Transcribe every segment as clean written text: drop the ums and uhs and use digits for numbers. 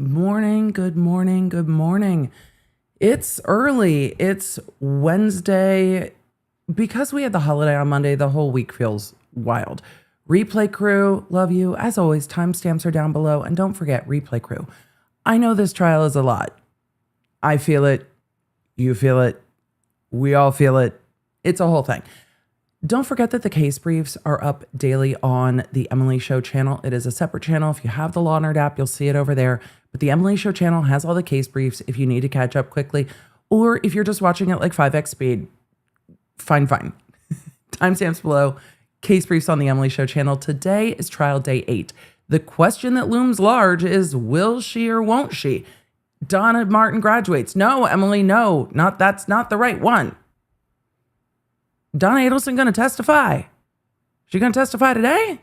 morning, good morning, good morning. It's early. It's Wednesday. Because we had the holiday on Monday, the whole week feels wild. Replay crew, love you. As always, timestamps are down below. And don't forget, replay crew. I know this trial is a lot. I feel it. You feel it. We all feel it. It's a whole thing. Don't forget that the case briefs are up daily on the Emily Show channel. It is a separate channel. If you have the Law Nerd app, you'll see it over there. But the Emily Show channel has all the case briefs if you need to catch up quickly. Or if you're just watching at like 5x speed, fine. Timestamps below. Case briefs on the Emily Show channel. Today is trial day 8. The question that looms large is, will she or won't she? Donna Martin graduates. No, Emily, no. That's not the right one. Donna Adelson going to testify? She going to testify today?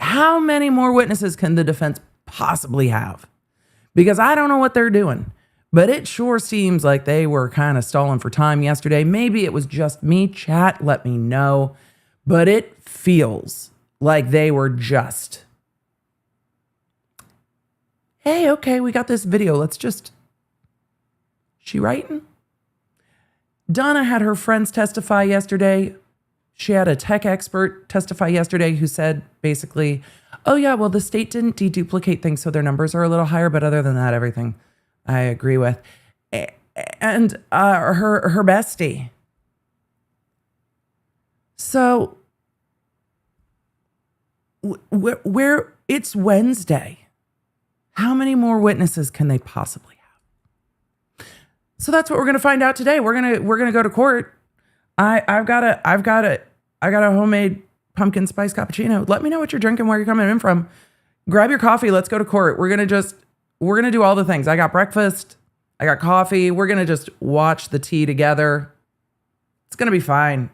How many more witnesses can the defense possibly have? Because I don't know what they're doing, but it sure seems like they were kind of stalling for time yesterday. Maybe it was just me. Chat, let me know. But it feels like they were just, hey, okay, we got this video. Let's just, she writing? Donna had her friends testify yesterday. She had a tech expert testify yesterday who said basically, oh yeah, well, the state didn't deduplicate things, so their numbers are a little higher. But other than that, everything I agree with. And her bestie. So where it's Wednesday, how many more witnesses can they possibly have? So that's what we're gonna find out today. We're gonna go to court. I've got a homemade pumpkin spice cappuccino. Let me know what you're drinking, where you're coming in from. Grab your coffee. Let's go to court. We're gonna do all the things. I got breakfast. I got coffee. We're gonna just watch the tea together. It's gonna be fine.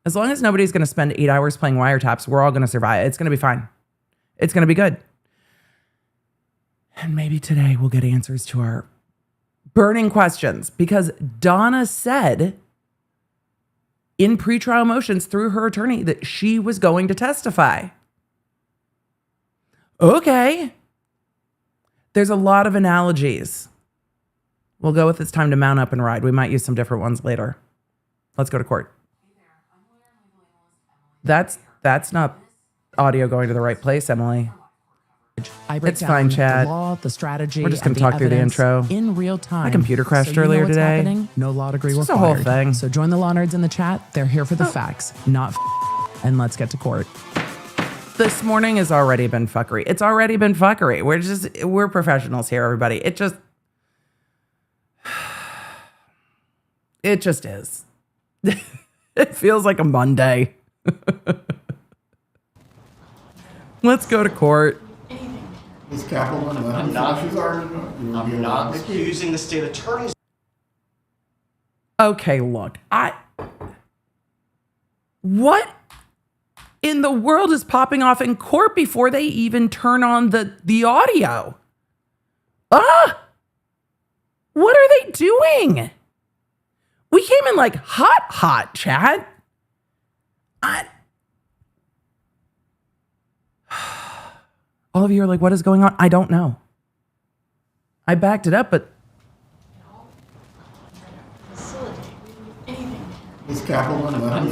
As long as nobody's gonna spend 8 hours playing wiretaps, we're all gonna survive. It's gonna be fine. It's gonna be good. And maybe today we'll get answers to our burning questions, because Donna said in pretrial motions through her attorney that she was going to testify. Okay. There's a lot of analogies. We'll go with it's time to mount up and ride. We might use some different ones later. Let's go to court. That's not audio going to the right place, Emily. It's fine, Chad. The law, the strategy. We're just going to talk through the intro. In real time. My computer crashed earlier today. Happening. No law degree required. It's a whole thing. So join the law nerds in the chat. They're here for the facts, not and let's get to court. This morning has already been fuckery. It's already been fuckery. We're professionals here, everybody. It just is. It feels like a Monday. Let's go to court. Ms. Kaplan, I'm not accusing the state attorneys. Okay, look, what in the world is popping off in court before they even turn on the audio? What are they doing? We came in like hot, Chad. All of you are like, what is going on? I don't know. I backed it up, but Ms. Kaplan, I'm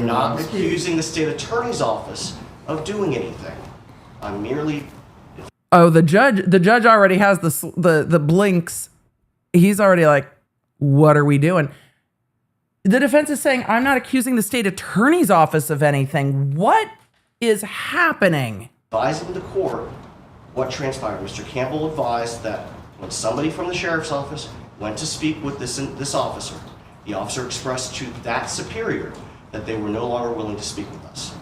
not accusing the state attorney's office of doing anything. I'm merely. Oh, the judge already has the blinks. He's already like, what are we doing? The defense is saying, I'm not accusing the state attorney's office of anything. What is happening? Advising the court what transpired. Mr. Campbell advised that when somebody from the sheriff's office went to speak with this officer, the officer expressed to that superior that they were no longer willing to speak with us.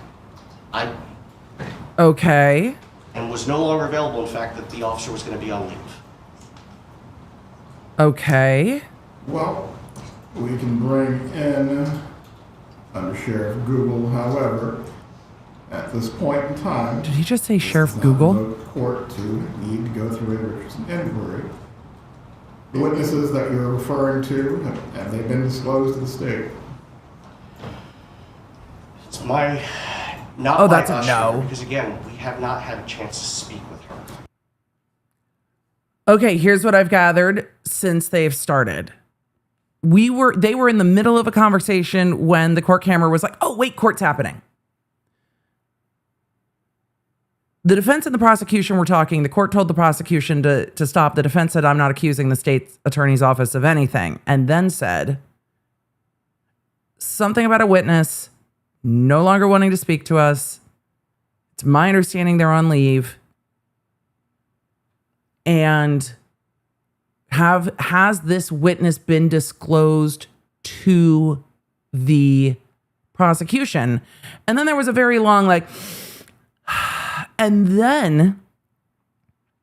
Okay. And was no longer available, in fact, that the officer was going to be on leave. Okay. well, we can bring in Under Sheriff Google, however, at this point in time. Did he just say Sheriff Google? The court to need to go through a Richardson inquiry. The witnesses that you're referring to, have they been disclosed to the state? It's my, not Oh, my that's a usher, no. because again, we have not had a chance to speak with her. Okay, here's what I've gathered since they've started. They were in the middle of a conversation when the court camera was like, oh, wait, court's happening. The defense and the prosecution were talking. The court told the prosecution to stop. The defense said, I'm not accusing the state's attorney's office of anything. And then said something about a witness no longer wanting to speak to us. It's my understanding they're on leave. And has this witness been disclosed to the prosecution? And then there was a very long and then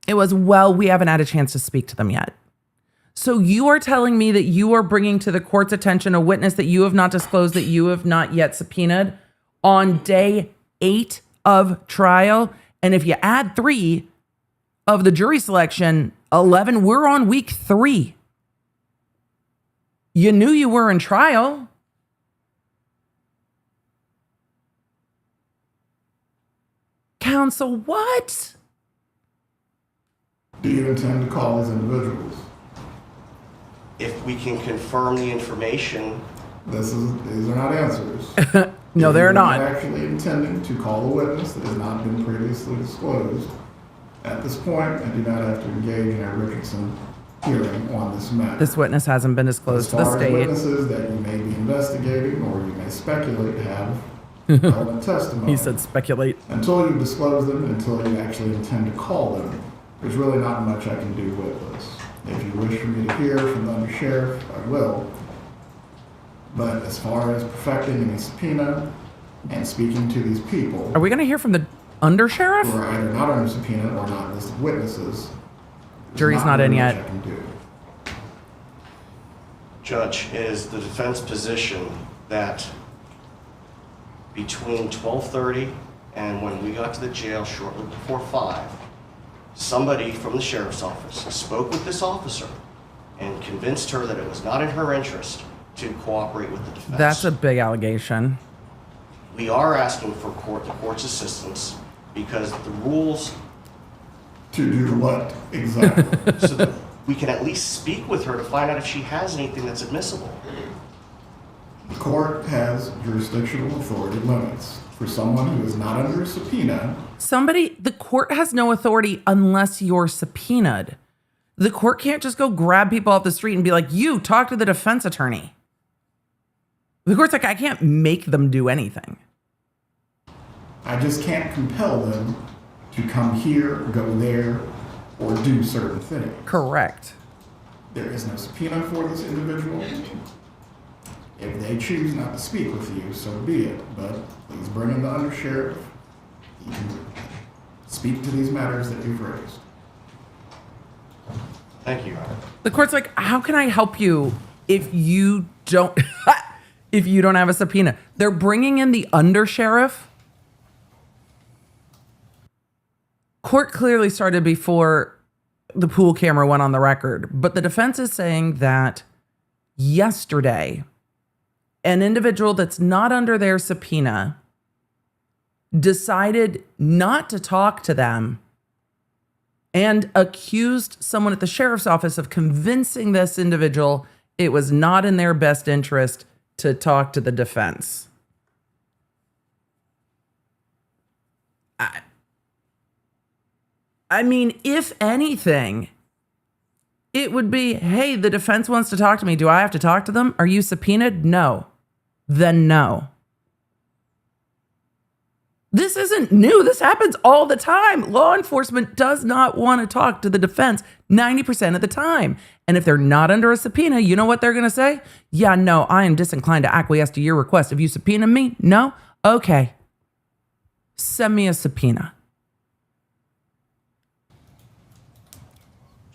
it was, well, we haven't had a chance to speak to them yet. So you are telling me that you are bringing to the court's attention a witness that you have not disclosed, that you have not yet subpoenaed on day 8 of trial. And if you add 3 of the jury selection, 11, we're on week 3. You knew you were in trial. Counsel, what? Do you intend to call these individuals? If we can confirm the information. These are not answers. No, they're not. If you're actually intending to call a witness that has not been previously disclosed, at this point, I do not have to engage in a Richardson hearing on this matter. This witness hasn't been disclosed to the state. Witnesses that you may be investigating or you may speculate have relevant testimony. He said speculate. Until you disclose them, until you actually intend to call them, there's really not much I can do with this. If you wish for me to hear from the undersheriff, I will. But as far as perfecting any subpoena and speaking to these people, Are we going to hear from the undersheriff? who are either not under subpoena or not listed witnesses, Jury's not in yet. I can do. Judge, it is the defense position that between 12:30 and when we got to the jail shortly before 5, somebody from the sheriff's office spoke with this officer and convinced her that it was not in her interest to cooperate with the defense. That's a big allegation. We are asking for the court's assistance because the rules, To do what exactly? so that we can at least speak with her to find out if she has anything that's admissible. The court has jurisdictional authority limits. For someone who is not under a subpoena, The court has no authority unless you're subpoenaed. The court can't just go grab people off the street and be like, you talk to the defense attorney. The court's like, I can't make them do anything. I just can't compel them to come here, go there, or do certain things. Correct. There is no subpoena for this individual. If they choose not to speak with you, so be it. But please bring in the undersheriff. He can speak to these matters that you've raised. Thank you, Your Honor. The court's like, how can I help you if you don't if you don't have a subpoena? They're bringing in the undersheriff. Court clearly started before the pool camera went on the record, but the defense is saying that yesterday, an individual that's not under their subpoena decided not to talk to them and accused someone at the sheriff's office of convincing this individual it was not in their best interest to talk to the defense. I mean, if anything, it would be, hey, the defense wants to talk to me. Do I have to talk to them? Are you subpoenaed? No. Then no. This isn't new. This happens all the time. Law enforcement does not want to talk to the defense 90% of the time. And if they're not under a subpoena, you know what they're going to say? Yeah, no, I am disinclined to acquiesce to your request. Have you subpoenaed me? No? Okay. Send me a subpoena.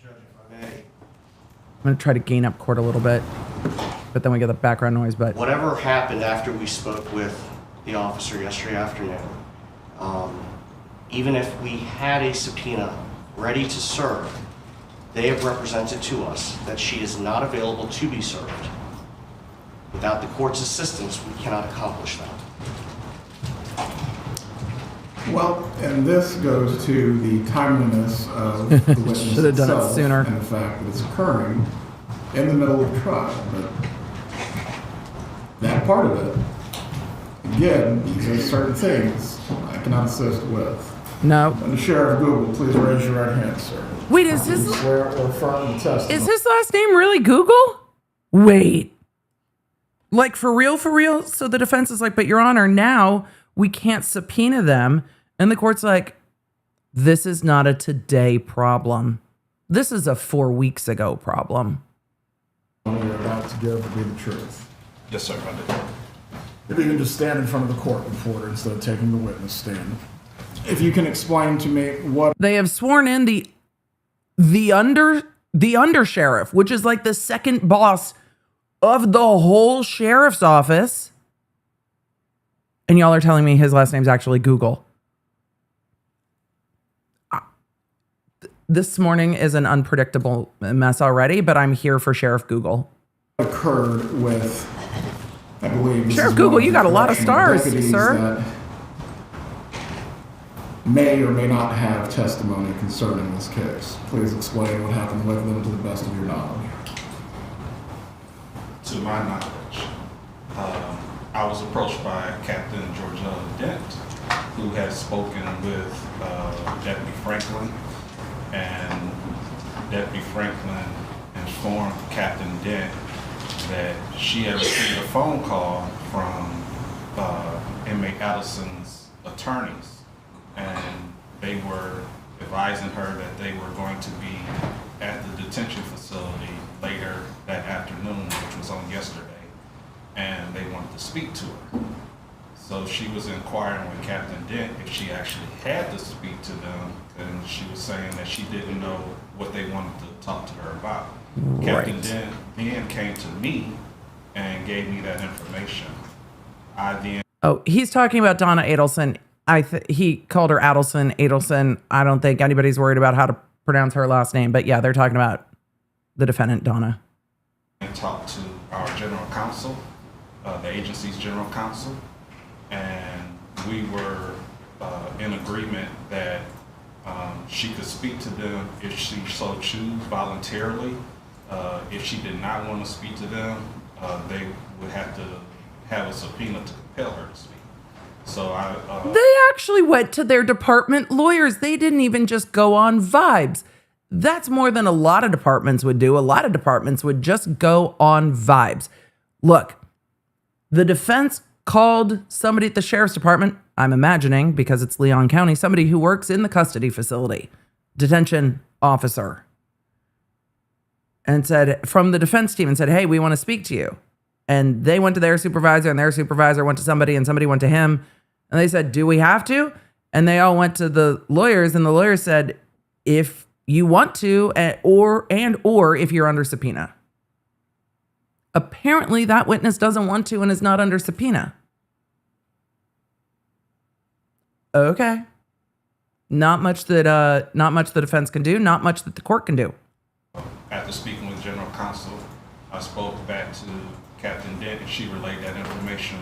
Judge, if I may. I'm going to try to gain up court a little bit, but then we get the background noise. But Whatever happened after we spoke with the officer yesterday afternoon, even if we had a subpoena ready to serve, they have represented to us that she is not available to be served. Without the court's assistance, we cannot accomplish that. Well, and this goes to the timeliness of the witness Should have done it itself sooner. and the fact that it's occurring in the middle of trial. But that part of it, again, these are certain things I cannot assist with. No. And the Sheriff Google, please raise your right hand, sir. Wait, is Do you his swear or affirm the testimony? is his last name really Google? Wait. Like for real, for real? So the defense is like, but Your Honor, now we can't subpoena them. And the court's like, this is not a today problem. This is a 4 weeks ago problem. What you're about to give will be the truth. Yes, sir, I did. If you can just stand in front of the court reporter instead of taking the witness stand. If you can explain to me what They have sworn in the under sheriff, which is like the second boss of the whole sheriff's office. And y'all are telling me his last name's actually Google. This morning is an unpredictable mess already, but I'm here for Sheriff Google. occurred with, I believe, this Sheriff is Google, one you got a lot of correctional stars, deputies sir. that may or may not have testimony concerning this case. Please explain what happened with them to the best of your knowledge. To my knowledge, I was approached by Captain Georgia Dent, who has spoken with Deputy Franklin, and Deputy Franklin informed Captain Dent that she had received a phone call from inmate Adamson's attorneys, and they were advising her that they were going to be at the detention facility later that afternoon, which was on yesterday, and they wanted to speak to her. So she was inquiring with Captain Dent if she actually had to speak to them, and she was saying that she didn't know what they wanted to talk to her about. Captain Dent then came to me and gave me that information. I then Oh, he's talking about Donna Adelson. He called her Adelson. I don't think anybody's worried about how to pronounce her last name, but yeah, they're talking about the defendant, Donna. talked to our general counsel, the agency's general counsel, and we were in agreement that she could speak to them if she so choose voluntarily. If she did not want to speak to them, they would have to have a subpoena to compel her to speak. So They actually went to their department lawyers. They didn't even just go on vibes. That's more than a lot of departments would do. A lot of departments would just go on vibes. Look, the defense called somebody at the sheriff's department, I'm imagining, because it's Leon County, somebody who works in the custody facility, detention officer, and said, from the defense team, and said, hey, we want to speak to you. And they went to their supervisor, and their supervisor went to somebody, and somebody went to him. And they said, do we have to? And they all went to the lawyers, and the lawyers said, if you want to, or if you're under subpoena. Apparently, that witness doesn't want to and is not under subpoena. Okay. Not much that the defense can do, not much that the court can do. after speaking with general counsel, I spoke back to Captain Dent, and she relayed that information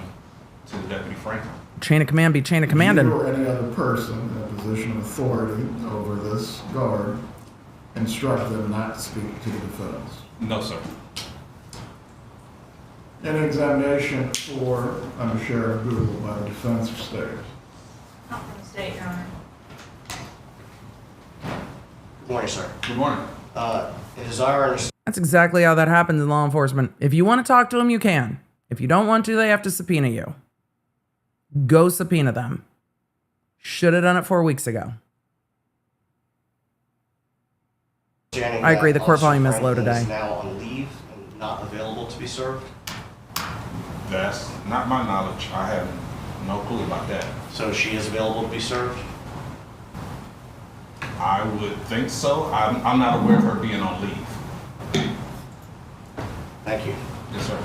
to Deputy Franklin. Chain of command be chain of commanding. You or any other person in a position of authority over this guard instruct them not to speak to the defense. No, sir. Any examination for under Sheriff Google by the defense or state? Not from the state, Your Honor. Good morning, sir. Good morning. It is our understanding That's exactly how that happens in law enforcement. If you want to talk to them, you can. If you don't want to, they have to subpoena you. Go subpoena them. Should have done it 4 weeks ago. I agree, the court Officer volume is low Franklin today. is now on leave and not available to be served. That's not my knowledge. I have no clue about that. So she is available to be served. I would think so. I'm not aware of her being on leave. Thank you. Yes, sir.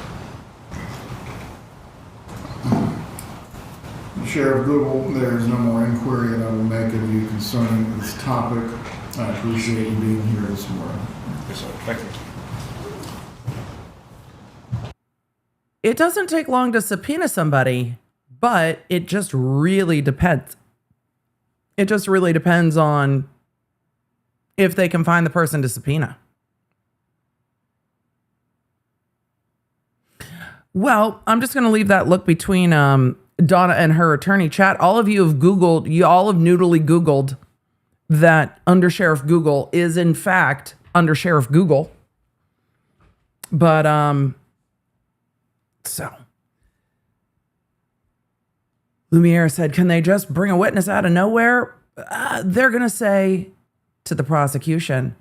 Sheriff Google, there is no more inquiry that I will make of you concerning this topic. I appreciate you being here this morning. Yes, sir. Thank you. It doesn't take long to subpoena somebody, but it just really depends. It just really depends on if they can find the person to subpoena. Well, I'm just going to leave that look between Donna and her attorney. Chat, all of you have Googled, you all have noodly Googled that Under Sheriff Google is in fact Under Sheriff Google. But, so. Lumiere said, can they just bring a witness out of nowhere? They're going to say to the prosecution,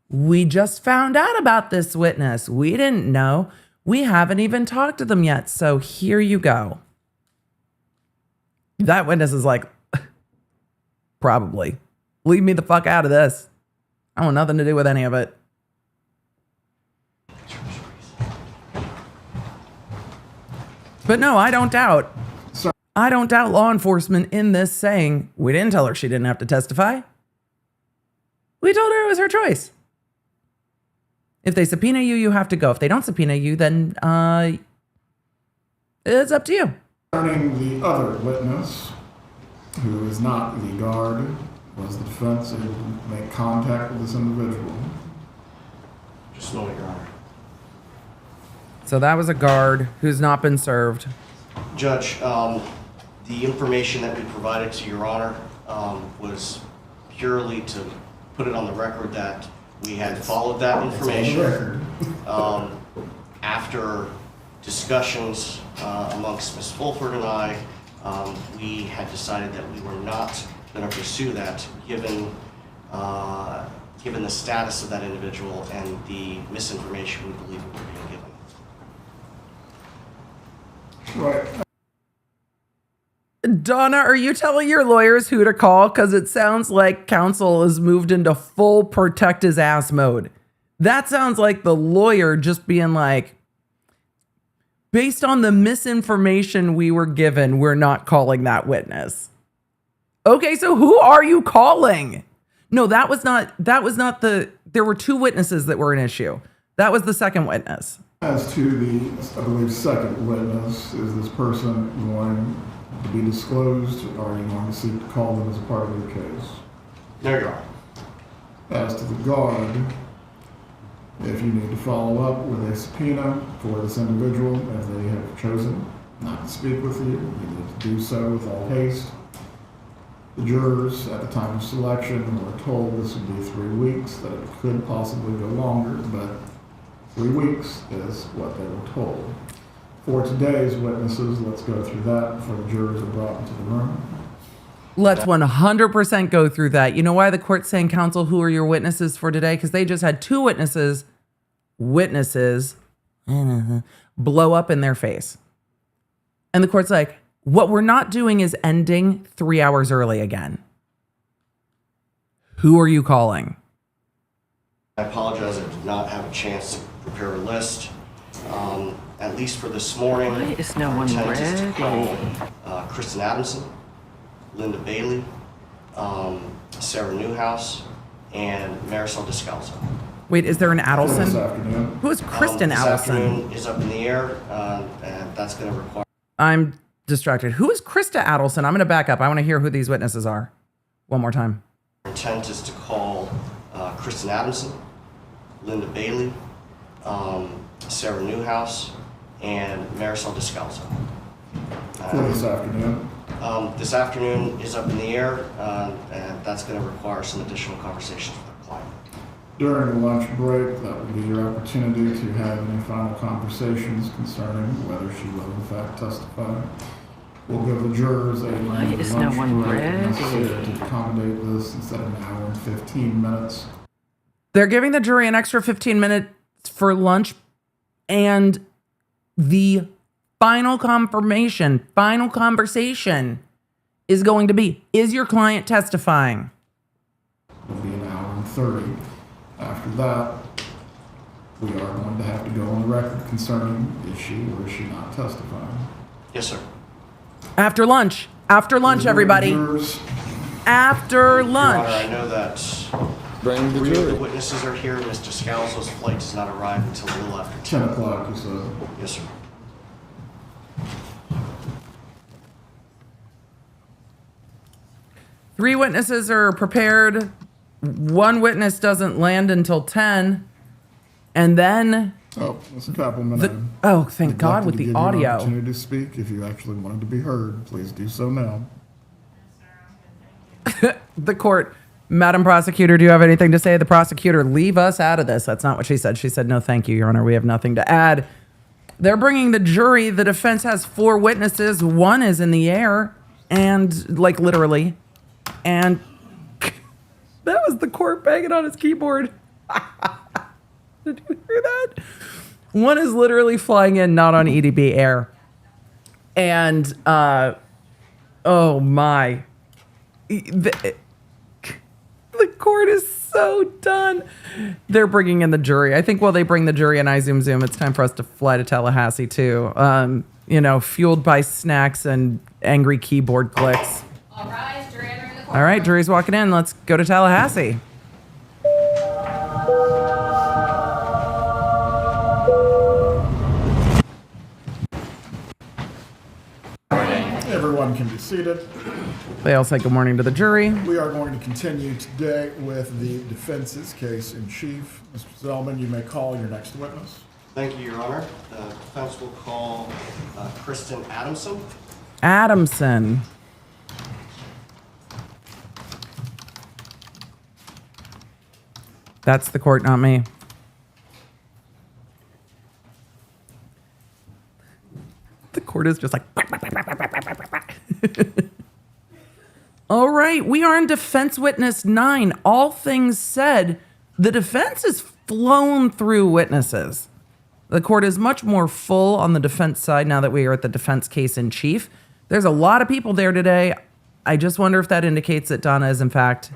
we just found out about this witness. We didn't know. We haven't even talked to them yet. So here you go. That witness is like, probably. Leave me the fuck out of this. I want nothing to do with any of it. But no, I don't doubt. I don't doubt law enforcement in this saying, we didn't tell her she didn't have to testify. We told her it was her choice. If they subpoena you, you have to go. If they don't subpoena you, then it's up to you. Concerning the other witness, who is not the guard, was the defense able to make contact with this individual? Just know it, Your Honor. So that was a guard who's not been served. Judge, the information that we provided to Your Honor was purely to put it on the record that we had followed that information. After discussions amongst Ms. Fulford and I, we had decided that we were not going to pursue that given the status of that individual and the misinformation we believe we were being given. Right. Donna, are you telling your lawyers who to call? Because it sounds like counsel has moved into full protect his ass mode. That sounds like the lawyer just being like, based on the misinformation we were given, we're not calling that witness. Okay, so who are you calling? No, that was not there were two witnesses that were an issue. That was the second witness. As to the, I believe, second witness, is this person going to be disclosed, or are you going to seek to call them as a part of your case? There you are. As to the guard, if you need to follow up with a subpoena for this individual, if they have chosen not to speak with you, you need to do so with all haste. The jurors at the time of selection were told this would be 3 weeks, that it could possibly go longer, but 3 weeks is what they were told. For today's witnesses, let's go through that before the jurors are brought into the room. Let's 100% go through that. You know why the court's saying, counsel, who are your witnesses for today? Because they just had two witnesses blow up in their face. And the court's like, what we're not doing is ending 3 hours early again. Who are you calling? I apologize, I did not have a chance to prepare a list. At least for this morning, Why is no one intent is to ready? call Kristin Adamson, Linda Bailey, Sara Newhouse, and Marissel Descalzo. Wait, is there an This Adelson? afternoon. Who is Kristin This Adelson? afternoon is up in the air, and that's going to require I'm distracted. Who is Krista Adelson? I'm going to back up. I want to hear who these witnesses are. One more time. intent is to call Kristin Adamson, Linda Bailey, Sara Newhouse, and Marissel Descalzo. For this afternoon. This afternoon is up in the air, and that's going to require some additional conversations with our client. During the lunch break, that will be your opportunity to have any final conversations concerning whether she will in fact testify. We'll give the jururs a Why lunch is no one break ready? necessary to accommodate this instead of an hour and 15 minutes. They're giving the jury an extra 15 minutes for lunch, and the final conversation is going to be, is your client testifying? It'll be an hour and 30. After that, we are going to have to go on the record concerning is she or is she not testifying. Yes, sir. After lunch, everybody. Jurors, After Your lunch. Honor, I know that Bring the 3 of the jury. witnesses are here. Mr. Descalzo's flight does not arrive until a little after 10 o'clock, you said. Yes, sir. 3 witnesses are prepared. 1 witness doesn't land until 10. And then... Oh, Ms. Kappelman, thank God with the audio. Opportunity to speak. If you actually wanted to be heard, please do so now. The court, Madam Prosecutor, do you have anything to say? The prosecutor, leave us out of this. That's not what she said. She said, no, thank you, Your Honor. We have nothing to add. They're bringing the jury. The defense has 4 witnesses. 1 is in the air, and like literally. And that was the court banging on his keyboard. Did you hear that? 1 is literally flying in, not on EDB air. And, oh my. The court is so done. They're bringing in the jury. I think while they bring the jury in, I zoom, it's time for us to fly to Tallahassee too. Fueled by snacks and angry keyboard clicks. All right, jury entering the court. All right, jury's walking in. Let's go to Tallahassee. Everyone can be seated. They all say good morning to the jury. We are going to continue today with the defense's case in chief. Mr. Zellman, you may call your next witness. Thank you, Your Honor. The defense will call Kristin Adamson. Adamson. That's the court, not me. The court is just like... All right, we are in defense witness 9. All things said, the defense has flown through witnesses. The court is much more full on the defense side now that we are at the defense case in chief. There's a lot of people there today. I just wonder if that indicates that Donna is in fact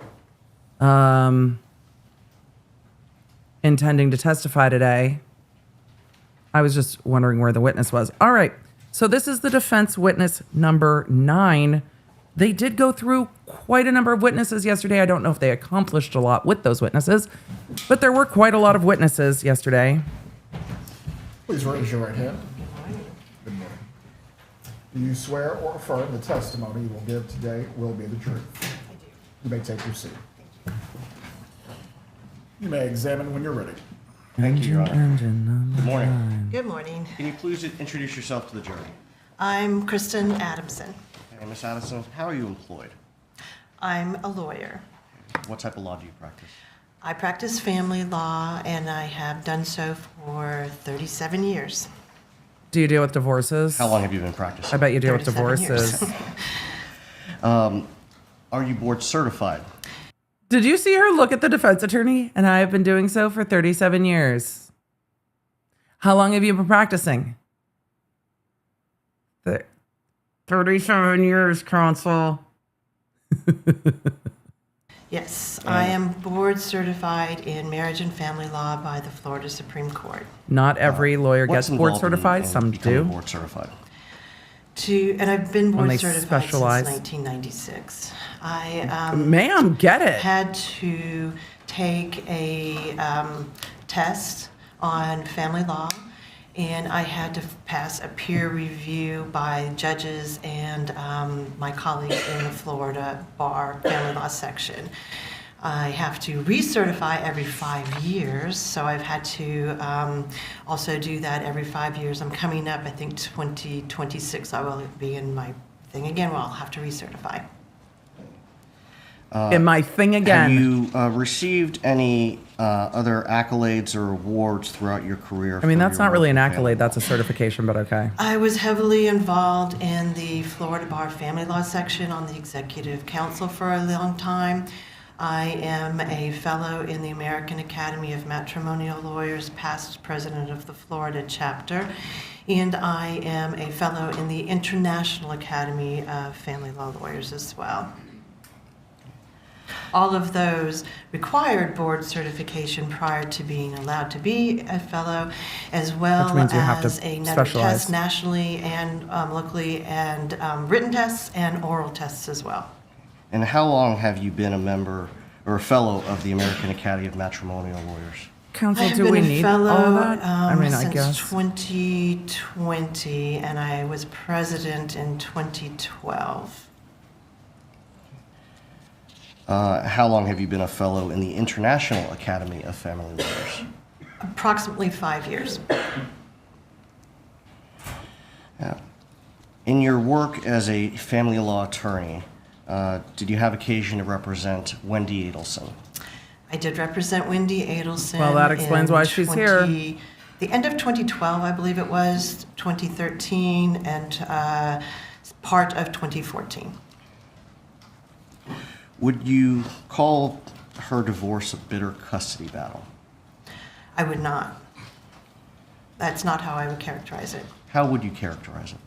intending to testify today. I was just wondering where the witness was. All right, so this is the defense witness number 9. They did go through quite a number of witnesses yesterday. I don't know if they accomplished a lot with those witnesses, but there were quite a lot of witnesses yesterday. Please raise your right hand. Good morning. Do you swear or affirm the testimony you will give today will be the truth? I do. You may take your seat. You may examine when you're ready. Thank you, Your Honor. Good morning. Good morning. Can you please introduce yourself to the jury? I'm Kristin Adamson. Hey, Ms. Adelson, how are you employed? I'm a lawyer. What type of law do you practice? I practice family law, and I have done so for 37 years. Do you deal with divorces? How long have you been practicing? I bet you deal with 37 years. divorces. Are you board certified? Did you see her look at the defense attorney? And I have been doing so for 37 years. How long have you been practicing? 37 years, counsel. Yes, I am board certified in marriage and family law by the Florida Supreme Court. Not every lawyer What's gets board involved certified. in Some becoming do. board certified? And I've been When they board certified specialize. since 1996. I Ma'am, get it. had to take a test on family law, and I had to pass a peer review by judges and my colleagues in the Florida Bar Family Law section. I have to recertify every 5 years, so I've had to also do that every 5 years. I'm coming up, I think 2026, I will be in my thing again, where I'll have to recertify. In my thing again. Have you received any other accolades or awards throughout your career? I mean, for that's your not really work an in family accolade. That's a law? certification, but okay. I was heavily involved in the Florida Bar Family Law section on the Executive Council for a long time. I am a fellow in the American Academy of Matrimonial Lawyers, past president of the Florida chapter, and I am a fellow in the International Academy of Family Law Lawyers as well. All of those required board certification prior to being allowed to be a fellow, as well Which means you have to as another specialize. test nationally and locally, and written tests and oral tests as well. And how long have you been a member or a fellow of the American Academy of Matrimonial Lawyers? Counsel, I've do been we a need fellow all of that? I mean, I since guess. 2020, and I was president in 2012. How long have you been a fellow in the International Academy of Family Lawyers? Approximately 5 years. In your work as a family law attorney, did you have occasion to represent Wendi Adelson? I did represent Wendi Adelson. Well, that explains in why she's here. The end of 2012, I believe it was, 2013, and part of 2014. Would you call her divorce a bitter custody battle? I would not. That's not how I would characterize it. How would you characterize it?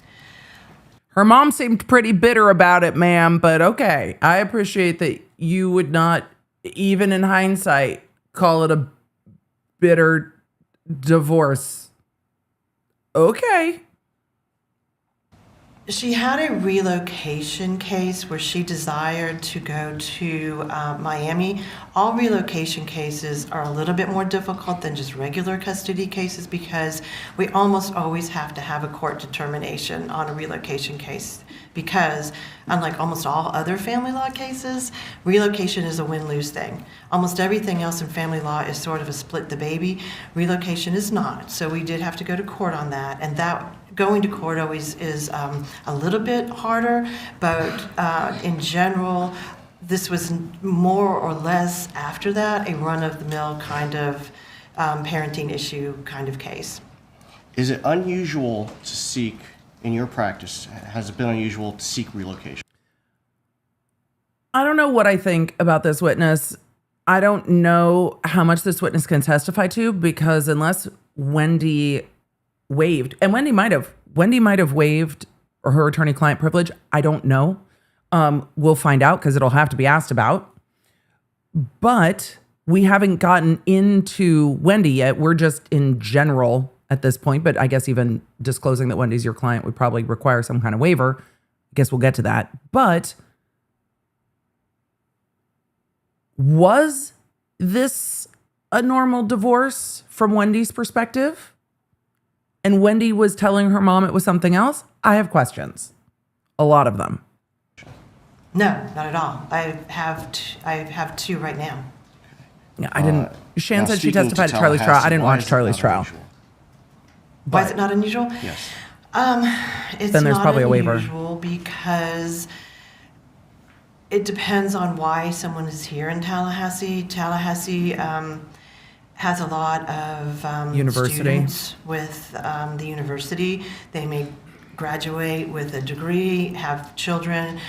Her mom seemed pretty bitter about it, ma'am, but okay. I appreciate that you would not, even in hindsight, call it a bitter divorce. Okay. She had a relocation case where she desired to go to Miami. All relocation cases are a little bit more difficult than just regular custody cases because we almost always have to have a court determination on a relocation case because, unlike almost all other family law cases, relocation is a win-lose thing. Almost everything else in family law is sort of a split the baby. Relocation is not. So we did have to go to court on that, and that going to court always is a little bit harder, but in general, this was more or less after that a run-of-the-mill kind of parenting issue kind of case. Is it unusual to seek, in your practice, has it been unusual to seek relocation? I don't know what I think about this witness. I don't know how much this witness can testify to because unless Wendi waived, and Wendi might have waived her attorney-client privilege. I don't know. We'll find out because it'll have to be asked about. But we haven't gotten into Wendi yet. We're just in general at this point. But I guess even disclosing that Wendi's your client would probably require some kind of waiver. I guess we'll get to that. But was this a normal divorce from Wendi's perspective? And Wendi was telling her mom it was something else? I have questions. A lot of them. No, not at all. I have two right now. Yeah, I didn't. Shan said she speaking testified to at Charlie's trial. I didn't Tallahassee, watch Charlie's trial. unusual? Why is it not unusual? Yes. It's Then there's not probably a waiver. unusual because it depends on why someone is here in Tallahassee. Tallahassee has a lot of University. students with the university. They may graduate with a degree, have children,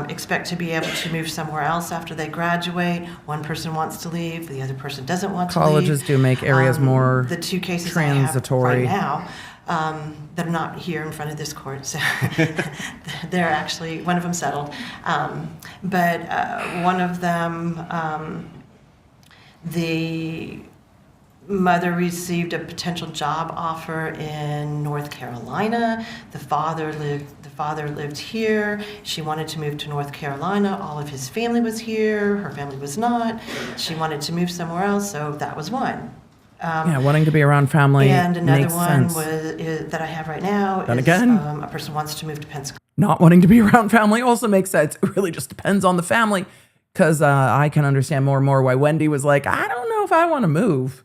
expect to be able to move somewhere else after they graduate. One person wants to leave, the other person doesn't want to leave. Colleges do make areas more the two cases transitory. I have right now that are not here in front of this court. So they're actually, one of them settled. But one of them, the mother received a potential job offer in North Carolina. The father lived here. She wanted to move to North Carolina. All of his family was here. Her family was not. She wanted to move somewhere else, so that was one. Yeah, wanting to be around family And another makes one sense. that I have right now Then is again. A person wants to move to Pensacola. Not wanting to be around family also makes sense. It really just depends on the family because I can understand more and more why Wendi was like, I don't know if I want to move.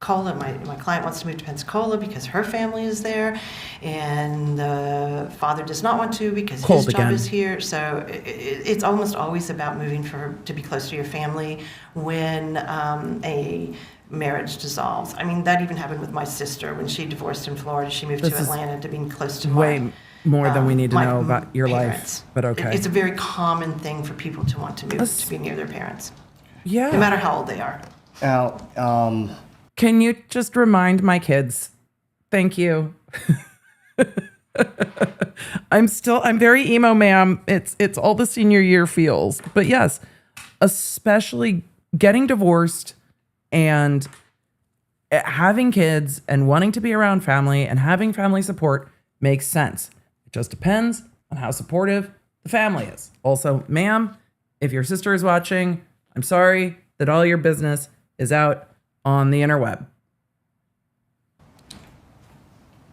My client wants to move to Pensacola because her family is there, and the father does not want to because Cold his job again. is here. So it's almost always about moving to be close to your family when a marriage dissolves. I mean, that even happened with my sister when she divorced in Florida. She moved This to is Atlanta to be close to way more than we need to my know about your parents. life, but okay. It's a very common thing for people to want to move to be near their parents, Yeah. no matter how old they are. Now, Can you just remind my kids? Thank you. I'm very emo, ma'am. It's all the senior year feels. But yes, especially getting divorced and having kids and wanting to be around family and having family support makes sense. It just depends on how supportive the family is. Also, ma'am, if your sister is watching, I'm sorry that all your business is out on the interweb.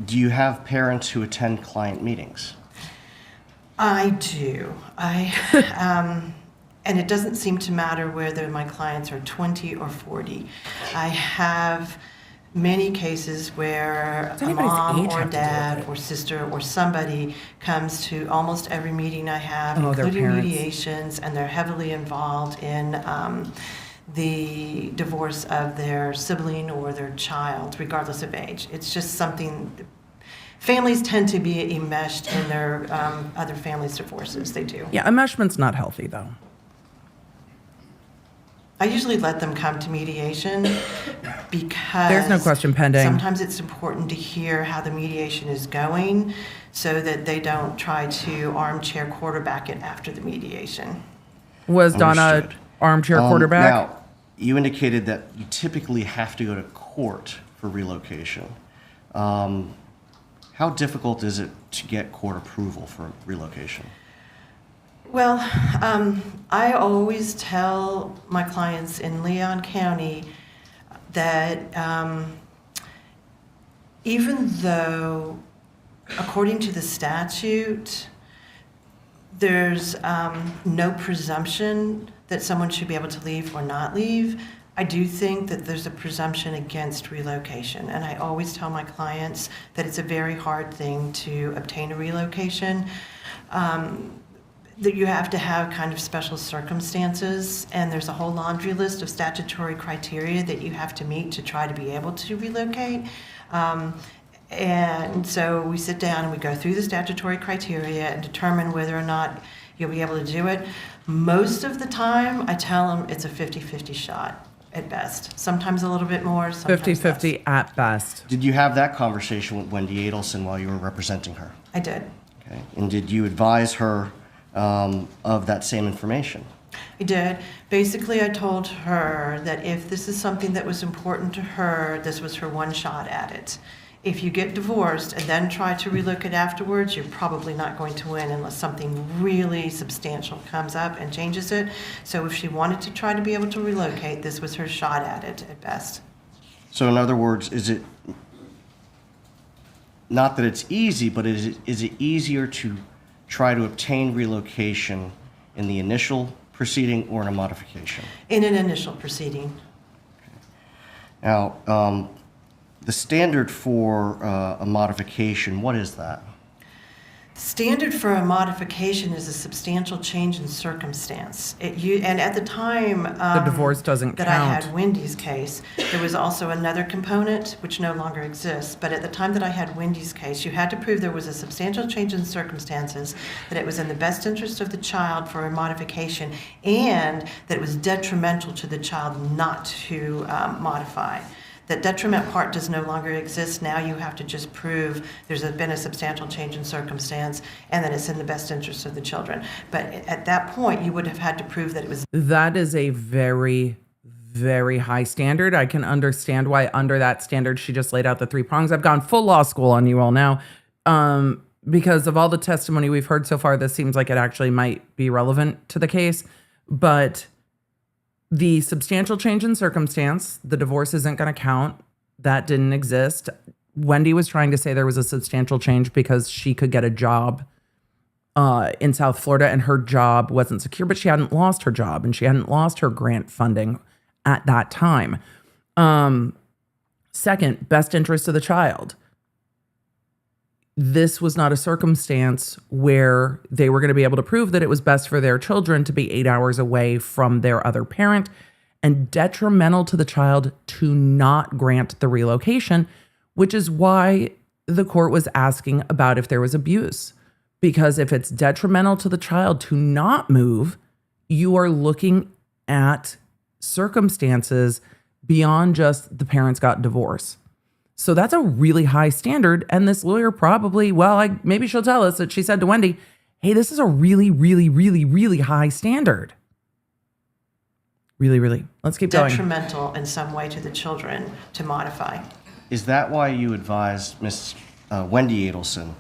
do you have parents who attend client meetings? I do. And it doesn't seem to matter whether my clients are 20 or 40. I have many cases where Does a anybody's mom age or have to do with dad it? or sister or somebody comes to almost every meeting I have, Oh, their including parents. mediations, and they're heavily involved in the divorce of their sibling or their child, regardless of age. It's just something, families tend to be enmeshed in their other families' divorces. They do. Yeah, enmeshment's not healthy, though. I usually let them come to mediation because There's no question pending. sometimes it's important to hear how the mediation is going so that they don't try to armchair quarterback it after the mediation. Was Donna Understood. armchair quarterback? Now, you indicated that you typically have to go to court for relocation. How difficult is it to get court approval for relocation? Well, I always tell my clients in Leon County that even though, according to the statute, there's no presumption that someone should be able to leave or not leave, I do think that there's a presumption against relocation. And I always tell my clients that it's a very hard thing to obtain a relocation. That you have to have kind of special circumstances, and there's a whole laundry list of statutory criteria that you have to meet to try to be able to relocate. And so we sit down and we go through the statutory criteria and determine whether or not you'll be able to do it. Most of the time, I tell them it's a 50-50 shot at best. Sometimes a little bit more, sometimes 50-50 less. at best. Did you have that conversation with Wendi Adelson while you were representing her? I did. Okay. And did you advise her of that same information? I did. Basically, I told her that if this is something that was important to her, this was her one shot at it. If you get divorced and then try to relocate afterwards, you're probably not going to win unless something really substantial comes up and changes it. So if she wanted to try to be able to relocate, this was her shot at it at best. So in other words, is it not that it's easy, but is it easier to try to obtain relocation in the initial proceeding or in a modification? In an initial proceeding. Now, the standard for a modification, what is that? Standard for a modification is a substantial change in circumstance. And at the time The divorce doesn't that count. I had Wendi's case, there was also another component which no longer exists. But at the time that I had Wendi's case, you had to prove there was a substantial change in circumstances, that it was in the best interest of the child for a modification, and that it was detrimental to the child not to modify. That detriment part does no longer exist. Now you have to just prove there's been a substantial change in circumstance and that it's in the best interest of the children. But at that point, you would have had to prove that it was. That is a very, very high standard. I can understand why under that standard she just laid out the 3 prongs. I've gone full law school on you all now. Because of all the testimony we've heard so far, this seems like it actually might be relevant to the case. But the substantial change in circumstance, the divorce isn't going to count. That didn't exist. Wendi was trying to say there was a substantial change because she could get a job in South Florida and her job wasn't secure, but she hadn't lost her job and she hadn't lost her grant funding at that time. Second, best interest of the child. This was not a circumstance where they were going to be able to prove that it was best for their children to be 8 hours away from their other parent, and detrimental to the child to not grant the relocation, which is why the court was asking about if there was abuse. Because if it's detrimental to the child to not move, you are looking at circumstances beyond just the parents got divorced. So that's a really high standard. And this lawyer probably, maybe she'll tell us that she said to Wendi, hey, this is a really, really, really, really high standard. Really, really. Let's keep going. Detrimental in some way to the children to modify. Is that why you advised Miss Wendi Adelson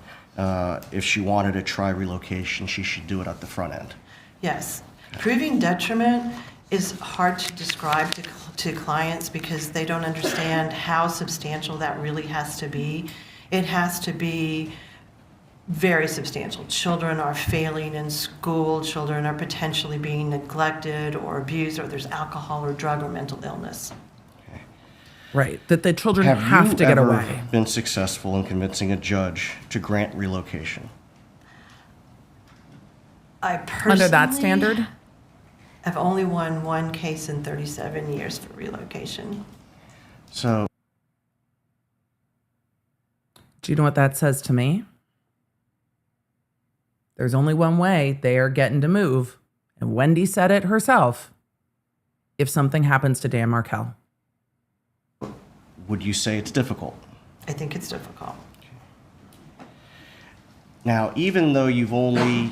if she wanted to try relocation, she should do it at the front end? Yes. Proving detriment is hard to describe to clients because they don't understand how substantial that really has to be. It has to be very substantial. Children are failing in school, children are potentially being neglected or abused, or there's alcohol or drug or mental illness. Right. That the children have to get away. Have you ever been successful in convincing a judge to grant relocation? I personally Under that standard? I've only won one case in 37 years for relocation. So, Do you know what that says to me? There's only one way they are getting to move. And Wendi said it herself. If something happens to Dan Markel. would you say it's difficult? I think it's difficult. Now, even though you've only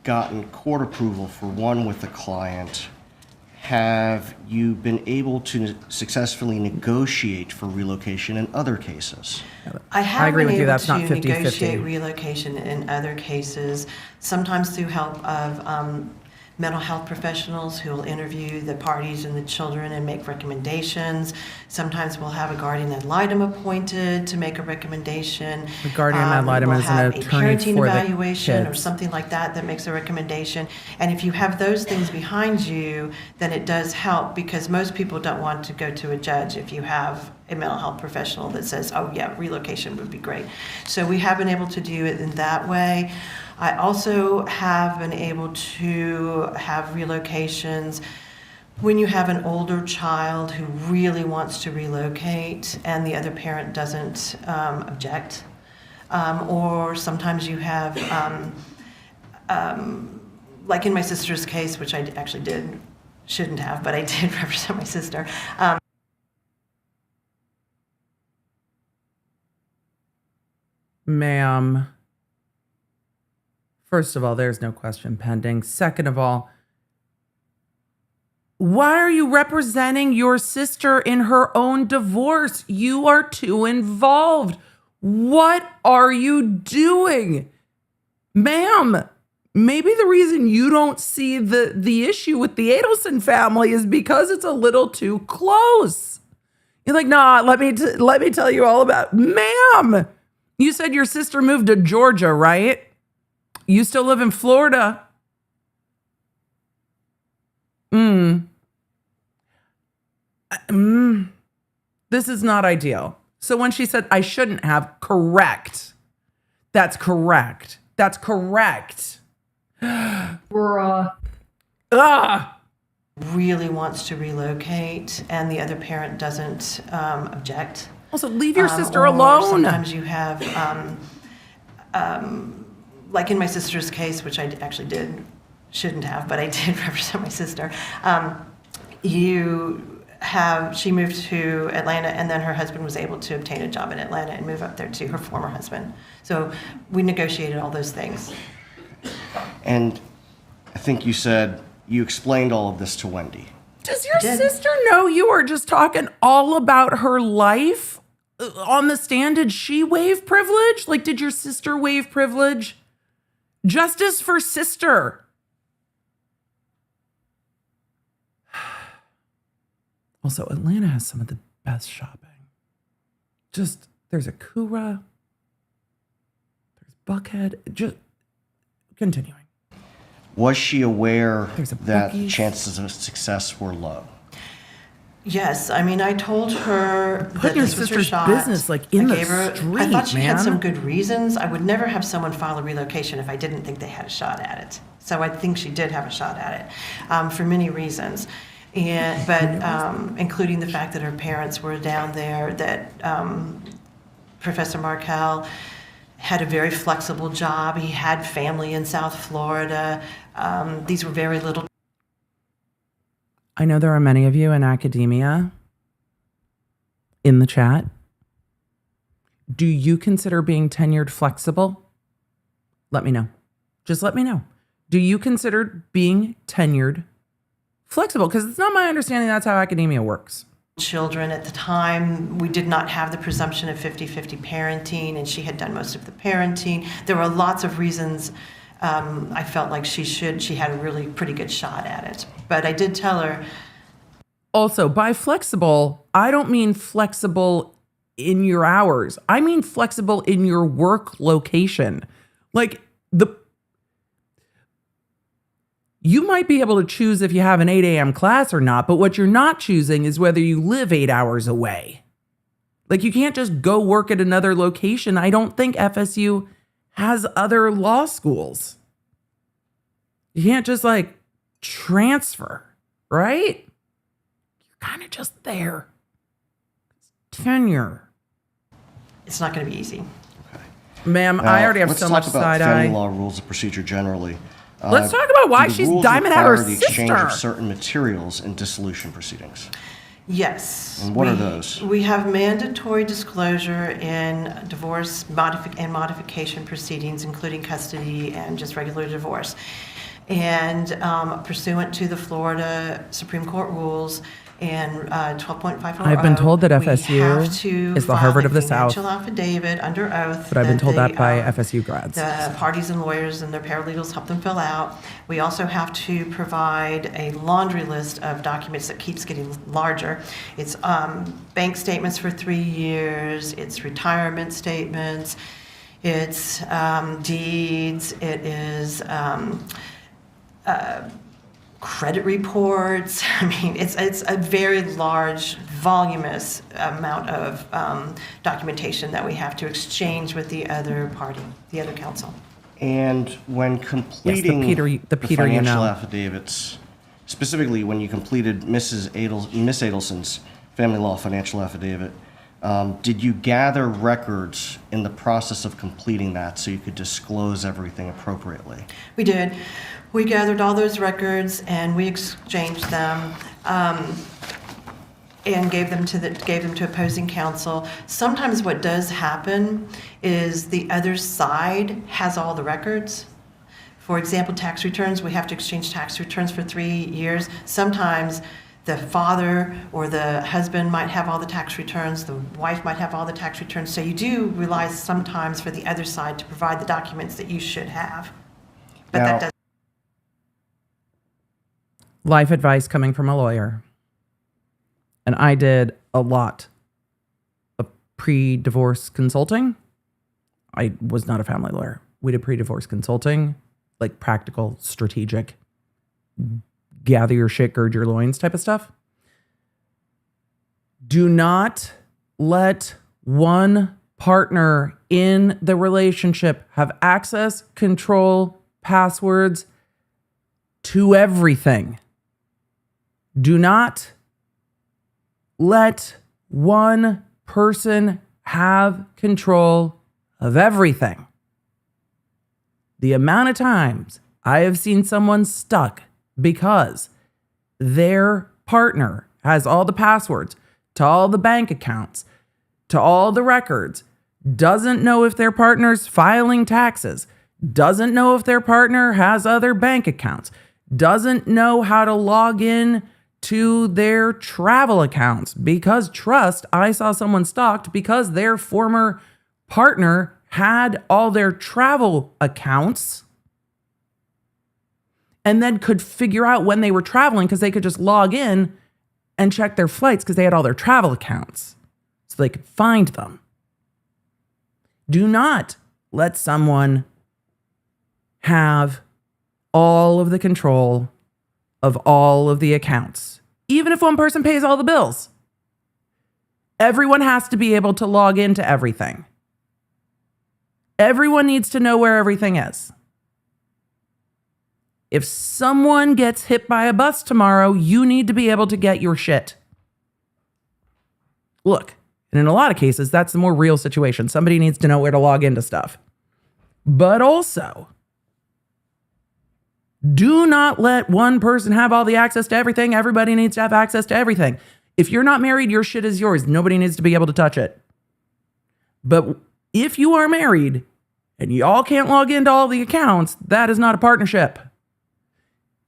gotten court approval for one with the client, have you been able to successfully negotiate for relocation in other cases? I have agree been with you, able that's not to 50-50. negotiate relocation in other cases, sometimes through help of mental health professionals who will interview the parties and the children and make recommendations. Sometimes we'll have a guardian ad litem appointed to make a recommendation. The guardian ad litem we'll is an have attorney a parenting for the evaluation or kids. something like that that makes a recommendation. And if you have those things behind you, then it does help, because most people don't want to go to a judge if you have a mental health professional that says, oh yeah, relocation would be great. So we have been able to do it in that way. I also have been able to have relocations when you have an older child who really wants to relocate and the other parent doesn't object. Or sometimes you have, like in my sister's case, which I actually shouldn't have, but I did represent my sister. Ma'am, first of all, there's no question pending. Second of all, why are you representing your sister in her own divorce? You are too involved. What are you doing? Ma'am, maybe the reason you don't see the issue with the Adelson family is because it's a little too close. You're like, nah, let me tell you all about, ma'am, you said your sister moved to Georgia, right? You still live in Florida. This is not ideal. So when she said I shouldn't have, correct. That's correct. That's correct. Really wants to relocate and the other parent doesn't object. Also, leave your sister Or alone. Sometimes you have, like in my sister's case, which I actually shouldn't have, but I did represent my sister. She moved to Atlanta, and then her husband was able to obtain a job in Atlanta and move up there to her former husband. So we negotiated all those things. And I think you said you explained all of this to Wendi. Does your sister know you are just talking all about her life on the stand? Did she waive privilege? Like, did your sister waive privilege? Justice for sister. Also, Atlanta has some of the best shopping. Just, there's a Kura, there's Buckhead, just continuing. Was she aware There's a that Buc-ee's. chances of success were low? Yes, I mean, I told her Put that your this was her sister's shot. business, like, in I the gave her- street, I thought she had man. some good reasons. I would never have someone file a relocation if I didn't think they had a shot at it. So I think she did have a shot at it for many reasons. But including the fact that her parents were down there, that Professor Markel had a very flexible job. He had family in South Florida. These were very little. I know there are many of you in academia in the chat. Do you consider being tenured flexible? Let me know. Just let me know. Do you consider being tenured flexible? Because it's not my understanding that's how academia works. Children at the time. We did not have the presumption of 50-50 parenting, and she had done most of the parenting. There were lots of reasons I felt like she had a really pretty good shot at it. But I did tell her. Also, by flexible, I don't mean flexible in your hours. I mean flexible in your work location. Like, you might be able to choose if you have an 8 a.m. class or not, but what you're not choosing is whether you live 8 hours away. Like, you can't just go work at another location. I don't think FSU has other law schools. You can't just like transfer, right? You're kind of just there. It's tenure. It's not going to be easy. Ma'am, Now, I already have let's so much talk about side family eye. law rules of procedure generally. Let's talk about why Do the she's rules diamond at her require the exchange sister. of certain materials in dissolution proceedings? Yes. And what are those? We have mandatory disclosure in divorce and modification proceedings, including custody and just regular divorce. And pursuant to the Florida Supreme Court rules and 12.540, I've been told that we FSU have to is the file Harvard a of the South. financial affidavit under oath. But I've been told that by the, FSU grads. The parties and lawyers and their paralegals help them fill out. We also have to provide a laundry list of documents that keeps getting larger. It's bank statements for 3 years, it's retirement statements, it's deeds, it is credit reports. I mean, it's a very large, voluminous amount of documentation that we have to exchange with the other party, the other counsel. And when completing the Peter you financial know. affidavits, specifically when you completed Miss Adelson's family law financial affidavit, did you gather records in the process of completing that so you could disclose everything appropriately? We did. We gathered all those records and we exchanged them and gave them to opposing counsel. Sometimes what does happen is the other side has all the records. For example, tax returns, we have to exchange tax returns for 3 years. Sometimes the father or the husband might have all the tax returns, the wife might have all the tax returns. So you do rely sometimes for the other side to provide the documents that you should have. But Now, that does. Life advice coming from a lawyer. And I did a lot of pre-divorce consulting. I was not a family lawyer. We did pre-divorce consulting, like practical, strategic, gather your shit, gird your loins type of stuff. Do not let one partner in the relationship have access, control, passwords to everything. Do not let one person have control of everything. The amount of times I have seen someone stuck because their partner has all the passwords to all the bank accounts, to all the records, doesn't know if their partner's filing taxes, doesn't know if their partner has other bank accounts, doesn't know how to log in to their travel accounts because I saw someone stalked because their former partner had all their travel accounts and then could figure out when they were traveling because they could just log in and check their flights because they had all their travel accounts so they could find them. Do not let someone have all of the control of all of the accounts, even if one person pays all the bills. Everyone has to be able to log into everything. Everyone needs to know where everything is. If someone gets hit by a bus tomorrow, you need to be able to get your shit. Look, and in a lot of cases, that's the more real situation. Somebody needs to know where to log into stuff. But also, do not let one person have all the access to everything. Everybody needs to have access to everything. If you're not married, your shit is yours. Nobody needs to be able to touch it. But if you are married and y'all can't log into all the accounts, that is not a partnership.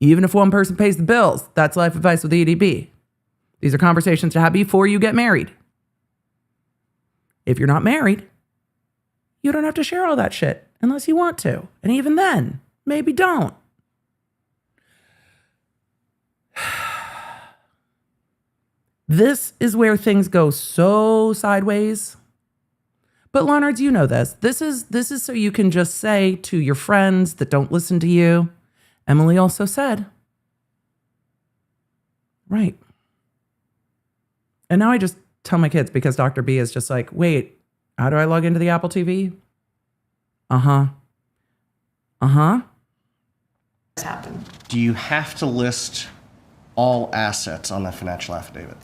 Even if one person pays the bills, that's life advice with EDB. These are conversations to have before you get married. If you're not married, you don't have to share all that shit unless you want to. And even then, maybe don't. This is where things go so sideways. But Leonard, you know this. This is so you can just say to your friends that don't listen to you, Emily also said. Right. And now I just tell my kids because Dr. B is just like, wait, how do I log into the Apple TV? Uh-huh. Happen. Do you have to list all assets on the financial affidavit?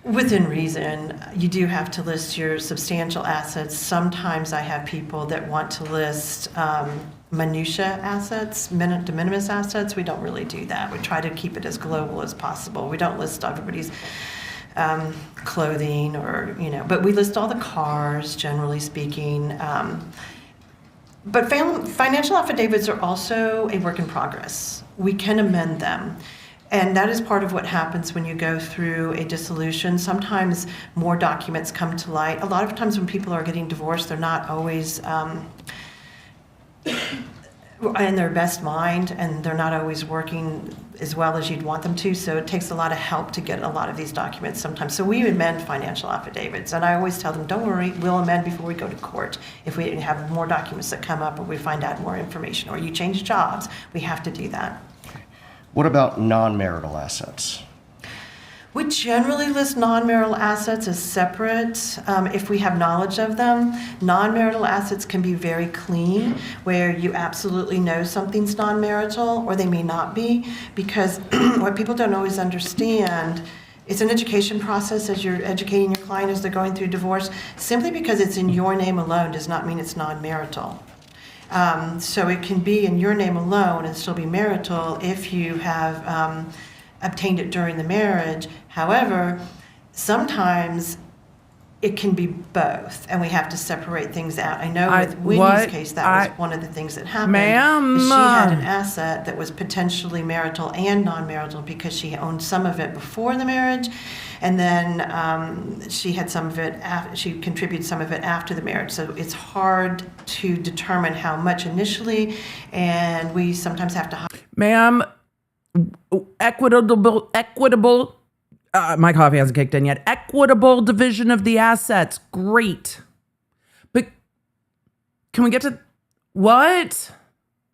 Within reason, you do have to list your substantial assets. Sometimes I have people that want to list minutia assets, de minimis assets. We don't really do that. We try to keep it as global as possible. We don't list everybody's clothing or, but we list all the cars, generally speaking. But financial affidavits are also a work in progress. We can amend them. And that is part of what happens when you go through a dissolution. Sometimes more documents come to light. A lot of times when people are getting divorced, they're not always in their best mind, and they're not always working as well as you'd want them to. So it takes a lot of help to get a lot of these documents sometimes. So we amend financial affidavits. And I always tell them, don't worry, we'll amend before we go to court. If we have more documents that come up or we find out more information or you change jobs, we have to do that. What about non-marital assets? We generally list non-marital assets as separate if we have knowledge of them. Non-marital assets can be very clean, where you absolutely know something's non-marital, or they may not be, because what people don't always understand, it's an education process as you're educating your client as they're going through divorce. Simply because it's in your name alone does not mean it's non-marital. So it can be in your name alone and still be marital if you have obtained it during the marriage. However, sometimes it can be both, and we have to separate things out. I know with Wendy's case, that was one of the things that happened. Ma'am. She had an asset that was potentially marital and non-marital because she owned some of it before the marriage, and then she had some of it. She contributed some of it after the marriage. So it's hard to determine how much initially, and we sometimes have to. Ma'am, equitable. My coffee hasn't kicked in yet. Equitable division of the assets. Great. But can we get to what?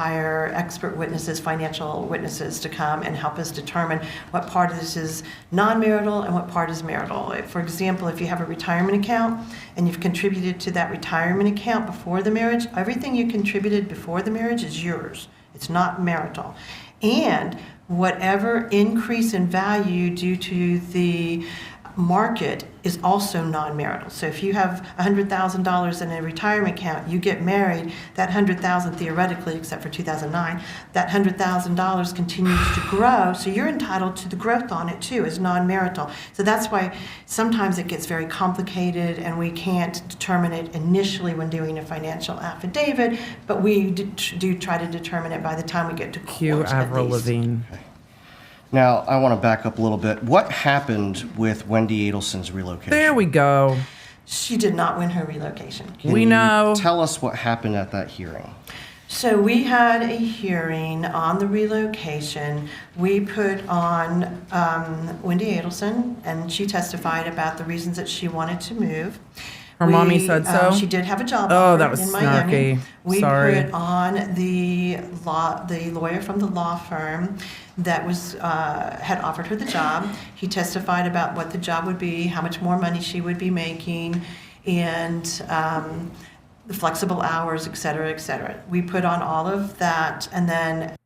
Hire expert witnesses, financial witnesses to come and help us determine what part of this is non-marital and what part is marital. For example, if you have a retirement account and you've contributed to that retirement account before the marriage, everything you contributed before the marriage is yours. It's not marital. And whatever increase in value due to the market is also non-marital. So if you have $100,000 in a retirement account, you get married, that $100,000 theoretically, except for 2009, that $100,000 continues to grow. So you're entitled to the growth on it too as non-marital. So that's why sometimes it gets very complicated and we can't determine it initially when doing a financial affidavit, but we do try to determine it by the time we get to court. Q. Avril Lavigne. Okay. Now, I want to back up a little bit. What happened with Wendi Adelson's relocation? There we go. She did not win her relocation. We know. Tell us what happened at that hearing. So we had a hearing on the relocation. We put on Wendi Adelson, and she testified about the reasons that she wanted to move. Her mommy said so? She did have a job Oh, offer that was in Miami. snarky. We Sorry. put on the lawyer from the law firm that was had offered her the job. He testified about what the job would be, how much more money she would be making, and the flexible hours, et cetera, et cetera. We put on all of that, and then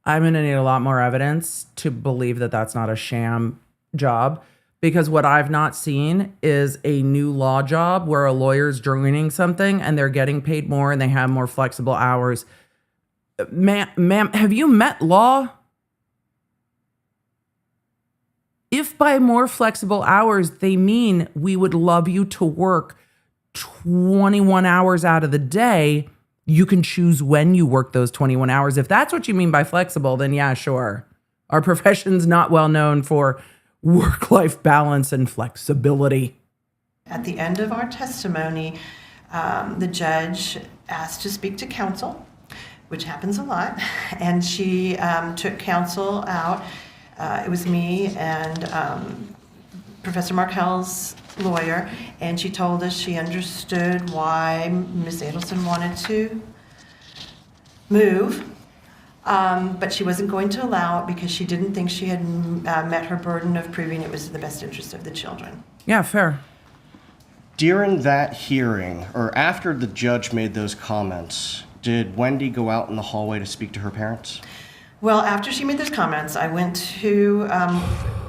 I'm going to need a lot more evidence to believe that that's not a sham job. Because what I've not seen is a new law job where a lawyer's joining something and they're getting paid more and they have more flexible hours. Ma'am, have you met law? If by more flexible hours, they mean we would love you to work 21 hours out of the day, you can choose when you work those 21 hours. If that's what you mean by flexible, then yeah, sure. Our profession's not well known for work-life balance and flexibility. at the end of our testimony, the judge asked to speak to counsel, which happens a lot, and she took counsel out. It was me and Professor Markel's lawyer, and she told us she understood why Ms. Adelson wanted to move, but she wasn't going to allow it because she didn't think she had met her burden of proving it was in the best interest of the children. Yeah, fair. During that hearing, or after the judge made those comments, did Wendi go out in the hallway to speak to her parents? Well, after she made those comments, I went to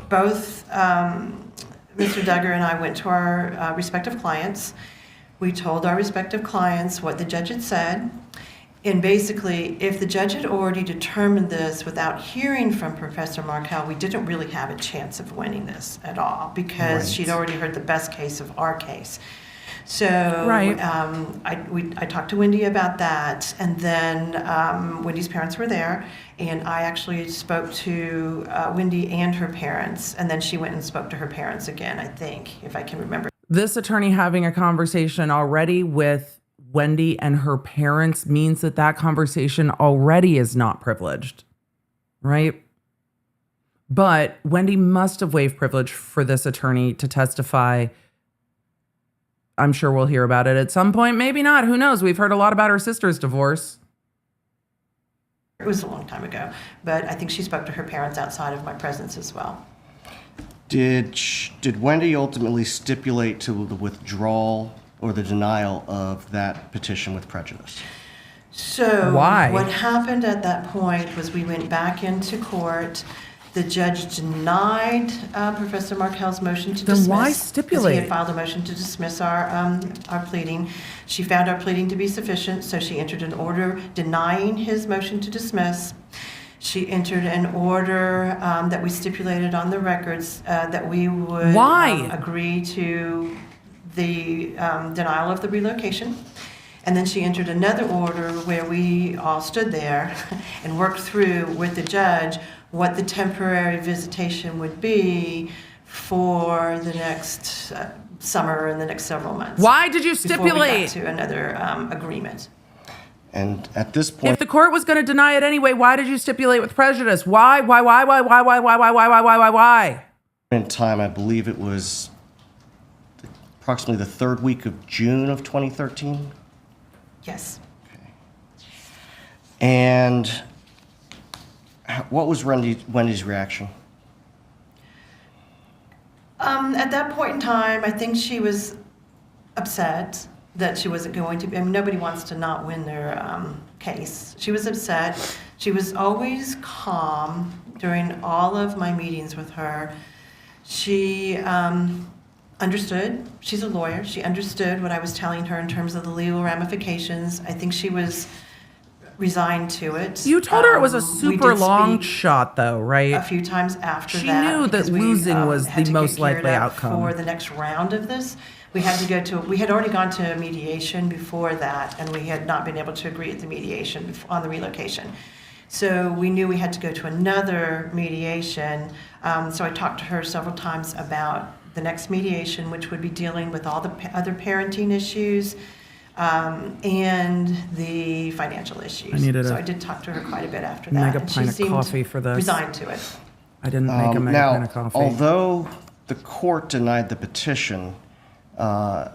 both Mr. Duggar and I went to our respective clients. We told our respective clients what the judge had said. And basically, if the judge had already determined this without hearing from Professor Markel, we didn't really have a chance of winning this at all because she'd already heard the best case of our case. So I talked to Wendi about that, and then Wendi's parents were there, and I actually spoke to Wendi and her parents, and then she went and spoke to her parents again, I think, if I can remember. This attorney having a conversation already with Wendi and her parents means that that conversation already is not privileged, right? But Wendi must have waived privilege for this attorney to testify. I'm sure we'll hear about it at some point. Maybe not. Who knows? We've heard a lot about her sister's divorce. It was a long time ago, but I think she spoke to her parents outside of my presence as well. Did Wendi ultimately stipulate to the withdrawal or the denial of that petition with prejudice? So why? What happened at that point was we went back into court. The judge denied Professor Markel's motion to dismiss. Then why because stipulate? He had filed a motion to dismiss our pleading. She found our pleading to be sufficient, so she entered an order denying his motion to dismiss. She entered an order that we stipulated on the records that we would agree to the denial of the relocation. And then she entered another order where we all stood there and worked through with the judge what the temporary visitation would be for the next summer and the next several months. Why did you stipulate? Before we got to another agreement. And at this point, If the court was going to deny it anyway, why did you stipulate with prejudice? Why? in time, I believe it was approximately the third week of June of 2013. Yes. And what was Wendi's reaction? At that point in time, I think she was upset that she wasn't going to. I mean, nobody wants to not win their case. She was upset. She was always calm during all of my meetings with her. She understood. She's a lawyer. She understood what I was telling her in terms of the legal ramifications. I think she was resigned to it. You told her it was a super long shot, though, right? A few times after She that. knew that because we, losing was had the to most get geared likely up outcome. For the next round of this, we had to go to. We had already gone to mediation before that, and we had not been able to agree at the mediation on the relocation. So we knew we had to go to another mediation. So I talked to her several times about the next mediation, which would be dealing with all the other parenting issues. And the financial issues. I did talk to her quite a bit after that. Make a pint of coffee for this. Resigned to it. I didn't make a pint of coffee. Although the court denied the petition, would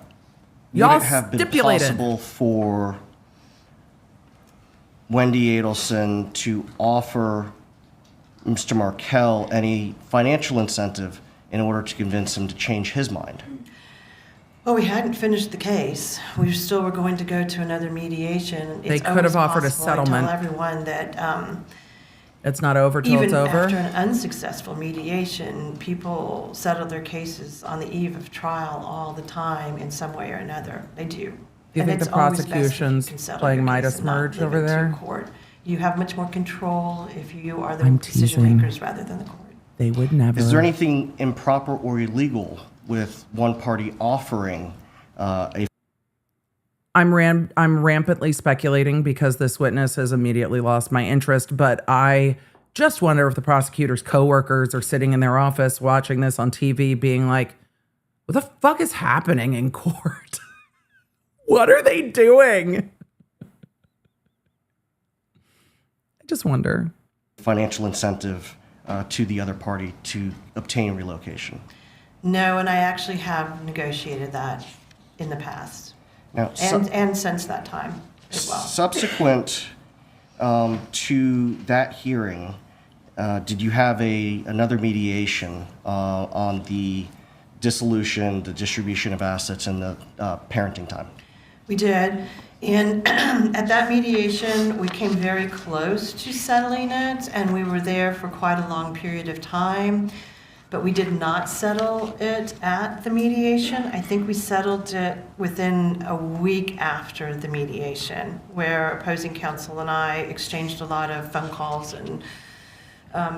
Y'all it have been stipulated. possible for Wendi Adelson to offer Mr. Markel any financial incentive in order to convince him to change his mind? Well, we hadn't finished the case. We still were going to go to another mediation. They could have offered a possible. settlement. I tell everyone that It's not over till even it's over. after an unsuccessful mediation, people settle their cases on the eve of trial all the time in some way or another. They do. Do you And think it's the always best if you prosecution's can settle playing your case Midas and not Merge leave over it to there? court. You have much more control if you are the I'm decision teasing. makers rather than the court. They would never. Is there anything improper or illegal with one party offering a I'm rampantly speculating because this witness has immediately lost my interest, but I just wonder if the prosecutor's coworkers are sitting in their office watching this on TV being like, what the fuck is happening in court? What are they doing? I just wonder. financial incentive to the other party to obtain relocation? No, and I actually have negotiated that in the past Now, and since that time as well. subsequent to that hearing, did you have another mediation on the dissolution, the distribution of assets, and the parenting time? We did. And at that mediation, we came very close to settling it, and we were there for quite a long period of time. But we did not settle it at the mediation. I think we settled it within a week after the mediation, where opposing counsel and I exchanged a lot of phone calls, and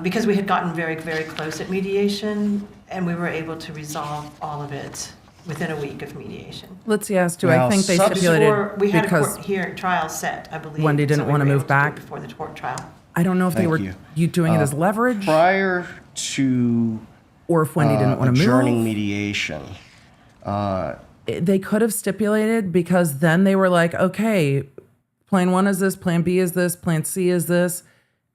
because we had gotten very, very close at mediation, and we were able to resolve all of it within a week of mediation. Let's yes, do Now, I think they stipulated We had a because court trial set, I believe. Wendi didn't so we wanna were move able to do it back? before the court trial. I don't know if they Thank were you. doing it as leverage Prior to or if Wendi didn't want to adjourning move. mediation, They could have stipulated because then they were like, okay, plan 1 is this, plan B is this, plan C is this.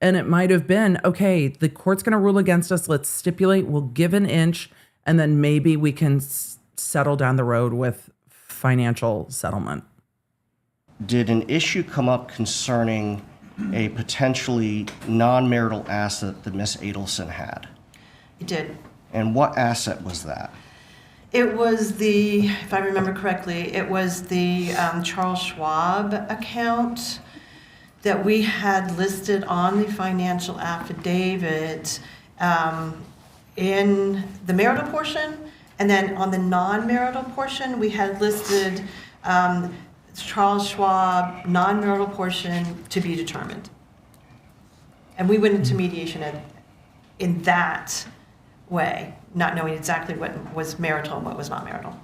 And it might have been, okay, the court's going to rule against us. Let's stipulate, we'll give an inch, and then maybe we can settle down the road with financial settlement. did an issue come up concerning a potentially non-marital asset that Miss Adelson had? It did. And what asset was that? It was the, if I remember correctly, it was the Charles Schwab account that we had listed on the financial affidavit in the marital portion, and then on the non-marital portion, we had listed Charles Schwab non-marital portion to be determined. And we went into mediation in that way, not knowing exactly what was marital and what was not marital.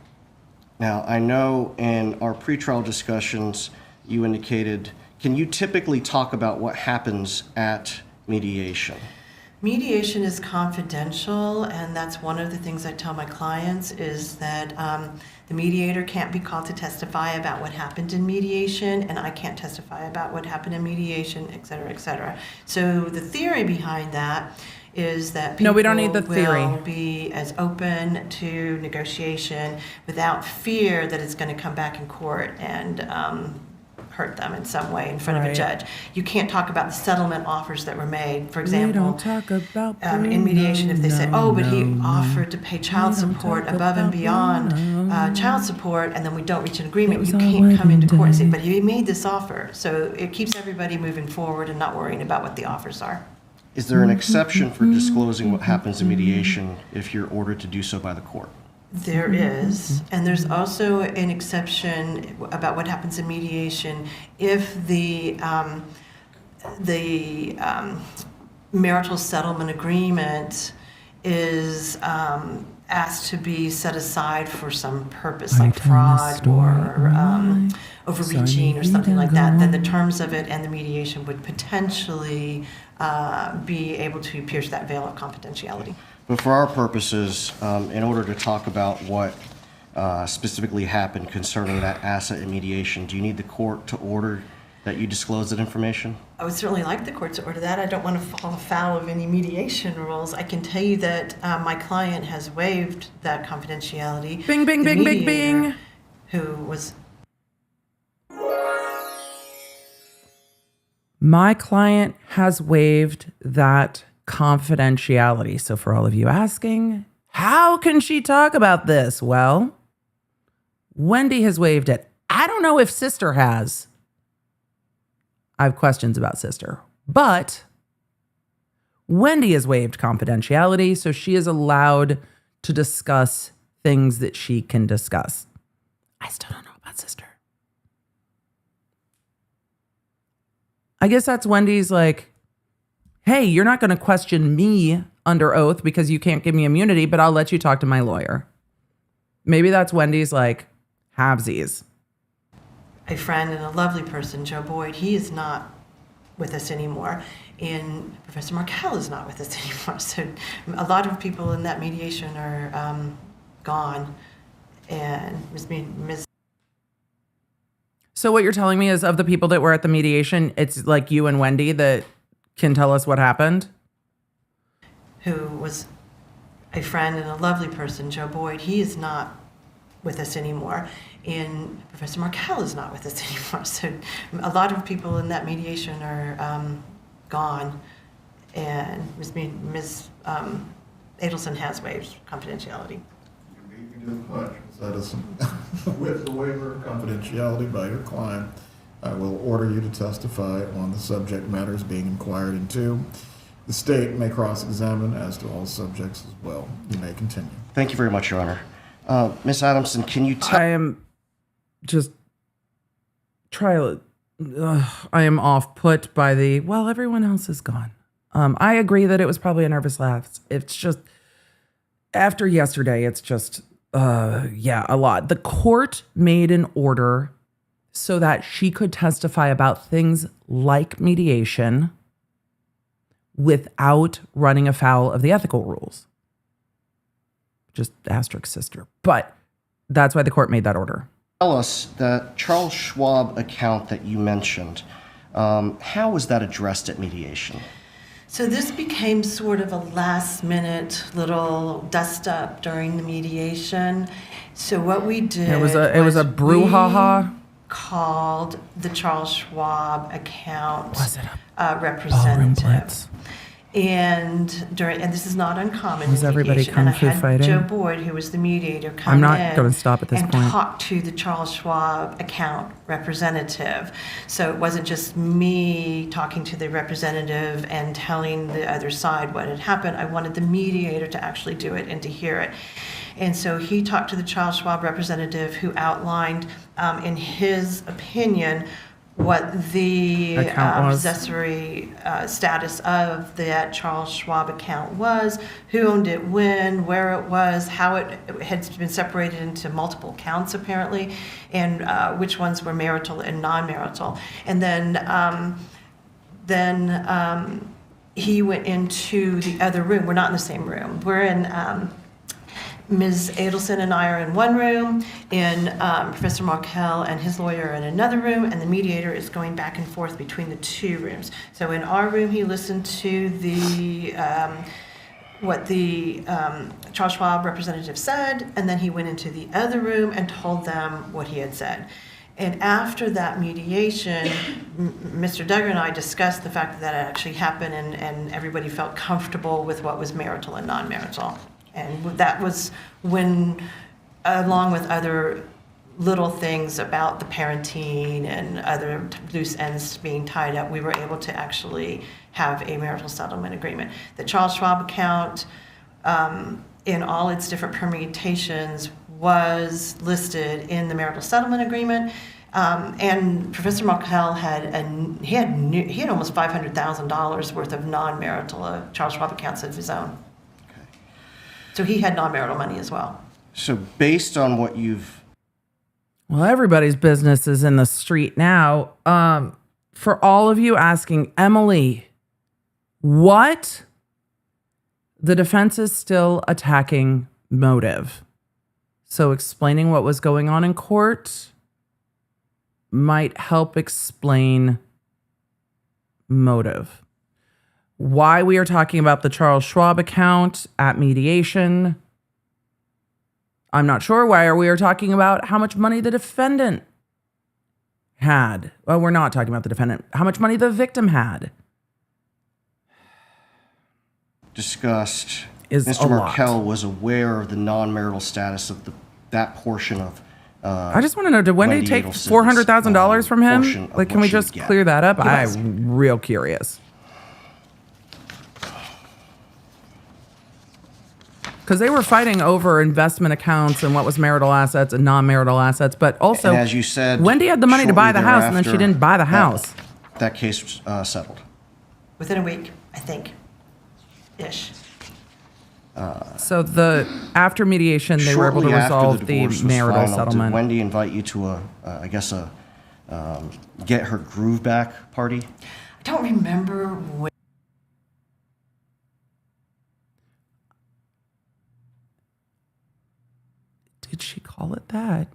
Now, I know in our pretrial discussions, you indicated, can you typically talk about what happens at mediation? Mediation is confidential, and that's one of the things I tell my clients is that the mediator can't be called to testify about what happened in mediation, and I can't testify about what happened in mediation, et cetera, et cetera. So the theory behind that is that people No, we don't need the theory. will be as open to negotiation without fear that it's going to come back in court and hurt them in some way in front of a Right. judge. You can't talk about the settlement offers that were made. For We example, don't talk about in mediation, if they say, no, oh, but he no, offered to pay child We don't support talk above and about beyond child support, and then we don't reach an agreement, It was you our can't come into wedding court and say, day. but he made this offer. So it keeps everybody moving forward and not worrying about what the offers are. Is there an exception for disclosing what happens in mediation if you're ordered to do so by the court? There is, and there's also an exception about what happens in mediation if the marital settlement agreement is asked to be set aside for some purpose, like fraud or overreaching or something like that, then the terms of it and the mediation would potentially be able to pierce that veil of confidentiality. But for our purposes, in order to talk about what specifically happened concerning that asset in mediation, do you need the court to order that you disclose that information? I would certainly like the court to order that. I don't want to fall foul of any mediation rules. I can tell you that my client has waived that confidentiality. Bing, bing, The bing, bing, mediator, bing. Who was My client has waived that confidentiality. So for all of you asking, how can she talk about this? Well, Wendi has waived it. I don't know if Sister has. I have questions about Sister. But Wendi has waived confidentiality, so she is allowed to discuss things that she can discuss. I still don't know about Sister. I guess that's Wendy's like, hey, you're not going to question me under oath because you can't give me immunity, but I'll let you talk to my lawyer. Maybe that's Wendy's like, halvesies. a friend and a lovely person, Joe Boyd. He is not with us anymore. And Professor Markell is not with us anymore. So a lot of people in that mediation are gone. And Ms. So what you're telling me is of the people that were at the mediation, it's like you and Wendi that can tell us what happened? who was a friend and a lovely person, Joe Boyd. He is not with us anymore, and Professor Markell is not with us anymore. So a lot of people in that mediation are gone, and Ms. Adelson has waived confidentiality. You beat me to the punch, Ms. Edison. With the waiver of confidentiality by your client, I will order you to testify on the subject matters being inquired into. The state may cross-examine as to all subjects as well. You may continue. Thank you very much, Your Honor. Ms. Adamson, can you tell... I am just I am off put by the, well, everyone else is gone. I agree that it was probably a nervous laugh. It's just, after yesterday, it's just, a lot. The court made an order so that she could testify about things like mediation without running afoul of the ethical rules. Just asterisk sister. But that's why the court made that order. Tell us that Charles Schwab account that you mentioned, how was that addressed at mediation? So this became sort of a last-minute little dust-up during the mediation. So what we did It was a brouhaha. we called the Charles Schwab account Was it a ballroom representative. blitz? And this is not uncommon. Was in everybody mediation. kung And I fu had fighting? Joe Boyd, who was the mediator, come I'm not in gonna stop at this and point. talk to the Charles Schwab account representative. So it wasn't just me talking to the representative and telling the other side what had happened. I wanted the mediator to actually do it and to hear it. And so he talked to the Charles Schwab representative, who outlined, in his opinion, what the Account was. possessory status of that Charles Schwab account was, who owned it when, where it was, how it had been separated into multiple accounts apparently, and which ones were marital and non-marital. And then he went into the other room. We're not in the same room. We're in Ms. Adelson and I are in one room, and Professor Markell and his lawyer are in another room, and the mediator is going back and forth between the two rooms. So in our room, he listened to the what the Charles Schwab representative said, and then he went into the other room and told them what he had said. And after that mediation, Mr. Duggar and I discussed the fact that that actually happened, and everybody felt comfortable with what was marital and non-marital. And that was when, along with other little things about the parenting and other loose ends being tied up, we were able to actually have a marital settlement agreement. The Charles Schwab account, in all its different permutations, was listed in the marital settlement agreement. And Professor Markell had almost $500,000 worth of non-marital Charles Schwab accounts of his own. So he had non-marital money as well. So based on what you've... Well, everybody's business is in the street now. For all of you asking, Emily, what? The defense is still attacking motive. So explaining what was going on in court might help explain motive. Why we are talking about the Charles Schwab account at mediation, I'm not sure. Why are we talking about how much money the defendant had? Well, we're not talking about the defendant. How much money the victim had. Discussed. Is Mr. a lot. Markell was aware of the non-marital status of that portion of... I just want to know, did Wendi take Adelson's, $400,000 from him? portion of Like, can what we she would just get. clear that up? Yes. I'm real curious. Because they were fighting over investment accounts and what was marital assets and non-marital assets. But also, And as you said, Wendy had the money to buy shortly the house, and then she thereafter, didn't buy the house. That case was settled. Within a week, I think, ish. So after mediation, they were able to Shortly after resolve the divorce was marital final, settlement. Did Wendy invite you to get her groove back party? I don't remember when. Did she call it that?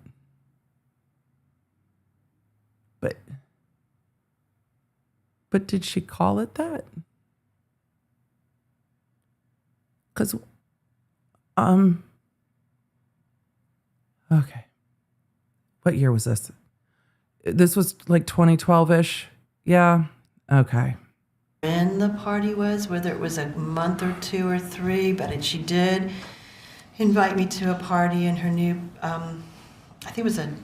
But did she call it that? Because Okay. What year was this? This was like 2012-ish. Yeah. Okay. When the party was, whether it was a month or 2 or 3, but she did invite me to a party in her new, I think it was an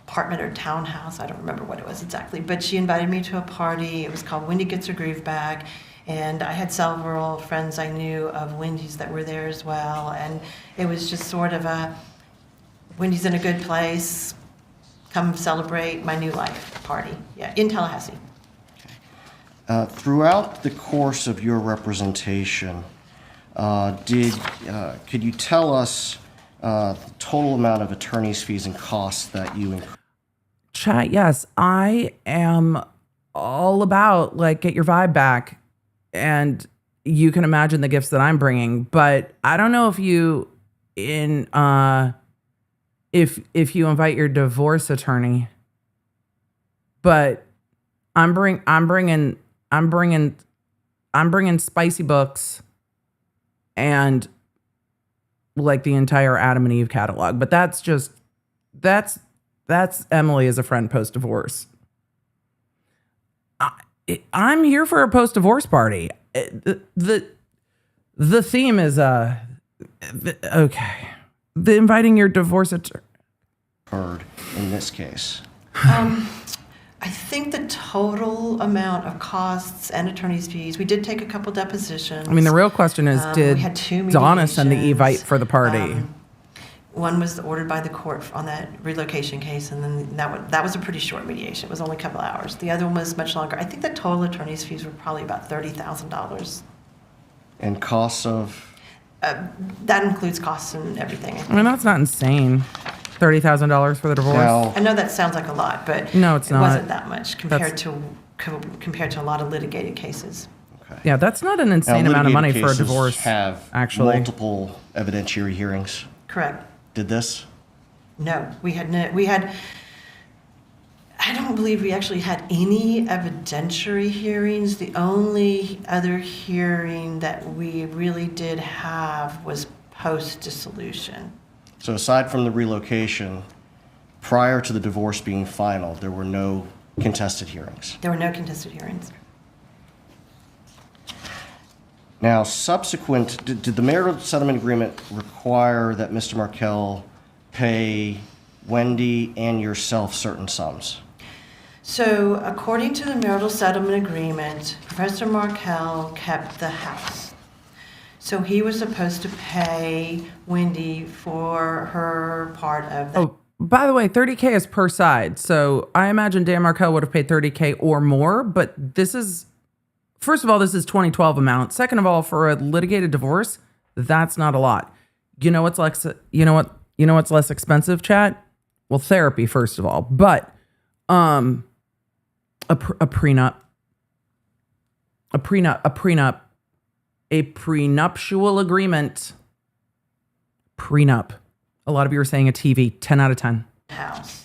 apartment or townhouse. I don't remember what it was exactly, but she invited me to a party. It was called Wendi Gets Her Groove Back. And I had several friends I knew of Wendy's that were there as well. And it was just sort of a, Wendy's in a good place, come celebrate my new life party. Yeah, in Tallahassee. Throughout the course of your representation, could you tell us the total amount of attorney's fees and costs that you incurred? Chat, yes, I am all about like get your vibe back. And you can imagine the gifts that I'm bringing, but I don't know if you if you invite your divorce attorney, but I'm bringing spicy books and like the entire Adam and Eve catalog. But that's Emily as a friend post divorce. I'm here for a post-divorce party. The theme is okay. The inviting your divorce attorney. Heard in this case. I think the total amount of costs and attorney's fees. We did take a couple depositions. I mean, the real question is, did we had 2 Donna send the mediations. evite for the party? One was ordered by the court on that relocation case, and then that was a pretty short mediation. It was only a couple hours. The other one was much longer. I think the total attorney's fees were probably about $30,000. And costs of? That includes costs and everything. I mean, that's not insane. $30,000 for the divorce. Now, I know that sounds like a lot, but no, it's not. It wasn't that much compared to a lot of litigated cases. okay. Yeah, that's not an insane amount of money for a divorce. Have actually multiple evidentiary hearings. Correct. Did this? No, we had. I don't believe we actually had any evidentiary hearings. The only other hearing that we really did have was post-dissolution. So aside from the relocation, prior to the divorce being final, there were no contested hearings. There were no contested hearings. Now, did the marital settlement agreement require that Mr. Markel pay Wendi and yourself certain sums? So, according to the marital settlement agreement, Professor Markel kept the house. So he was supposed to pay Wendi for her part of the. Oh, by the way, $30K is per side. So I imagine Dan Markel would have paid $30K or more, but this is. First of all, this is 2012 amount. Second of all, for a litigated divorce, that's not a lot. You know what's less expensive, chat? Well, therapy, first of all, but a prenup, a prenuptial agreement, prenup. A lot of you are saying a TV, 10 out of 10. House.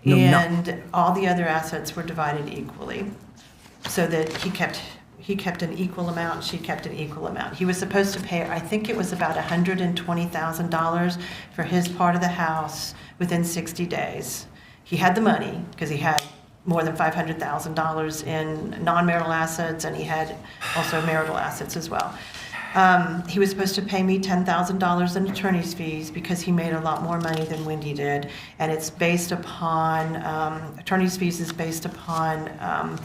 No. And all the other assets were divided equally so that he kept an equal amount, she kept an equal amount. He was supposed to pay, I think it was about $120,000 for his part of the house within 60 days. He had the money because he had more than $500,000 in non-marital assets, and he had also marital assets as well. He was supposed to pay me $10,000 in attorney's fees because he made a lot more money than Wendi did, and it's based upon, attorney's fees is based upon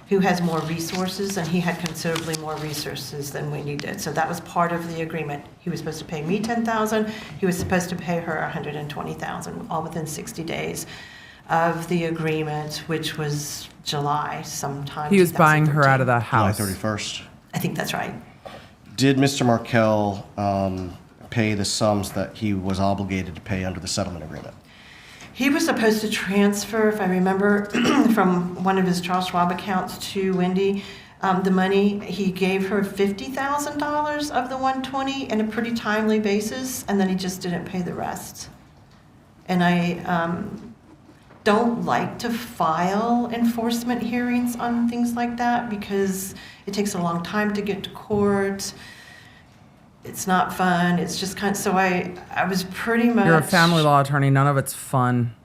who has more resources, and he had considerably more resources than Wendi did. So that was part of the agreement. He was supposed to pay me $10,000. He was supposed to pay her $120,000, all within 60 days of the agreement, which was July sometime. He was buying her out of the house. July 31st. I think that's right. Did Mr. Markel pay the sums that he was obligated to pay under the settlement agreement? He was supposed to transfer, if I remember, from one of his Charles Schwab accounts to Wendi, the money. He gave her $50,000 of the $120 in a pretty timely basis, and then he just didn't pay the rest. And I don't like to file enforcement hearings on things like that because it takes a long time to get to court. it's not fun. It's just kind of, so I was pretty much. You're a family law attorney. None of it's fun.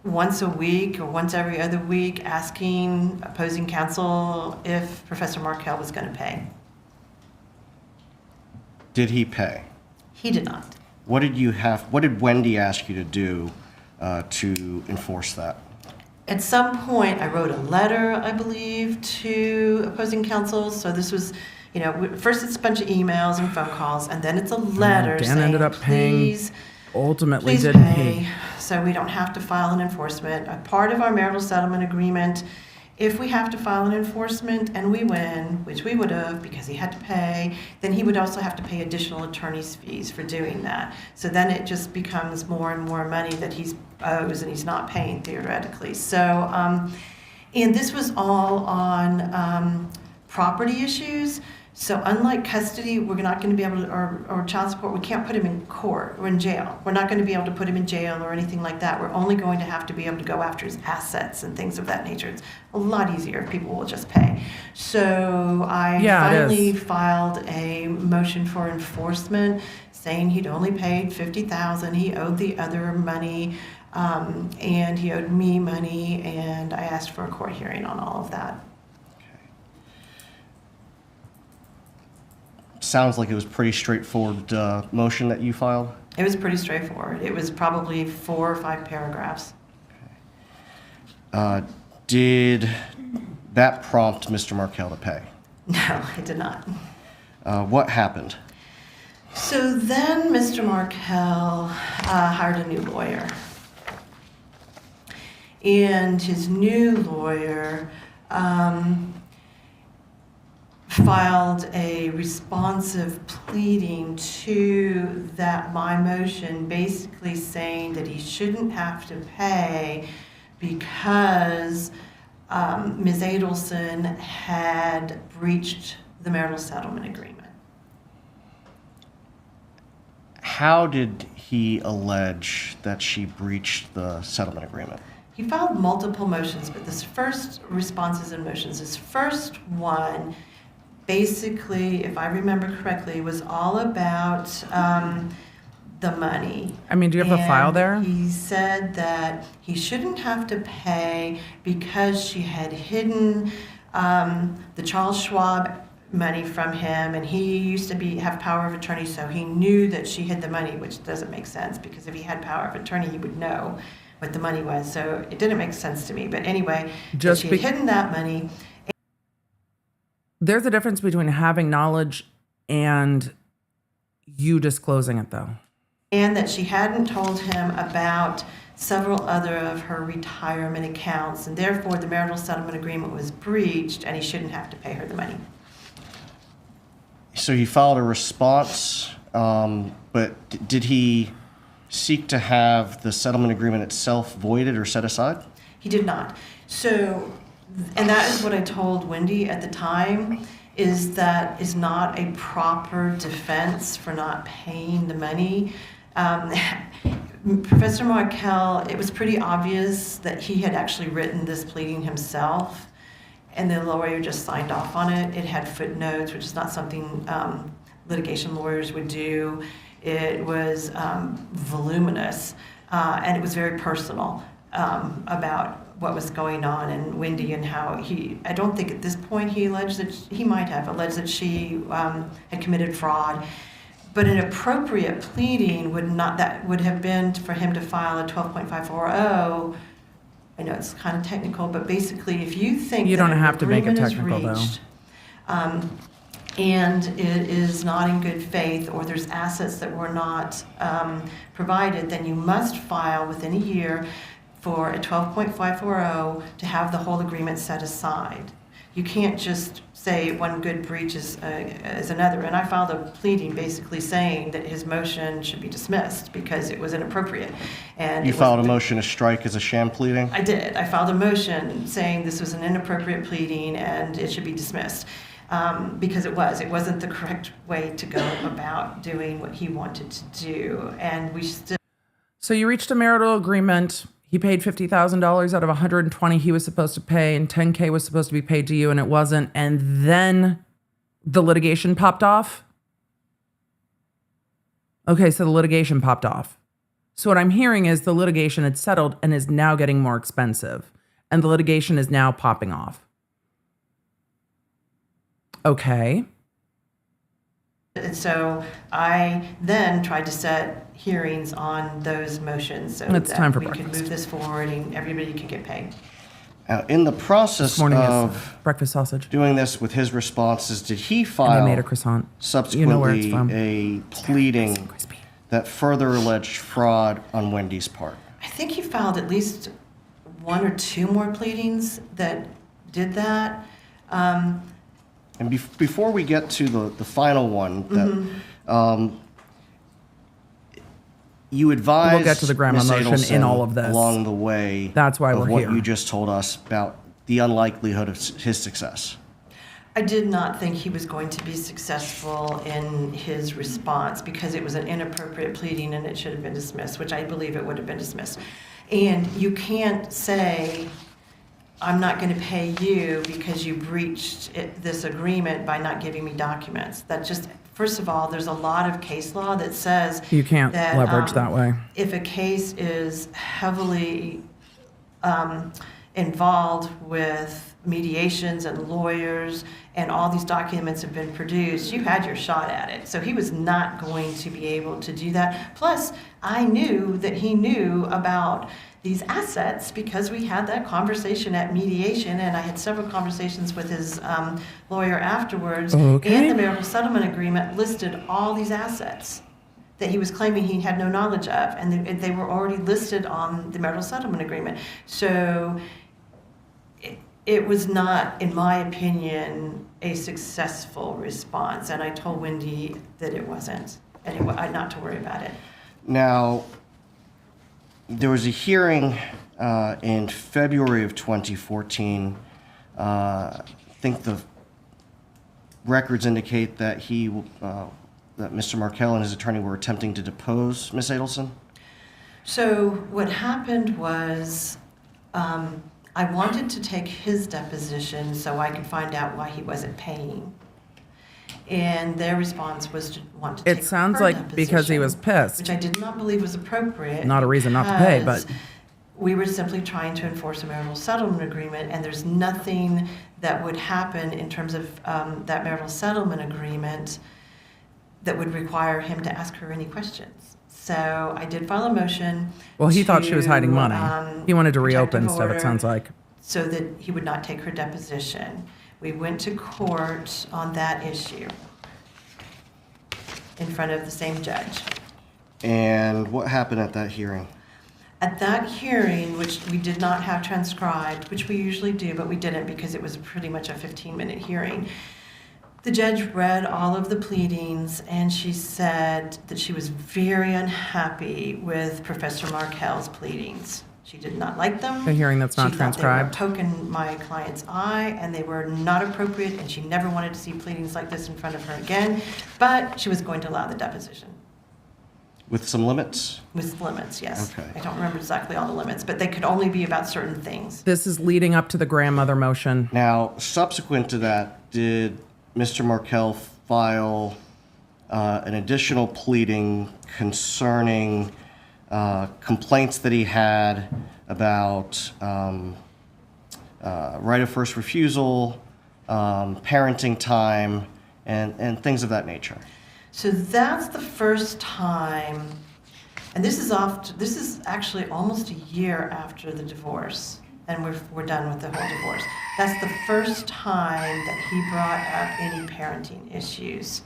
Once a week or once every other week asking opposing counsel if Professor Markell was going to pay. Did he pay? He did not. What did Wendi ask you to do to enforce that? At some point, I wrote a letter, I believe, to opposing counsel. So this was, first it's a bunch of emails and phone calls, and then it's a letter Dan saying, ended up paying. please, Ultimately, please didn't pay, he? so we don't have to file an enforcement. A part of our marital settlement agreement, if we have to file an enforcement and we win, which we would have because he had to pay, then he would also have to pay additional attorney's fees for doing that. So then it just becomes more and more money that he owes and he's not paying theoretically. So, and this was all on property issues. So unlike custody, we're not going to be able to, or child support, we can't put him in court or in jail. We're not going to be able to put him in jail or anything like that. We're only going to have to be able to go after his assets and things of that nature. It's a lot easier if people will just pay. So I finally filed a motion for enforcement saying he'd only paid $50,000. He owed the other money, and he owed me money, and I asked for a court hearing on all of that. Sounds like it was pretty straightforward motion that you filed. It was pretty straightforward. It was probably 4 or 5 paragraphs. Did that prompt Mr. Markell to pay? No, it did not. What happened? So then Mr. Markell hired a new lawyer. And his new lawyer filed a responsive pleading to that my motion, basically saying that he shouldn't have to pay because Ms. Adelson had breached the marital settlement agreement. How did he allege that she breached the settlement agreement? He filed multiple motions, but this first responses and motions, this first one, basically, if I remember correctly, was all about the money. I mean, do you have the file there? He said that he shouldn't have to pay because she had hidden the Charles Schwab money from him, and he used to have power of attorney, so he knew that she hid the money, which doesn't make sense because if he had power of attorney, he would know what the money was. So it didn't make sense to me. But anyway, she had hidden that money. There's a difference between having knowledge and you disclosing it, though. And that she hadn't told him about several other of her retirement accounts, and therefore the marital settlement agreement was breached, and he shouldn't have to pay her the money. So he filed a response, but did he seek to have the settlement agreement itself voided or set aside? He did not. So, and that is what I told Wendi at the time, is that is not a proper defense for not paying the money. Professor Markell, it was pretty obvious that he had actually written this pleading himself, and the lawyer just signed off on it. It had footnotes, which is not something litigation lawyers would do. It was voluminous, and it was very personal about what was going on and Wendi and how I don't think at this point he alleged that, he might have alleged that she had committed fraud. But an appropriate pleading would have been for him to file a 12.540. I know it's kind of technical, but basically if you think you don't have to make it agreement technical, is reached, and it is not in good faith, or there's assets that were not provided, then you must file within a year for a 12.540 to have the whole agreement set aside. You can't just say one good breach is another. And I filed a pleading basically saying that his motion should be dismissed because it was inappropriate. And you filed a motion to strike as a sham pleading? I did. I filed a motion saying this was an inappropriate pleading and it should be dismissed. Because it wasn't the correct way to go about doing what he wanted to do. And we still. So you reached a marital agreement. He paid $50,000 out of $120,000 he was supposed to pay, and $10,000 was supposed to be paid to you, and it wasn't. And then the litigation popped off? Okay, so the litigation popped off. So what I'm hearing is the litigation had settled and is now getting more expensive. And the litigation is now popping off. Okay. And so I then tried to set hearings on those motions so It's that time for we could breakfast. move this forward and everybody could get paid. In the process This morning is of breakfast sausage. doing this with his responses, did he And file they made a croissant. subsequently You know where it's from. a pleading Crispy. that further alleged fraud on Wendy's part? I think he filed at least one or two more pleadings that did that. And before we get to the final one, that you advised We'll get to the grandma Ms. motion Adelson in all of this. along the way. That's why of we're what here. you just told us about the unlikelihood of his success. I did not think he was going to be successful in his response because it was an inappropriate pleading and it should have been dismissed, which I believe it would have been dismissed. And you can't say, I'm not going to pay you because you breached this agreement by not giving me documents. That just, first of all, there's a lot of case law that says You can't that, leverage that way. if a case is heavily involved with mediations and lawyers and all these documents have been produced, you had your shot at it. So he was not going to be able to do that. Plus, I knew that he knew about these assets because we had that conversation at mediation, and I had several conversations with his lawyer afterwards. Okay. And the marital settlement agreement listed all these assets that he was claiming he had no knowledge of, and they were already listed on the marital settlement agreement. So it was not, in my opinion, a successful response, and I told Wendi that it wasn't, and not to worry about it. Now, there was a hearing in February of 2014. I think the records indicate that that Mr. Markell and his attorney were attempting to depose Ms. Adelson. So what happened was I wanted to take his deposition so I could find out why he wasn't paying. And their response was to want to take It sounds her like because he deposition, was pissed. which I did not believe was appropriate. Not a reason not to pay, because but we were simply trying to enforce a marital settlement agreement, and there's nothing that would happen in terms of that marital settlement agreement that would require him to ask her any questions. So I did file a motion. well, he thought she was hiding money. He wanted to reopen protective stuff, it order sounds like. So that he would not take her deposition. We went to court on that issue in front of the same judge. And what happened at that hearing? At that hearing, which we did not have transcribed, which we usually do, but we didn't because it was pretty much a 15-minute hearing, the judge read all of the pleadings, and she said that she was very unhappy with Professor Markell's pleadings. She did not like them. A hearing that's not She thought transcribed. they were poking my client's eye, and they were not appropriate, and she never wanted to see pleadings like this in front of her again, but she was going to allow the deposition. With some limits? With limits, yes. Okay. I don't remember exactly all the limits, but they could only be about certain things. This is leading up to the grandmother motion. Now, subsequent to that, did Mr. Markell file an additional pleading concerning complaints that he had about right of first refusal, parenting time, and things of that nature? So that's the first time, and this is actually almost a year after the divorce, and we're done with the whole divorce. That's the first time that he brought up any parenting issues.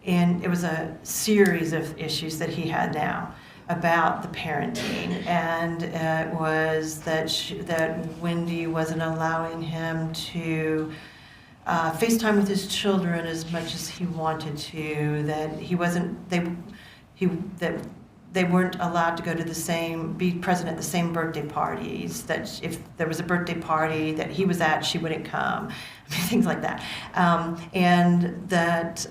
And it was a series of issues that he had now about the parenting, and it was that that Wendi wasn't allowing him to FaceTime with his children as much as he wanted to, that they weren't allowed to go to be present at the same birthday parties, that if there was a birthday party that he was at, she wouldn't come, things like that. And that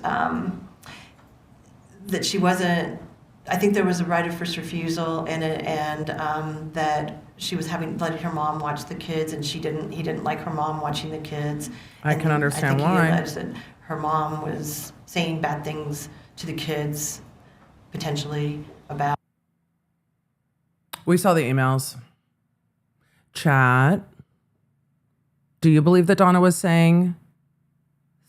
she wasn't, I think there was a right of first refusal and that she was letting her mom watch the kids, and he didn't like her mom watching the kids. I can understand I why. think he alleged that her mom was saying bad things to the kids potentially about. We saw the emails. Chat. Do you believe that Donna was saying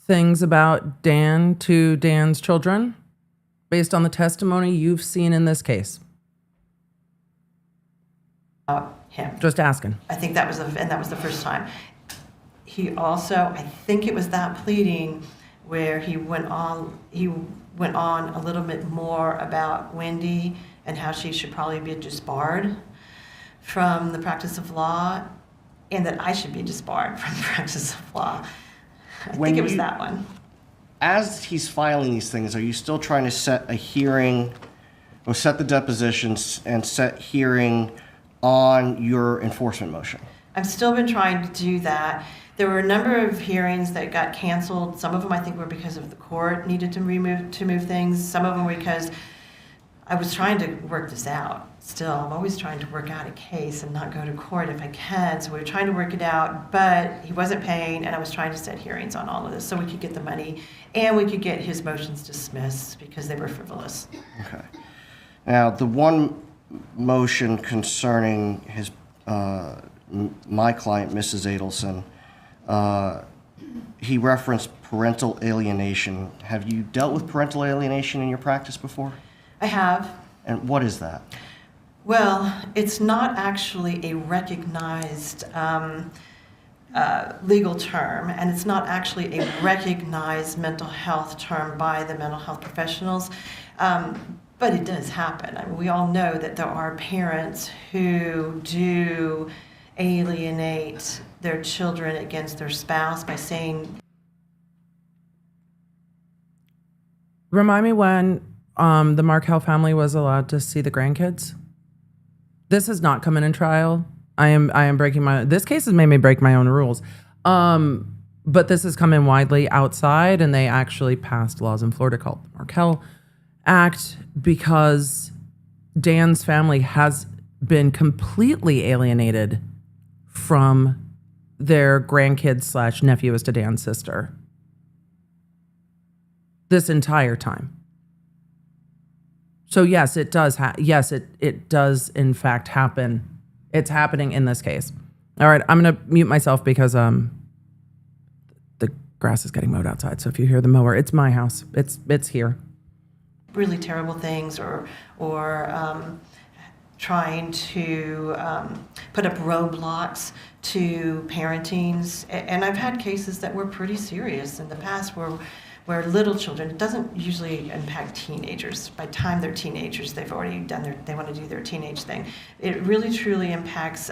things about Dan to Dan's children based on the testimony you've seen in this case? Him. Just asking. I think that was the first time. He also, I think it was that pleading where he went on a little bit more about Wendi and how she should probably be disbarred from the practice of law, and that I should be disbarred from the practice of law. I think it was that one. As he's filing these things, are you still trying to set a hearing, or set the depositions and set hearing on your enforcement motion? I've still been trying to do that. There were a number of hearings that got canceled. Some of them I think were because of the court needed to move things. Some of them were because I was trying to work this out. Still, I'm always trying to work out a case and not go to court if I can. So we were trying to work it out, but he wasn't paying, and I was trying to set hearings on all of this so we could get the money and we could get his motions dismissed because they were frivolous. Okay. Now, the one motion concerning his my client, Mrs. Adelson, he referenced parental alienation. Have you dealt with parental alienation in your practice before? I have. And what is that? Well, it's not actually a recognized legal term, and it's not actually a recognized mental health term by the mental health professionals, but it does happen. I mean, we all know that there are parents who do alienate their children against their spouse by saying... Remind me when the Markel family was allowed to see the grandkids? This has not come in trial. I am breaking this case has made me break my own rules. But this has come in widely outside, and they actually passed laws in Florida called the Markel Act because Dan's family has been completely alienated from their grandkids / nephew as to Dan's sister this entire time. So yes, it does. It does in fact happen. It's happening in this case. All right, I'm gonna mute myself because the grass is getting mowed outside. So if you hear the mower, it's my house. It's here. Really terrible things, or trying to put up roadblocks to parentings. And I've had cases that were pretty serious in the past where little children, it doesn't usually impact teenagers. By the time they're teenagers, they've already they want to do their teenage thing. It really truly impacts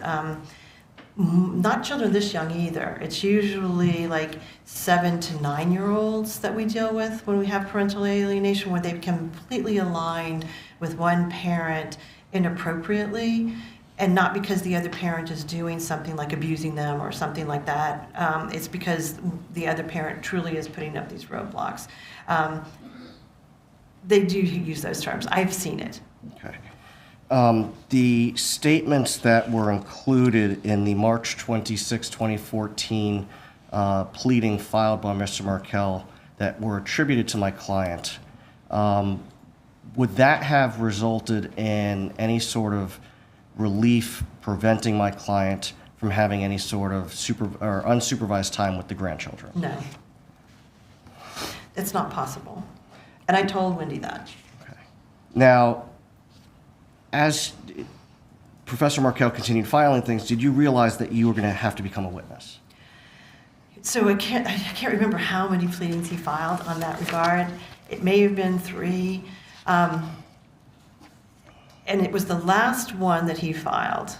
not children this young either. It's usually like 7 to 9-year-olds that we deal with when we have parental alienation, where they become completely aligned with one parent inappropriately, and not because the other parent is doing something like abusing them or something like that. It's because the other parent truly is putting up these roadblocks. They do use those terms. I've seen it. Okay. The statements that were included in the March 26, 2014 pleading filed by Mr. Markel that were attributed to my client, would that have resulted in any sort of relief preventing my client from having any sort of unsupervised time with the grandchildren? No. It's not possible. And I told Wendi that. Okay. Now, as Professor Markel continued filing things, did you realize that you were going to have to become a witness? So I can't remember how many pleadings he filed on that regard. It may have been 3. And it was the last one that he filed.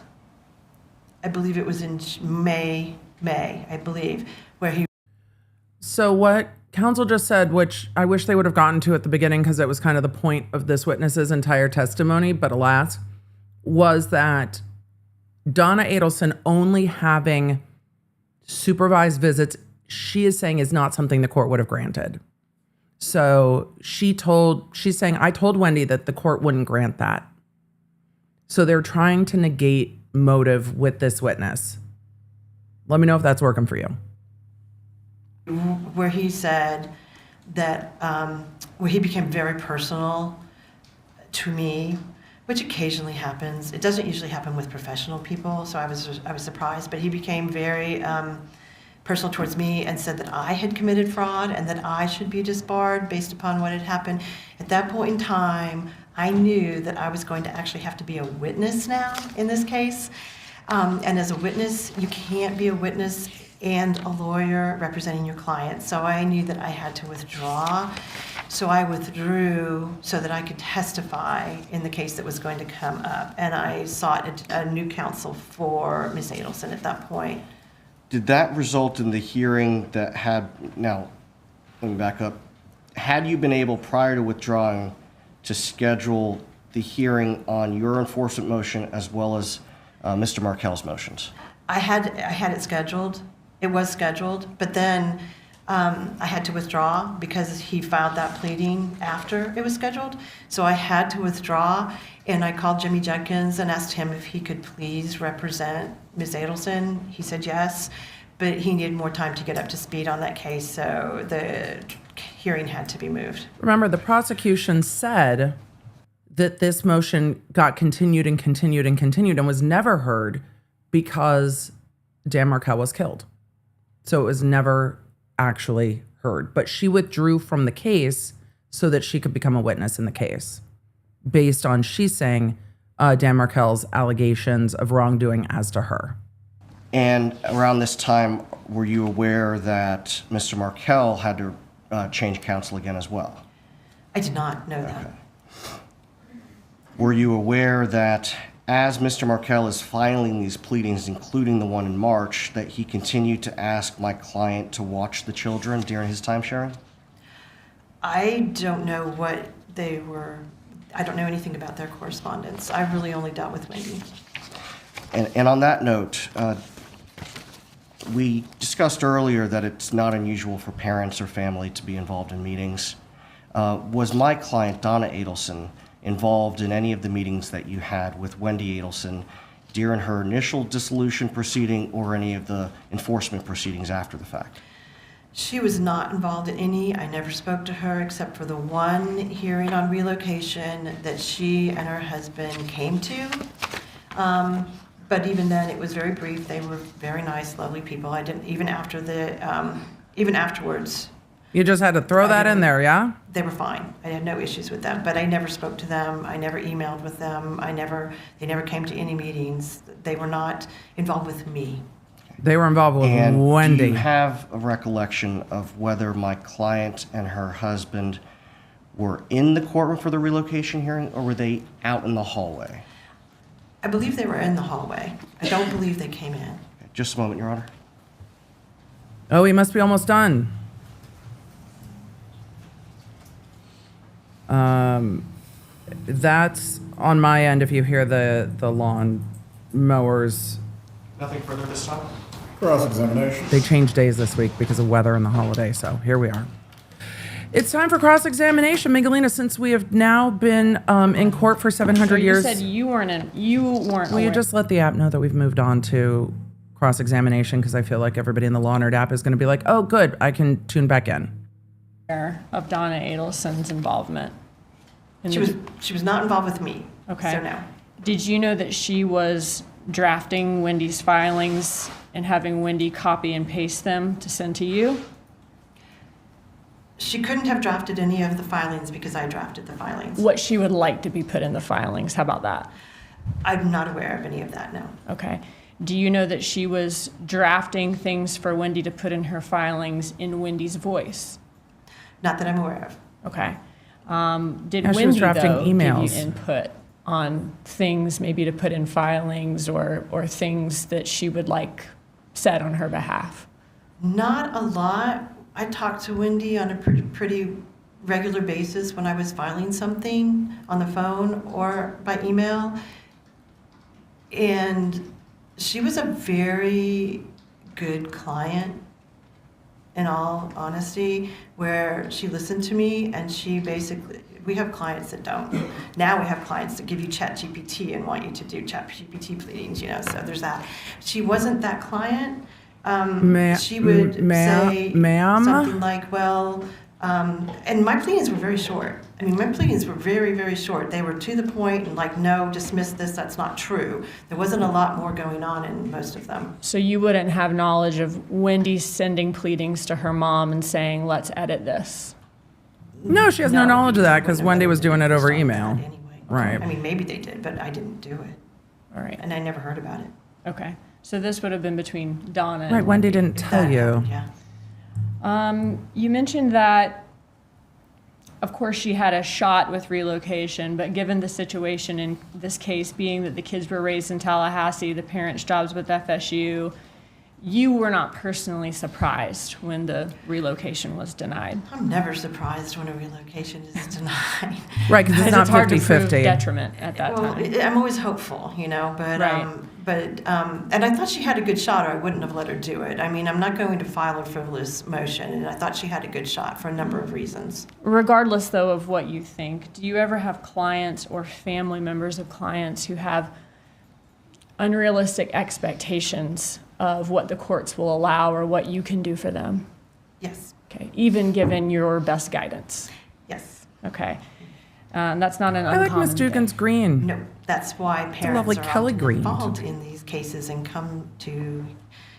I believe it was in May, I believe, where he... So what counsel just said, which I wish they would have gotten to at the beginning because it was kind of the point of this witness's entire testimony, but alas, was that Donna Adelson only having supervised visits, she is saying is not something the court would have granted. So she's saying, I told Wendi that the court wouldn't grant that. So they're trying to negate motive with this witness. Let me know if that's working for you. Where he said that, where he became very personal to me, which occasionally happens. It doesn't usually happen with professional people, so I was surprised. But he became very personal towards me and said that I had committed fraud and that I should be disbarred based upon what had happened. At that point in time, I knew that I was going to actually have to be a witness now in this case. And as a witness, you can't be a witness and a lawyer representing your client. So I knew that I had to withdraw. So I withdrew so that I could testify in the case that was going to come up. And I sought a new counsel for Ms. Adelson at that point. Did that result in the hearing that had, now, let me back up. Had you been able, prior to withdrawing, to schedule the hearing on your enforcement motion as well as Mr. Markel's motions? I had it scheduled. It was scheduled, but then I had to withdraw because he filed that pleading after it was scheduled. So I had to withdraw, and I called Jimmy Jenkins and asked him if he could please represent Ms. Adelson. He said yes, but he needed more time to get up to speed on that case, so the hearing had to be moved. Remember, the prosecution said that this motion got continued and continued and continued and was never heard because Dan Markel was killed. So it was never actually heard. But she withdrew from the case so that she could become a witness in the case based on, she's saying, Dan Markel's allegations of wrongdoing as to her. And around this time, were you aware that Mr. Markel had to change counsel again as well? I did not know that. Were you aware that as Mr. Markel is filing these pleadings, including the one in March, that he continued to ask my client to watch the children during his time sharing? I don't know what they were. I don't know anything about their correspondence. I really only dealt with Wendi. And on that note, we discussed earlier that it's not unusual for parents or family to be involved in meetings. Was my client, Donna Adelson, involved in any of the meetings that you had with Wendi Adelson during her initial dissolution proceeding or any of the enforcement proceedings after the fact? She was not involved in any. I never spoke to her except for the one hearing on relocation that she and her husband came to. But even then, it was very brief. They were very nice, lovely people. I didn't, even after even afterwards. You just had to throw that in there, yeah? They were fine. I had no issues with them, but I never spoke to them. I never emailed with them. They never came to any meetings. They were not involved with me. They were involved with And Wendi. do you have a recollection of whether my client and her husband were in the courtroom for the relocation hearing, or were they out in the hallway? I believe they were in the hallway. I don't believe they came in. Okay, just a moment, Your Honor. Oh, he must be almost done. That's on my end. If you hear the lawn mowers, Nothing further this time? Cross-examination. they changed days this week because of weather and the holiday. So here we are. It's time for cross-examination. Miguelina, since we have now been in court for 700 years. You said you weren't Will you just let the app know that we've moved on to cross-examination? Because I feel like everybody in the Law Nerd app is going to be like, oh, good, I can tune back in. aware of Donna Adelson's involvement? She was not involved with me. Okay. So no. Did you know that she was drafting Wendi's filings and having Wendi copy and paste them to send to you? She couldn't have drafted any of the filings because I drafted the filings. What she would like to be put in the filings, how about that? I'm not aware of any of that, no. Okay. Do you know that she was drafting things for Wendi to put in her filings in Wendi's voice? Not that I'm aware of. Okay. Did Yeah, she was Wendi, drafting though, emails. give you input on things maybe to put in filings or things that she would like said on her behalf? Not a lot. I talked to Wendi on a pretty regular basis when I was filing something on the phone or by email. And she was a very good client, in all honesty, where she listened to me and she basically, we have clients that don't. Now we have clients that give you ChatGPT and want you to do ChatGPT pleadings, so there's that. She wasn't that client. She would say ma'am? something like, well, And my pleadings were very short. I mean, my pleadings were very, very short. They were to the point and like, no, dismiss this, that's not true. There wasn't a lot more going on in most of them. So you wouldn't have knowledge of Wendi sending pleadings to her mom and saying, let's edit this? No, she has no knowledge of that because Wendi was doing it over email. Anyway. Right. I mean, maybe they did, but I didn't do it. All right. And I never heard about it. Okay. So this would have been between Donna and Right, Wendi didn't tell That you. happened, yeah. You mentioned that, of course, she had a shot with relocation, but given the situation in this case being that the kids were raised in Tallahassee, the parents' jobs with FSU, you were not personally surprised when the relocation was denied. I'm never surprised when a relocation is denied. Right, because it's not hard to prove 50-50. detriment at that Well, time. I'm always hopeful, you know, but Right. and I thought she had a good shot, or I wouldn't have let her do it. I mean, I'm not going to file a frivolous motion, and I thought she had a good shot for a number of reasons. Regardless, though, of what you think, do you ever have clients or family members of clients who have unrealistic expectations of what the courts will allow or what you can do for them? Yes, Okay, even given your best guidance. yes. Okay, that's not an I like uncommon Miss thing. Dugan's green. No, that's why parents lovely are Kelly often green. involved in these cases and come to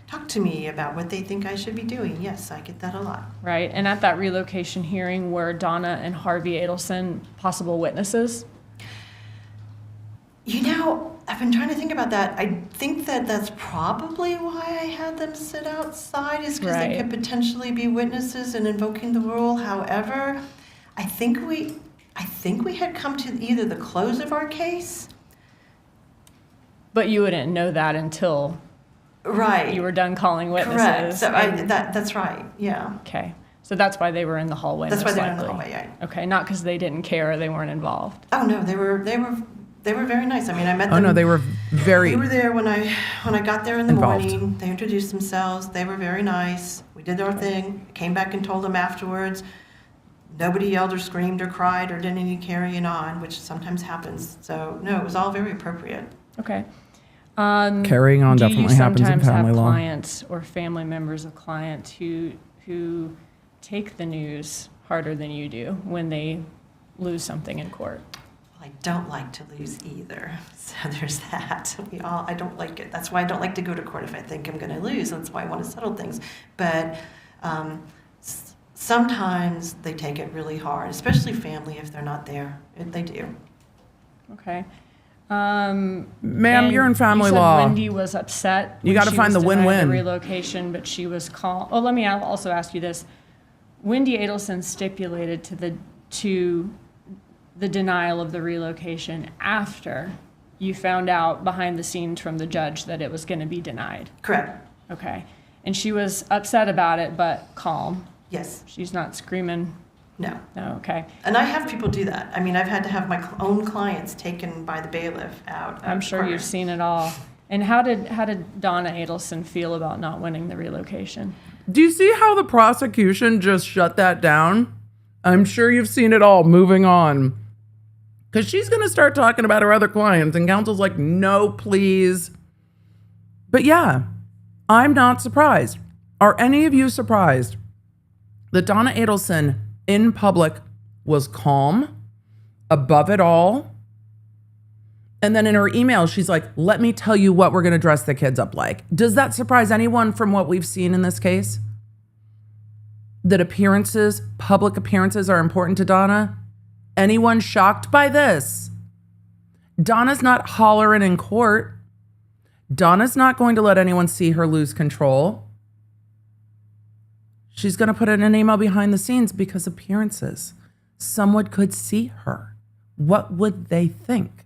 talk to me about what they think I should be doing. Yes, I get that a lot. Right, and at that relocation hearing were Donna and Harvey Adelson possible witnesses? You know, I've been trying to think about that. I think that that's probably why I had them sit outside, is because Right. they could potentially be witnesses in invoking the rule. However, I think we had come to either the close of our case. But you wouldn't know that until Right. you were done calling witnesses. Correct. So and- that's right. Yeah. Okay, so that's why they were in the hallway. That's why most they were in the likely. hallway. Yeah. Okay, not because they didn't care or they weren't involved. Oh no, they were very nice. I mean, I met Oh them. no, they were very. They were there when I got there in the Involved. morning. They introduced themselves. They were very nice. We did our thing. Came back and told them afterwards. Nobody yelled or screamed or cried or did any carrying on, which sometimes happens. So no, it was all very appropriate. Okay. Carrying on definitely happens in Do you sometimes family have law. clients or family members of clients who take the news harder than you do when they lose something in court? Well, I don't like to lose either. So there's that. I don't like it. That's why I don't like to go to court if I think I'm going to lose. That's why I want to settle things. But sometimes they take it really hard, especially family if they're not there. They do. Okay. Ma'am, And you're in family you said law. Wendi was upset. You when gotta she find was the denied win-win. Relocation, but she was calm. Oh, let me also ask you this: Wendi Adelson stipulated to the denial of the relocation after you found out behind the scenes from the judge that it was going to be denied. Correct. Okay, and she was upset about it, but calm. Yes. She's not screaming. No. No. Okay. And I have people do that. I mean, I've had to have my own clients taken by the bailiff out. I'm sure you've seen it all. And how did Donna Adelson feel about not winning the relocation? Do you see how the prosecution just shut that down? I'm sure you've seen it all. Moving on. Because she's going to start talking about her other clients, and counsel's like, no, please. But yeah, I'm not surprised. Are any of you surprised that Donna Adelson in public was calm, above it all? And then in her email, she's like, let me tell you what we're going to dress the kids up like. Does that surprise anyone from what we've seen in this case? That appearances, public appearances are important to Donna? Anyone shocked by this? Donna's not hollering in court. Donna's not going to let anyone see her lose control. She's going to put in an email behind the scenes because appearances. Someone could see her. What would they think?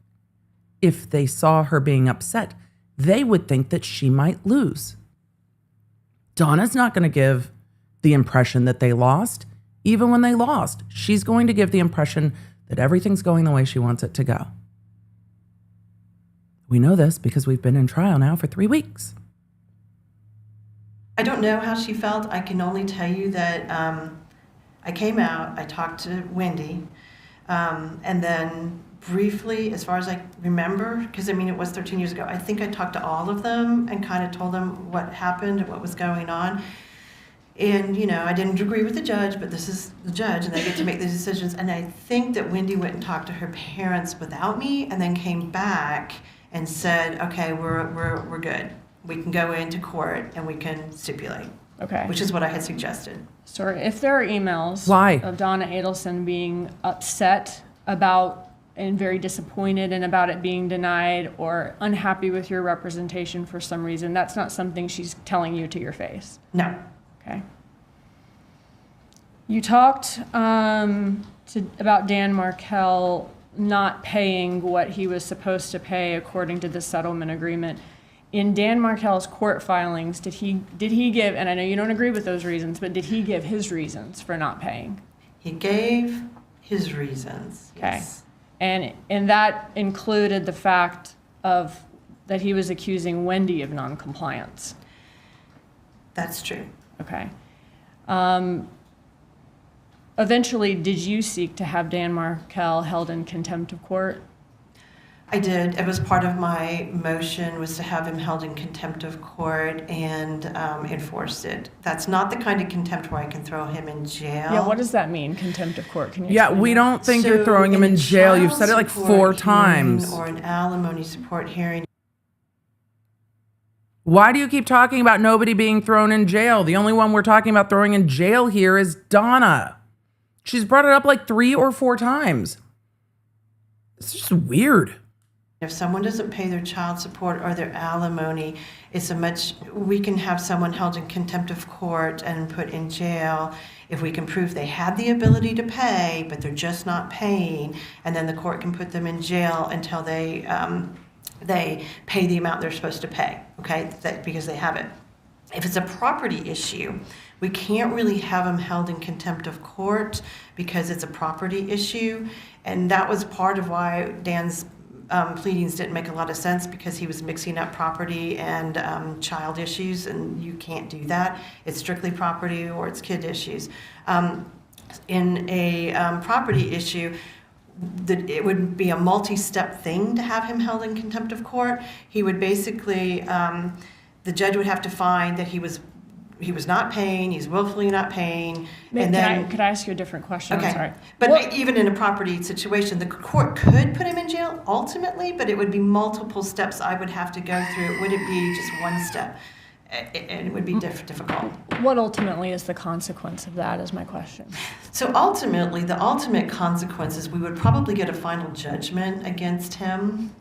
If they saw her being upset, they would think that she might lose. Donna's not going to give the impression that they lost. Even when they lost, she's going to give the impression that everything's going the way she wants it to go. We know this because we've been in trial now for 3 weeks. I don't know how she felt. I can only tell you that I came out, I talked to Wendi, and then briefly, as far as I remember, because I mean it was 13 years ago, I think I talked to all of them and kind of told them what happened and what was going on. And, you know, I didn't agree with the judge, but this is the judge, and they get to make the decisions. And I think that Wendi went and talked to her parents without me, and then came back and said, okay, we're good. We can go into court and we can stipulate. Okay. Which is what I had suggested. So if there are emails Why? of Donna Adelson being upset about and very disappointed and about it being denied or unhappy with your representation for some reason, that's not something she's telling you to your face. No. Okay. You talked about Dan Markel not paying what he was supposed to pay according to the settlement agreement. In Dan Markel's court filings, did he give, and I know you don't agree with those reasons, but did he give his reasons for not paying? He gave his reasons. Okay. Yes. And that included the fact of that he was accusing Wendi of noncompliance. That's true. Okay. Eventually, did you seek to have Dan Markel held in contempt of court? I did. It was part of my motion was to have him held in contempt of court and enforced it. That's not the kind of contempt where I can throw him in jail. Yeah, what does that mean, contempt of court? Can you Yeah, explain we that? don't think you're So throwing him in a jail. You've child said it like support 4 hearing times. Or an alimony support hearing. Why do you keep talking about nobody being thrown in jail? The only one we're talking about throwing in jail here is Donna. She's brought it up like 3 or 4 times. It's just weird. If someone doesn't pay their child support or their alimony, we can have someone held in contempt of court and put in jail if we can prove they had the ability to pay, but they're just not paying, and then the court can put them in jail until they pay the amount they're supposed to pay, okay, because they have it. If it's a property issue, we can't really have them held in contempt of court because it's a property issue, and that was part of why Dan's pleadings didn't make a lot of sense, because he was mixing up property and child issues, and you can't do that. It's strictly property or it's kid issues. In a property issue, it would be a multi-step thing to have him held in contempt of court. He would basically, the judge would have to find that he was not paying, he's willfully not paying, and then... Could I ask you a different question? Okay. I'm sorry. But even in a property situation, the court could put him in jail ultimately, but it would be multiple steps I would have to go through. It wouldn't be just one step. And it would be difficult. What ultimately is the consequence of that is my question. So ultimately, the ultimate consequence is we would probably get a final judgment against him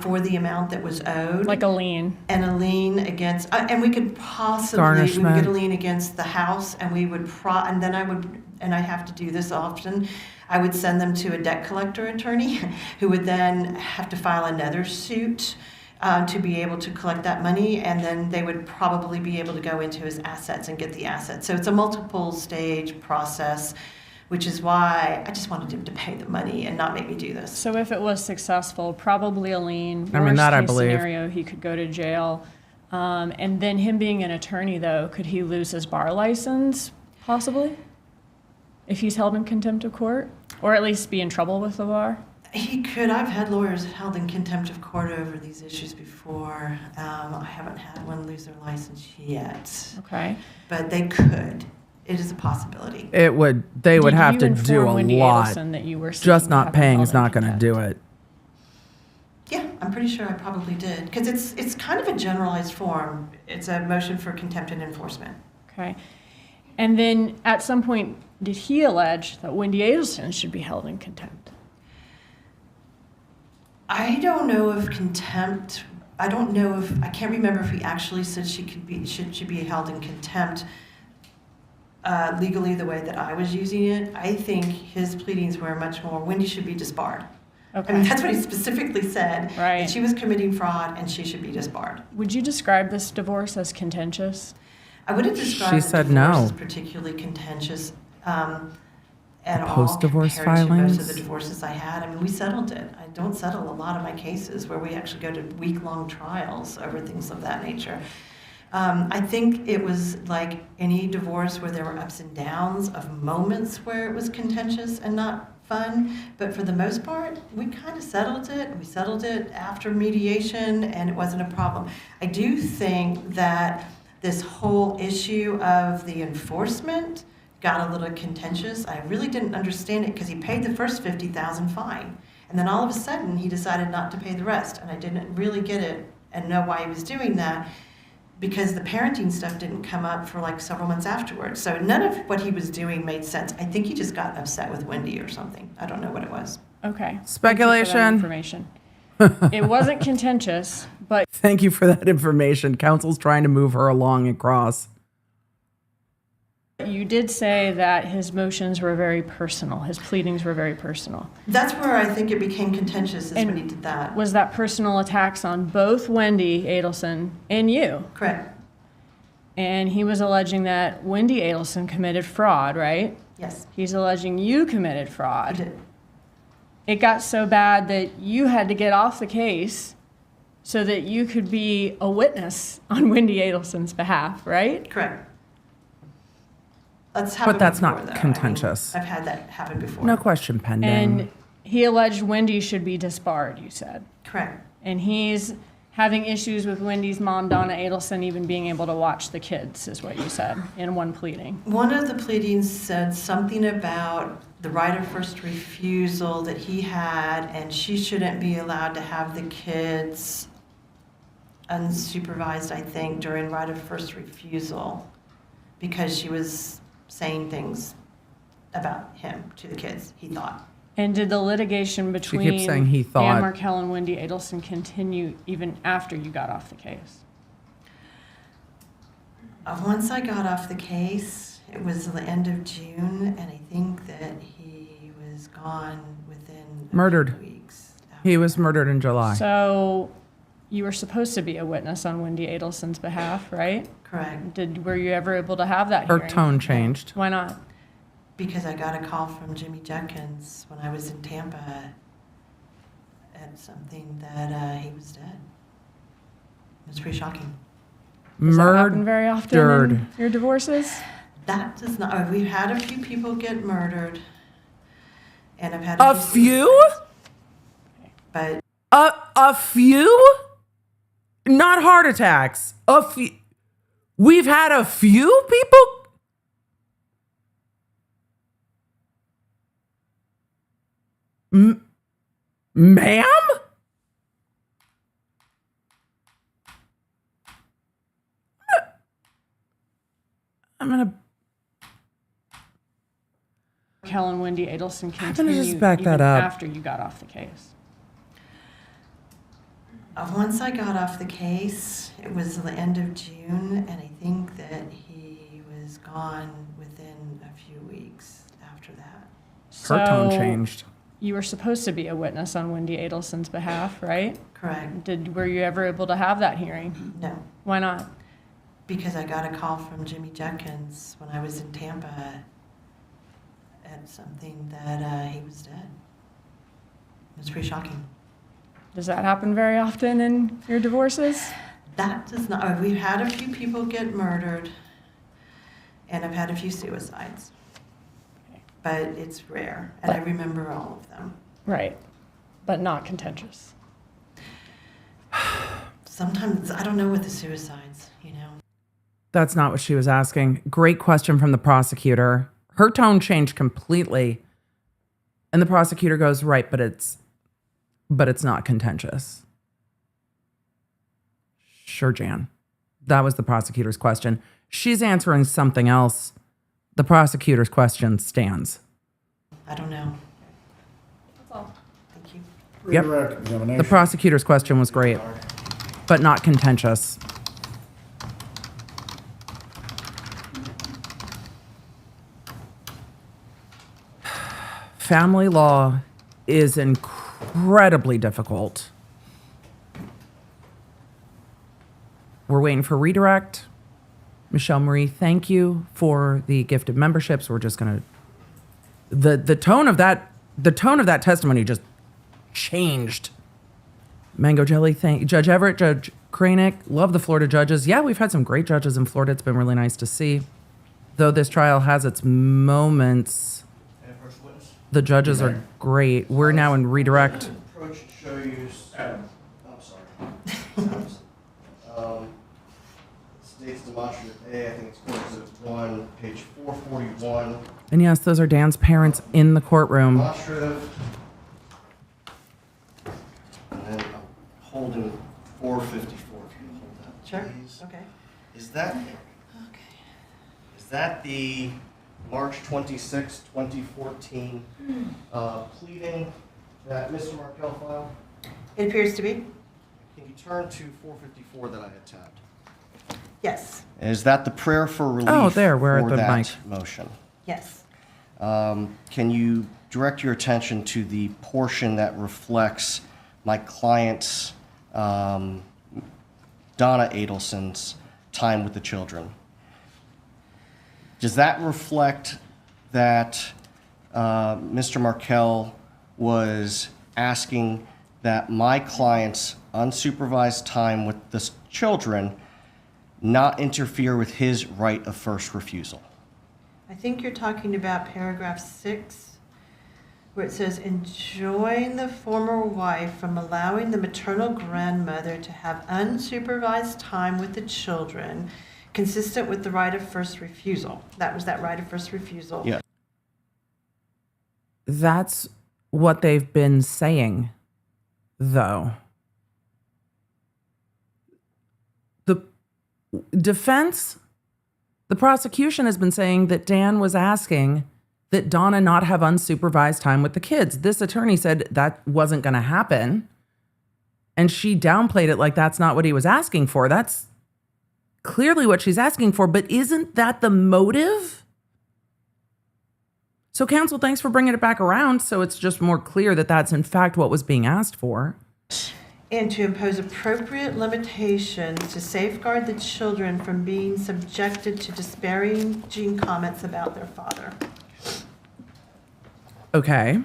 for the amount that was owed. Like a lien. And a lien against, and we could possibly, we would get a lien against the house, and we would, and then I have to do this often, I would send them to a debt collector attorney who would then have to file another suit to be able to collect that money, and then they would probably be able to go into his assets and get the assets. So it's a multiple stage process, which is why I just wanted him to pay the money and not make me do this. So if it was successful, probably a lien. I mean, that I Worst case believe. scenario, he could go to jail. And then him being an attorney, though, could he lose his bar license, possibly? If he's held in contempt of court? Or at least be in trouble with the bar? He could. I've had lawyers held in contempt of court over these issues before. I haven't had one lose their license yet. Okay. But they could. It is a possibility. They would have to do a Wendi lot. Adelson that you were Just not paying is not going to to do it. Yeah, I'm pretty sure I probably did. Because it's kind of a generalized form. It's a motion for contempt and enforcement. Okay. And then at some point, did he allege that Wendi Adelson should be held in contempt? I don't know if contempt, I can't remember if he actually said she should be held in contempt legally the way that I was using it. I think his pleadings were much more, Wendi should be disbarred. Okay. I mean, that's what he specifically said. Right. That she was committing fraud and she should be disbarred. Would you describe this divorce as contentious? I wouldn't describe She the said divorce no. as particularly contentious at all Post-divorce compared to most of filings? the divorces I had. I mean, we settled it. I don't settle a lot of my cases where we actually go to week-long trials over things of that nature. I think it was like any divorce where there were ups and downs of moments where it was contentious and not fun, but for the most part, we kind of settled it. We settled it after mediation, and it wasn't a problem. I do think that this whole issue of the enforcement got a little contentious. I really didn't understand it because he paid the first $50,000 fine. And then all of a sudden, he decided not to pay the rest. And I didn't really get it and know why he was doing that, because the parenting stuff didn't come up for like several months afterwards. So none of what he was doing made sense. I think he just got upset with Wendi or something. I don't know what it was. Okay. Speculation. Thank you for that information. It wasn't contentious, but Thank you for that information. Counsel's trying to move her along across. you did say that his motions were very personal. His pleadings were very personal. That's where I think it became contentious, is when he did that. Was that personal attacks on both Wendi Adelson and you? Correct. And he was alleging that Wendi Adelson committed fraud, right? Yes, He's alleging you committed I fraud. did. It got so bad that you had to get off the case so that you could be a witness on Wendi Adelson's behalf, right? Correct. That's happened But that's before, not though. I mean, contentious. I've had that happen before. No question pending. And he alleged Wendi should be disbarred, you said. Correct. And he's having issues with Wendy's mom, Donna Adelson, even being able to watch the kids, is what you said in one pleading. One of the pleadings said something about the right of first refusal that he had, and she shouldn't be allowed to have the kids unsupervised, I think, during right of first refusal, because she was saying things about him to the kids, he thought. And did the litigation between saying he thought. Ann Markell and Wendi Adelson continue even after you got off the case? Once I got off the case, it was the end of June, and I think that he was gone within Murdered. a few weeks. after He was that. murdered in July. So you were supposed to be a witness on Wendi Adelson's behalf, right? Correct. Were you ever able to have that Her hearing? tone changed. Why not? Because I got a call from Jimmy Jenkins when I was in Tampa at something that he was dead. It was pretty shocking. Does that happen very often Murdered. in your divorces? That does not. We've had a few people get murdered, and I've had A few? But A few? Not heart attacks. A few. We've had a few people? Ma'am? I'm gonna Markell and Wendi Adelson gonna continue just back even that up. after you got off the case. once I got off the case, it was the end of June, and I think that he was gone within a few weeks after that. her tone So changed. You were supposed to be a witness on Wendi Adelson's behalf, right? Correct. Were you ever able to have that hearing? No. Why not? Because I got a call from Jimmy Jenkins when I was in Tampa at something that he was dead. It was pretty shocking. Does that happen very often in your divorces? That does not. We've had a few people get murdered, and I've had a few suicides. But it's rare, and I remember all of them. Right, but not contentious. Sometimes, I don't know with the suicides, you know. That's not what she was asking. Great question from the prosecutor. Her tone changed completely. And the prosecutor goes, right, but it's not contentious. Sure, Jan. That was the prosecutor's question. She's answering something else. The prosecutor's question stands. I don't know. That's all. Thank you. Yep. Redirect examination. The prosecutor's question was great, but not contentious. Family law is incredibly difficult. We're waiting for redirect. Michelle Marie, thank you for the gifted memberships. We're just gonna the tone of that testimony just changed. Mango Jelly, thank Judge Everett, Judge Kranick, love the Florida judges. Yeah, we've had some great judges in Florida. It's been really nice to see. Though this trial has its moments, the judges are great. We're now in redirect. Approach show you. I'm sorry. States demonstrably A, I think it's Exhibit 1, page 441. And yes, those are Dan's parents in the courtroom. Demonstrative. And then I'm holding 454. If you can hold that, Sure, please. okay. Is that the March 26, 2014 pleading that Mr. Markell filed? It appears to be. Can you turn to 454 that I had tabbed? Yes, Is that the prayer for relief Oh, there, we're at for the that mic. motion? yes. Can you direct your attention to the portion that reflects my client's, Donna Adelson's, time with the children? Does that reflect that Mr. Markell was asking that my client's unsupervised time with the children not interfere with his right of first refusal? I think you're talking about paragraph 6, where it says, enjoin the former wife from allowing the maternal grandmother to have unsupervised time with the children consistent with the right of first refusal. That was that right of first refusal. Yeah. That's what they've been saying, though. The defense, the prosecution has been saying that Dan was asking that Donna not have unsupervised time with the kids. This attorney said that wasn't going to happen. And she downplayed it like that's not what he was asking for. That's clearly what she's asking for, but isn't that the motive? So counsel, thanks for bringing it back around so it's just more clear that that's in fact what was being asked for. And to impose appropriate limitations to safeguard the children from being subjected to disparaging comments about their father. Okay.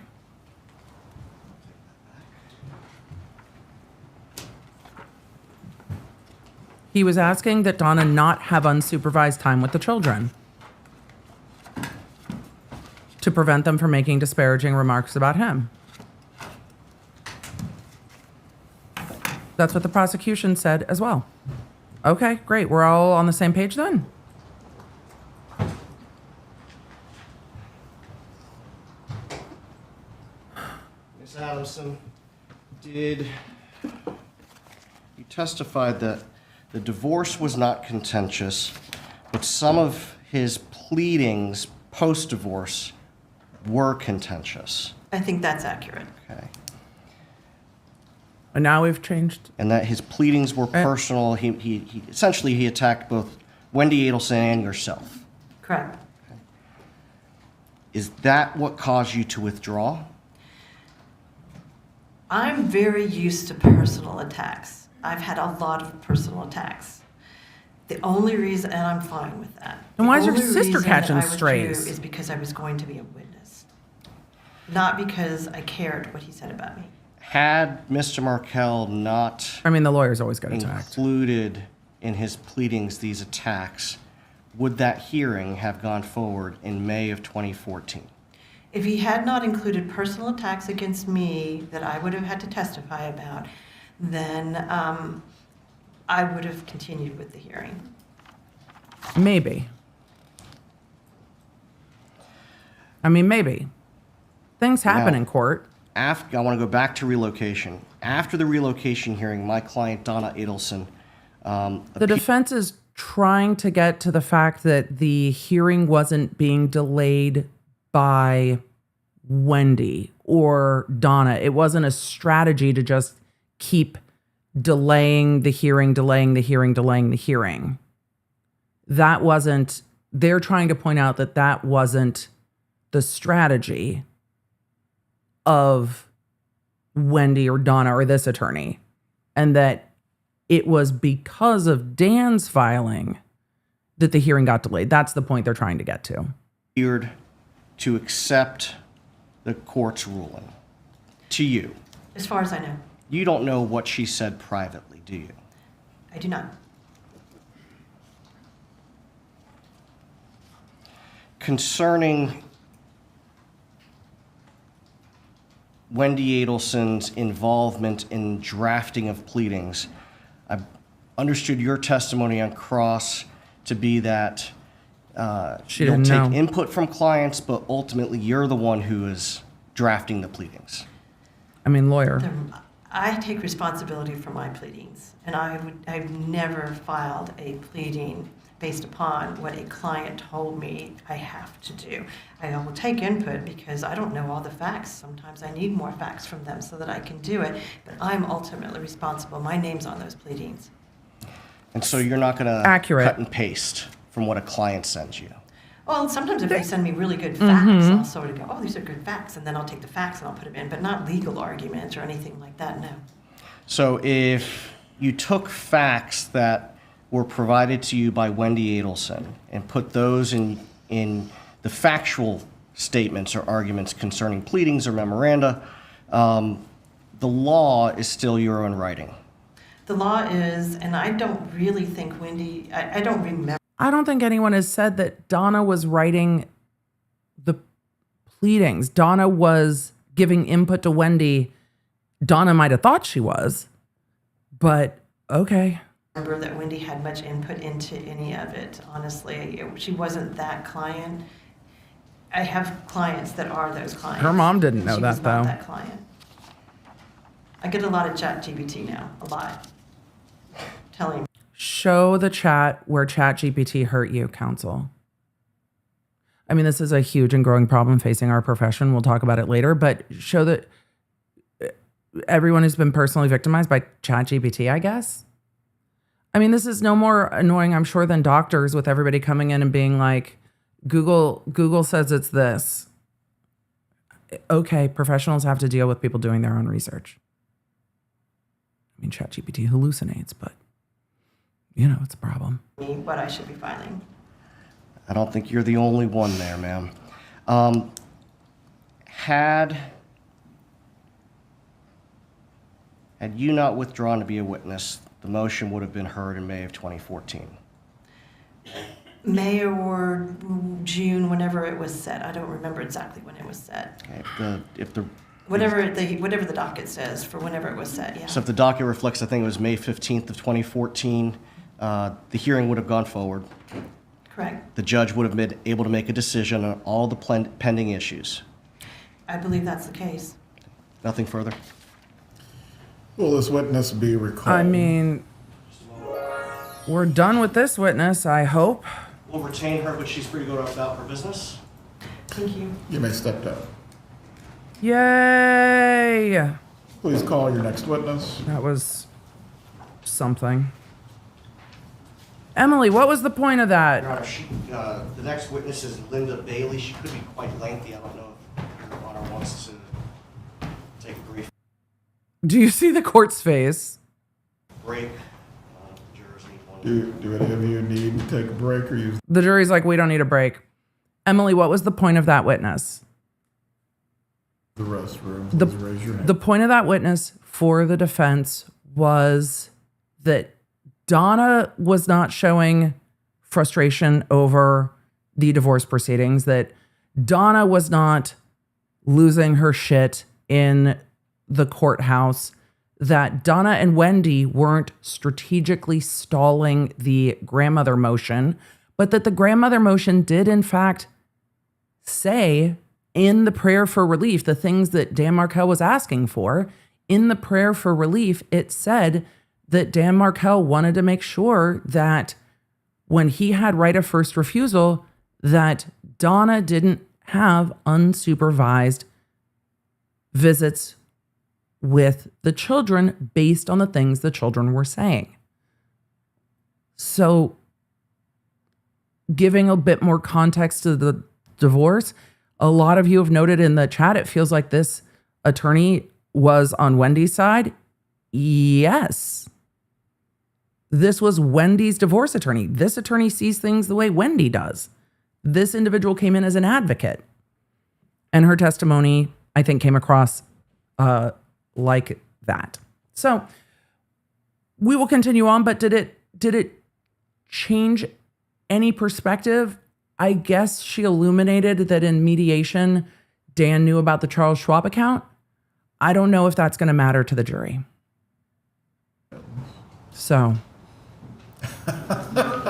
He was asking that Donna not have unsupervised time with the children to prevent them from making disparaging remarks about him. That's what the prosecution said as well. Okay, great. We're all on the same page then. Ms. Adamson, did you testify that the divorce was not contentious, but some of his pleadings post-divorce were contentious? I think that's accurate. Okay. And now we've changed. And that his pleadings were personal. He essentially he attacked both Wendi Adelson and yourself. Correct. Is that what caused you to withdraw? I'm very used to personal attacks. I've had a lot of personal attacks. The only reason, and I'm fine with that. And why is your The only sister reason catching that I withdrew strays? is because I was going to be a witness, not because I cared what he said about me. Had Mr. Markell not I mean, the lawyers always get attacked. included in his pleadings these attacks, would that hearing have gone forward in May of 2014? If he had not included personal attacks against me that I would have had to testify about, then I would have continued with the hearing. Maybe. I mean, maybe. Things happen Now- in court. I want to go back to relocation. After the relocation hearing, my client, Donna Adelson, The defense is trying to get to the fact that the hearing wasn't being delayed by Wendi or Donna. It wasn't a strategy to just keep delaying the hearing. That wasn't, they're trying to point out that that wasn't the strategy of Wendi or Donna or this attorney, and that it was because of Dan's filing that the hearing got delayed. That's the point they're trying to get to. to accept the court's ruling to you. As far as I know, You don't know what she said privately, do you? I do not. Concerning Wendi Adelson's involvement in drafting of pleadings, I understood your testimony on cross to be that She you'll didn't take know. input from clients, but ultimately you're the one who is drafting the pleadings. I mean, lawyer. I take responsibility for my pleadings, and I've never filed a pleading based upon what a client told me I have to do. I will take input because I don't know all the facts. Sometimes I need more facts from them so that I can do it, but I'm ultimately responsible. My name's on those pleadings. And so you're not going to Accurate. cut and paste from what a client sends you. Well, sometimes if they send me really good facts, I'll sort of go, oh, these are good facts, and then I'll take the facts and I'll put them in, but not legal arguments or anything like that, no. So if you took facts that were provided to you by Wendi Adelson and put those in the factual statements or arguments concerning pleadings or memoranda, the law is still your own writing. The law is, and I don't really think Wendi, I don't remember. I don't think anyone has said that Donna was writing the pleadings. Donna was giving input to Wendi. Donna might have thought she was, but okay. Remember that Wendi had much input into any of it, honestly. She wasn't that client. I have clients that are those clients. Her mom didn't know She that, was not though. that client. I get a lot of ChatGPT now, a lot. Telling Show the chat where ChatGPT hurt you, counsel. I mean, this is a huge and growing problem facing our profession. We'll talk about it later, but show that everyone who's been personally victimized by ChatGPT, I guess. I mean, this is no more annoying, I'm sure, than doctors with everybody coming in and being like, Google says it's this. Okay, professionals have to deal with people doing their own research. I mean, ChatGPT hallucinates, but you know, it's a problem. me what I should be filing. I don't think you're the only one there, ma'am. Had you not withdrawn to be a witness, the motion would have been heard in May of 2014. May or June, whenever it was set. I don't remember exactly when it was set. Okay, Whatever the docket says for whenever it was set, yeah. so if the docket reflects, I think it was May 15th of 2014, the hearing would have gone forward. Correct. The judge would have been able to make a decision on all the pending issues. I believe that's the case. Nothing further? Will this witness be recalled? I mean, we're done with this witness, I hope. We'll retain her, but she's free to go about her business. Thank you. You may step down. Yay! Please call your next witness. That was something. Emily, what was the point of that? Your Honor, the next witness is Linda Bailey. She could be quite lengthy. I don't know if Your Honor wants to take a brief Do you see the court's face? break. Jurors need one. Do any of you need to take a break or use The jury's like, we don't need a break. Emily, what was the point of that witness? the restroom? Please raise your hand. The point of that witness for the defense was that Donna was not showing frustration over the divorce proceedings, that Donna was not losing her shit in the courthouse, that Donna and Wendi weren't strategically stalling the grandmother motion, but that the grandmother motion did in fact say in the prayer for relief, the things that Dan Markel was asking for, in the prayer for relief, it said that Dan Markel wanted to make sure that when he had right of first refusal, that Donna didn't have unsupervised visits with the children based on the things the children were saying. So, giving a bit more context to the divorce, a lot of you have noted in the chat, it feels like this attorney was on Wendi's side. Yes. This was Wendi's divorce attorney. This attorney sees things the way Wendi does. This individual came in as an advocate. And her testimony, I think, came across like that. So we will continue on, but did it change any perspective? I guess she illuminated that in mediation, Dan knew about the Charles Schwab account. I don't know if that's going to matter to the jury. So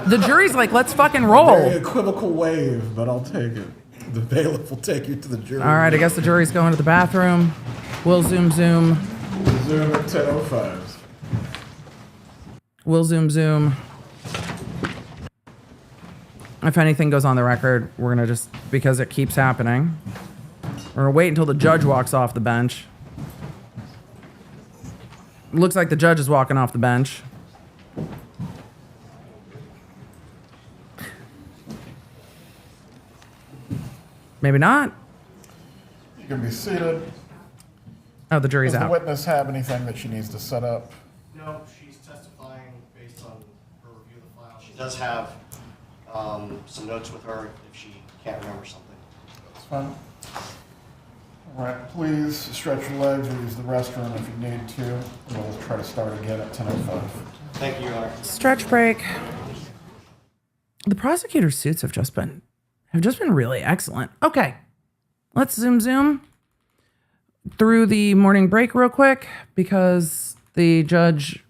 The jury's like, let's fucking roll. Very equivocal wave, but I'll take it. The bailiff will take you to the jury. All right, I guess the jury's going to the bathroom. We'll zoom. Zoom at 10:05. We'll zoom. If anything goes on the record, we're going to just, because it keeps happening, we're going to wait until the judge walks off the bench. Looks like the judge is walking off the bench. Maybe not. You can be seated. Oh, the jury's Does the out. witness have anything that she needs to set up? No, she's testifying based on her review of the file. She does have some notes with her if she can't remember something. That's fine. All right, please stretch your legs or use the restroom if you need to. We'll try to start again at 10:05. Thank you, Your Honor. Stretch break. The prosecutor's suits have just been really excellent. Okay, let's zoom through the morning break real quick because the judge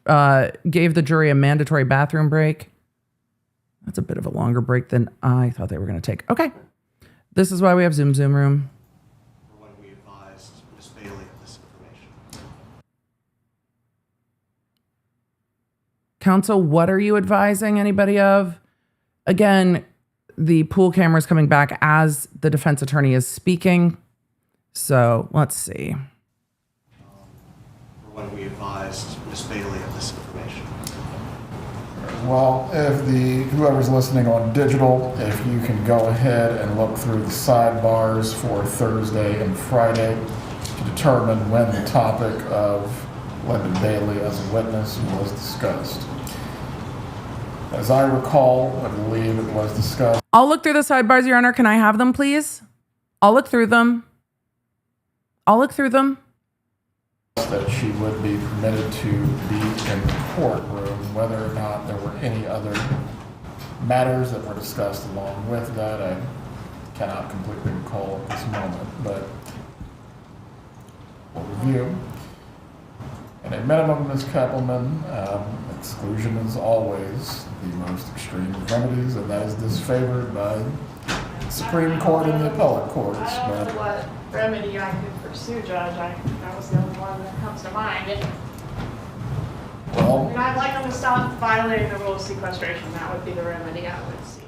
gave the jury a mandatory bathroom break. That's a bit of a longer break than I thought they were going to take. Okay, this is why we have zoom room. For when we advised Ms. Bailey of this information. Counsel, what are you advising anybody of? Again, the pool camera is coming back as the defense attorney is speaking. So let's see. For when we advised Ms. Bailey of this information. Well, if whoever's listening on digital, if you can go ahead and look through the sidebars for Thursday and Friday to determine when the topic of Linda Bailey as a witness was discussed. As I recall, I believe it was discussed. I'll look through the sidebars, Your Honor. Can I have them, please? I'll look through them. That she would be permitted to be in the courtroom, whether or not there were any other matters that were discussed along with that. I cannot completely recall at this moment, but we'll review. At a minimum, Ms. Keppelman, exclusion is always the most extreme of remedies, and that is disfavored by the Supreme Court and the appellate courts. I don't know what remedy I could pursue, Judge. That was the only one that comes to mind. Well, And I'd like them to stop violating the rule of sequestration. That would be the remedy I would seek.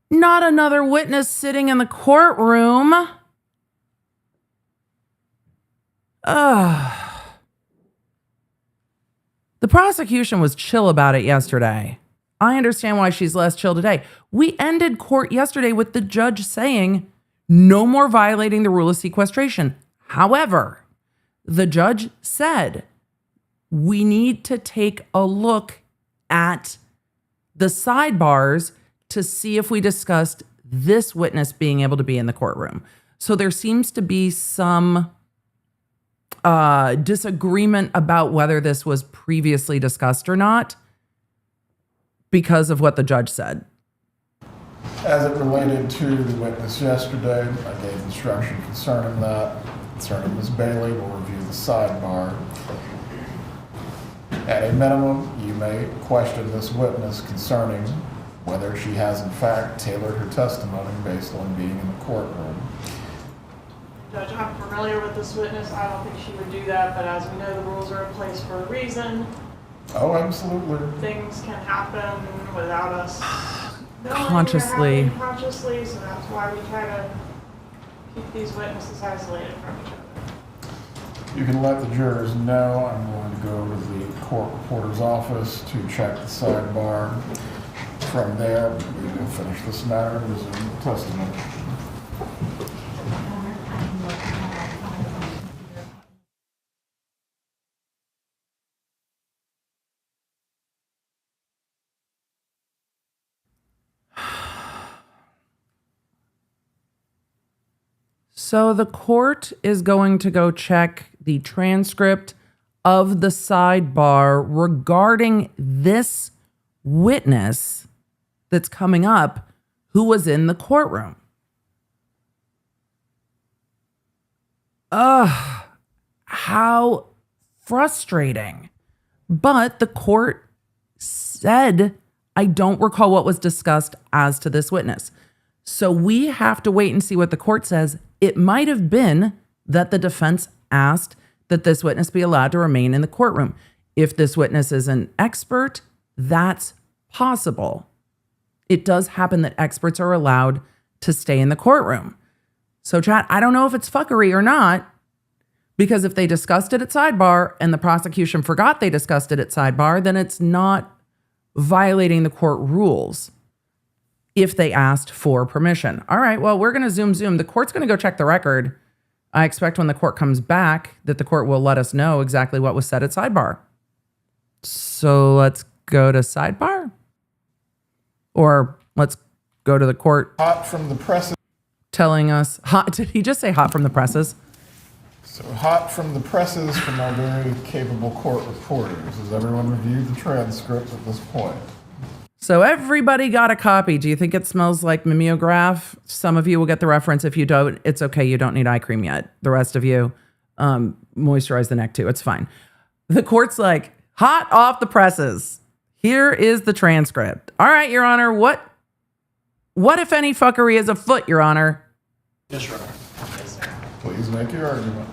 Not another witness sitting in the courtroom. The prosecution was chill about it yesterday. I understand why she's less chill today. We ended court yesterday with the judge saying no more violating the rule of sequestration. However, the judge said we need to take a look at the sidebars to see if we discussed this witness being able to be in the courtroom. So there seems to be some disagreement about whether this was previously discussed or not because of what the judge said. as it related to the witness yesterday, I gave instruction concerning that. Concerning Ms. Bailey, we'll review the sidebar. At a minimum, you may question this witness concerning whether she has in fact tailored her testimony based on being in the courtroom. Judge, I'm familiar with this witness. I don't think she would do that, but as we know, the rules are in place for a reason. Oh, absolutely. Things can happen without us knowing Consciously. or having consciously, so that's why we try to keep these witnesses isolated from each other. You can let the jurors know. I'm going to go to the court reporter's office to check the sidebar. From there, we will finish this matter and resume testimony. So the court is going to go check the transcript of the sidebar regarding this witness that's coming up who was in the courtroom. Ugh, how frustrating. But the court said, I don't recall what was discussed as to this witness. So we have to wait and see what the court says. It might have been that the defense asked that this witness be allowed to remain in the courtroom. If this witness is an expert, that's possible. It does happen that experts are allowed to stay in the courtroom. So chat, I don't know if it's fuckery or not, because if they discussed it at sidebar and the prosecution forgot they discussed it at sidebar, then it's not violating the court rules if they asked for permission. All right, well, we're going to zoom. The court's going to go check the record. I expect when the court comes back that the court will let us know exactly what was said at sidebar. So let's go to sidebar? Or let's go to the court. Hot from the presses. Telling us, hot, did he just say hot from the presses? So hot from the presses from our very capable court reporters. Has everyone reviewed the transcript at this point? So everybody got a copy. Do you think it smells like mimeograph? Some of you will get the reference. If you don't, it's okay. You don't need eye cream yet. The rest of you, moisturize the neck too. It's fine. The court's like, hot off the presses. Here is the transcript. All right, Your Honor, what if any fuckery is afoot, Your Honor? Yes, Your Honor. Please make your argument.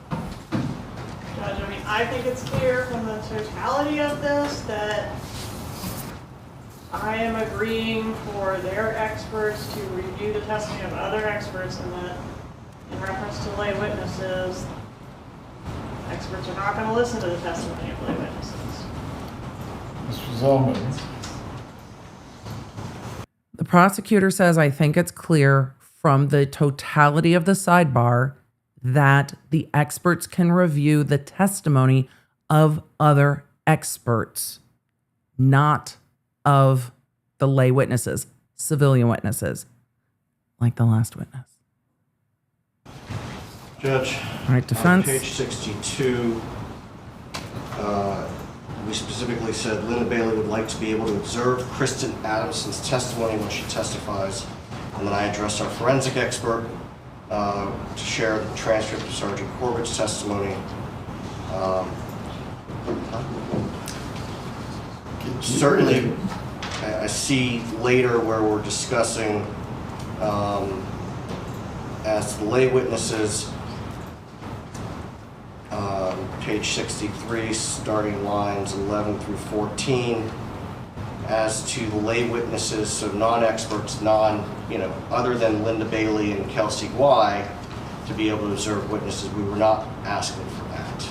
Judge, I mean, I think it's clear from the totality of this that I am agreeing for their experts to review the testimony of other experts, and that in reference to lay witnesses, experts are not going to listen to the testimony of lay witnesses. Mr. Zellman. The prosecutor says, I think it's clear from the totality of the sidebar that the experts can review the testimony of other experts, not of the lay witnesses, civilian witnesses, like the last witness. Judge, All right, defense. on page 62, we specifically said Linda Bailey would like to be able to observe Kristin Adamson's testimony when she testifies. And then I addressed our forensic expert to share the transcript of Sergeant Corbett's testimony. Certainly, I see later where we're discussing as the lay witnesses, page 63, starting lines 11 through 14, as to the lay witnesses, so non-experts, other than Linda Bailey and Kelsey Guy, to be able to observe witnesses. We were not asking for that.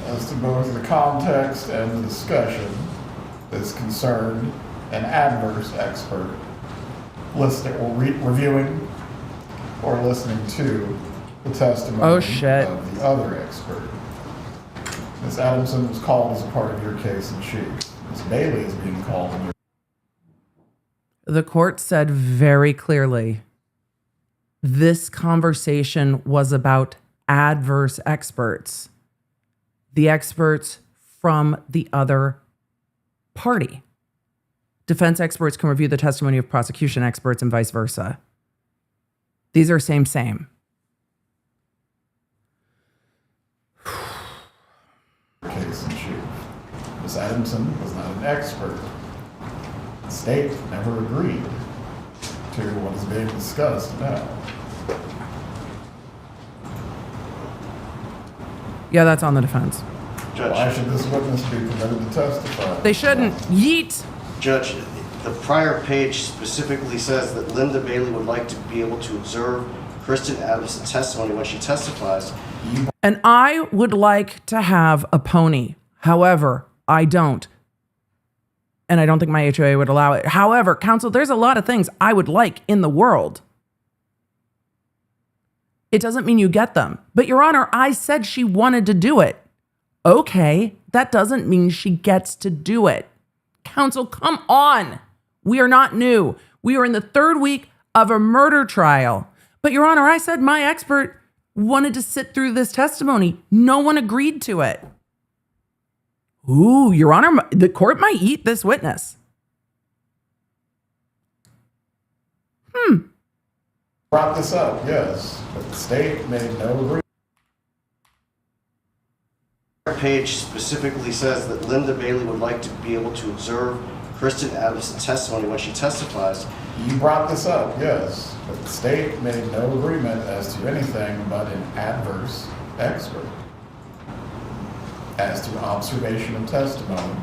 As to both the context and the discussion that's concerned an adverse expert listening or reviewing or listening to the testimony of the other expert. Ms. Adamson was called as a part of your case in chief. Ms. Bailey is being called in your... The court said very clearly, this conversation was about adverse experts, the experts from the other party. Defense experts can review the testimony of prosecution experts and vice versa. These are same. Case in chief. Ms. Adamson was not an expert. The state never agreed to what is being discussed now. Yeah, that's on the defense. Judge, Why should this witness be permitted to testify? They shouldn't. Yeet. Judge, the prior page specifically says that Linda Bailey would like to be able to observe Kristin Adamson's testimony when she testifies. And I would like to have a pony. However, I don't. And I don't think my HOA would allow it. However, counsel, there's a lot of things I would like in the world. It doesn't mean you get them. But Your Honor, I said she wanted to do it. Okay, that doesn't mean she gets to do it. Counsel, come on. We are not new. We are in the third week of a murder trial. But Your Honor, I said my expert wanted to sit through this testimony. No one agreed to it. Ooh, Your Honor, the court might eat this witness. Brought this up, yes, but the state made no agreement. page specifically says that Linda Bailey would like to be able to observe Kristin Adamson's testimony when she testifies. You brought this up, yes, but the state made no agreement as to anything but an adverse expert as to observation of testimony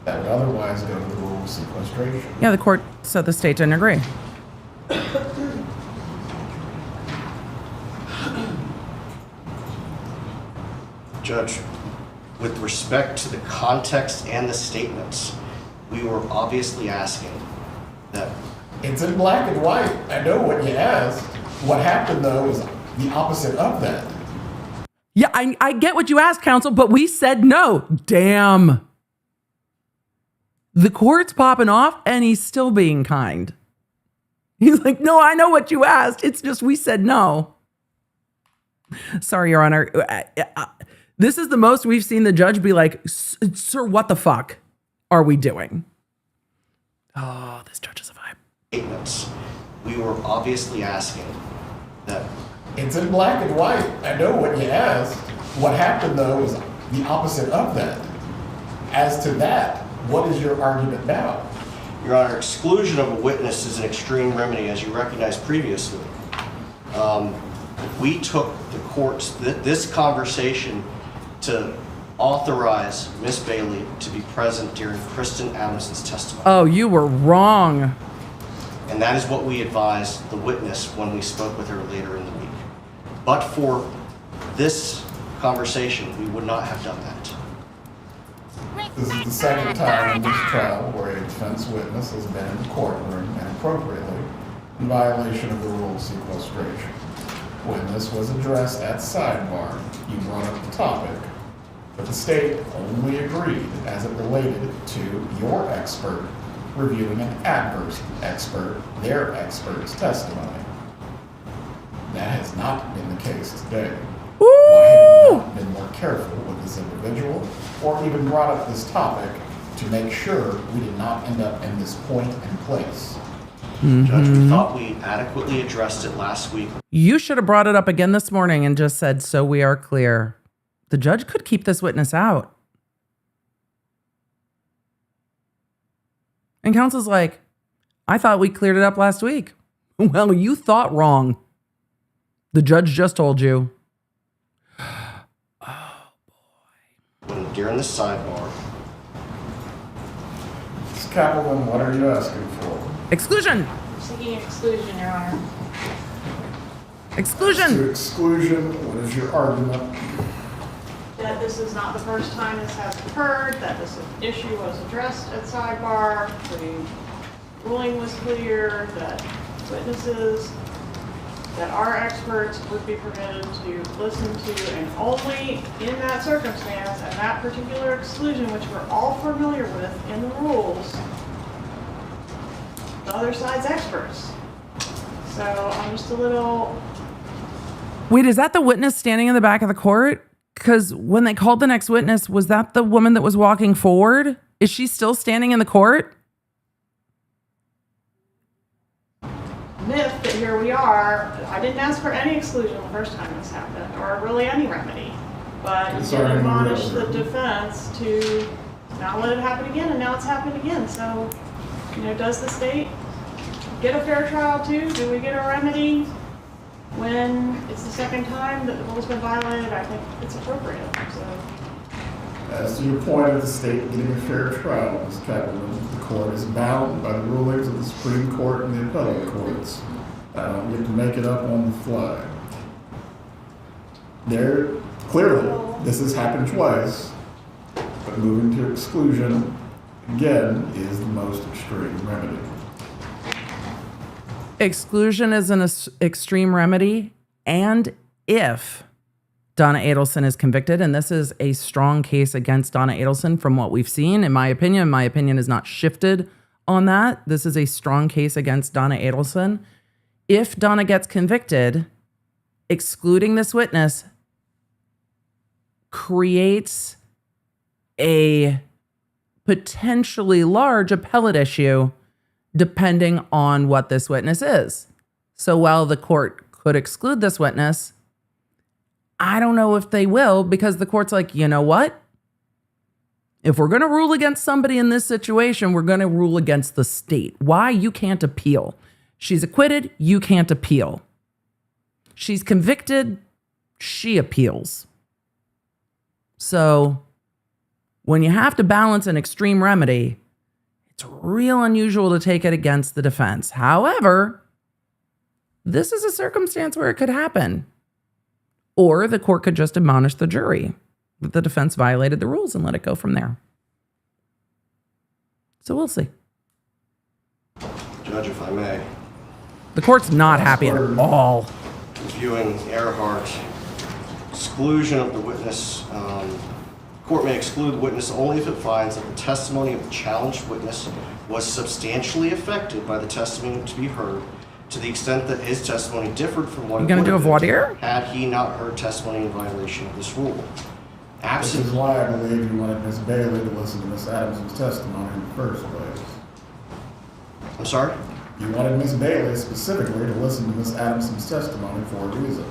that would otherwise go to the rule of sequestration. Yeah, the court said the state didn't agree. Judge, with respect to the context and the statements, we were obviously asking that. It's in black and white. I know what you asked. What happened, though, is the opposite of that. Yeah, I get what you asked, counsel, but we said no. Damn. The court's popping off and he's still being kind. He's like, no, I know what you asked. It's just we said no. Sorry, Your Honor. This is the most we've seen the judge be like, sir, what the fuck are we doing? Oh, this judge is a vibe. Statements, we were obviously asking that. It's in black and white. I know what you asked. What happened, though, is the opposite of that. As to that, what is your argument now? Your Honor, exclusion of a witness is an extreme remedy, as you recognized previously. We took the court's, this conversation to authorize Miss Bailey to be present during Kristin Adamson's testimony. Oh, you were wrong. And that is what we advised the witness when we spoke with her later in the week. But for this conversation, we would not have done that. This is the second time in this trial where a defense witness has been in the courtroom inappropriately in violation of the rule of sequestration. When this was addressed at sidebar, you brought up the topic, but the state only agreed as it related to your expert reviewing an adverse expert, their expert's testimony. That has not been the case today. Why have you not been more careful with this individual, or even brought up this topic to make sure we did not end up in this point and place? Judge, we thought we adequately addressed it last week. You should have brought it up again this morning and just said, so we are clear. The judge could keep this witness out. And counsel's like, I thought we cleared it up last week. Well, you thought wrong. The judge just told you. When during the sidebar. Ms. Kaplan, what are you asking for? Exclusion. Seeking exclusion, Your Honor. Exclusion. To exclusion, what is your argument? That this is not the first time this has occurred, that this issue was addressed at sidebar, the ruling was clear, that witnesses, that our experts would be permitted to listen to, and only in that circumstance and that particular exclusion, which we're all familiar with in the rules, the other side's experts. So I'm just a little... Wait, is that the witness standing in the back of the court? Because when they called the next witness, was that the woman that was walking forward? Is she still standing in the court? Myth, but here we are. I didn't ask for any exclusion the first time this happened, or really any remedy. But you did admonish the defense to not let it happen again, and now it's happened again. So, does the state get a fair trial too? Do we get a remedy when it's the second time that the rule's been violated? I think it's appropriate. So, As to your point of the state getting a fair trial, Ms. Kaplan, the court is bound by the rulings of the Supreme Court and the appellate courts. I don't get to make it up on the fly. Clearly, this has happened twice, but moving to exclusion, again, is the most extreme remedy. Exclusion is an extreme remedy, and if Donna Adelson is convicted, and this is a strong case against Donna Adelson from what we've seen, in my opinion is not shifted on that. This is a strong case against Donna Adelson. If Donna gets convicted, excluding this witness creates a potentially large appellate issue depending on what this witness is. So while the court could exclude this witness, I don't know if they will, because the court's like, you know what? If we're going to rule against somebody in this situation, we're going to rule against the state. Why? You can't appeal. She's acquitted. You can't appeal. She's convicted. She appeals. So when you have to balance an extreme remedy, it's real unusual to take it against the defense. However, this is a circumstance where it could happen. Or the court could just admonish the jury that the defense violated the rules and let it go from there. So we'll see. Judge, if I may, The court's not happy at all. reviewing Earhart, exclusion of the witness, court may exclude the witness only if it finds that the testimony of the challenged witness was substantially affected by the testimony to be heard, to the extent that his testimony differed from what You it gonna would do a have voir been dire? had he not heard testimony in violation of this rule. This Absent, is why I believe you wanted Ms. Bailey to listen to Ms. Adamson's testimony in the first place. I'm sorry? You wanted Ms. Bailey specifically to listen to Ms. Adamson's testimony for a reason.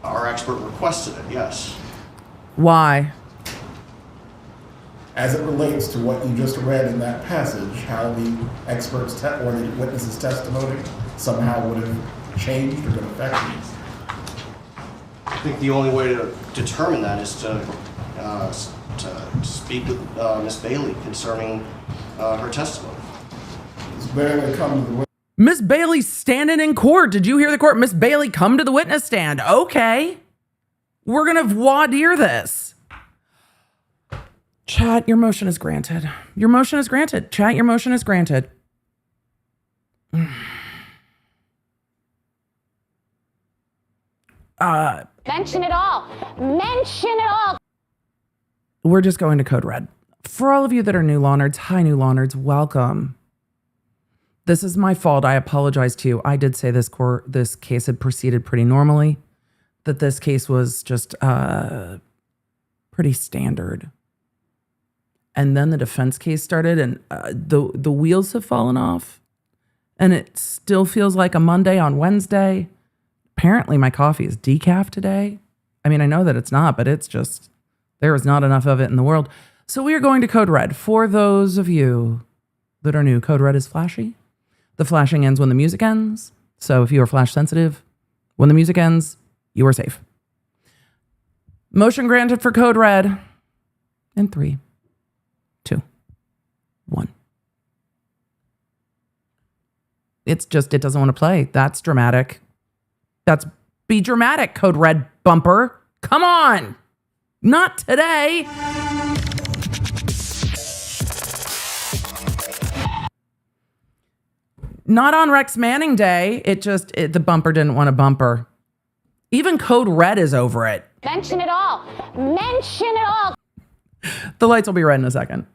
Our expert requested it, yes. Why? As it relates to what you just read in that passage, how the expert's or the witness's testimony somehow would have changed or been affected. I think the only way to determine that is to speak with Ms. Bailey concerning her testimony. Ms. Bailey come to the witness. Miss Bailey's standing in court. Did you hear the court? Miss Bailey, come to the witness stand. Okay. We're going to voir dire this. Chat, your motion is granted. Your motion is granted. Chat, your motion is granted. Mention it all. Mention it all. We're just going to code red. For all of you that are new law nerds, hi new law nerds, welcome. This is my fault. I apologize to you. I did say this case had proceeded pretty normally, that this case was just pretty standard. And then the defense case started, and the wheels have fallen off. And it still feels like a Monday on Wednesday. Apparently my coffee is decaf today. I mean, I know that it's not, but it's just, there is not enough of it in the world. So we are going to code red. For those of you that are new, code red is flashy. The flashing ends when the music ends. So if you are flash sensitive, when the music ends, you are safe. Motion granted for code red in 3, 2, 1. It's just, it doesn't want to play. That's dramatic. That's be dramatic, code red bumper. Come on. Not today. Not on Rex Manning Day. The bumper didn't want a bumper. Even code red is over it. Mention it all. Mention it all. The lights will be red in a second.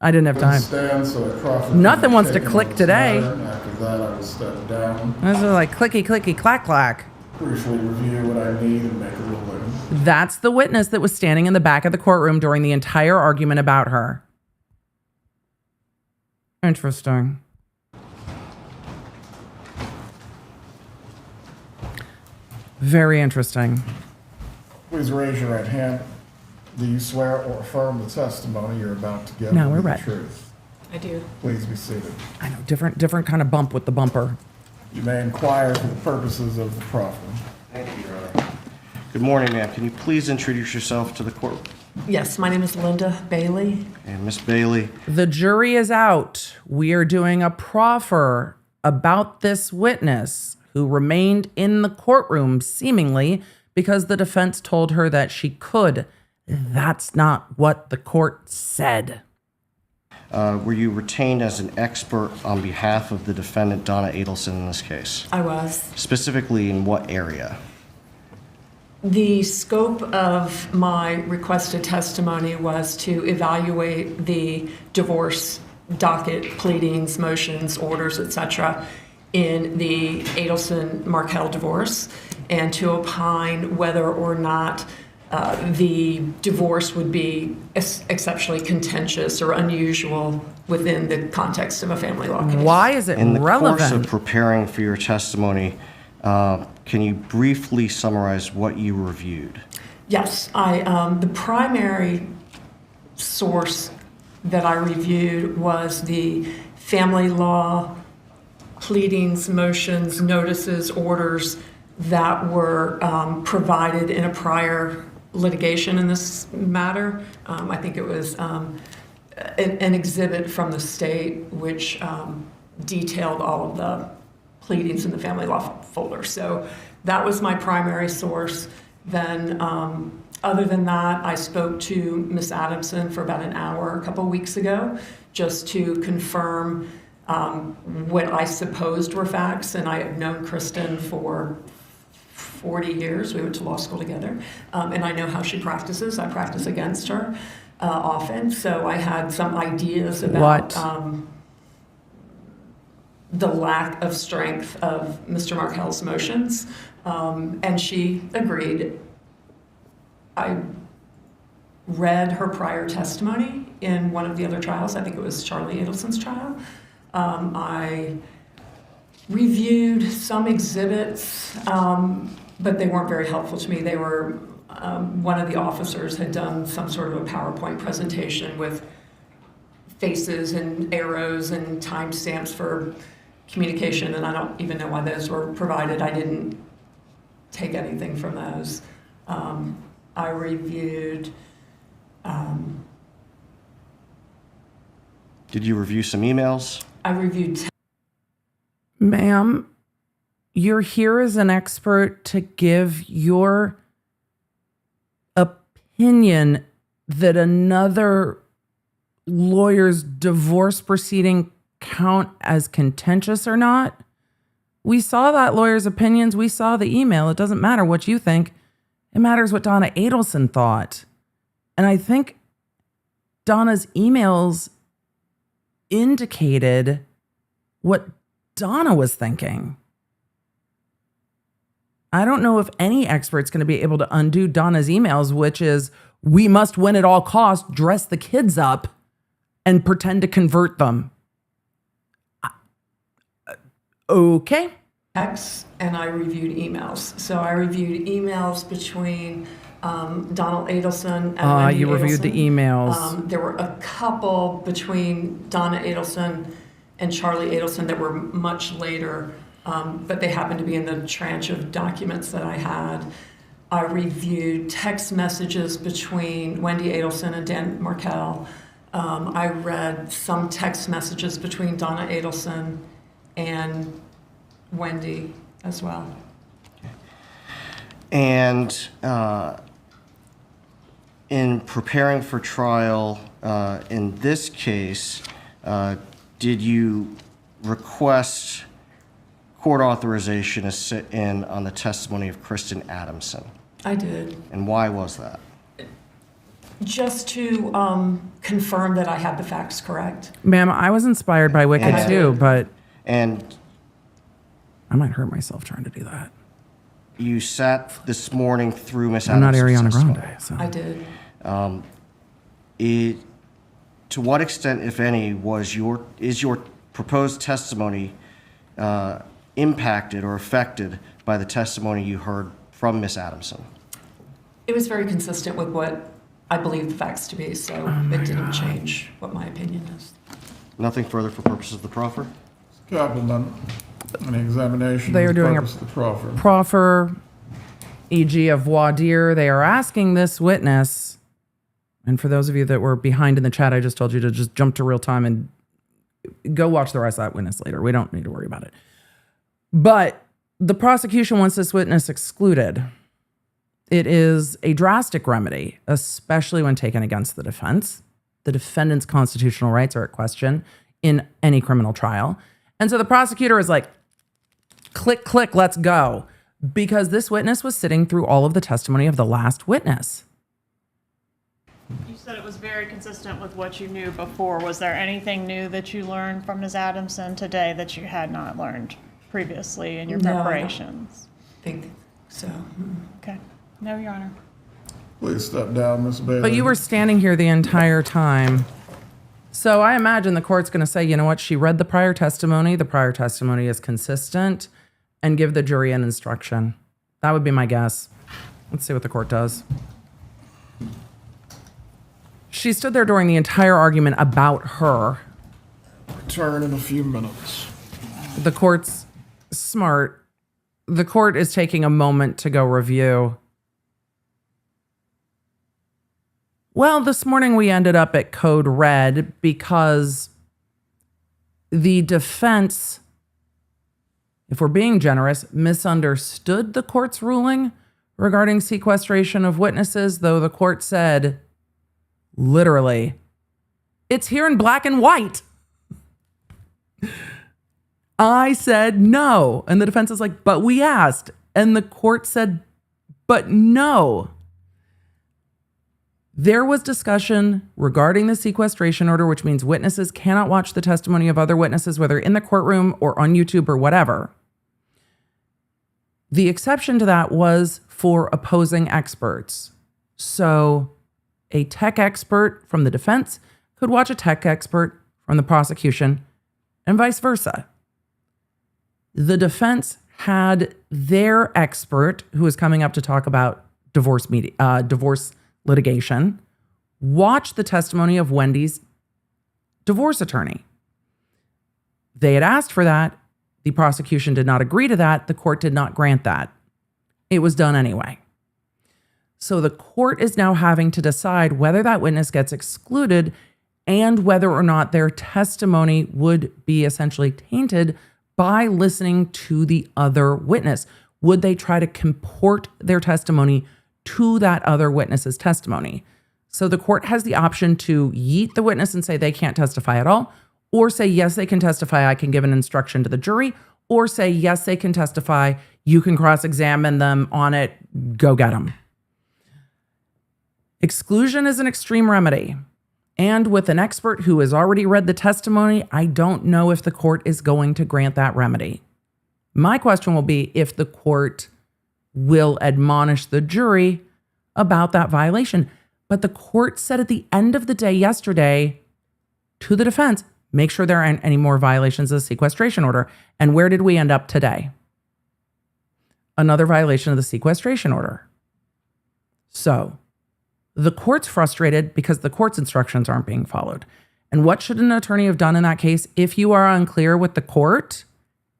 I didn't have time. Stand, so that Proffer Nothing wants to taken click this today. matter. After that, I will step down, This is like clicky, clicky, clack, clack. briefly review what I need and make a ruling. That's the witness that was standing in the back of the courtroom during the entire argument about her. Interesting. Very interesting. Please raise your right hand. Do you swear or affirm the testimony you're about to give No, will we're be the red. truth? I do. Please be seated. I know, different kind of bump with the bumper. You may inquire for the purposes of the proffer. Thank you, Your Honor. Good morning, ma'am. Can you please introduce yourself to the court? Yes, my name is Linda Bailey. And Ms. Bailey, The jury is out. We are doing a proffer about this witness who remained in the courtroom seemingly because the defense told her that she could. That's not what the court said. were you retained as an expert on behalf of the defendant, Donna Adelson, in this case? I was. Specifically in what area? The scope of my requested testimony was to evaluate the divorce docket, pleadings, motions, orders, etc., in the Adelson-Markell divorce, and to opine whether or not the divorce would be exceptionally contentious or unusual within the context of a family law case. Why is it In the relevant? course of preparing for your testimony, can you briefly summarize what you reviewed? Yes, the primary source that I reviewed was the family law pleadings, motions, notices, orders that were provided in a prior litigation in this matter. I think it was an exhibit from the state which detailed all of the pleadings in the family law folder. So that was my primary source. Then other than that, I spoke to Ms. Adamson for about an hour a couple weeks ago just to confirm what I supposed were facts. And I have known Kristin for 40 years. We went to law school together. And I know how she practices. I practice against her often. So I had some ideas about the lack of strength of Mr. Markel's motions. And she agreed. I read her prior testimony in one of the other trials. I think it was Charlie Adelson's trial. I reviewed some exhibits, but they weren't very helpful to me. They were, one of the officers had done some sort of a PowerPoint presentation with faces and arrows and timestamps for communication, and I don't even know why those were provided. I didn't take anything from those. I reviewed. Did you review some emails? I reviewed. Ma'am, you're here as an expert to give your opinion that another lawyer's divorce proceeding count as contentious or not. We saw that lawyer's opinions. We saw the email. It doesn't matter what you think. It matters what Donna Adelson thought. And I think Donna's emails indicated what Donna was thinking. I don't know if any expert's going to be able to undo Donna's emails, which is, we must win at all costs, dress the kids up, and pretend to convert them. Okay. And I reviewed emails. So I reviewed emails between Donna Adelson and Wendi you reviewed Adelson. The emails. There were a couple between Donna Adelson and Charlie Adelson that were much later, but they happened to be in the tranche of documents that I had. I reviewed text messages between Wendi Adelson and Dan Markel. I read some text messages between Donna Adelson and Wendi as well. And in preparing for trial in this case, did you request court authorization to sit in on the testimony of Kristin Adamson? I did. And why was that? Just to confirm that I had the facts correct. Ma'am, I was inspired by Wicked too, but And I might hurt myself trying to do that. you sat this morning through Ms. I'm not Adamson's Ariana testimony. Grande, so. I did. To what extent, if any, is your proposed testimony impacted or affected by the testimony you heard from Ms. Adamson? It was very consistent with what I believe the facts to be, so it didn't change what my opinion is. Nothing further for purposes of the proffer? Compliment. An examination. They are of the doing a purpose of the proffer. Proffer, e.g. of voir dire. They are asking this witness, and for those of you that were behind in the chat, I just told you to just jump to real time and go watch the rest of that witness later. We don't need to worry about it. But the prosecution wants this witness excluded. It is a drastic remedy, especially when taken against the defense. The defendant's constitutional rights are at question in any criminal trial. And so the prosecutor is like, click, click, let's go. Because this witness was sitting through all of the testimony of the last witness. You said it was very consistent with what you knew before. Was there anything new that you learned from Ms. Adamson today that you had not learned previously in your No, I don't preparations? think so. Okay. No, Your Honor. Please step down, Ms. Bailey. But you were standing here the entire time. So I imagine the court's going to say, you know what, she read the prior testimony is consistent, and give the jury an instruction. That would be my guess. Let's see what the court does. she stood there during the entire argument about her. Return in a few minutes. The court's smart. The court is taking a moment to go review. Well, this morning we ended up at code red because the defense, if we're being generous, misunderstood the court's ruling regarding sequestration of witnesses, though the court said, literally, it's here in black and white. I said no. And the defense is like, but we asked. And the court said, but no. There was discussion regarding the sequestration order, which means witnesses cannot watch the testimony of other witnesses, whether in the courtroom or on YouTube or whatever. The exception to that was for opposing experts. So a tech expert from the defense could watch a tech expert from the prosecution and vice versa. The defense had their expert, who was coming up to talk about divorce litigation, watch the testimony of Wendy's divorce attorney. They had asked for that. The prosecution did not agree to that. The court did not grant that. It was done anyway. So the court is now having to decide whether that witness gets excluded and whether or not their testimony would be essentially tainted by listening to the other witness. Would they try to comport their testimony to that other witness's testimony? So the court has the option to yeet the witness and say they can't testify at all, or say, yes, they can testify, I can give an instruction to the jury, or say, yes, they can testify, you can cross-examine them on it, go get them. Exclusion is an extreme remedy. And with an expert who has already read the testimony, I don't know if the court is going to grant that remedy. My question will be if the court will admonish the jury about that violation. But the court said at the end of the day yesterday to the defense, make sure there aren't any more violations of the sequestration order. And where did we end up today? Another violation of the sequestration order. So the court's frustrated because the court's instructions aren't being followed. And what should an attorney have done in that case? If you are unclear with the court,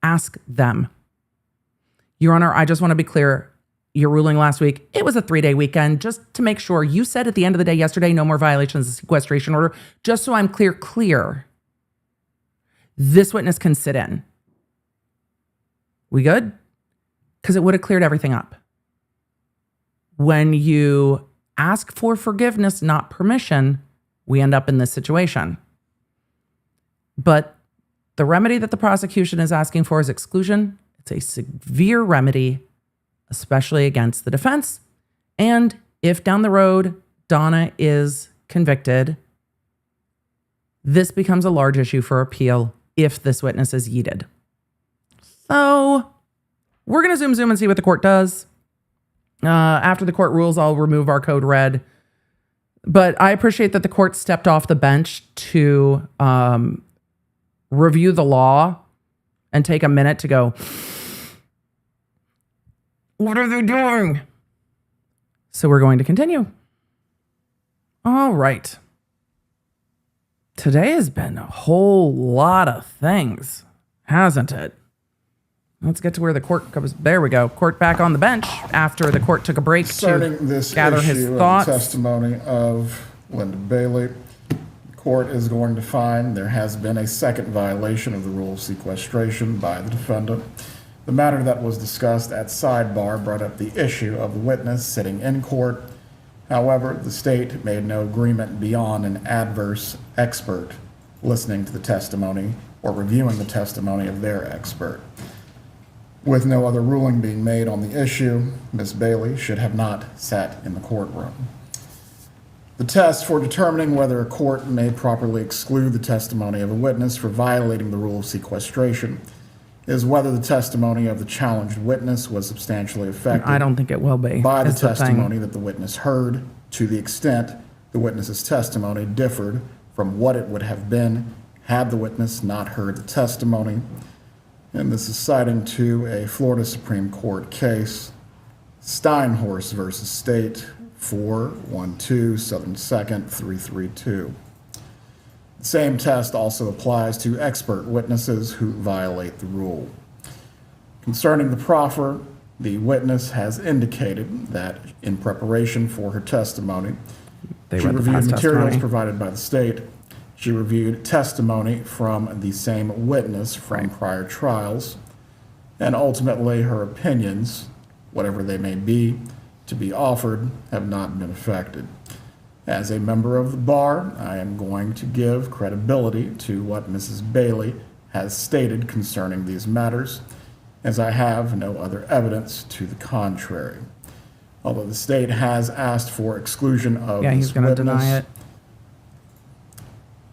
ask them. Your Honor, I just want to be clear. Your ruling last week, it was a 3-day weekend. Just to make sure, you said at the end of the day yesterday, no more violations of the sequestration order. Just so I'm clear. This witness can sit in. We good? Because it would have cleared everything up. When you ask for forgiveness, not permission, we end up in this situation. But the remedy that the prosecution is asking for is exclusion. It's a severe remedy, especially against the defense. And if down the road Donna is convicted, this becomes a large issue for appeal if this witness is yeeted. So we're going to zoom and see what the court does. After the court rules, I'll remove our code red. But I appreciate that the court stepped off the bench to review the law and take a minute to go, what are they doing? So we're going to continue. All right. Today has been a whole lot of things, hasn't it? Let's get to where the court comes. There we go. Court back on the bench after the court took a break Starting to this gather his issue thoughts. Of the testimony of Linda Bailey, the court is going to find there has been a second violation of the rule of sequestration by the defendant. The matter that was discussed at sidebar brought up the issue of the witness sitting in court. However, the state made no agreement beyond an adverse expert listening to the testimony or reviewing the testimony of their expert. With no other ruling being made on the issue, Ms. Bailey should have not sat in the courtroom. The test for determining whether a court may properly exclude the testimony of a witness for violating the rule of sequestration is whether the testimony of the challenged witness was substantially affected. I don't think it will be. By the That's the testimony thing. that the witness heard, to the extent the witness's testimony differed from what it would have been had the witness not heard the testimony. And this is citing to a Florida Supreme Court case, Steinhorst versus State, 412 Southern 2nd 332. The same test also applies to expert witnesses who violate the rule. Concerning the proffer, the witness has indicated that in preparation for her testimony, she reviewed materials provided by the state. She reviewed testimony from the same witness from prior trials, and ultimately her opinions, whatever they may be, to be offered, have not been affected. As a member of the bar, I am going to give credibility to what Mrs. Bailey has stated concerning these matters, as I have no other evidence to the contrary. Although the state has asked for exclusion of Yeah, he's this going to witness, deny it.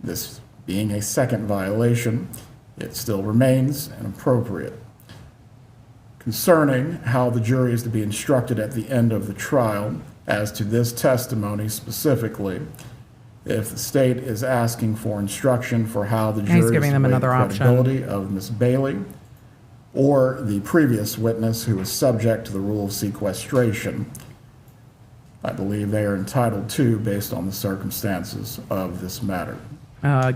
this being a second violation, it still remains inappropriate. Concerning how the jury is to be instructed at the end of the trial, as to this testimony specifically, if the state is asking for instruction for how the jury is to weigh the credibility of Ms. Bailey or the previous witness who is subject to the rule of sequestration, I believe they are entitled to based on the circumstances of this matter.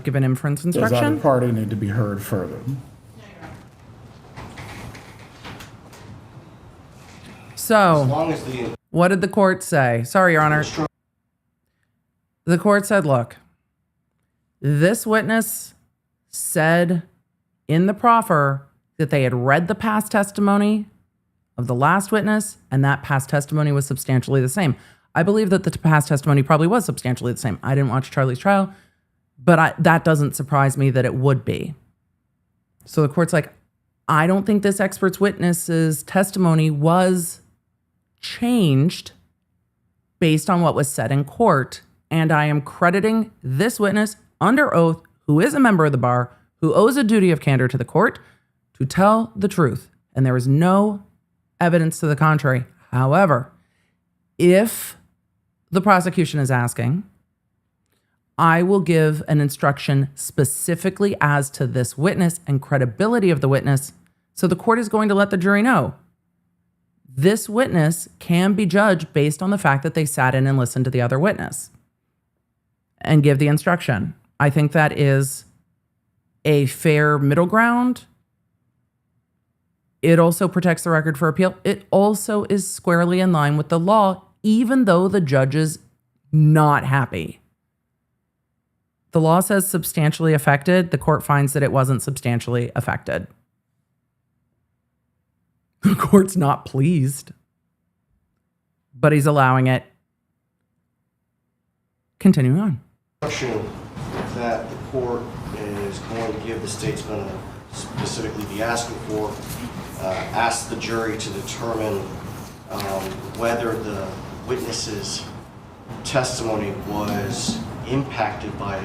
Give an inference Does instruction? either party need to be heard further? So, As long as the what did the court say? Sorry, Your Honor. The court said, look, this witness said in the proffer that they had read the past testimony of the last witness, and that past testimony was substantially the same. I believe that the past testimony probably was substantially the same. I didn't watch Charlie's trial, but that doesn't surprise me that it would be. So the court's like, I don't think this expert's witness's testimony was changed based on what was said in court, and I am crediting this witness under oath, who is a member of the bar, who owes a duty of candor to the court, to tell the truth, and there is no evidence to the contrary. However, if the prosecution is asking, I will give an instruction specifically as to this witness and credibility of the witness, so the court is going to let the jury know this witness can be judged based on the fact that they sat in and listened to the other witness, and give the instruction. I think that is a fair middle ground. It also protects the record for appeal. It also is squarely in line with the law, even though the judge is not happy. The law says substantially affected. The court finds that it wasn't substantially affected. The court's not pleased, but he's allowing it. Continuing on. instruction that the court is going to give, the state's going to specifically be asking for, ask the jury to determine whether the witness's testimony was impacted by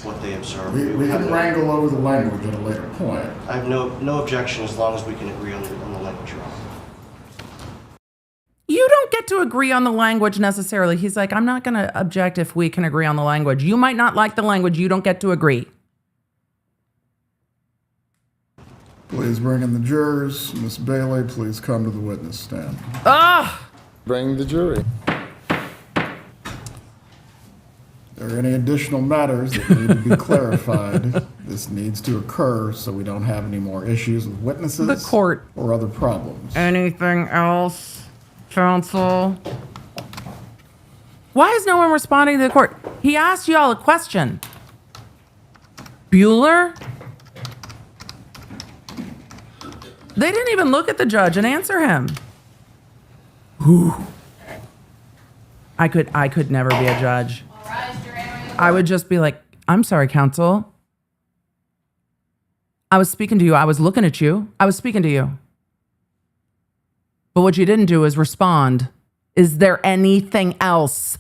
what they observed. We can wrangle over the language at a later point. I have no objection as long as we can agree on the language. You don't get to agree on the language necessarily. He's like, I'm not going to object if we can agree on the language. You might not like the language. You don't get to agree. Please bring in the jurors. Miss Bailey, please come to the witness stand. Bring the jury. Are there any additional matters that need to be clarified? This needs to occur so we don't have any more issues with witnesses The court. or other problems. Anything else, counsel? Why is no one responding to the court? He asked y'all a question. Bueller? They didn't even look at the judge and answer him. Ooh. I could never be a judge. I would just be like, I'm sorry, counsel. I was speaking to you. I was looking at you. I was speaking to you. But what you didn't do is respond. Is there anything else?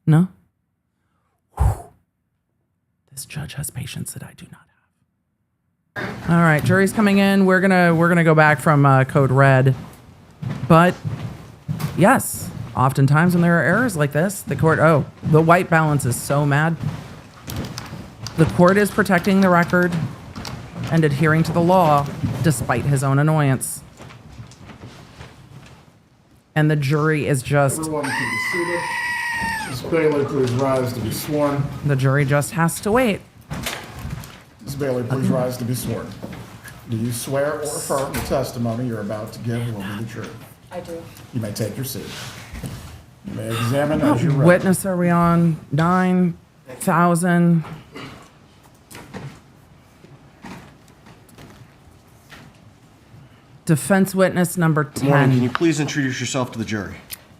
No? Whew. This judge has patience that I do not have. All right, jury's coming in. We're gonna go back from code red. But yes, oftentimes when there are errors like this, the court, the white balance is so mad. The court is protecting the record and adhering to the law despite his own annoyance. and the jury is just, Everyone can be seated. Ms. Bailey, please rise to be sworn. the jury just has to wait. Ms. Bailey, please rise to be sworn. Do you swear or affirm the testimony you're about to give will be the truth? I do. You may take your seat. You may examine as you're ready. Witness, are we on 9,000? Defense witness number Good morning. Can you 10. please introduce yourself to the jury?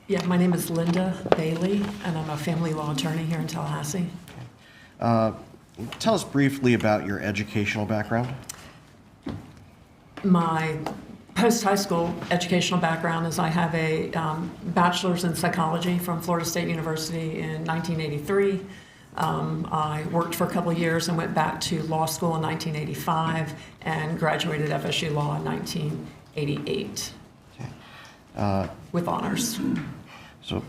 Yeah, my name is Linda Bailey, and I'm a family law attorney here in Tallahassee. Tell us briefly about your educational background. My post-high school educational background is I have a bachelor's in psychology from Florida State University in 1983. I worked for a couple of years and went back to law school in 1985 and graduated FSU Law in 1988 with honors. So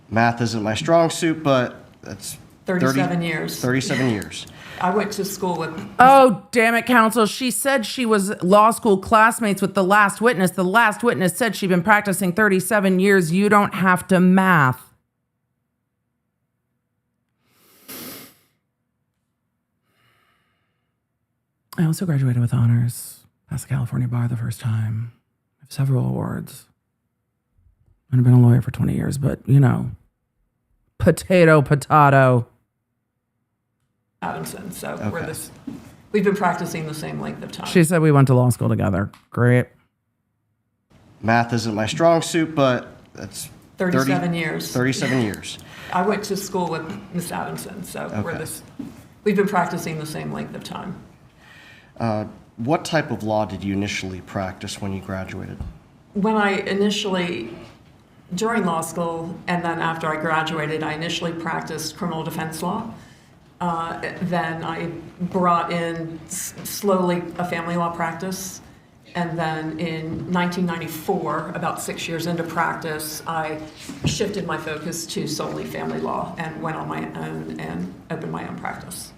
math isn't my strong suit, but that's 37 years. 37 years. I went to school with... Oh, damn it, counsel. She said she was law school classmates with the last witness. The last witness said she'd been practicing 37 years. You don't have to math. I also graduated with honors. Passed the California bar the first time. I have several awards. I've been a lawyer for 20 years, but, you know, potato. Adamson, so Okay. we've been practicing the same length of time. She said we went to law school together. Great. Math isn't my strong suit, but that's 37 years. 37 years. I went to school with Miss Adamson, so Okay. we've been practicing the same length of time. What type of law did you initially practice when you graduated? When I initially, during law school, and then after I graduated, I initially practiced criminal defense law. Then I brought in slowly a family law practice. And then in 1994, about 6 years into practice, I shifted my focus to solely family law and went on my own and opened my own practice.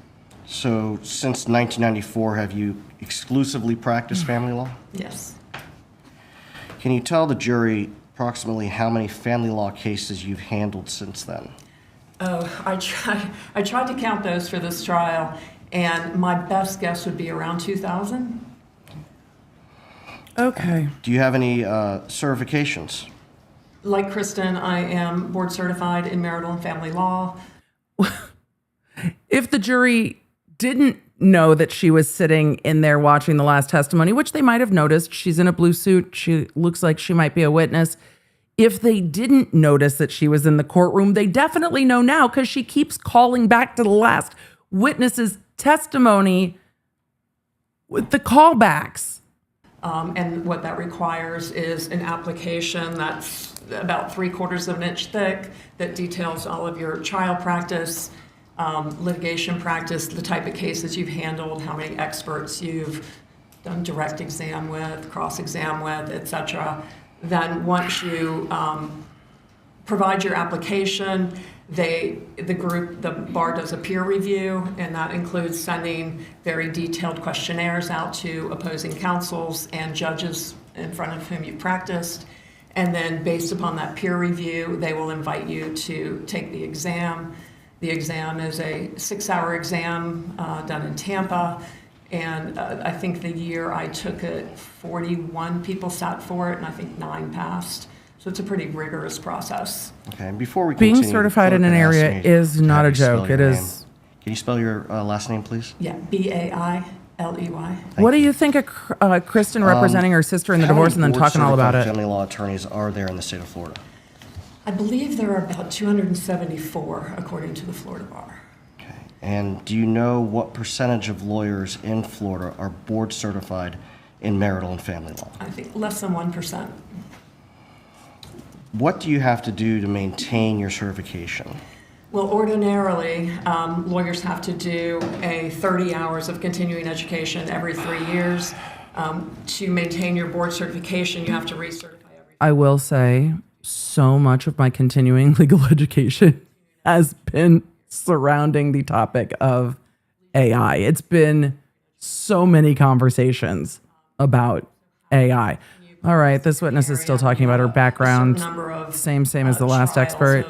So since 1994, have you exclusively practiced family law? Yes. Can you tell the jury approximately how many family law cases you've handled since then? Oh, I tried to count those for this trial, and my best guess would be around 2,000. Okay. Do you have any certifications? Like Kristin, I am board certified in marital and family law. If the jury didn't know that she was sitting in there watching the last testimony, which they might have noticed, she's in a blue suit. She looks like she might be a witness. If they didn't notice that she was in the courtroom, they definitely know now because she keeps calling back to the last witness's testimony with the callbacks. And what that requires is an application that's about 3/4 of an inch thick that details all of your trial practice, litigation practice, the type of cases you've handled, how many experts you've done direct exam with, cross-exam with, etc. Then once you provide your application, the bar does a peer review, and that includes sending very detailed questionnaires out to opposing counsels and judges in front of whom you practiced. And then based upon that peer review, they will invite you to take the exam. The exam is a 6-hour exam done in Tampa. And I think the year I took it, 41 people sat for it, and I think 9 passed. So it's a pretty rigorous process. Okay, and before we Being continue, certified the in an clerk area asked me is to not have a you spell joke. your It name. is. Can you spell your last name, please? Yeah, Bailey. What do you think of Kristin representing her sister in the How divorce and many then talking all about board-certified it? family law attorneys are there in the state of Florida? I believe there are about 274, according to the Florida Bar. Okay. And do you know what percentage of lawyers in Florida are board certified in marital and family law? I think less than 1%. What do you have to do to maintain your certification? Well, ordinarily, lawyers have to do a 30 hours of continuing education every 3 years. To maintain your board certification, you have to recertify every. I will say so much of my continuing legal education has been surrounding the topic of AI. It's been so many conversations about AI. All right, this witness is still talking about her background. Same as the last expert.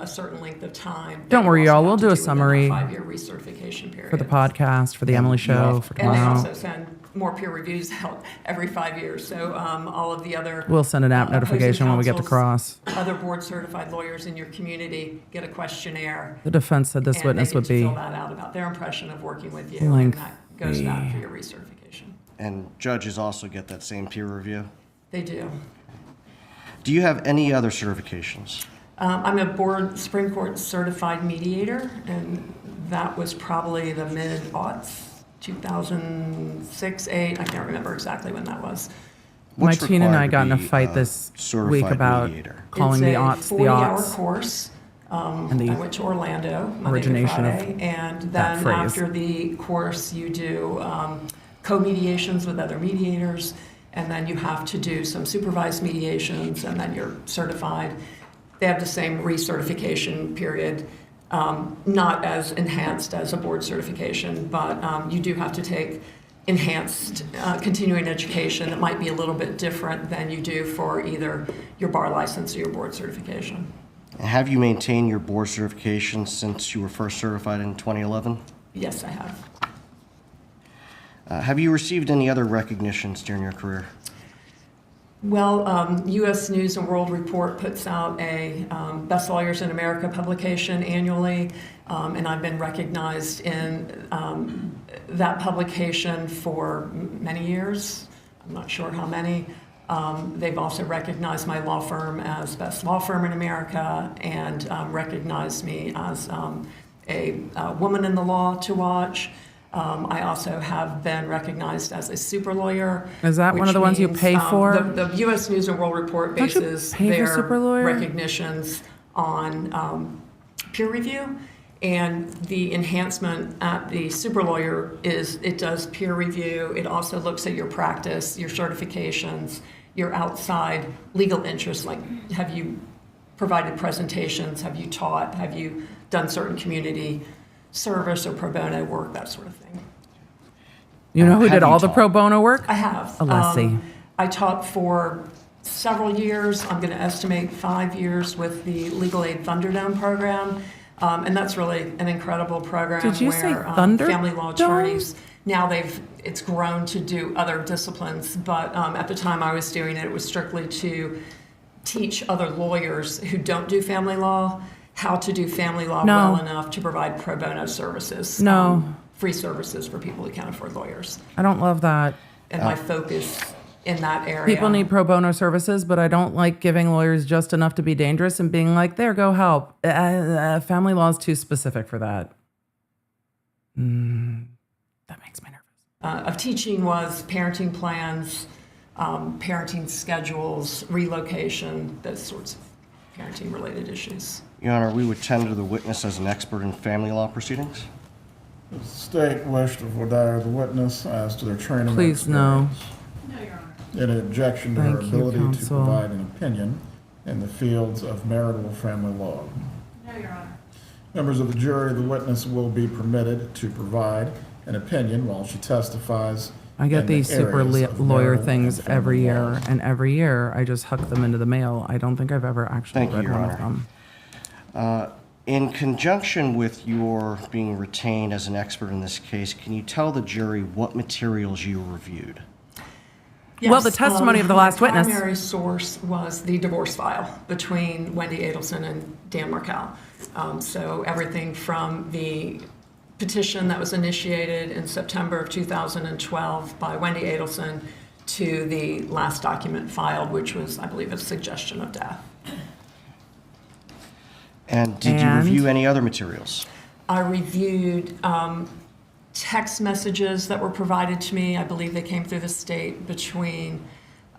A certain length of time. Don't worry, y'all. We'll do a summary 5-year recertification period. for the podcast, for the Emily Show, for And they tomorrow. also send more peer reviews out every 5 years. So all of the other We'll send an app notification when we get to cross. Other board-certified lawyers in your community get a questionnaire. The defense said this witness would And they be get to fill that out about their impression of working with you. And that goes back for your recertification. And judges also get that same peer review? They do. Do you have any other certifications? I'm a Supreme Court certified mediator, and that was probably the mid-aughts, 2006, 8. I can't remember exactly when that was. My teen and I got in a fight this week about calling the aughts It's the a 40-hour aughts. course. And the I went to Orlando Monday origination to of Friday, and that then phrase. after the course, you do co-mediations with other mediators, and then you have to do some supervised mediations, and then you're certified. They have the same recertification period, not as enhanced as a board certification, but you do have to take enhanced continuing education. It might be a little bit different than you do for either your bar license or your board certification. Have you maintained your board certification since you were first certified in 2011? Yes, I have. Have you received any other recognitions during your career? Well, U.S. News and World Report puts out a Best Lawyers in America publication annually, and I've been recognized in that publication for many years. I'm not sure how many. They've also recognized my law firm as Best Law Firm in America, and recognized me as a woman in the law to watch. I also have been recognized as a super lawyer. Is that one of the ones you pay for? The U.S. News and World Report Don't you bases pay for their super lawyer? recognitions on peer review, and the enhancement at the super lawyer is it does peer review. It also looks at your practice, your certifications, your outside legal interests, like have you provided presentations, have you taught, have you done certain community service or pro bono work, that sort of thing. You know who did all the taught? pro bono work? I have. Alessi. I taught for several years. I'm going to estimate 5 years with the Legal Aid Thunderdome program. And that's really an incredible program. Did you where say Thunderdome? family law attorneys, now it's grown to do other disciplines, but at the time I was doing it, it was strictly to teach other lawyers who don't do family law how to do family law well enough to provide pro bono services. Free services for people who can't afford lawyers. I don't love that. And my focus in that area. People need pro bono services, but I don't like giving lawyers just enough to be dangerous and being like, there, go help. Family law is too specific for that. That makes me nervous. Of teaching was parenting plans, parenting schedules, relocation, those sorts of parenting-related issues. Your Honor, we would tender the witness as an expert in family law proceedings. The state wished to voir dire the witness as to their training. Please, no. No, Your Honor. In objection to her Thank you, ability to counsel. provide an opinion in the fields of marital family law. No, Your Honor. Members of the jury, the witness will be permitted to provide an opinion while she testifies. I get in the these super areas of lawyer marital things and family every year, law. and every year I just huck them into the mail. I don't think I've ever actually Thank you, read Your one Honor. of them. In conjunction with your being retained as an expert in this case, can you tell the jury what materials you reviewed? Well, the testimony of the last my witness. primary source was the divorce file between Wendi Adelson and Dan Markel. So everything from the petition that was initiated in September of 2012 by Wendi Adelson to the last document filed, which was, I believe, a suggestion of death. And did you review any other materials? I reviewed text messages that were provided to me. I believe they came through the state between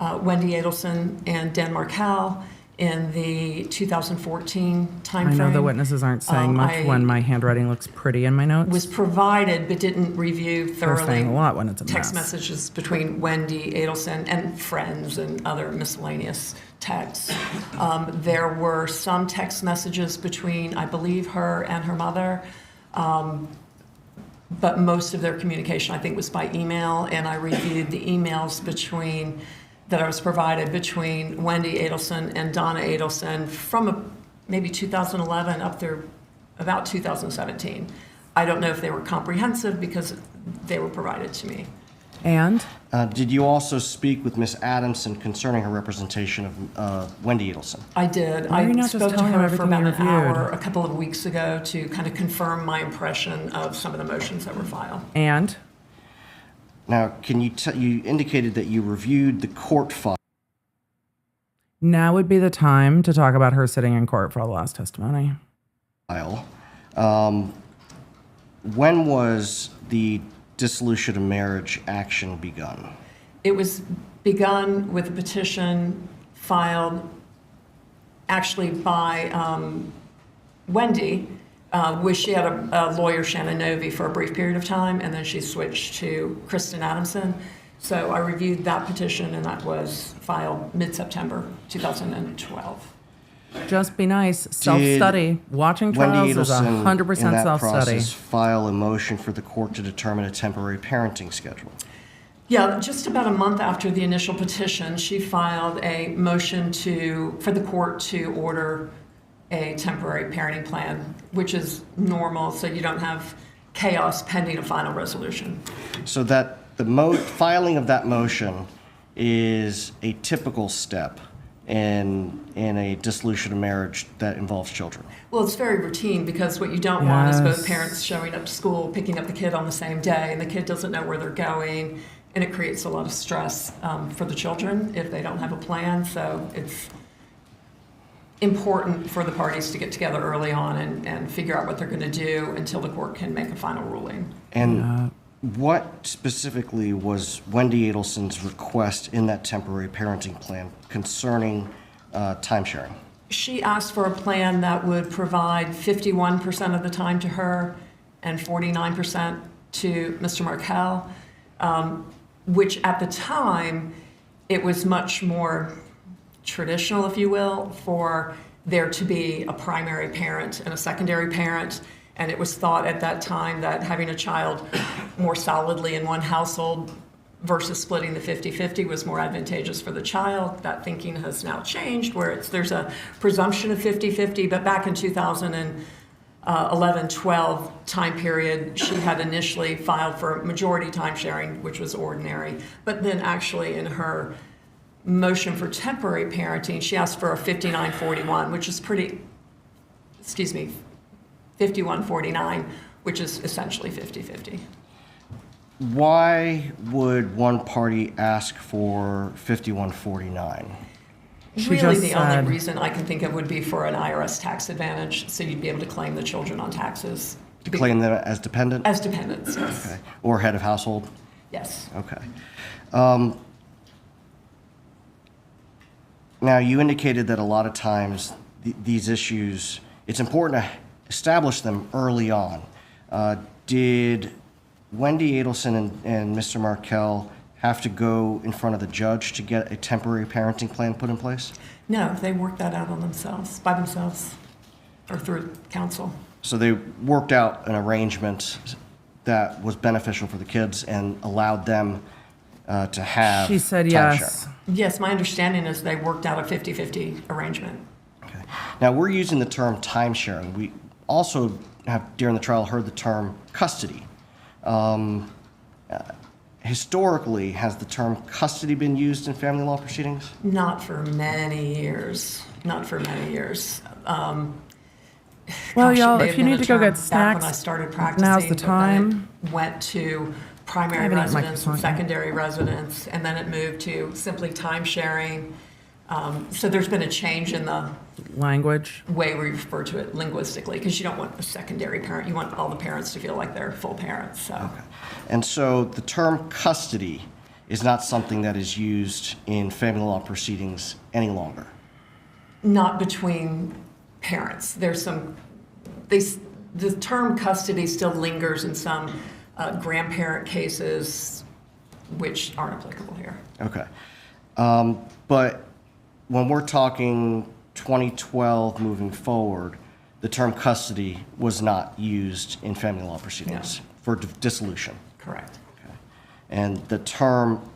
Wendi Adelson and Dan Markel in the 2014 timeframe. I know the witnesses aren't saying much when my handwriting looks pretty in my notes. Was provided but didn't review thoroughly. They're saying a lot when it's a text mess. messages between Wendi Adelson and friends and other miscellaneous texts. There were some text messages between, I believe, her and her mother, but most of their communication, I think, was by email, and I reviewed the emails between that I was provided between Wendi Adelson and Donna Adelson from maybe 2011 up through about 2017. I don't know if they were comprehensive because they were provided to me. And? Did you also speak with Ms. Adamson concerning her representation of Wendi Adelson? I did. Why are you I not just spoke to telling them her for everything about you an reviewed? hour a couple of weeks ago to kind of confirm my impression of some of the motions that were filed. And? Now, can you you indicated that you reviewed the court file. Now would be the time to talk about her sitting in court for the last testimony. When was the dissolution of marriage action begun? It was begun with a petition filed actually by Wendi, which she had a lawyer, Shannon Novi, for a brief period of time, and then she switched to Kristin Adamson. So I reviewed that petition, and that was filed mid-September 2012. Just be nice. Self-study. Watching trials is 100% in that self-study. process, file a motion for the court to determine a temporary parenting schedule? Yeah, just about a month after the initial petition, she filed a motion for the court to order a temporary parenting plan, which is normal, so you don't have chaos pending a final resolution. So that the filing of that motion is a typical step in a dissolution of marriage that involves children. Well, it's very routine because what you don't want is both Yes. parents showing up to school, picking up the kid on the same day, and the kid doesn't know where they're going, and it creates a lot of stress for the children if they don't have a plan. So it's important for the parties to get together early on and figure out what they're going to do until the court can make a final ruling. And what specifically was Wendi Adelson's request in that temporary parenting plan concerning time sharing? She asked for a plan that would provide 51% of the time to her and 49% to Mr. Markel, which at the time, it was much more traditional, if you will, for there to be a primary parent and a secondary parent. And it was thought at that time that having a child more solidly in one household versus splitting the 50-50 was more advantageous for the child. That thinking has now changed, where there's a presumption of 50-50, but back in 2011-12 time period, she had initially filed for majority time sharing, which was ordinary. But then actually in her motion for temporary parenting, she asked for a 59-41, which is 51-49, which is essentially 50-50. Why would one party ask for 51-49? Really, the only reason I can think of would be for an IRS tax advantage, so you'd be able to claim the children on taxes. To claim them as dependent? As dependents, yes. Okay. Or head of household? Yes. Okay. Now, you indicated that a lot of times these issues, it's important to establish them early on. Did Wendi Adelson and Mr. Markel have to go in front of the judge to get a temporary parenting plan put in place? No, they worked that out by themselves, or through counsel. So they worked out an arrangement that was beneficial for the kids and allowed them to have She said time yes. sharing. Yes, my understanding is they worked out a 50-50 arrangement. Okay. Now, we're using the term time sharing. We also have, during the trial, heard the term custody. Historically, has the term custody been used in family law proceedings? Not for many years. Not for many years. Well, Gosh, y'all, it may if have you been need a to go term get back when I snacks, started practicing, now's the but then time. it went to primary haven't eaten my residence and croissant yet. secondary residence, and then it moved to simply time sharing. So there's been a change in the Language. way we refer to it linguistically, because you don't want a secondary parent. You want all the parents to feel like they're full parents. So. Okay. And so the term custody is not something that is used in family law proceedings any longer. Not between parents. There's some, the term custody still lingers in some grandparent cases, which aren't applicable here. Okay. But when we're talking 2012 moving forward, the term custody was not used in family law proceedings for dissolution. Correct. Okay. And the term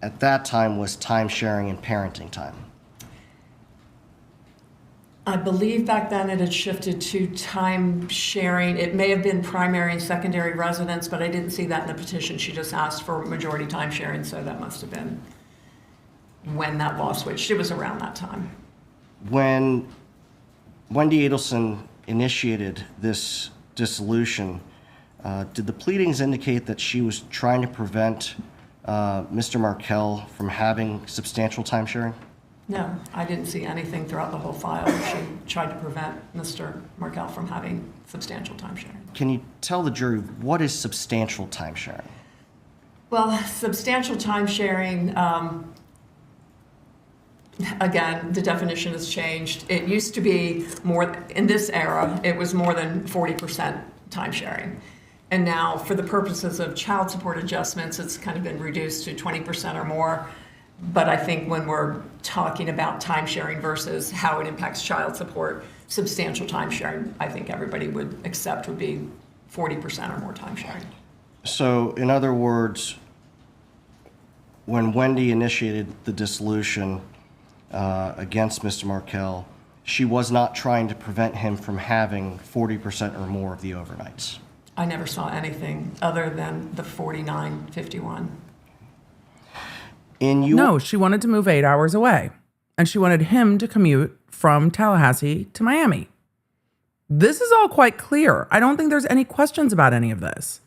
at that time was time sharing and parenting time. I believe back then it had shifted to time sharing. It may have been primary and secondary residence, but I didn't see that in the petition. She just asked for majority time sharing, so that must have been when that law switched. It was around that time. When Wendi Adelson initiated this dissolution, did the pleadings indicate that she was trying to prevent Mr. Markel from having substantial time sharing? No, I didn't see anything throughout the whole file. She tried to prevent Mr. Markel from having substantial time sharing. Can you tell the jury what is substantial time sharing? Well, substantial time sharing, again, the definition has changed. It used to be more, in this era, it was more than 40% time sharing. And now, for the purposes of child support adjustments, it's kind of been reduced to 20% or more. But I think when we're talking about time sharing versus how it impacts child support, substantial time sharing, I think everybody would accept would be 40% or more time sharing. So, in other words, when Wendi initiated the dissolution against Mr. Markel, she was not trying to prevent him from having 40% or more of the overnights. I never saw anything other than the 49-51. No, she wanted to move 8 hours away, and she wanted him to commute from Tallahassee to Miami. This is all quite clear. I don't think there's any questions about any of this.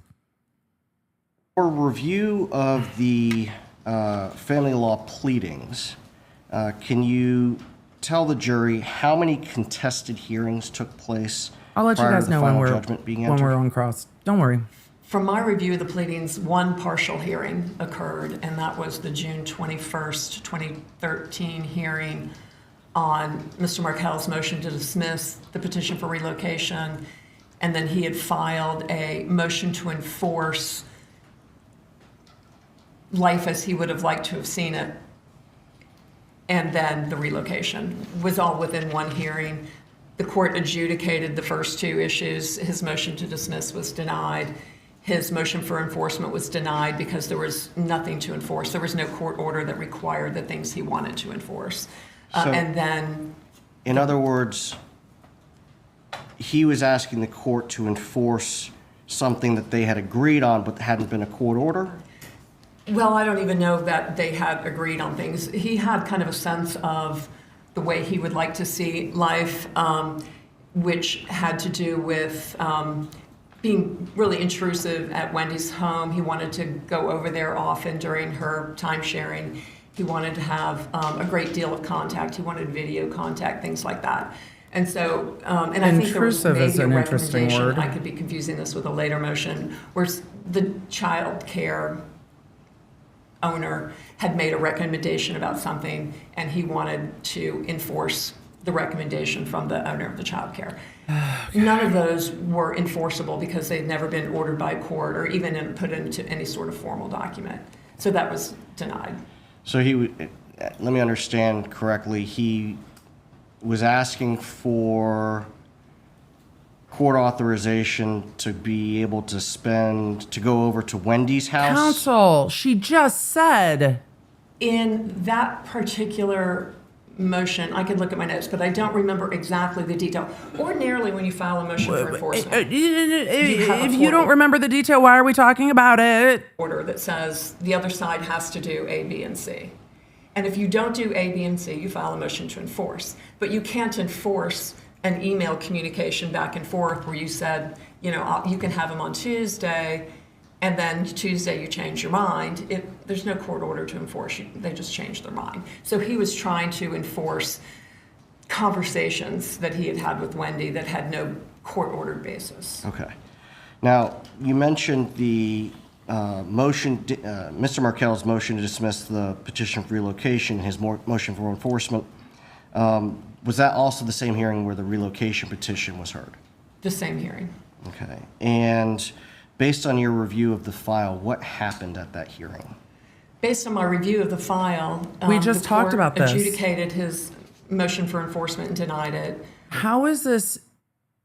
For review of the family law pleadings, can you tell the jury how many contested hearings took place I'll let you prior guys to the know when final we're judgment being entered? on cross. Don't worry. From my review of the pleadings, one partial hearing occurred, and that was the June 21st, 2013 hearing on Mr. Markel's motion to dismiss the petition for relocation, and then he had filed a motion to enforce life as he would have liked to have seen it, and then the relocation was all within one hearing. The court adjudicated the first two issues. His motion to dismiss was denied. His motion for enforcement was denied because there was nothing to enforce. There was no court order that required the things he wanted to enforce. And then... In other words, he was asking the court to enforce something that they had agreed on but hadn't been a court order? Well, I don't even know that they had agreed on things. He had kind of a sense of the way he would like to see life, which had to do with being really intrusive at Wendi's home. He wanted to go over there often during her time sharing. He wanted to have a great deal of contact. He wanted video contact, things like that. And so, and I think there was Intrusive maybe is a an interesting recommendation, word. I could be confusing this with a later motion, where the child care owner had made a recommendation about something, and he wanted to enforce the recommendation from the owner of the child care. None of those were enforceable because they'd never been ordered by a court or even put into any sort of formal document. So that was denied. So let me understand correctly, he was asking for court authorization to be able to go over to Wendi's house? Counsel, she just said. In that particular motion, I could look at my notes, but I don't remember exactly the detail. Ordinarily, when you file a motion for enforcement, If you don't remember the detail, why are we talking about it? order that says the other side has to do A, B, and C. And if you don't do A, B, and C, you file a motion to enforce. But you can't enforce an email communication back and forth where you said, you can have them on Tuesday, and then Tuesday you change your mind. There's no court order to enforce. They just change their mind. So he was trying to enforce conversations that he had had with Wendi that had no court-ordered basis. Okay. Now, you mentioned the motion, Mr. Markel's motion to dismiss the petition for relocation, his motion for enforcement. Was that also the same hearing where the relocation petition was heard? The same hearing. Okay. And based on your review of the file, what happened at that hearing? Based on my review of the file, We just talked about this. Adjudicated his motion for enforcement and denied it. How is this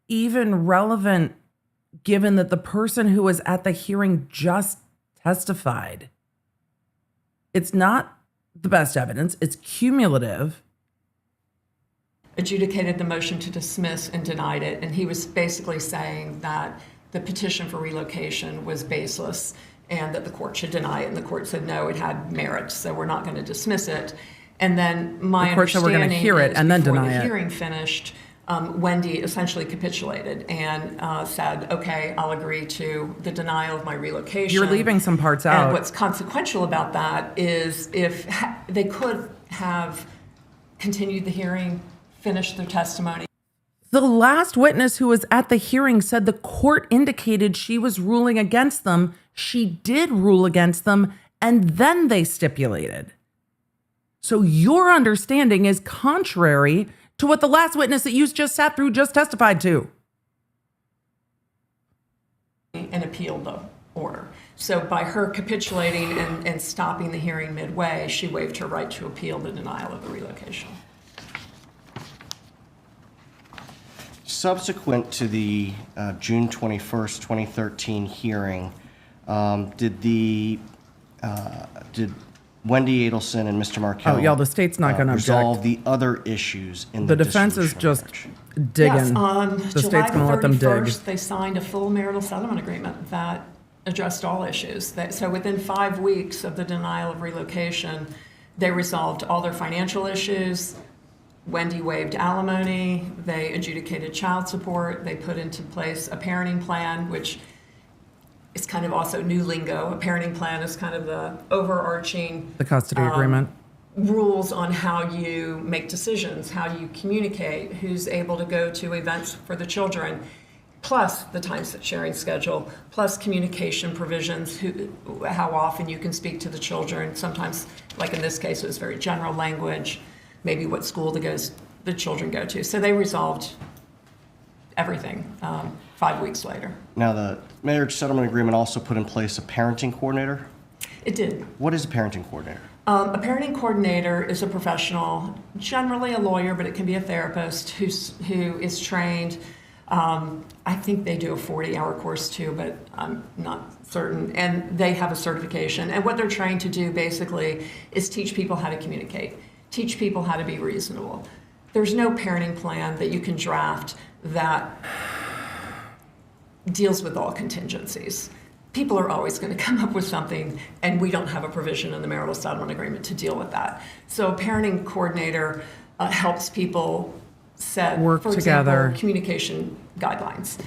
even relevant given that the person who was at the hearing just testified? It's not the best evidence. It's cumulative. Adjudicated the motion to dismiss and denied it. And he was basically saying that the petition for relocation was baseless and that the court should deny it. And the court said, no, it had merit, so we're not going to dismiss it. And then my The court said we're understanding going to hear it is and then before deny the it. hearing finished, Wendi essentially capitulated and said, okay, I'll agree to the denial of my relocation. You're leaving some parts out. And what's consequential about that is if they could have continued the hearing, finished their testimony. The last witness who was at the hearing said the court indicated she was ruling against them. She did rule against them, and then they stipulated. So your understanding is contrary to what the last witness that you just sat through just testified to. And appealed the order. So by her capitulating and stopping the hearing midway, she waived her right to appeal the denial of the relocation. Subsequent to the June 21st, 2013 hearing, did Wendi Adelson and Mr. Markell The state's not going to resolve object. the other issues in the defense is dissolution of just marriage? digging. Yes, on The July state's going to let them dig. 31st, they signed a full marital settlement agreement that addressed all issues. So within 5 weeks of the denial of relocation, they resolved all their financial issues. Wendi waived alimony. They adjudicated child support. They put into place a parenting plan, which is kind of also new lingo. A parenting plan is kind of the overarching The custody agreement. rules on how you make decisions, how you communicate, who's able to go to events for the children, plus the time sharing schedule, plus communication provisions, how often you can speak to the children. Sometimes, like in this case, it was very general language, maybe what school the children go to. So they resolved everything 5 weeks later. Now, the marriage settlement agreement also put in place a parenting coordinator. It did. What is a parenting coordinator? A parenting coordinator is a professional, generally a lawyer, but it can be a therapist who is trained. I think they do a 40-hour course too, but I'm not certain. And they have a certification. And what they're trying to do basically is teach people how to communicate, teach people how to be reasonable. There's no parenting plan that you can draft that deals with all contingencies. People are always going to come up with something, and we don't have a provision in the marital settlement agreement to deal with that. So a parenting coordinator helps people set, Work for together. example, communication guidelines.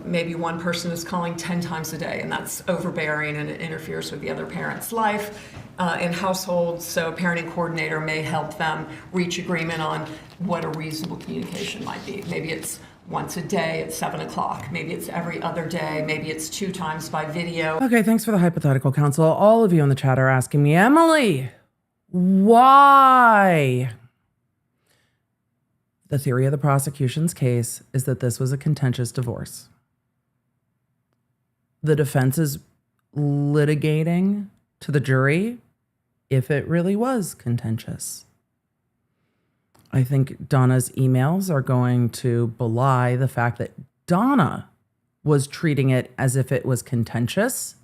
Maybe one person is calling 10 times a day, and that's overbearing and it interferes with the other parent's life in households. So a parenting coordinator may help them reach agreement on what a reasonable communication might be. Maybe it's once a day at 7 o'clock. Maybe it's every other day. Maybe it's 2 times by video. Okay, thanks for the hypothetical counsel. All of you in the chat are asking me, Emily, why? The theory of the prosecution's case is that this was a contentious divorce. The defense is litigating to the jury if it really was contentious. I think Donna's emails are going to belie the fact that Donna was treating it as if it was contentious,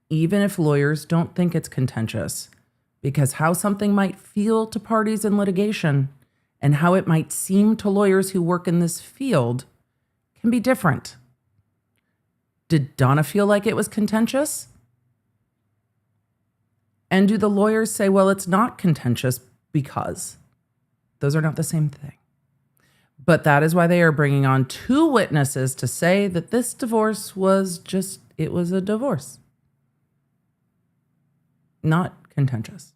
even if lawyers don't think it's contentious, because how something might feel to parties in litigation and how it might seem to lawyers who work in this field can be different. Did Donna feel like it was contentious? And do the lawyers say, well, it's not contentious because? Those are not the same thing. But that is why they are bringing on 2 witnesses to say that this divorce was it was a divorce. Not contentious.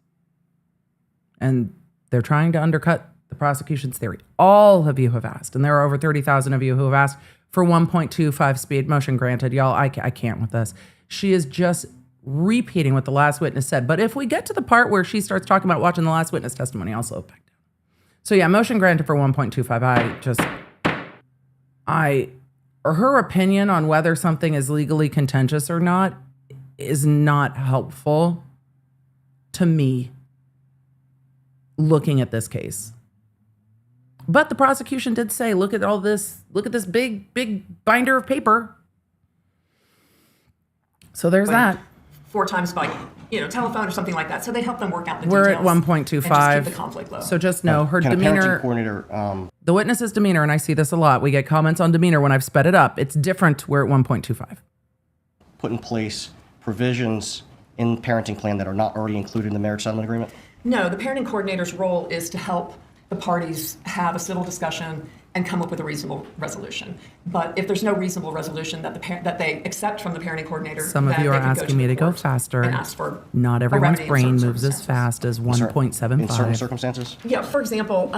And they're trying to undercut the prosecution's theory. All of you have asked, and there are over 30,000 of you who have asked for 1.25 speed. Motion granted. Y'all, I can't with this. She is just repeating what the last witness said. But if we get to the part where she starts talking about watching the last witness testimony, I'll slow it back down. So yeah, motion granted for 1.25. Her opinion on whether something is legally contentious or not is not helpful to me looking at this case. But the prosecution did say, look at all this, look at this big binder of paper. So there's that. 4 times by telephone or something like that. So they help them work out the We're details. at 1.25. And just keep the conflict low. So just know her Can a parenting demeanor, coordinator, the witness's demeanor, and I see this a lot. We get comments on demeanor when I've sped it up. It's different. We're at 1.25. put in place provisions in parenting plan that are not already included in the marriage settlement agreement? No, the parenting coordinator's role is to help the parties have a civil discussion and come up with a reasonable resolution. But if there's no reasonable resolution that that they accept from the parenting coordinator, Some of then you are they can asking me to go court faster. and ask for Not a everyone's remedy in brain certain moves as circumstances. fast as In certain 1.75. circumstances? Yeah, for example,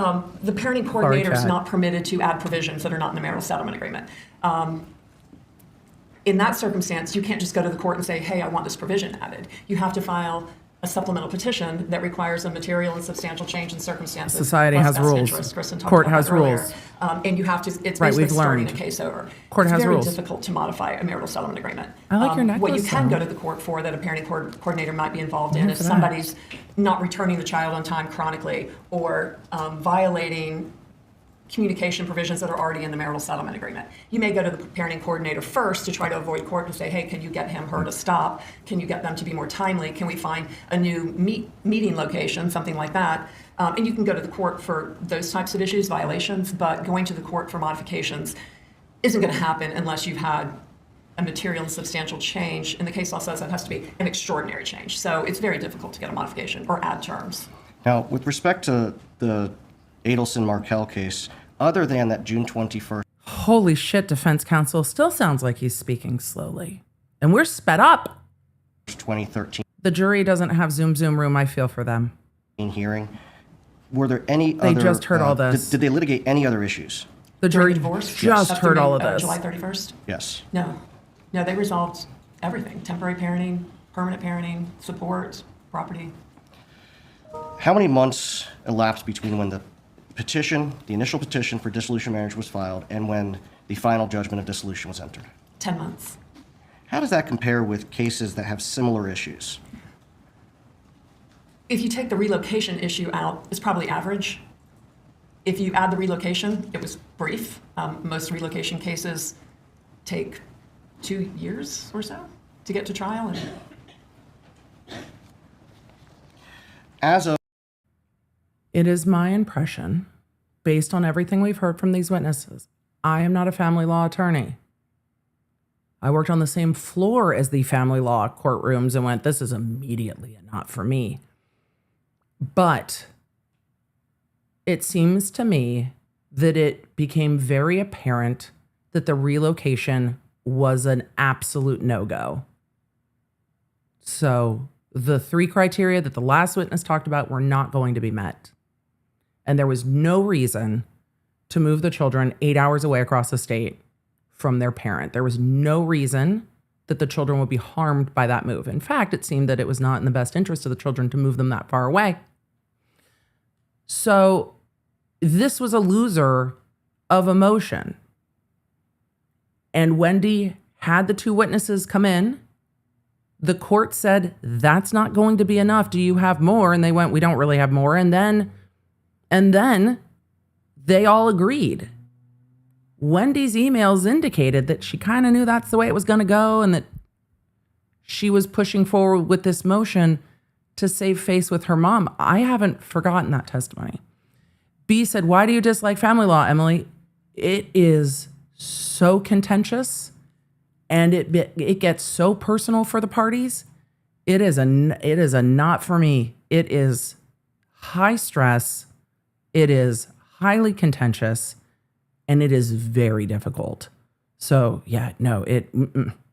the parenting coordinator is chat. not permitted to add provisions that are not in the marital settlement agreement. In that circumstance, you can't just go to the court and say, hey, I want this provision added. You have to file a supplemental petition that requires a material and substantial change in circumstances. Society plus has best rules. interest. Kristin talked Court about has that earlier. rules. And you have to, it's Right, basically we've starting learned. a case over. Court It's has very rules. difficult to modify a marital settlement agreement. I like your What you necklace, can though. go to the court for that a parenting coordinator might be involved in Yeah, if for that. somebody's not returning the child on time chronically or violating communication provisions that are already in the marital settlement agreement. You may go to the parenting coordinator first to try to avoid court and say, hey, can you get her to stop? Can you get them to be more timely? Can we find a new meeting location, something like that? And you can go to the court for those types of issues, violations, but going to the court for modifications isn't going to happen unless you've had a material and substantial change. And the case law says that has to be an extraordinary change. So it's very difficult to get a modification or add terms. Now, with respect to the Adelson-Markell case, other than that June 21st, Holy shit, defense counsel still sounds like he's speaking slowly. And we're sped up. 2013 The jury doesn't have Zoom room. I feel for them. hearing, were there any They other... just heard all this. Did they litigate any other issues? The jury Divorce? just Up heard through, all of this. July 31st? Yes. No, they resolved everything. Temporary parenting, permanent parenting, support, property. How many months elapsed between when the initial petition for dissolution of marriage was filed and when the final judgment of dissolution was entered? 10 months. How does that compare with cases that have similar issues? If you take the relocation issue out, it's probably average. If you add the relocation, it was brief. Most relocation cases take 2 years or so to get to trial. As of It is my impression, based on everything we've heard from these witnesses, I am not a family law attorney. I worked on the same floor as the family law courtrooms and went, this is immediately a not for me. But it seems to me that it became very apparent that the relocation was an absolute no-go. So the 3 criteria that the last witness talked about were not going to be met. And there was no reason to move the children 8 hours away across the state from their parent. There was no reason that the children would be harmed by that move. In fact, it seemed that it was not in the best interest of the children to move them that far away. So this was a loser of emotion. And Wendi had the 2 witnesses come in. The court said, that's not going to be enough. Do you have more? And they went, we don't really have more. And then they all agreed. Wendi's emails indicated that she kind of knew that's the way it was going to go and that she was pushing forward with this motion to save face with her mom. I haven't forgotten that testimony. B said, why do you dislike family law, Emily? It is so contentious and it gets so personal for the parties. It is a not for me. It is high stress. It is highly contentious and it is very difficult. So yeah, no, it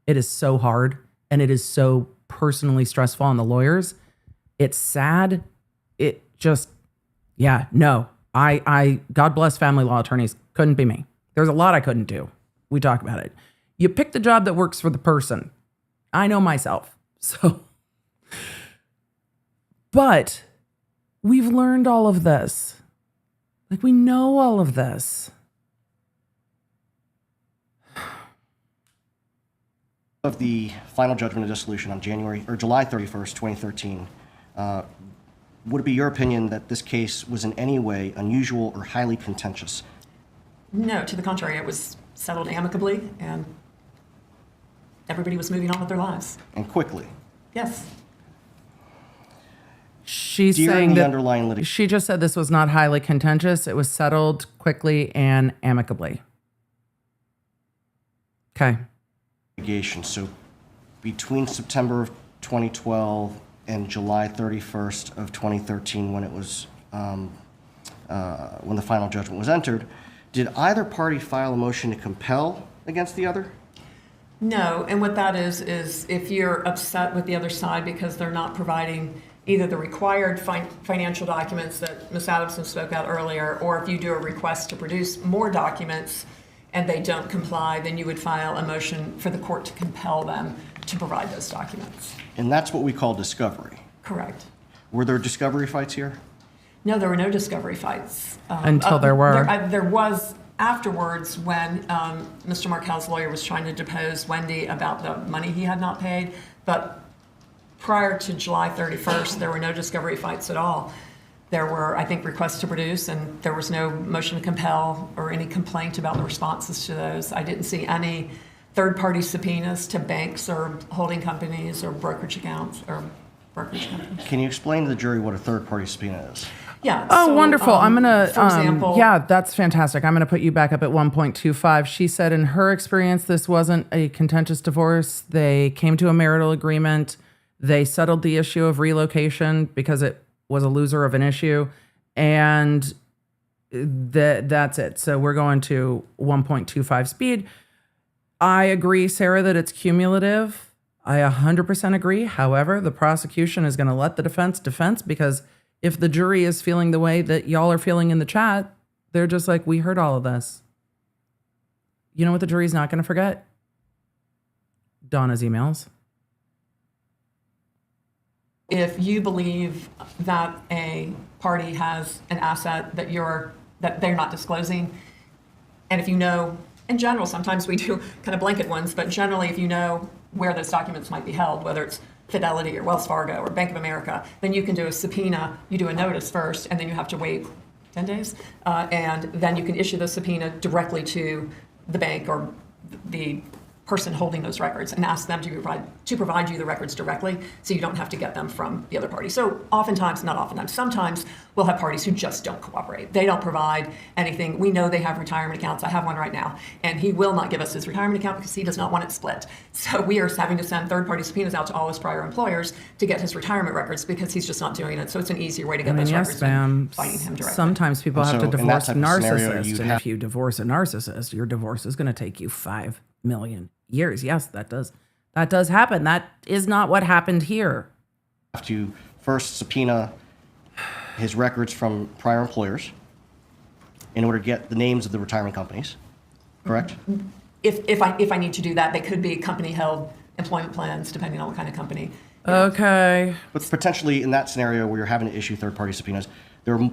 is so hard and it is so personally stressful on the lawyers. It's sad. It just, yeah, no, I God bless family law attorneys. Couldn't be me. There's a lot I couldn't do. We talk about it. You pick the job that works for the person. I know myself. So, but we've learned all of this. Like we know all of this. of the final judgment of dissolution on July 31st, 2013, would it be your opinion that this case was in any way unusual or highly contentious? No, to the contrary, it was settled amicably and everybody was moving on with their lives. And quickly? Yes. She's during saying the that underlying litigation. she just said this was not highly contentious. It was settled quickly and amicably. Okay. So between September of 2012 and July 31st of 2013, when it was when the final judgment was entered, did either party file a motion to compel against the other? No, and what that is if you're upset with the other side because they're not providing either the required financial documents that Ms. Adamson spoke out earlier, or if you do a request to produce more documents and they don't comply, then you would file a motion for the court to compel them to provide those documents. And that's what we call discovery. Correct. Were there discovery fights here? No, there were no discovery fights. Until there were. There was afterwards when Mr. Markel's lawyer was trying to depose Wendi about the money he had not paid, but prior to July 31st, there were no discovery fights at all. There were, I think, requests to produce, and there was no motion to compel or any complaint about the responses to those. I didn't see any third-party subpoenas to banks or holding companies or brokerage accounts or brokerage companies. Can you explain to the jury what a third-party subpoena is? Yeah. Oh, so, wonderful. I'm going to, for example, yeah, that's fantastic. I'm going to put you back up at 1.25. She said in her experience, this wasn't a contentious divorce. They came to a marital agreement. They settled the issue of relocation because it was a loser of an issue. And that's it. So we're going to 1.25 speed. I agree, Sara, that it's cumulative. I 100% agree. However, the prosecution is going to let the defense because if the jury is feeling the way that y'all are feeling in the chat, they're just like, we heard all of this. You know what the jury's not going to forget? Donna's emails. If you believe that a party has an asset that they're not disclosing, and if you know, in general, sometimes we do kind of blanket ones, but generally if you know where those documents might be held, whether it's Fidelity or Wells Fargo or Bank of America, then you can do a subpoena. You do a notice first, and then you have to wait 10 days, and then you can issue the subpoena directly to the bank or the person holding those records and ask them to provide you the records directly, so you don't have to get them from the other party. So sometimes we'll have parties who just don't cooperate. They don't provide anything. We know they have retirement accounts. I have one right now, and he will not give us his retirement account because he does not want it split. So we are having to send third-party subpoenas out to all his prior employers to get his retirement records because he's just not doing it. So it's an easier way to get those records than finding him directly. Sometimes people have to in that divorce a type of scenario, narcissist, and if you divorce a narcissist, your divorce is going to take you 5 million years. Yes, that does happen. That is not what happened here. Have to first subpoena his records from prior employers in order to get the names of the retirement companies, correct? If I need to do that, they could be company-held employment plans, depending on what kind of company. Okay. But potentially in that scenario where you're having to issue third-party subpoenas, there are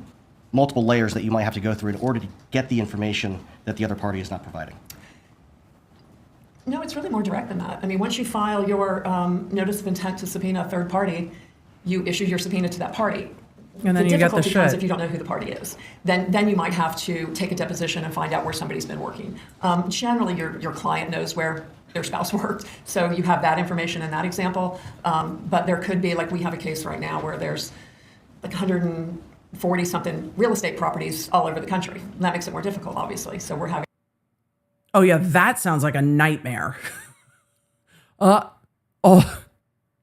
multiple layers that you might have to go through in order to get the information that the other party is not providing. No, it's really more direct than that. I mean, once you file your notice of intent to subpoena a third party, you issue your subpoena to that party. And then you get the difficulty comes shit. if you don't know who the party is. Then you might have to take a deposition and find out where somebody's been working. Generally, your client knows where their spouse worked, so you have that information in that example. But there could be, like we have a case right now where there's like 140-something real estate properties all over the country. And that makes it more difficult, obviously. So we're having. Oh yeah, that sounds like a nightmare.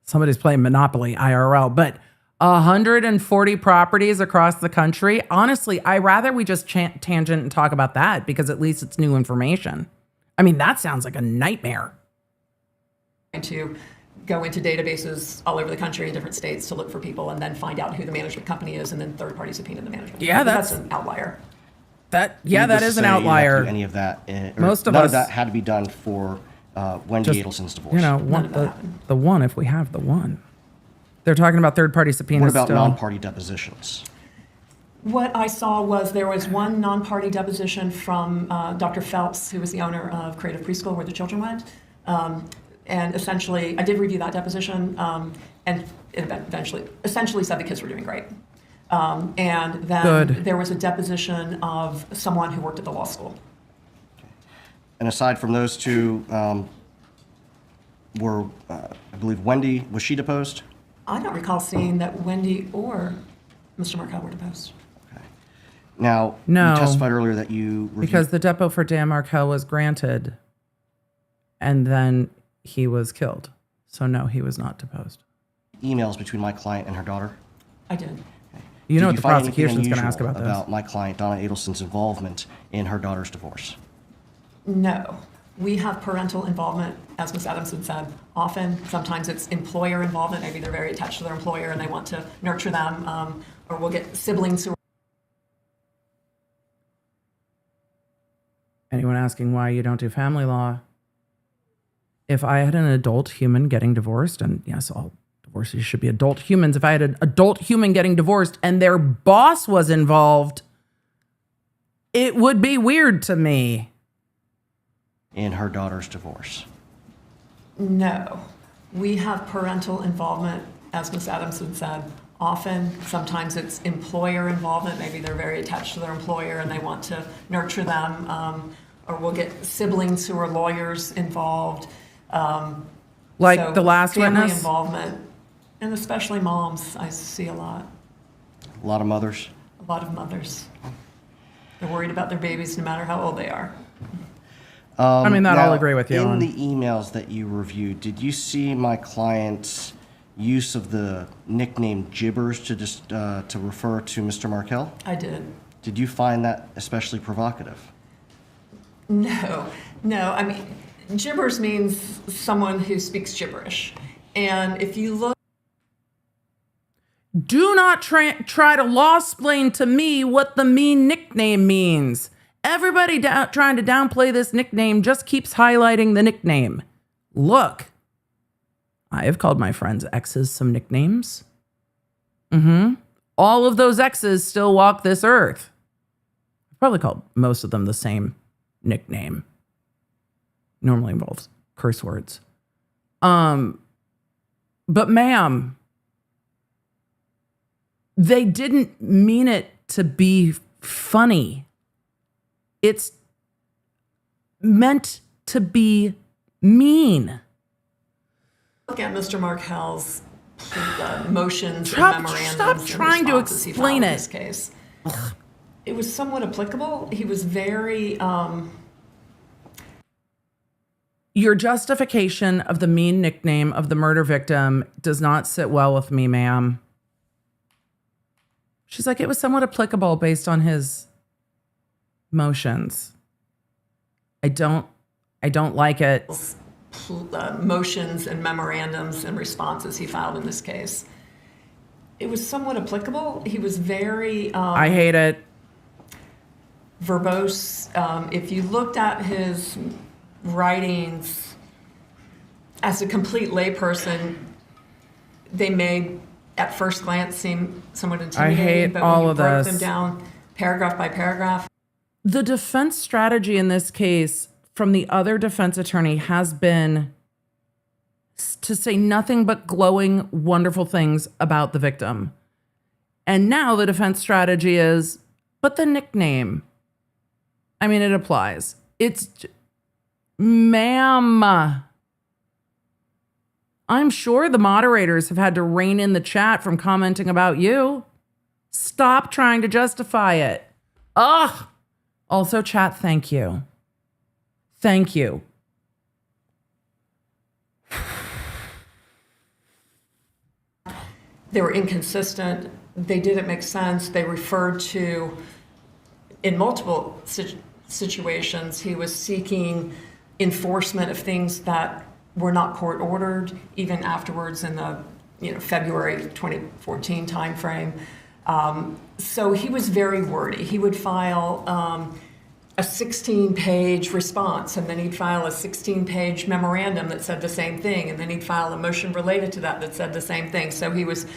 Somebody's playing Monopoly IRL, but 140 properties across the country. Honestly, I rather we just tangent and talk about that because at least it's new information. I mean, that sounds like a nightmare. To go into databases all over the country in different states to look for people and then find out who the management company is and then third party subpoena the management. Yeah, that's an outlier. That is an outlier. Any of that, Most of none us, of that had to be done for Wendi Adelson's divorce. You know, the one if we have the one. They're talking about third-party subpoenas. What about still. non-party depositions? What I saw was there was one non-party deposition from Dr. Phelps, who was the owner of Creative Preschool, where the children went. And essentially, I did review that deposition, and it essentially said the kids were doing great. And then there was a deposition of someone who worked at the law school. And aside from those two, I believe Wendi, was she deposed? I don't recall seeing that Wendi or Mr. Markel were deposed. Now, No. you testified earlier that you reviewed Because the depot for Dan Markel was granted and then he was killed. So no, he was not deposed. emails between my client and her daughter. I did. You know what Did the find anything prosecution's going to ask unusual about this. about my client, Donna Adelson's involvement in her daughter's divorce? No. We have parental involvement, as Ms. Adamson said, often. Sometimes it's employer involvement. Maybe they're very attached to their employer and they want to nurture them, or we'll get siblings who are. Anyone asking why you don't do family law? If I had an adult human getting divorced, and yes, all divorcees should be adult humans. If I had an adult human getting divorced and their boss was involved, it would be weird to me. In her daughter's divorce? No. We have parental involvement, as Ms. Adamson said, often. Sometimes it's employer involvement. Maybe they're very attached to their employer and they want to nurture them, or we'll get siblings who are lawyers involved. Like So the last family witness? involvement, and especially moms, I see a lot. A lot of mothers? A lot of mothers. They're worried about their babies no matter how old they are. I mean, that I'll Now, agree with you in on. the emails that you reviewed, did you see my client's use of the nickname Gibbers to just to refer to Mr. Markel? I did. Did you find that especially provocative? No. I mean, gibbers means someone who speaks gibberish. And if you look. Do not try to law-splain to me what the mean nickname means. Everybody trying to downplay this nickname just keeps highlighting the nickname. Look, I have called my friends' exes some nicknames. All of those exes still walk this earth. I've probably called most of them the same nickname. Normally involves curse words. But ma'am, they didn't mean it to be funny. It's meant to be mean. Look at Mr. Markel's motions Stop- and memorandums. stop and trying to responses he explain filed in it. This case. It was somewhat applicable. He was very. Your justification of the mean nickname of the murder victim does not sit well with me, ma'am. She's like, it was somewhat applicable based on his motions. I don't like it. Motions and memorandums and responses he filed in this case. It was somewhat applicable. He was very. I hate it. Verbose. If you looked at his writings as a complete layperson, they may at first glance seem somewhat intimidating. I hate but all when you of broke this. them down paragraph by paragraph. The defense strategy in this case from the other defense attorney has been to say nothing but glowing, wonderful things about the victim. And now the defense strategy is, but the nickname. I mean, it applies. Ma'am. I'm sure the moderators have had to rein in the chat from commenting about you. Stop trying to justify it. Ugh. Also, chat, thank you. Thank you. They were inconsistent. They didn't make sense. They referred to, in multiple situations, he was seeking enforcement of things that were not court ordered, even afterwards in the February 2014 timeframe. So he was very wordy. He would file a 16-page response, and then he'd file a 16-page memorandum that said the same thing, and then he'd file a motion related to that said the same thing. So he was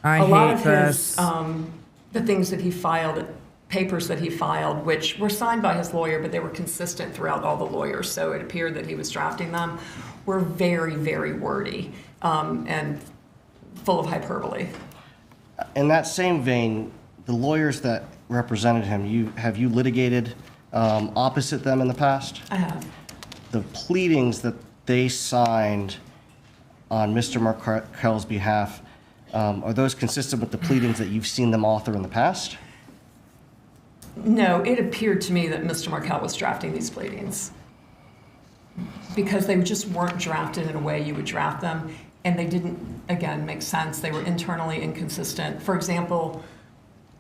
I a lot hate of this. his the things that he filed, papers that he filed, which were signed by his lawyer, but they were consistent throughout all the lawyers. So it appeared that he was drafting them, were very, very wordy and full of hyperbole. In that same vein, the lawyers that represented him, have you litigated opposite them in the past? I have. The pleadings that they signed on Mr. Markel's behalf, Are those consistent with the pleadings that you've seen them author in the past? No, it appeared to me that Mr. Markell was drafting these pleadings because they just weren't drafted in a way you would draft them, and they didn't, again, make sense. They were internally inconsistent. For example,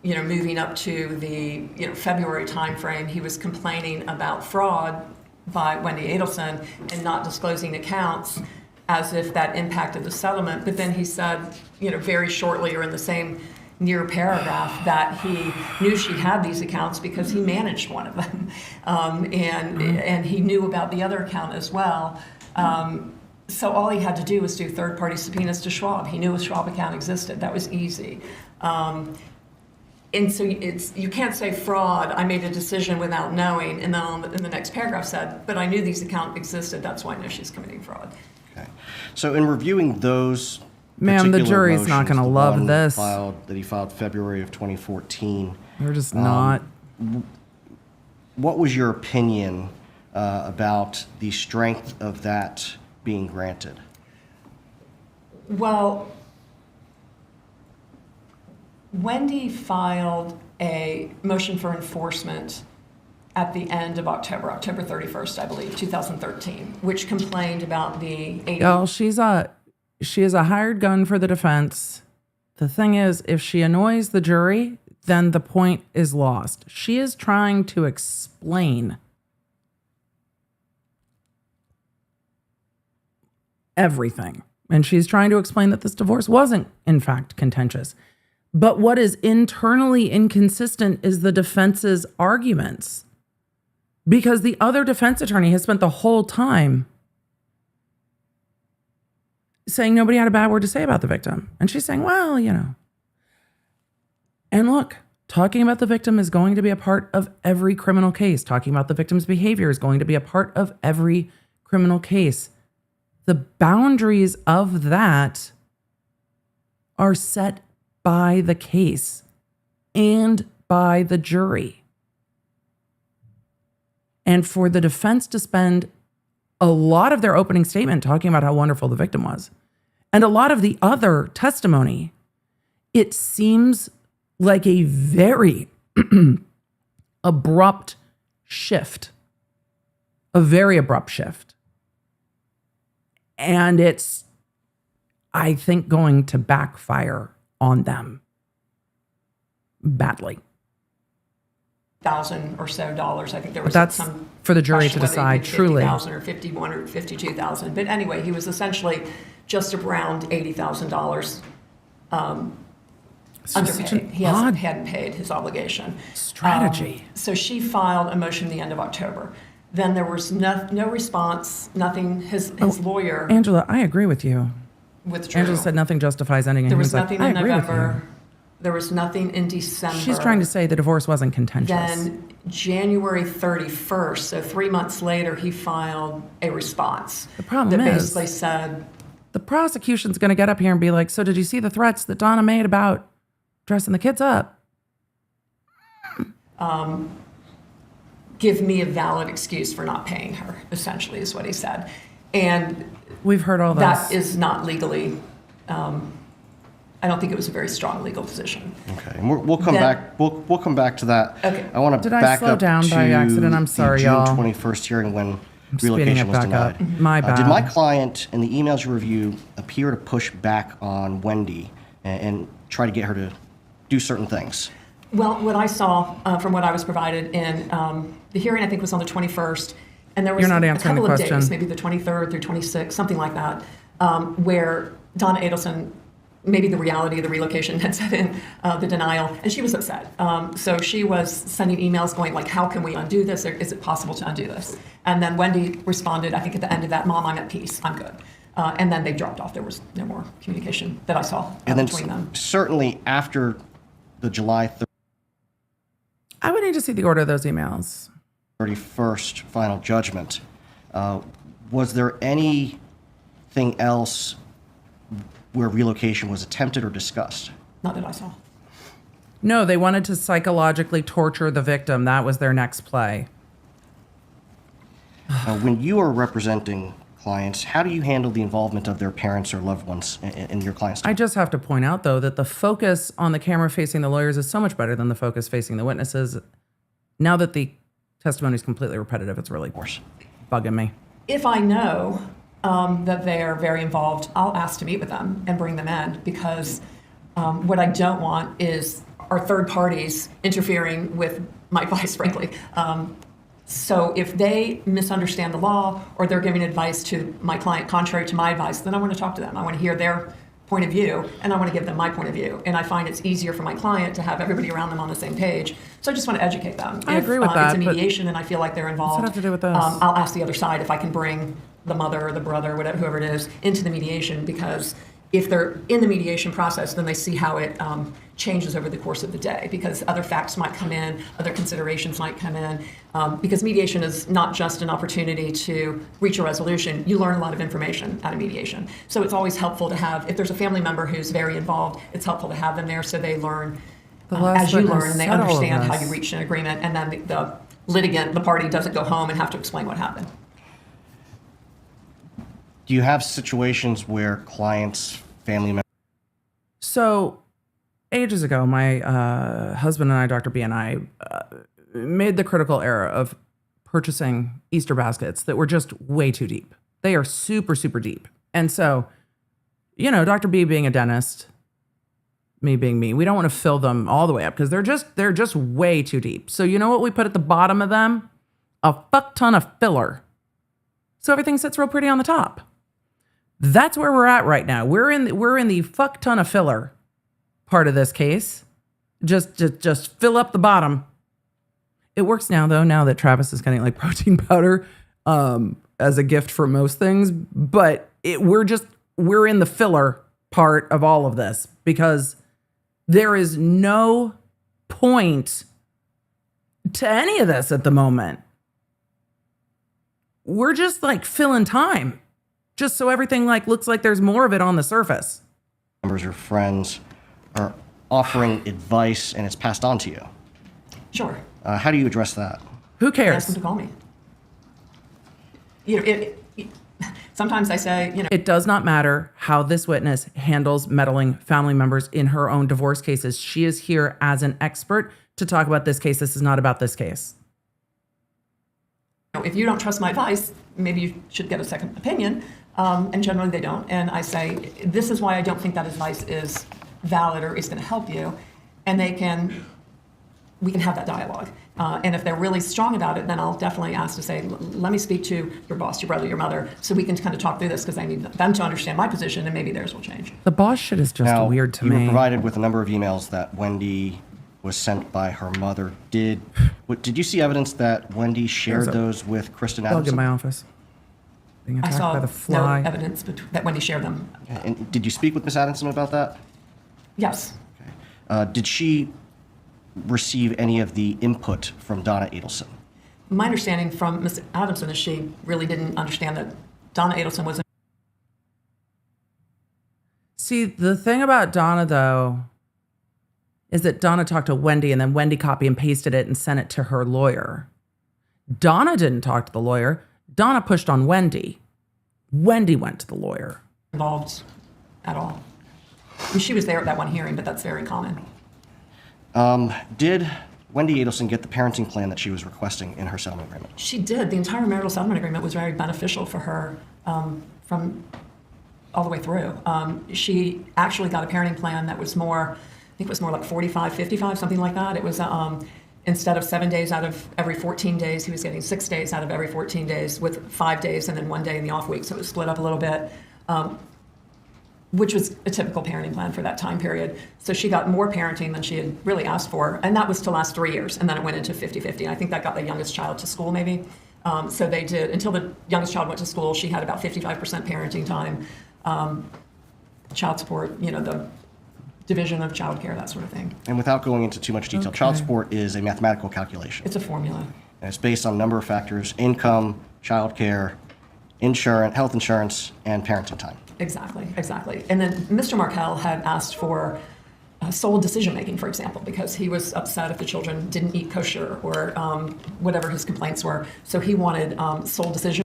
moving up to the February timeframe, he was complaining about fraud by Wendi Adelson and not disclosing accounts as if that impacted the settlement. But then he said, very shortly or in the same near paragraph that he knew she had these accounts because he managed one of them. And he knew about the other account as well. So all he had to do was do third-party subpoenas to Schwab. He knew a Schwab account existed. That was easy. And so you can't say fraud, I made a decision without knowing, and then in the next paragraph said, but I knew these accounts existed, that's why I know she's committing fraud. Okay. So in reviewing those Ma'am, the particular jury's not going to motions, the love one this. that he filed February of 2014, They're just not. what was your opinion about the strength of that being granted? Well, Wendi filed a motion for enforcement at the end of October 31st, I believe, 2013, which complained about the 80. Oh, she is a hired gun for the defense. The thing is, if she annoys the jury, then the point is lost. She is trying to explain everything. And she's trying to explain that this divorce wasn't, in fact, contentious. But what is internally inconsistent is the defense's arguments. Because the other defense attorney has spent the whole time saying nobody had a bad word to say about the victim. And she's saying, well, And look, talking about the victim is going to be a part of every criminal case. Talking about the victim's behavior is going to be a part of every criminal case. The boundaries of that are set by the case and by the jury. And for the defense to spend a lot of their opening statement talking about how wonderful the victim was, and a lot of the other testimony, it seems like a very abrupt shift. A very abrupt shift. And it's, I think, going to backfire on them badly. $1,000 or so. I think there was That's some for the jury question to whether decide, he did truly. $50,000 or $51,000 or $52,000. But anyway, he was essentially just around $80,000 underpaid. He hadn't paid his obligation. Strategy. So she filed a motion the end of October. Then there was no response, nothing. His lawyer Angela, I agree with you. withdrew. Angela said nothing justifies ending. And There he was like, nothing I in agree with you. November. There was nothing in December. She's trying to say the divorce wasn't contentious. Then January 31st, so 3 months later, he filed a response. The problem that is, basically said, the prosecution's going to get up here and be like, so did you see the threats that Donna made about dressing the kids up? give me a valid excuse for not paying her, essentially is what he said. And we've heard all that is not legally, I don't think it was a very strong legal position. Okay, and we'll come back. We'll come back to that. Okay. I want to Did I back slow up down to by accident? I'm sorry, the y'all. June 21st hearing when I'm speeding relocation it was back denied. up. My bad. Did my client in the emails you review appear to push back on Wendi and try to get her to do certain things? Well, what I saw from what I was provided in the hearing, I think was on the 21st, and there was You're not a answering couple the of question. days, maybe the 23rd through 26th, something like that, where Donna Adelson, maybe the reality of the relocation had set in the denial, and she was upset. So she was sending emails going like, how can we undo this? Or is it possible to undo this? And then Wendi responded, I think at the end of that, Mom, I'm at peace, I'm good. And then they dropped off. There was no more communication that I saw And then between them. certainly after the July I would need to see the order of those emails. 31st final judgment, was there anything else where relocation was attempted or discussed? Not that I saw. No, they wanted to psychologically torture the victim. That was their next play. When you are representing clients. How do you handle the involvement of their parents or loved ones in your clients' I just have to point out, though, that the focus on the camera facing the lawyers is so much better than the focus facing the witnesses. Now that the testimony is completely repetitive, it's really bugging me. If I know that they are very involved, I'll ask to meet with them and bring them in, because what I don't want is our third parties interfering with my advice, frankly. So if they misunderstand the law or they're giving advice to my client contrary to my advice, then I want to talk to them. I want to hear their point of view, and I want to give them my point of view. And I find it's easier for my client to have everybody around them on the same page. So I just want to educate them. I agree with that. If it's a mediation and I feel like they're involved, what's that have to do with this? I'll ask the other side if I can bring the mother or the brother, whatever, whoever it is, into the mediation, because if they're in the mediation process, then they see how it changes over the course of the day, because other facts might come in, other considerations might come in, because mediation is not just an opportunity to reach a resolution. You learn a lot of information out of mediation. So it's always helpful to have, if there's a family member who's very involved, it's helpful to have them there so they learn as you learn, and they understand how you reach an agreement, and then the litigant, the party, doesn't go home and have to explain what happened. Do you have situations where clients, family members? So, ages ago, my husband and I, Dr. B and I, made the critical error of purchasing Easter baskets that were just way too deep. They are super, super deep. And so, you know, Dr. B being a dentist, me being me, we don't want to fill them all the way up because they're just way too deep. So you know what we put at the bottom of them? A fuck ton of filler. So everything sits real pretty on the top. That's where we're at right now. We're in the fuck ton of filler part of this case. Just fill up the bottom. It works now, though, now that Travis is getting like protein powder as a gift for most things. But we're in the filler part of all of this because there is no point to any of this at the moment. We're just like filling time, just so everything like looks like there's more of it on the surface. Members or friends are offering advice and it's passed on to you. Sure. How do you address that? Who cares? Ask them to call me. You know, sometimes I say, you know, it does not matter how this witness handles meddling family members in her own divorce cases. She is here as an expert to talk about this case. This is not about this case. if you don't trust my advice, maybe you should get a second opinion. And generally they don't. And I say, this is why I don't think that advice is valid or is going to help you. And we can have that dialogue. And if they're really strong about it, then I'll definitely ask to say, let me speak to your boss, your brother, your mother, so we can kind of talk through this because I need them to understand my position and maybe theirs will change. The boss shit is just weird to me. You were provided with a number of emails that Wendi was sent by her mother. Did you see evidence that Wendi shared those with Kristin Adamson? I'll in my office. Being I attacked saw by the fly. no evidence that Wendi shared them. And did you speak with Ms. Adamson about that? Yes. Okay. Did she receive any of the input from Donna Adelson? My understanding from Ms. Adamson is she really didn't understand that Donna Adelson was. See, the thing about Donna, though, is that Donna talked to Wendi and then Wendi copy and pasted it and sent it to her lawyer. Donna didn't talk to the lawyer. Donna pushed on Wendi. Wendi went to the lawyer. Involved at all. I mean, she was there at that one hearing, but that's very common. Did Wendi Adelson get the parenting plan that she was requesting in her settlement agreement? She did. The entire marital settlement agreement was very beneficial for her from all the way through. She actually got a parenting plan that was more, I think it was more like 45, 55, something like that. It was instead of 7 days out of every 14 days, he was getting 6 days out of every 14 days with 5 days and then 1 day in the off week. So it was split up a little bit. Which was a typical parenting plan for that time period. So she got more parenting than she had really asked for, and that was to last 3 years, and then it went into 50-50. I think that got the youngest child to school, maybe. So they did, until the youngest child went to school, she had about 55% parenting time, child support, the division of child care, that sort of thing. And without going into too much detail, child support is a mathematical calculation. It's a formula. And it's based on a number of factors: income, child care, insurance, health insurance, and parenting time. Exactly. And then Mr. Markell had asked for sole decision-making, for example, because he was upset if the children didn't eat kosher or whatever his complaints were. So he wanted sole decision.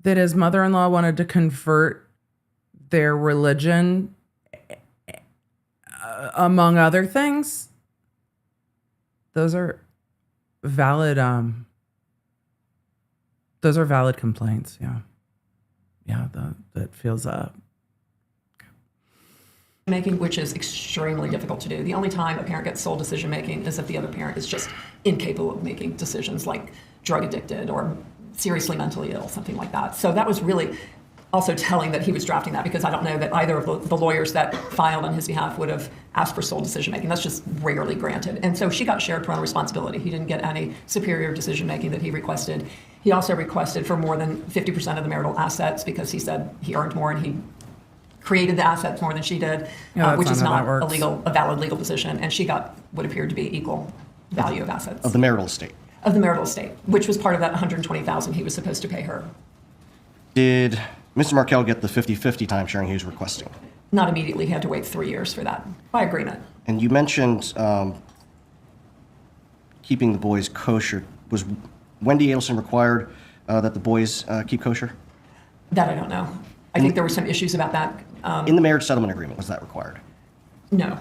that his mother-in-law wanted to convert their religion, among other things. Those are valid. Those are valid complaints. Yeah. That feels making, which is extremely difficult to do. The only time a parent gets sole decision making is if the other parent is just incapable of making decisions, like drug addicted or seriously mentally ill, something like that. So that was really also telling that he was drafting that, because I don't know that either of the lawyers that filed on his behalf would have asked for sole decision making. That's just rarely granted. And so she got shared parental responsibility. He didn't get any superior decision making that he requested. He also requested for more than 50% of the marital assets, because he said he earned more and he created the assets more than she did, which is not a valid legal position. And she got what appeared to be equal value of assets. Of the marital estate. Of the marital estate, which was part of that $120,000 he was supposed to pay her. Did Mr. Markel get the 50-50 time sharing he was requesting? Not immediately. He had to wait 3 years for that, by agreement. And you mentioned keeping the boys kosher. Was Wendi Adelson required that the boys keep kosher? That I don't know. I think there were some issues about that. In the marriage settlement agreement, was that required? No.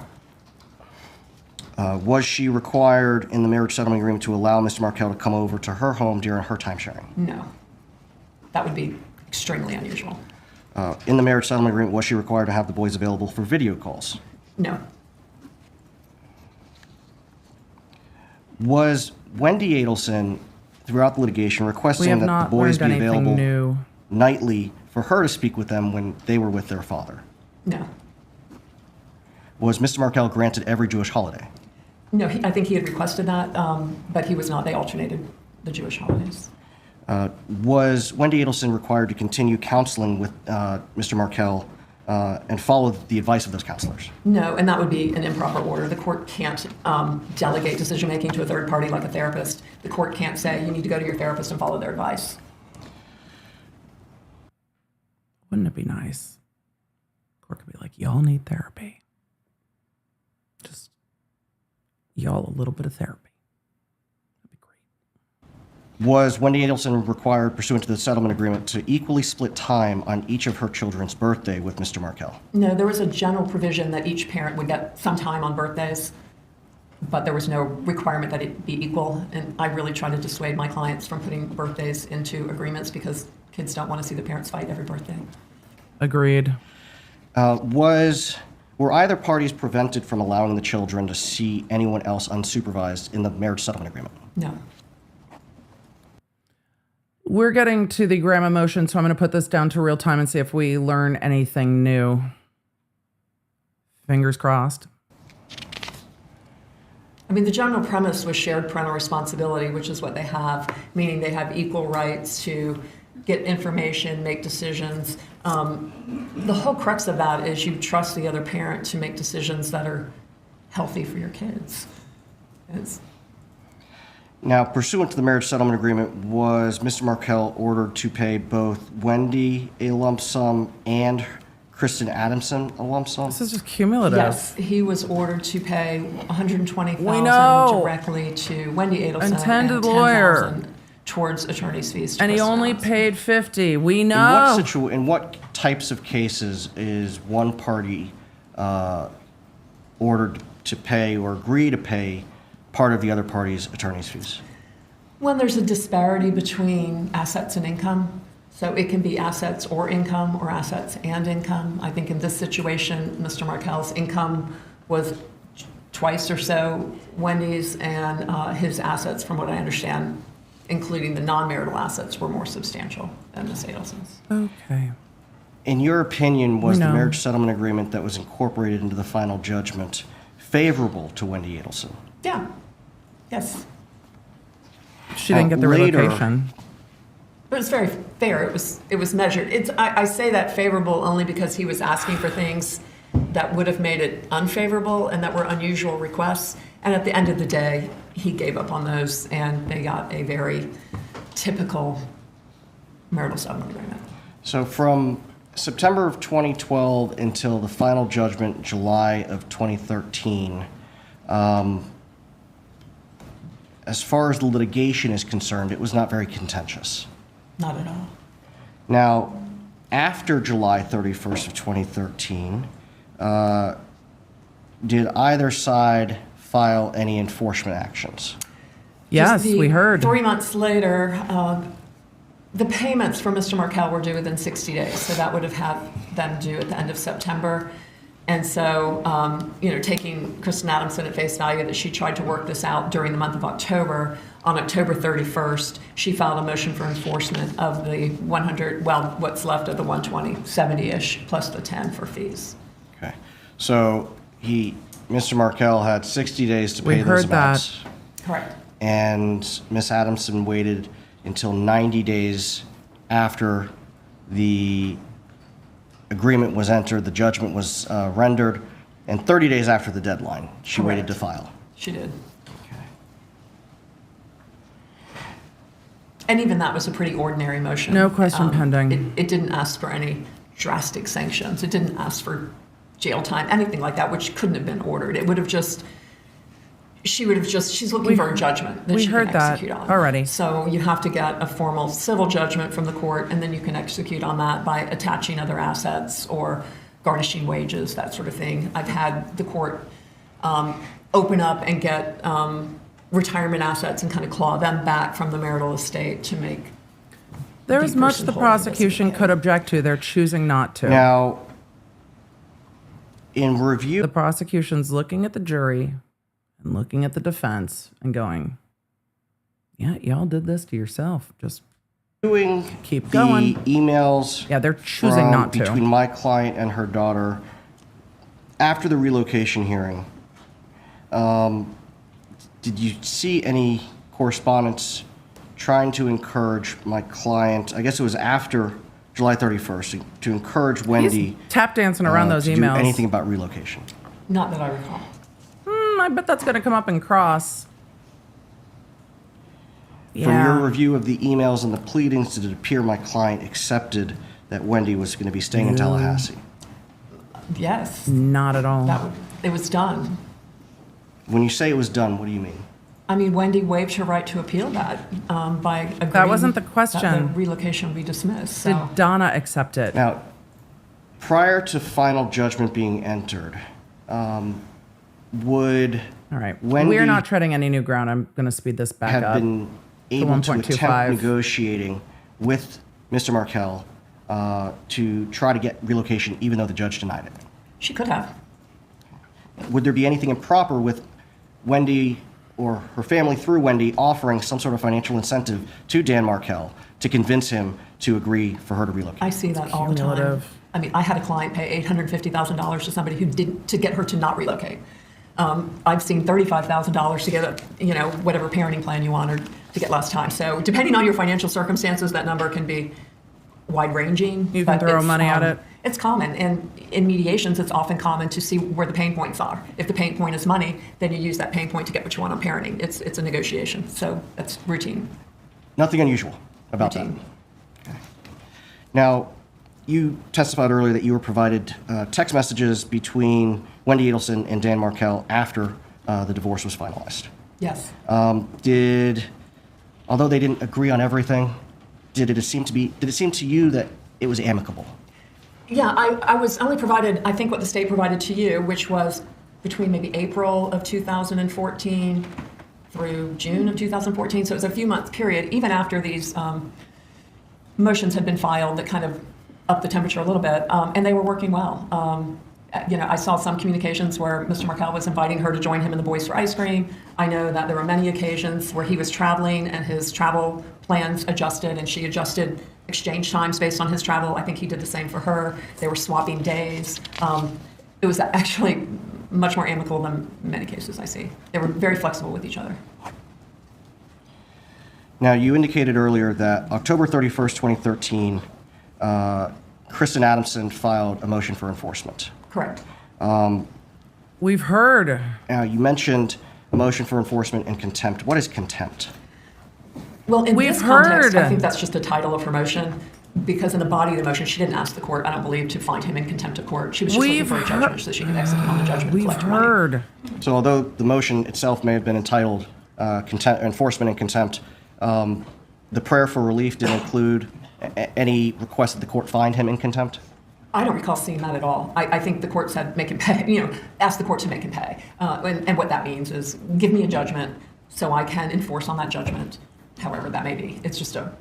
Was she required in the marriage settlement agreement to allow Mr. Markel to come over to her home during her time sharing? No. That would be extremely unusual. In the marriage settlement agreement, was she required to have the boys available for video calls? No. Was Wendi Adelson, throughout the litigation, requesting that the boys be available nightly for her to speak with them when they were with their father? No. Was Mr. Markel granted every Jewish holiday? No, I think he had requested that, but he was not. They alternated the Jewish holidays. Was Wendi Adelson required to continue counseling with Mr. Markel and follow the advice of those counselors? No, and that would be an improper order. The court can't delegate decision-making to a third party like a therapist. The court can't say, you need to go to your therapist and follow their advice. Wouldn't it be nice? The court could be like, y'all need therapy. Just y'all a little bit of therapy. That'd be great. Was Wendi Adelson required, pursuant to the settlement agreement, to equally split time on each of her children's birthday with Mr. Markel? No, there was a general provision that each parent would get some time on birthdays, but there was no requirement that it be equal. And I really try to dissuade my clients from putting birthdays into agreements, because kids don't want to see the parents fight every birthday. Agreed. Were either parties prevented from allowing the children to see anyone else unsupervised in the marriage settlement agreement? No. We're getting to the Graham motion, so I'm going to put this down to real time and see if we learn anything new. Fingers crossed. I mean, the general premise was shared parental responsibility, which is what they have, meaning they have equal rights to get information, make decisions. The whole crux of that is you trust the other parent to make decisions that are healthy for your kids. Now, pursuant to the marriage settlement agreement, was Mr. Markel ordered to pay both Wendi a lump sum and Kristin Adamson a lump sum? This is just cumulative. Yes, he was ordered to pay $120,000 directly to Wendi Adelson Intended and lawyer. $10,000 towards attorney's fees. And he only paid $50,000. We know. In what types of cases is one party ordered to pay or agree to pay part of the other party's attorney's fees? When there's a disparity between assets and income, so it can be assets or income or assets and income. I think in this situation, Mr. Markel's income was twice or so Wendy's, and his assets, from what I understand, including the non-marital assets, were more substantial than Ms. Adelson's. Okay. In your opinion, was the marriage settlement agreement that was incorporated into the final judgment favorable to Wendi Adelson? Yeah. Yes. She didn't get the relocation. But it's very fair. It was measured. I say that favorable only because he was asking for things that would have made it unfavorable and that were unusual requests. And at the end of the day, he gave up on those, and they got a very typical marital settlement agreement. So from September of 2012 until the final judgment, July of 2013, as far as the litigation is concerned, it was not very contentious. Not at all. Now, after July 31st of 2013, did either side file any enforcement actions? Yes, we heard. 3 months later, the payments for Mr. Markel were due within 60 days, so that would have had them due at the end of September. And so, taking Kristin Adamson at face value that she tried to work this out during the month of October, on October 31st, she filed a motion for enforcement of the 100, what's left of the 120, 70-ish, plus the 10 for fees. Okay. So Mr. Markel had 60 days to pay We those heard amounts. that. Correct. And Ms. Adamson waited until 90 days after the agreement was entered, the judgment was rendered, and 30 days after the deadline, she waited to file. She did. And even that was a pretty ordinary motion. No question pending. It didn't ask for any drastic sanctions. It didn't ask for jail time, anything like that, which couldn't have been ordered. It would have just, she's looking for a judgment that she can execute on. Already. So you have to get a formal civil judgment from the court, and then you can execute on that by attaching other assets or garnishing wages, that sort of thing. I've had the court open up and get retirement assets and kind of claw them back from the marital estate to make. There's much the prosecution could object to. They're choosing not to. Now, in review, the prosecution's looking at the jury and looking at the defense and going, yeah, y'all did this to yourself. Just keep going. The emails they're choosing not to. Between my client and her daughter after the relocation hearing, did you see any correspondence trying to encourage my client, I guess it was after July 31st, to encourage Wendi He's tap dancing around those to emails. do anything about relocation? Not that I recall. I bet that's going to come up in cross. From your review of the emails and the pleadings, did it appear my client accepted that Wendi was going to be staying in Tallahassee? Yes. Not at all. It was done. When you say it was done, what do you mean? I mean, Wendi waived her right to appeal that by agreeing That wasn't the that question. the relocation be dismissed. So. Did Donna accept it? Now, prior to final judgment being entered, would all right. Wendi We're not treading any new ground. I'm going to speed this back have up. been able to attempt negotiating with Mr. Markel to try to get relocation even though the judge denied it? She could have. Would there be anything improper with Wendi or her family through Wendi offering some sort of financial incentive to Dan Markel to convince him to agree for her to relocate? I see that all the time. I mean, I had a client pay $850,000 to somebody who did to get her to not relocate. I've seen $35,000 to get whatever parenting plan you want or to get less time. So depending on your financial circumstances, that number can be wide-ranging. You can throw money at it. It's common, and in mediations, it's often common to see where the pain points are. If the pain point is money, then you use that pain point to get what you want on parenting. It's a negotiation, so that's routine. Nothing unusual about that. Okay. Now, you testified earlier that you were provided text messages between Wendi Adelson and Dan Markel after the divorce was finalized. Yes. Although they didn't agree on everything, did it seem to you that it was amicable? Yeah, I was only provided, I think, what the state provided to you, which was between maybe April of 2014 through June of 2014. So it was a few months period, even after these motions had been filed that kind of upped the temperature a little bit, and they were working well. I saw some communications where Mr. Markel was inviting her to join him in the Boys for Ice Cream. I know that there were many occasions where he was traveling and his travel plans adjusted and she adjusted exchange times based on his travel. I think he did the same for her. They were swapping days. It was actually much more amicable than many cases I see. They were very flexible with each other. Now, you indicated earlier that October 31st, 2013, Kristin Adamson filed a motion for enforcement. Correct. We've heard. You mentioned a motion for enforcement and contempt. What is contempt? Well, in this context, I think that's just the title of her motion, because in the body of the motion, she didn't ask the court, I don't believe, to find him in contempt of court. She was just looking for a judgment so she could execute on the judgment and collect her money. So although the motion itself may have been entitled enforcement and contempt, the prayer for relief did include any request that the court find him in contempt? I don't recall seeing that at all. I think the court said make him pay, ask the court to make him pay. And what that means is give me a judgment so I can enforce on that judgment, however that may be. It's just a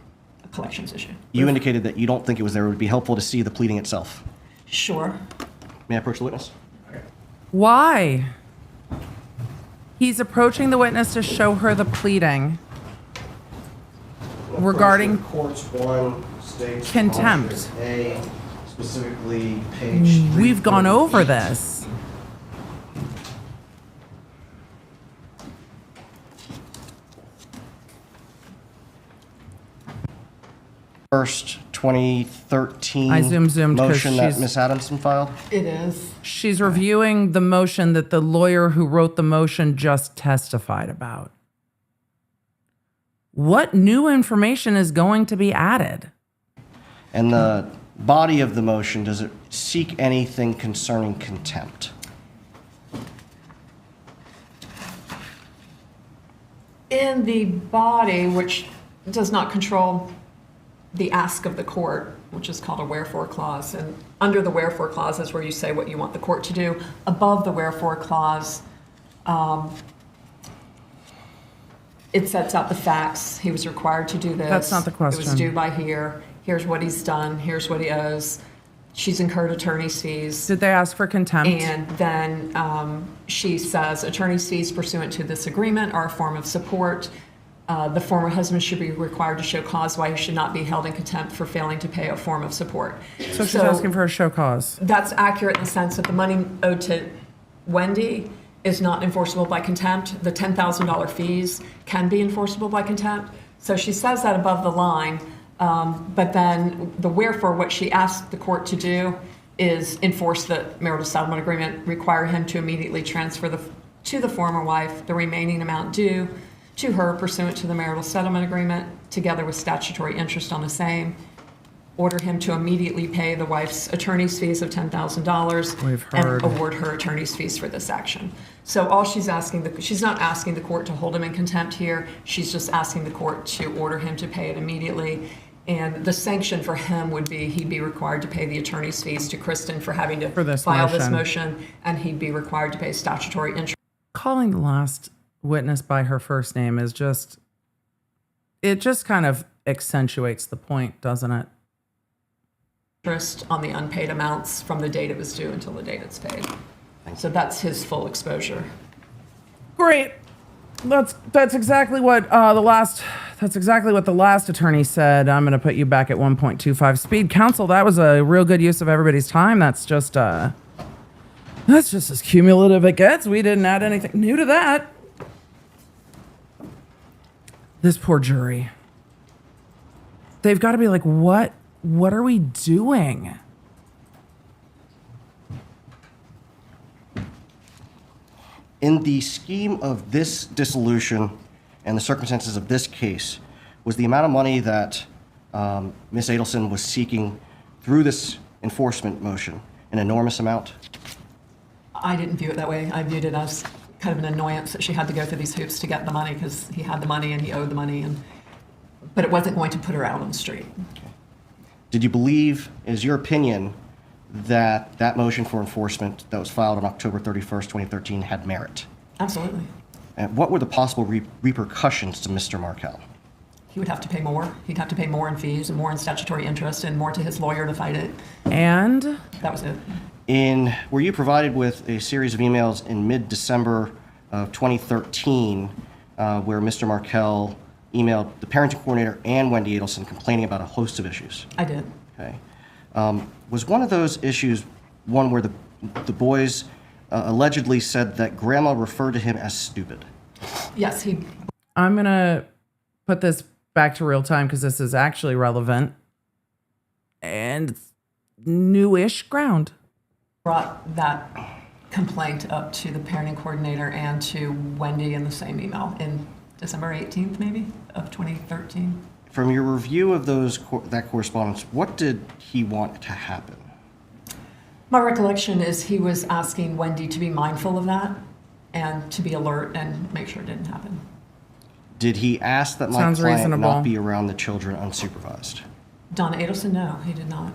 collections issue. You indicated that you don't think it was there. It would be helpful to see the pleading itself. Sure. May I approach the witness? Why? He's approaching the witness to show her the pleading regarding Courts 1 states contempt. A, specifically page 3. We've gone over this. First 2013 I zoomed 'cause motion that she's- Ms. Adamson filed. It is. She's reviewing the motion that the lawyer who wrote the motion just testified about. What new information is going to be added? And the body of the motion, does it seek anything concerning contempt? In the body, which does not control the ask of the court, which is called a wherefore clause. And under the wherefore clause is where you say what you want the court to do. Above the wherefore clause, it sets out the facts. He was required to do this. That's not the question. It was due by here. Here's what he's done. Here's what he owes. She's incurred attorney's fees. Did they ask for contempt? And then she says attorney's fees pursuant to this agreement are a form of support. The former husband should be required to show cause why he should not be held in contempt for failing to pay a form of support. So she's asking for a show cause. That's accurate in the sense that the money owed to Wendi is not enforceable by contempt. The $10,000 fees can be enforceable by contempt. So she says that above the line, but then the wherefore, what she asked the court to do is enforce the marital settlement agreement, require him to immediately transfer to the former wife the remaining amount due to her pursuant to the marital settlement agreement, together with statutory interest on the same. Order him to immediately pay the wife's attorney's fees of $10,000 We've and heard. award her attorney's fees for this action. So all she's asking, she's not asking the court to hold him in contempt here. She's just asking the court to order him to pay it immediately. And the sanction for him would be he'd be required to pay the attorney's fees to Kristin for having to file this motion, and he'd be required to pay statutory interest. Calling the last witness by her first name is just, it just kind of accentuates the point, doesn't it? Interest on the unpaid amounts from the date it was due until the date it's paid. So that's his full exposure. Great. That's exactly what the last attorney said. I'm going to put you back at 1.25 speed. Counsel, that was a real good use of everybody's time. That's just as cumulative it gets. We didn't add anything new to that. This poor jury. They've got to be like, what are we doing? In the scheme of this dissolution and the circumstances of this case, was the amount of money that Ms. Adelson was seeking through this enforcement motion an enormous amount? I didn't view it that way. I viewed it as kind of an annoyance that she had to go through these hoops to get the money because he had the money and he owed the money, but it wasn't going to put her out on the street. Okay. Did you believe, is your opinion, that that motion for enforcement that was filed on October 31st, 2013 had merit? Absolutely. And what were the possible repercussions to Mr. Markell? He would have to pay more. He'd have to pay more in fees and more in statutory interest and more to his lawyer to fight it. And? That was it. Were you provided with a series of emails in mid-December of 2013 where Mr. Markell emailed the parenting coordinator and Wendi Adelson complaining about a host of issues? I did. Okay. Was one of those issues one where the boys allegedly said that grandma referred to him as stupid? Yes, I'm going to put this back to real time because this is actually relevant and it's newish ground. Brought that complaint up to the parenting coordinator and to Wendi in the same email in December 18th, maybe, of 2013. From your review of that correspondence, what did he want to happen? My recollection is he was asking Wendi to be mindful of that and to be alert and make sure it didn't happen. Did he ask that my Sounds client reasonable. not be around the children unsupervised? Donna Adelson, no, he did not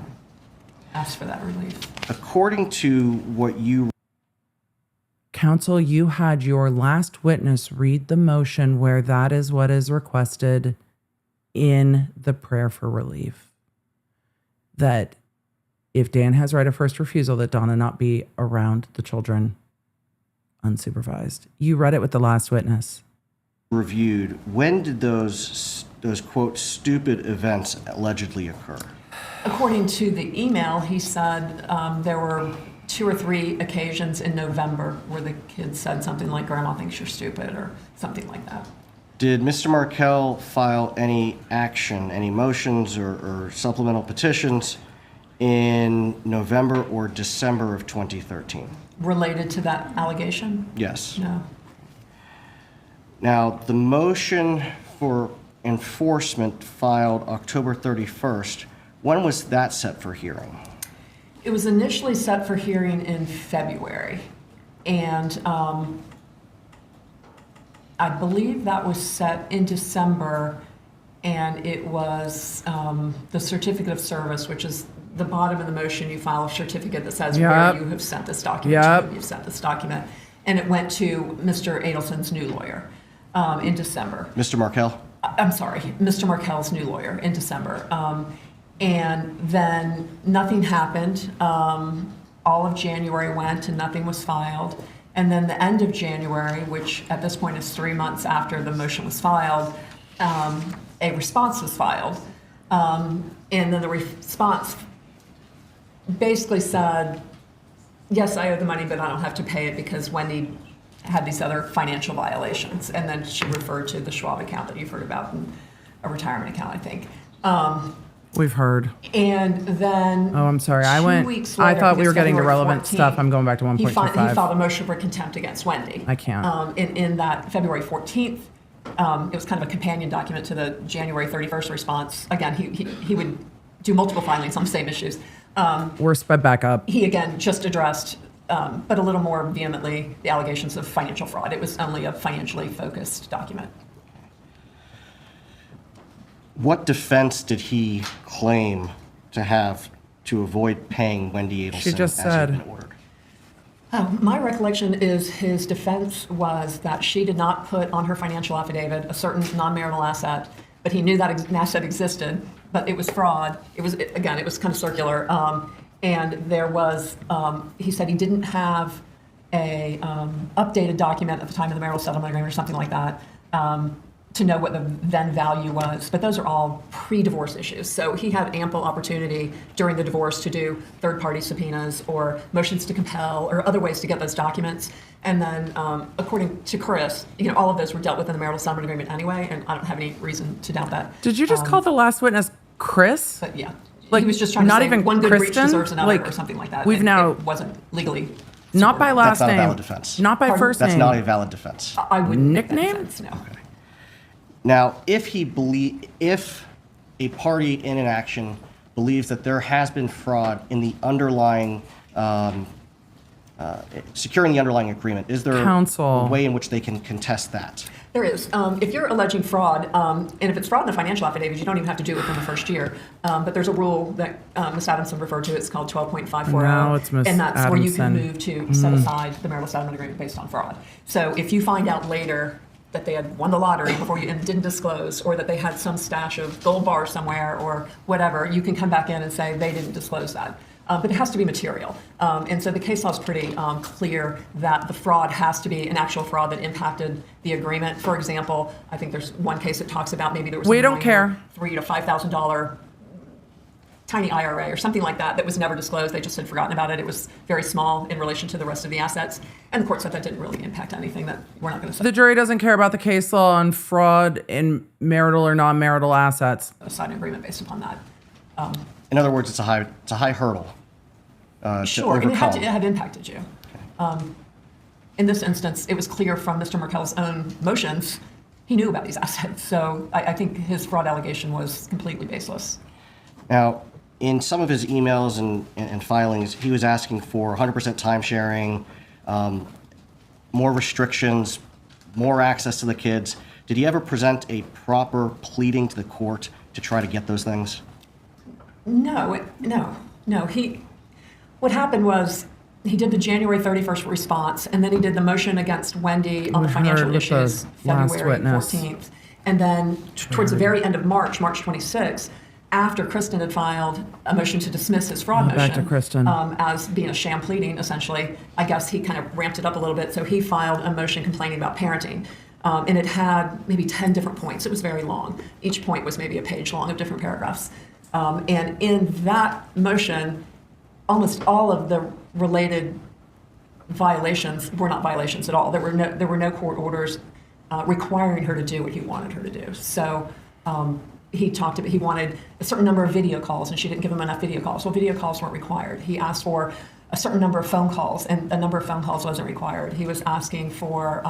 ask for that relief. According to what you... Counsel, you had your last witness read the motion where that is what is requested in the prayer for relief. That if Dan has right of first refusal, that Donna not be around the children unsupervised. You read it with the last witness. Reviewed, when did those quote stupid events allegedly occur? According to the email, he said there were 2 or 3 occasions in November where the kids said something like, "Grandma thinks you're stupid," or something like that. Did Mr. Markell file any action, any motions or supplemental petitions in November or December of 2013? Related to that allegation? Yes. No. Now, the motion for enforcement filed October 31st, when was that set for hearing? It was initially set for hearing in February, and I believe that was set in December, and it was the certificate of service, which is the bottom of the motion. You file a certificate that says where you have sent this document to, whom you've sent this document, and it went to Mr. Adelson's new lawyer in December. Mr. Markell? I'm sorry, Mr. Markell's new lawyer in December. And then nothing happened. All of January went and nothing was filed. And then the end of January, which at this point is 3 months after the motion was filed, a response was filed. And then the response basically said, yes, I owe the money, but I don't have to pay it because Wendi had these other financial violations. And then she referred to the Schwab account that you've heard about, and a retirement account, I think. We've heard. And then Oh, I'm sorry. 2 weeks later, I thought we were getting to February relevant 14th, stuff. I'm going back to 1.25. He filed a motion for contempt against Wendi. I can't. In that February 14th, it was kind of a companion document to the January 31st response. Again, he would do multiple filings on the same issues. We're sped back up. He, again, just addressed, but a little more vehemently, the allegations of financial fraud. It was only a financially focused document. What defense did he claim to have to avoid paying Wendi Adelson She just as said. had been ordered? My recollection is his defense was that she did not put on her financial affidavit a certain non-marital asset, but he knew that an asset existed, but it was fraud. It was kind of circular. And there was, he said he didn't have a updated document at the time of the marital settlement agreement or something like that, to know what the then value was. But those are all pre-divorce issues. So he had ample opportunity during the divorce to do third-party subpoenas or motions to compel or other ways to get those documents. And then, according to Chris, all of those were dealt with in the marital settlement agreement anyway, and I don't have any reason to doubt that. Did you just call the last witness Chris? But yeah, Like, he was just trying to not say even one good breach Kristin? deserves another Like, or something like that. we've and now- it wasn't legally Not by last That's not name. a valid defense. Not by Pardon? first That's name. not a valid defense. I wouldn't make that Nickname? defense, no. Now, if a party in an action believes that there has been fraud in the underlying, securing the underlying agreement, is there Counsel. a way in which they can contest that? There is. If you're alleging fraud, and if it's fraud in the financial affidavit, you don't even have to do it within the first year. But there's a rule that Ms. Adamson referred to. It's called 12.540. No, it's Ms. And that's where you can Adamson. move to set aside the marital settlement agreement based on fraud. So if you find out later that they had won the lottery before you and didn't disclose, or that they had some stash of gold bars somewhere or whatever, you can come back in and say they didn't disclose that. But it has to be material. And so the case law is pretty clear that the fraud has to be an actual fraud that impacted the agreement. For example, I think there's one case that talks about maybe there was We a don't care. $3,000 to $5,000 tiny IRA or something like that that was never disclosed. They just had forgotten about it. It was very small in relation to the rest of the assets. And the court said that didn't really impact anything, that we're not going to The jury doesn't care about the case law on fraud in marital or non-marital assets. sign an agreement based upon that. In other words, it's a high hurdle to Sure, and overcome. it had impacted you. In this instance, it was clear from Mr. Markell's own motions, he knew about these assets. So I think his fraud allegation was completely baseless. Now, in some of his emails and filings, he was asking for 100% time sharing, more restrictions, more access to the kids. Did he ever present a proper pleading to the court to try to get those things? No. What happened was he did the January 31st response, and then he did the motion against Wendi on the financial issues February 14th. And then towards the very end of March 26th, after Kristin had filed a motion to dismiss his fraud motion, back to Kristin. As being a sham pleading, essentially, I guess he kind of ramped it up a little bit. So he filed a motion complaining about parenting. And it had maybe 10 different points. It was very long. Each point was maybe a page long of different paragraphs. And in that motion, almost all of the related violations were not violations at all. There were no court orders requiring her to do what he wanted her to do. So he wanted a certain number of video calls, and she didn't give him enough video calls. Well, video calls weren't required. He asked for a certain number of phone calls, and a number of phone calls wasn't required. He was asking for,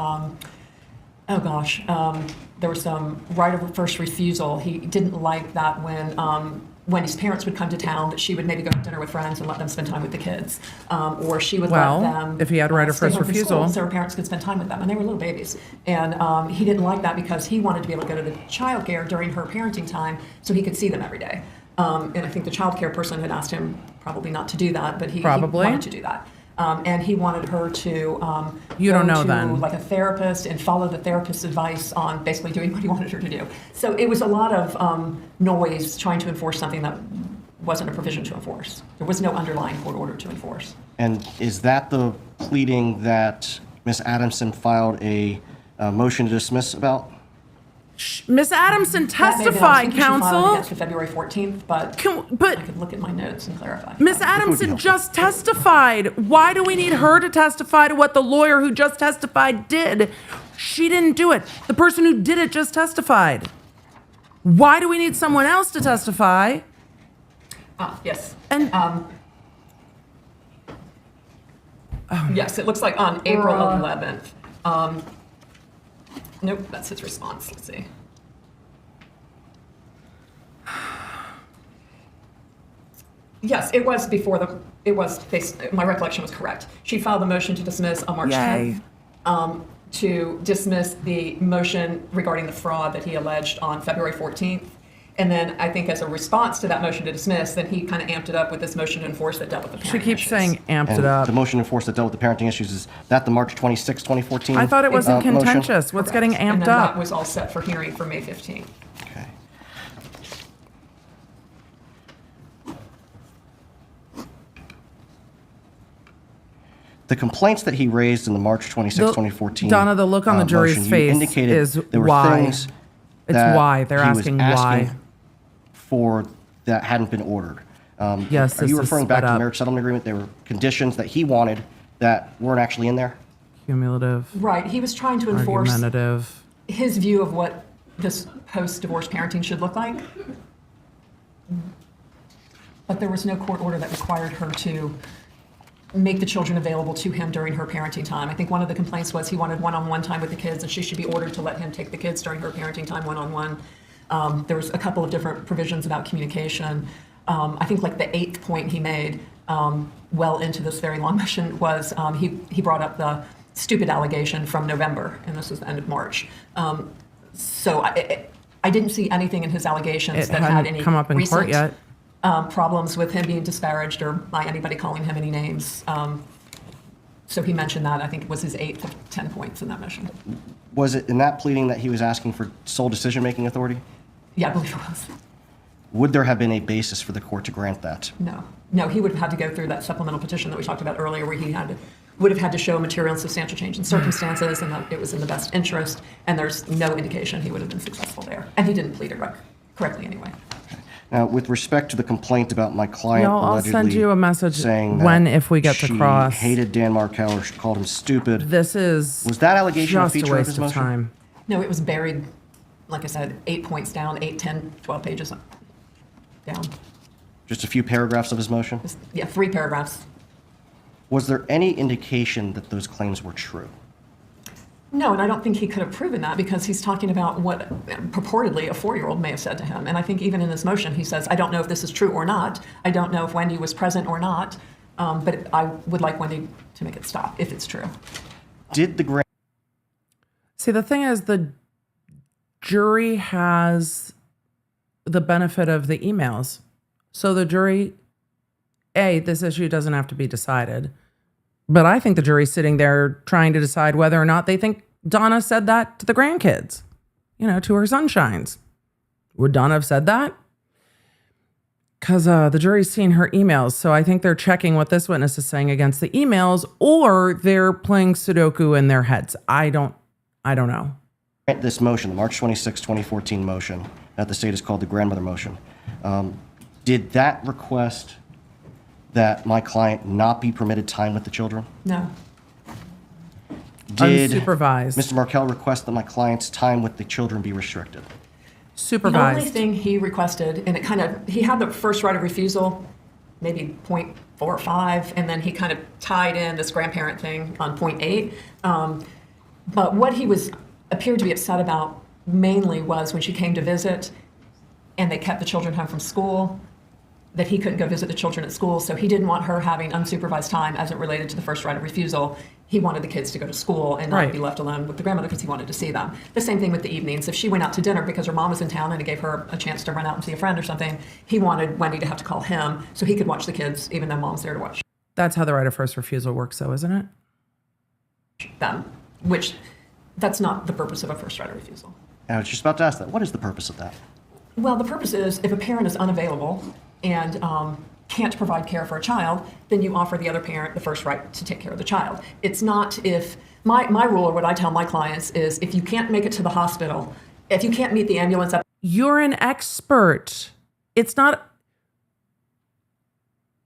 there was some right of first refusal. He didn't like that when his parents would come to town, that she would maybe go to dinner with friends and let them spend time with the kids. Or she would let them if he had right of first refusal, so her parents could spend time with them, and they were little babies. And he didn't like that because he wanted to be able to go to the child care during her parenting time so he could see them every day. And I think the child care person had asked him probably not to do that, but he wanted to do that. And he wanted her to like a therapist and follow the therapist's advice on basically doing what he wanted her to do. So it was a lot of noise trying to enforce something that wasn't a provision to enforce. There was no underlying court order to enforce. And is that the pleading that Ms. Adamson filed a motion to dismiss about? Ms. Adamson testified, counsel. Against the February 14th, but I could look at my notes and clarify. Ms. Adamson just testified. Why do we need her to testify to what the lawyer who just testified did? She didn't do it. The person who did it just testified. Why do we need someone else to testify? Yes. And yes, it looks like on April 11th. Nope, that's his response. Let's see. Yes, it was before my recollection was correct. She filed a motion to dismiss on March 10th to dismiss the motion regarding the fraud that he alleged on February 14th. And then I think as a response to that motion to dismiss, then he kind of amped it up with this motion to enforce that dealt with the parenting She keeps issues. saying amped it up. The motion to enforce that dealt with the parenting issues, is that the March 26, 2014 I thought it wasn't contentious. What's getting amped and then up? that was all set for hearing for May 15th. Okay. The complaints that he raised in the March 26, 2014 Donna, the look on the jury's motion, you face indicated is there were why. things It's that why. They're he was asking why. for that hadn't been ordered. Yes, Are this you is referring back sped to the up. marriage settlement agreement? There were conditions that he wanted that weren't actually in there? Cumulative. Right, he was trying to enforce Argumentative. his view of what this post-divorce parenting should look like. But there was no court order that required her to make the children available to him during her parenting time. I think one of the complaints was he wanted one-on-one time with the kids, and she should be ordered to let him take the kids during her parenting time one-on-one. There was a couple of different provisions about communication. I think like the 8th point he made well into this very long motion was he brought up the stupid allegation from November, and this was the end of March. So I didn't see anything in his allegations that had any come up in court recent yet. problems with him being disparaged or by anybody calling him any names. So he mentioned that. I think it was his 8th of 10 points in that motion. Was it in that pleading that he was asking for sole decision-making authority? Yeah, I believe it was. Would there have been a basis for the court to grant that? No, he would have had to go through that supplemental petition that we talked about earlier, where he would have had to show a material and substantial change in circumstances, and that it was in the best interest, and there's no indication he would have been successful there. And he didn't plead it correctly anyway. Now, with respect to the complaint about my client I'll allegedly send you a message saying when that if we get to she cross. hated Dan Markel or she called him stupid. This is Was that allegation a just feature a of his waste of motion? time. No, it was buried, like I said, 8 points down, 8, 10, 12 pages down. Just a few paragraphs of his motion? Yeah, 3 paragraphs. Was there any indication that those claims were true? No, and I don't think he could have proven that because he's talking about what purportedly a 4-year-old may have said to him. And I think even in his motion, he says, I don't know if this is true or not. I don't know if Wendi was present or not. But I would like Wendi to make it stop if it's true. Did the grand... See, the thing is, the jury has the benefit of the emails So the jury, this issue doesn't have to be decided. But I think the jury's sitting there trying to decide whether or not they think Donna said that to the grandkids, to her sunshines. Would Donna have said that? Because the jury's seen her emails. So I think they're checking what this witness is saying against the emails, or they're playing Sudoku in their heads. I don't know. This motion, the March 26, 2014 motion, that the state has called the grandmother motion, did that request that my client not be permitted time with the children? No. Did unsupervised. Mr. Markell request that my client's time with the children be restricted? Supervised. The only thing he requested, and he had the first right of refusal, maybe 0.45, and then he kind of tied in this grandparent thing on 0.8. But what he appeared to be upset about mainly was when she came to visit and they kept the children home from school, that he couldn't go visit the children at school, so he didn't want her having unsupervised time as it related to the first right of refusal. He wanted the kids to go to school and not be left alone with the grandmother because he wanted to see them. The same thing with the evenings. If she went out to dinner because her mom was in town and it gave her a chance to run out and see a friend or something, he wanted Wendi to have to call him so he could watch the kids even though mom's there to watch That's how the right of first refusal works, though, isn't it? them, which that's not the purpose of a first right of refusal. I was just about to ask that. What is the purpose of that? Well, the purpose is if a parent is unavailable and can't provide care for a child, then you offer the other parent the first right to take care of the child. It's not if, my rule, or what I tell my clients is if you can't make it to the hospital, if you can't meet the ambulance at You're an expert. It's not,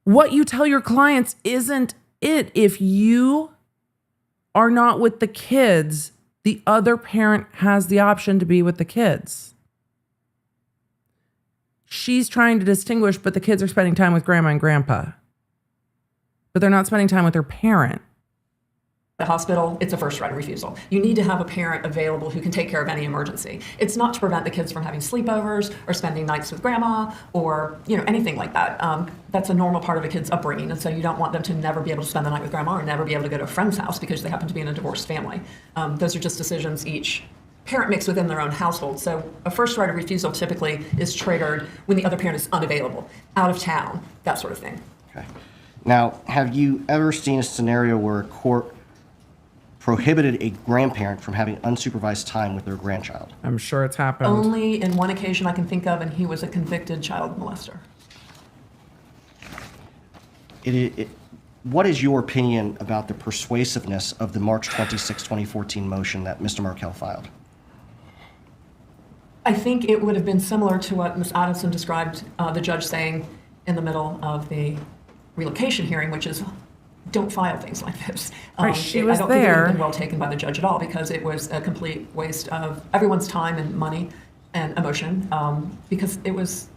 what you tell your clients isn't it. If you are not with the kids, the other parent has the option to be with the kids. She's trying to distinguish, but the kids are spending time with grandma and grandpa. But they're not spending time with their parent. the hospital, it's a first right of refusal. You need to have a parent available who can take care of any emergency. It's not to prevent the kids from having sleepovers or spending nights with grandma or, anything like that. That's a normal part of a kid's upbringing, and so you don't want them to never be able to spend the night with grandma or never be able to go to a friend's house because they happen to be in a divorced family. Those are just decisions each parent makes within their own household. So a first right of refusal typically is triggered when the other parent is unavailable, out of town, that sort of thing. Okay. Now, have you ever seen a scenario where a court prohibited a grandparent from having unsupervised time with their grandchild? I'm sure it's happened. Only in one occasion I can think of, and he was a convicted child molester. What is your opinion about the persuasiveness of the March 26, 2014 motion that Mr. Markell filed? I think it would have been similar to what Ms. Adamson described the judge saying in the middle of the relocation hearing, which is, don't file things like this. Right, she was I don't think it would there. have been well taken by the judge at all because it was a complete waste of everyone's time and money and emotion because it was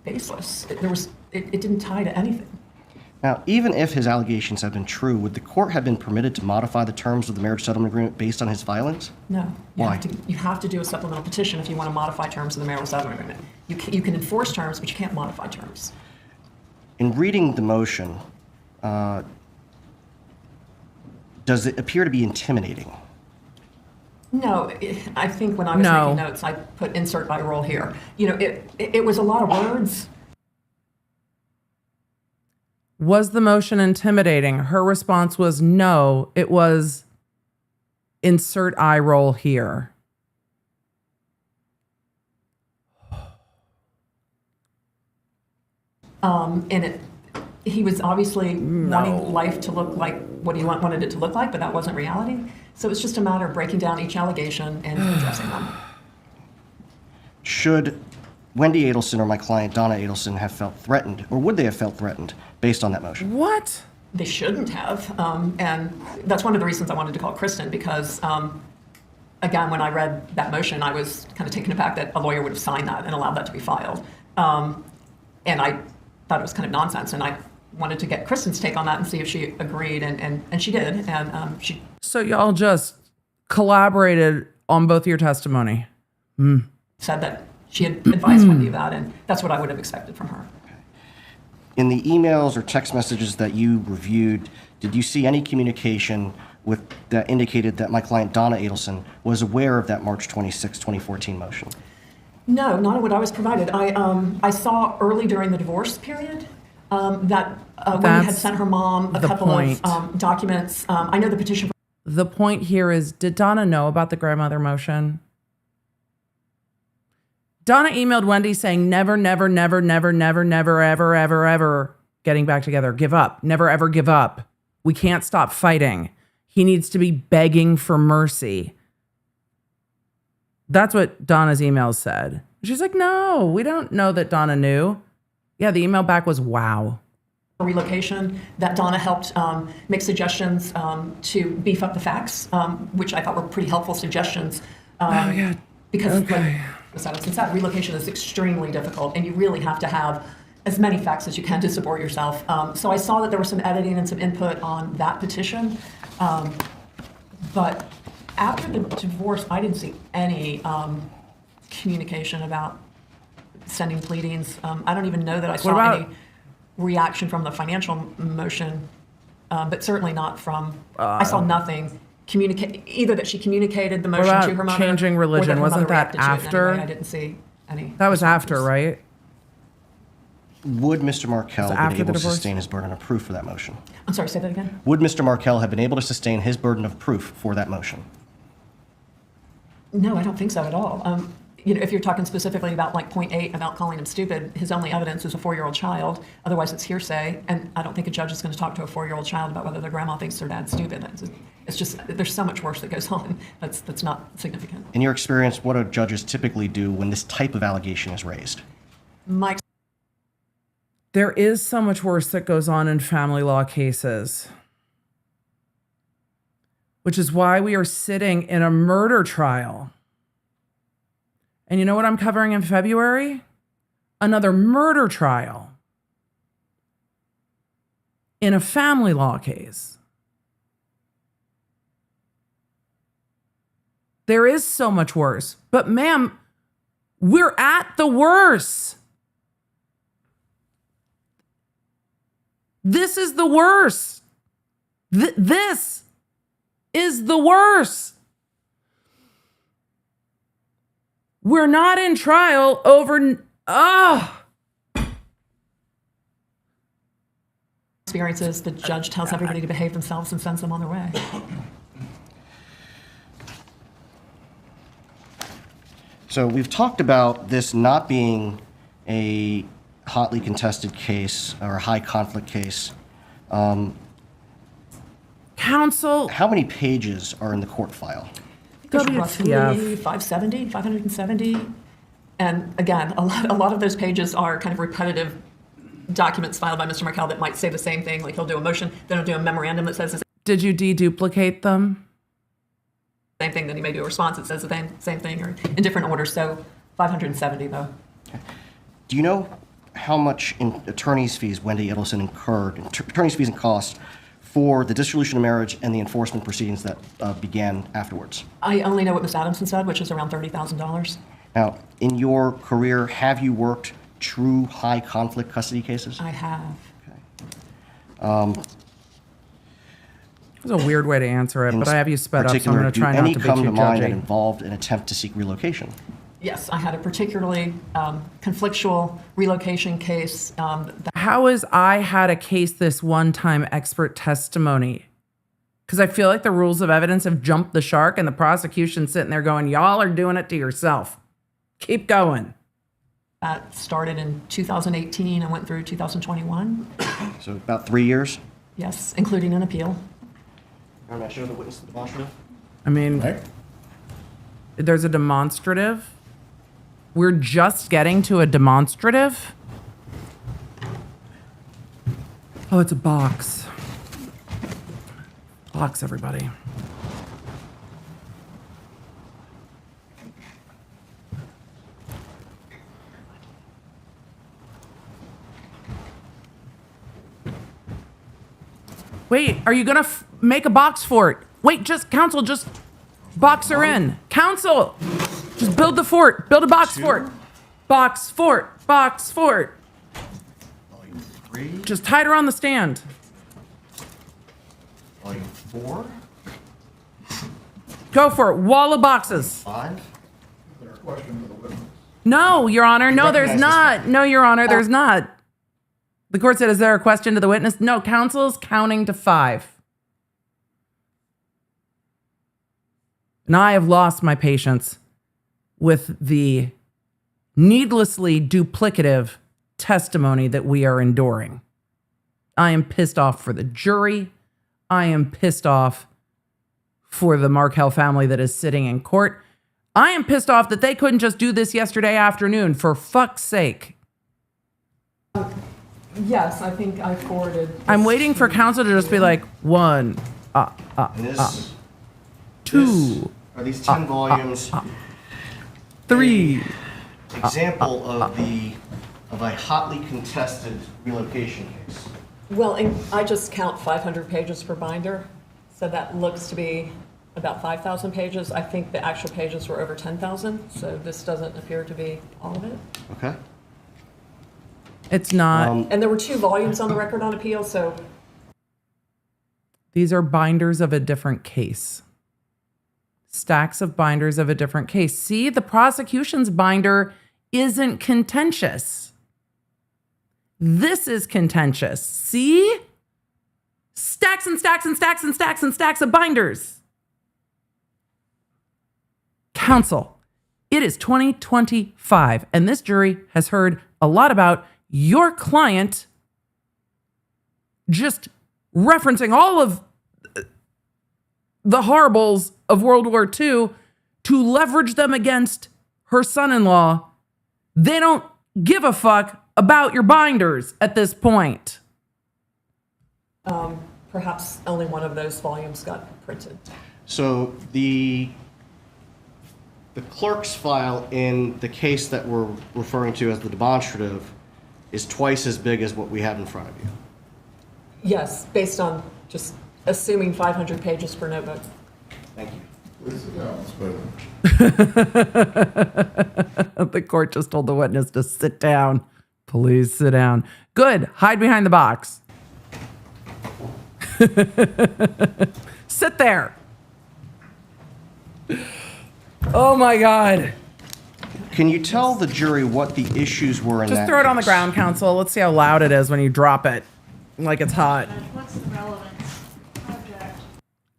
baseless. It didn't tie to anything. Now, even if his allegations had been true, would the court have been permitted to modify the terms of the marriage settlement agreement based on his violence? No. Why? You have to do a supplemental petition if you want to modify terms of the marital settlement agreement. You can enforce terms, but you can't modify terms. In reading the motion, does it appear to be intimidating? No, I think when I was making notes, I put insert by role here. It was a lot of words. Was the motion intimidating? Her response was no. It was insert eye roll here. He was obviously wanting life to look like what he wanted it to look like, but that wasn't reality. So it's just a matter of breaking down each allegation and addressing them. Should Wendi Adelson or my client Donna Adelson have felt threatened, or would they have felt threatened based on that motion? What? They shouldn't have, and that's one of the reasons I wanted to call Kristin because, again, when I read that motion, I was kind of taken aback that a lawyer would have signed that and allowed that to be filed. And I thought it was kind of nonsense, and I wanted to get Kristin's take on that and see if she agreed, and she did, and she... So y'all just collaborated on both your testimony. said that she had advised Wendi of that, and that's what I would have expected from her. In the emails or text messages that you reviewed, did you see any communication that indicated that my client Donna Adelson was aware of that March 26, 2014 motion? No, not what I was provided. I saw early during the divorce period that Wendi had sent her mom a couple of documents. I know the petition. The point here is, did Donna know about the grandmother motion? Donna emailed Wendi saying, never, never, never, never, never, never, ever, ever, ever getting back together. Give up. Never, ever give up. We can't stop fighting. He needs to be begging for mercy. That's what Donna's email said. She's like, no, we don't know that Donna knew. Yeah, the email back was, wow. Relocation, that Donna helped make suggestions to beef up the facts, which I thought were pretty helpful suggestions. Because like Ms. Adamson said, relocation is extremely difficult, and you really have to have as many facts as you can to support yourself. So I saw that there was some editing and some input on that petition. But after the divorce, I didn't see any communication about sending pleadings. I don't even know that I saw any reaction from the financial motion, but certainly not from, I saw nothing either that she communicated the motion to her mother. Changing religion, wasn't that after? I didn't see any. That was after, right? Would Mr. Markell have been able to sustain his burden of proof for that motion? I'm sorry, say that again? Would Mr. Markell have been able to sustain his burden of proof for that motion? No, I don't think so at all. If you're talking specifically about like point 8 about calling him stupid, his only evidence is a 4-year-old child. Otherwise, it's hearsay. And I don't think a judge is going to talk to a 4-year-old child about whether their grandma thinks their dad's stupid. It's just, there's so much worse that goes on. That's not significant. In your experience, what do judges typically do when this type of allegation is raised? There is so much worse that goes on in family law cases, which is why we are sitting in a murder trial. And you know what I'm covering in February? Another murder trial in a family law case. There is so much worse. But ma'am, we're at the worst. This is the worst. This is the worst. We're not in trial over, Experiences, the judge tells everybody to behave themselves and sends them on their way. So we've talked about this not being a hotly contested case or a high conflict case. Counsel. How many pages are in the court file? There's roughly 570. And again, a lot of those pages are kind of repetitive documents filed by Mr. Markell that might say the same thing. Like he'll do a motion, then he'll do a memorandum that says. Did you deduplicate them? Same thing, then he may do a response that says the same thing or in different orders. So 570 though. Okay. Do you know how much in attorney's fees Wendi Adelson incurred, attorney's fees and costs, for the dissolution of marriage and the enforcement proceedings that began afterwards? I only know what Ms. Adamson said, which is around $30,000. Now, in your career, have you worked true high conflict custody cases? I have. Okay. It was a weird way to answer it, but I have you sped up, so I'm going to try not to be too judgy. Do any come to mind that judgy. involved an attempt to seek relocation? Yes, I had a particularly conflictual relocation case. How is I had a case this one time expert testimony? Because I feel like the rules of evidence have jumped the shark and the prosecution's sitting there going, y'all are doing it to yourself. Keep going. That started in 2018 and went through 2021. So about 3 years? Yes, including an appeal. May I show the witness the demonstrative? I mean, there's a demonstrative. We're just getting to a demonstrative. Oh, it's a box. Box, everybody. Wait, are you gonna make a box for it? Wait, just counsel, just box her in. Counsel, just build the fort. Build a box fort. Box fort. Box fort. Volume 3. Just hide her on the stand. Volume 4. Go for it. Wall of boxes. 5. Is there a question for the witness? No, Your Honor. No, there's recognize not. No, Your Honor, there's not. The court said, is there a question to the witness? No, counsel's counting to 5. And I have lost my patience with the needlessly duplicative testimony that we are enduring. I am pissed off for the jury. I am pissed off for the Markel family that is sitting in court. I am pissed off that they couldn't just do this yesterday afternoon, for fuck's sake. Yes, I think I forwarded. I'm waiting for counsel to just be like, 1, And this, 2, are these 10 volumes 3. example of a hotly contested relocation case? Well, and I just count 500 pages per binder, so that looks to be about 5,000 pages. I think the actual pages were over 10,000, so this doesn't appear to be all of it. Okay. It's not. And there were 2 volumes on the record on appeal, so. These are binders of a different case. Stacks of binders of a different case. See, the prosecution's binder isn't contentious. This is contentious. See? Stacks and stacks and stacks and stacks and stacks of binders. Counsel, it is 2025, and this jury has heard a lot about your client just referencing all of the horribles of World War II to leverage them against her son-in-law. They don't give a fuck about your binders at this point. Perhaps only one of those volumes got printed. So the clerk's file in the case that we're referring to as the demonstrative is twice as big as what we have in front of you. Yes, based on just assuming 500 pages per notebook. Thank you. Please sit down, it's better. The court just told the witness to sit down. Please sit down. Good. Hide behind the box. Sit there. Oh my God. Can you tell the jury what the issues were in that Just throw it on the case? ground, counsel. Let's see how loud it is when you drop it. Like it's hot. What's the relevance? Object.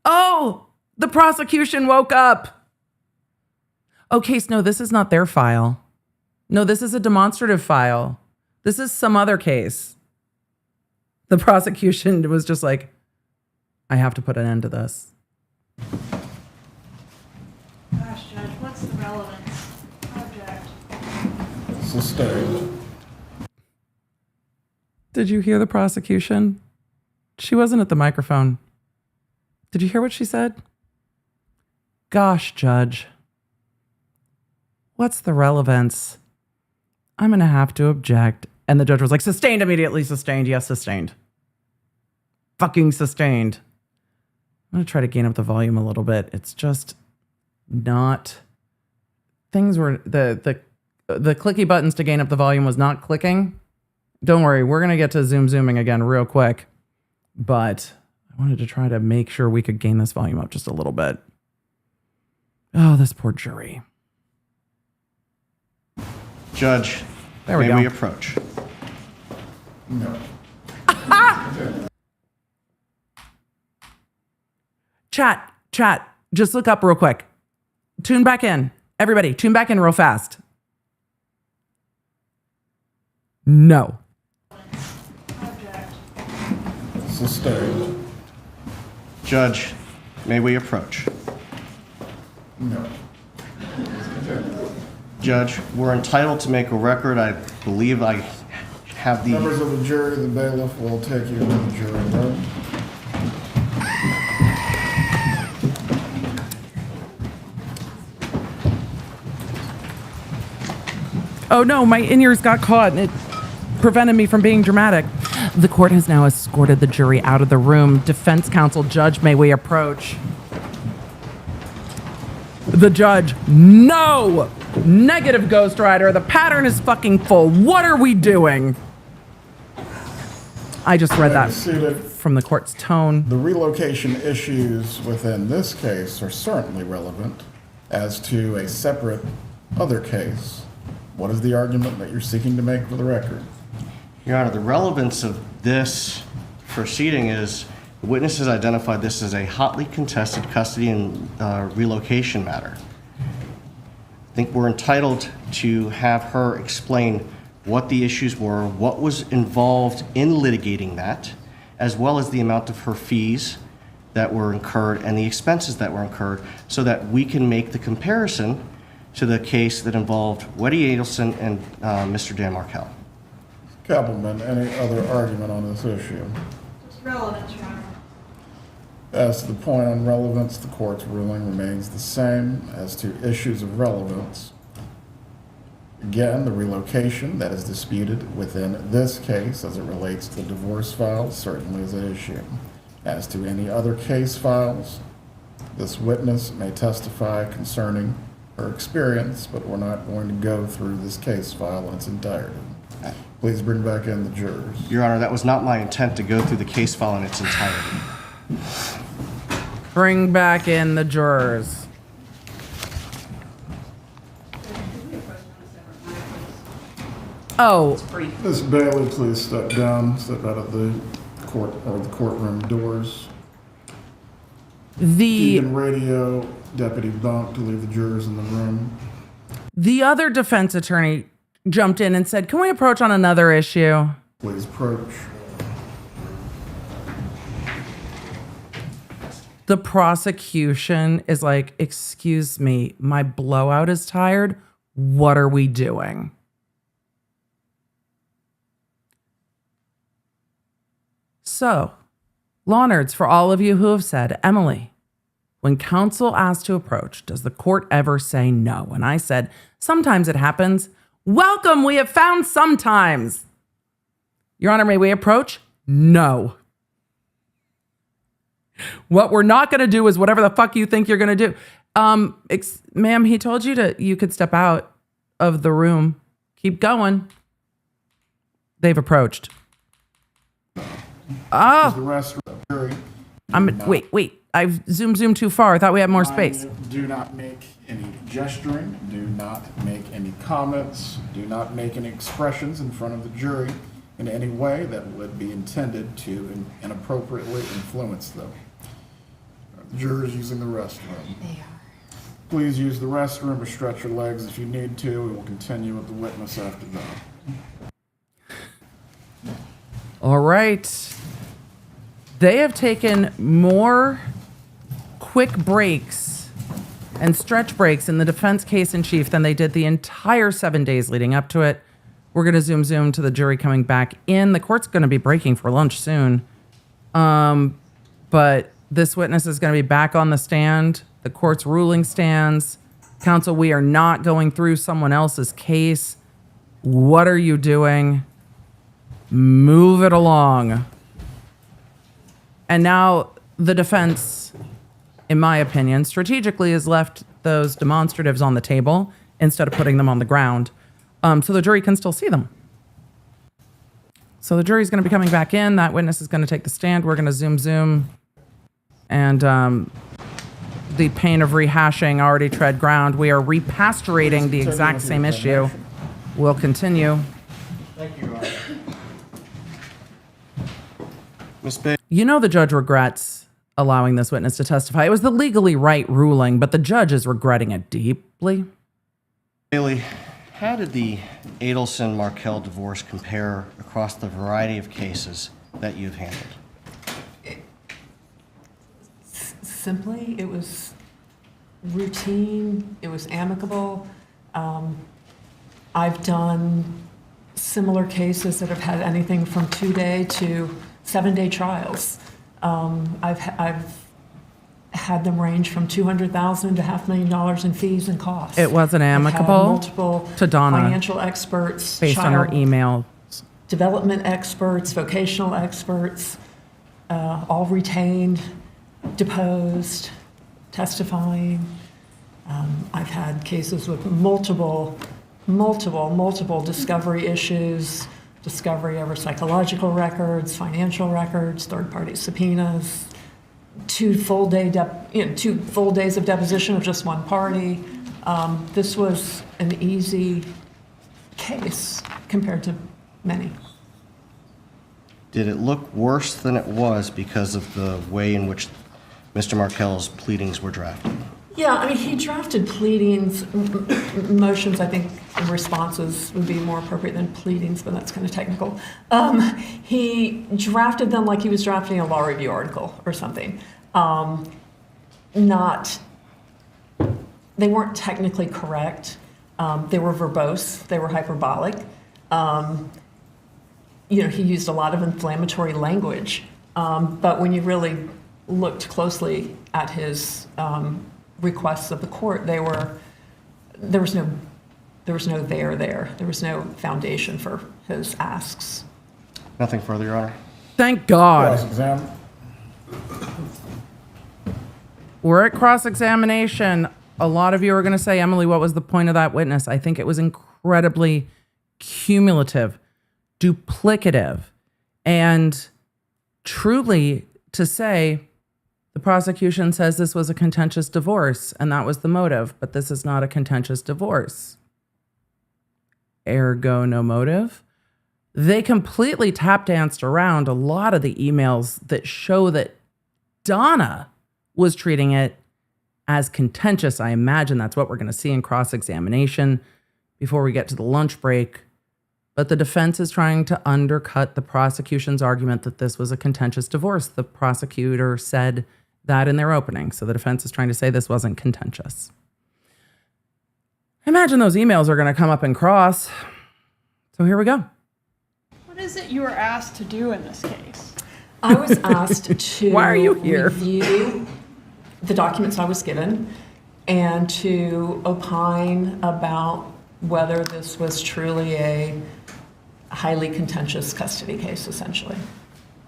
Oh, the prosecution woke up. Oh, case, no, this is not their file. No, this is a demonstrative file. This is some other case. The prosecution was just like, I have to put an end to this. Gosh, Judge, what's the relevance? Object. Sustained. Did you hear the prosecution? She wasn't at the microphone. Did you hear what she said? Gosh, Judge. What's the relevance? I'm going to have to object. And the judge was like, sustained immediately, sustained. Yes, sustained. Fucking sustained. I'm going to try to gain up the volume a little bit. It's just not... Things were... The clicky buttons to gain up the volume was not clicking. Don't worry, we're going to get to zooming again real quick. But I wanted to try to make sure we could gain this volume up just a little bit. Oh, this poor jury. Judge, There we may go. we approach? No. Chat, just look up real quick. Tune back in. Everybody, tune back in real fast. No. Object. Sustained. Judge, may we approach? No. Judge, we're entitled to make a record. I believe I have the... Members of the jury, the bailiff will take you to the jury room. Oh no, my in-ears got caught and it prevented me from being dramatic. The court has now escorted the jury out of the room. Defense counsel, judge, may we approach? The judge, no! Negative Ghost Rider, the pattern is fucking full. What are we doing? I just read that Seated. from the court's tone. The relocation issues within this case are certainly relevant as to a separate other case What is the argument that you're seeking to make for the record? Your Honor, the relevance of this proceeding is the witness has identified this as a hotly contested custody and relocation matter. I think we're entitled to have her explain what the issues were, what was involved in litigating that, as well as the amount of her fees that were incurred and the expenses that were incurred, so that we can make the comparison to the case that involved Wendi Adelson and Mr. Dan Markell. Kappelman, any other argument on this issue? Just relevance, Your Honor. As to the point on relevance, the court's ruling remains the same. As to issues of relevance, again, the relocation that is disputed within this case as it relates to the divorce files certainly is an issue. As to any other case files, this witness may testify concerning her experience, but we're not going to go through this case file in its entirety. Please bring back in the jurors. Your Honor, that was not my intent to go through the case file in its entirety. Bring back in the jurors. Oh, Ms. Bailey, please step down, step out of the court or the courtroom doors. the Deacon Radio, Deputy Bunk to leave the jurors in the room. other defense attorney jumped in and said, "Can we approach on another issue?" Please approach. The prosecution is like, "Excuse me, my blowout is tired. What are we doing?" So, law nerds, for all of you who have said, "Emily, when counsel asked to approach, does the court ever say no?" And I said, "Sometimes it happens." Welcome, we have found sometimes. Your Honor, may we approach? No. What we're not going to do is whatever the fuck you think you're going to do. Ma'am, he told you could step out of the room. Keep going. They've approached. The rest of the jury. Wait. I've zoomed too far. I thought we had more space. Do not make any gesturing. Do not make any comments. Do not make any expressions in front of the jury in any way that would be intended to inappropriately influence them. The jurors using the restroom. They are. Please use the restroom or stretch your legs if you need to. We will continue with the witness after that. All right. They have taken more quick breaks and stretch breaks in the defense case in chief than they did the entire 7 days leading up to it. We're going to zoom to the jury coming back in. The court's going to be breaking for lunch soon. But this witness is going to be back on the stand. The court's ruling stands. Counsel, we are not going through someone else's case. What are you doing? Move it along. And now the defense, in my opinion, strategically has left those demonstratives on the table instead of putting them on the ground, so the jury can still see them. So the jury's going to be coming back in. That witness is going to take the stand. We're going to zoom. And the pain of rehashing already tread ground. We are repastorating the exact same issue. We'll continue. Thank you, Your Honor. Ms. Bailey. You know the judge regrets allowing this witness to testify. It was the legally right ruling, but the judge is regretting it deeply. Bailey, how did the Adelson-Markell divorce compare across the variety of cases that you've handled? Simply, it was routine, it was amicable. I've done similar cases that have had anything from 2-day to 7-day trials. I've had them range from $200,000 to $500,000 in fees and costs. It wasn't amicable I've had multiple to Donna financial experts, based on her email. development experts, vocational experts, all retained, deposed, testifying. I've had cases with multiple discovery issues, discovery over psychological records, financial records, third-party subpoenas, 2 full days of deposition of just one party. This was an easy case compared to many. Did it look worse than it was because of the way in which Mr. Markel's pleadings were drafted? Yeah, I mean, he drafted pleadings, motions, I think responses would be more appropriate than pleadings, but that's kind of technical. He drafted them like he was drafting a law review article or something. They weren't technically correct. They were verbose, they were hyperbolic. He used a lot of inflammatory language, but when you really looked closely at his requests of the court, there was no there. There was no foundation for his asks. Nothing further, Your Honor. Thank God. Cross-exam. We're at cross-examination. A lot of you are going to say, Emily, what was the point of that witness? I think it was incredibly cumulative, duplicative, and truly to say the prosecution says this was a contentious divorce and that was the motive, but this is not a contentious divorce. Ergo, no motive. They completely tap danced around a lot of the emails that show that Donna was treating it as contentious. I imagine that's what we're going to see in cross-examination before we get to the lunch break. But the defense is trying to undercut the prosecution's argument that this was a contentious divorce. The prosecutor said that in their opening. So the defense is trying to say this wasn't contentious. I imagine those emails are going to come up in cross. So here we go. What is it you were asked to do in this case? I was asked to Why are you here? review the documents I was given and to opine about whether this was truly a highly contentious custody case, essentially.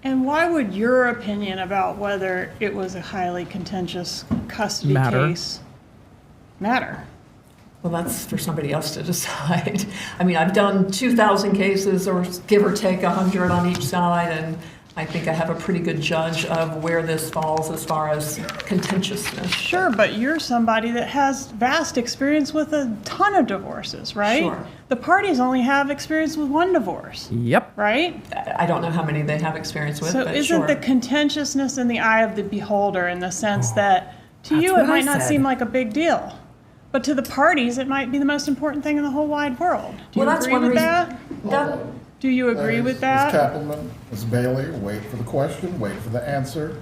And why would your opinion about whether it was a highly contentious custody Matter? case matter? Well, that's for somebody else to decide. I mean, I've done 2,000 cases, or give or take 100 on each side, and I think I have a pretty good judge of where this falls as far as contentiousness. Sure, but you're somebody that has vast experience with a ton of divorces, right? Sure. The parties only have experience with one divorce, Yep. right? I don't know how many they have experience with, So but isn't sure. the contentiousness in the eye of the beholder, in the sense that to that's you what it might I not said. seem like a big deal, but to the parties it might be the most important thing in the whole wide world. Do you Well, that's agree one with reason- that? Do you agree with Ms. that? Kappelman, Ms. Bailey, wait for the question, wait for the answer.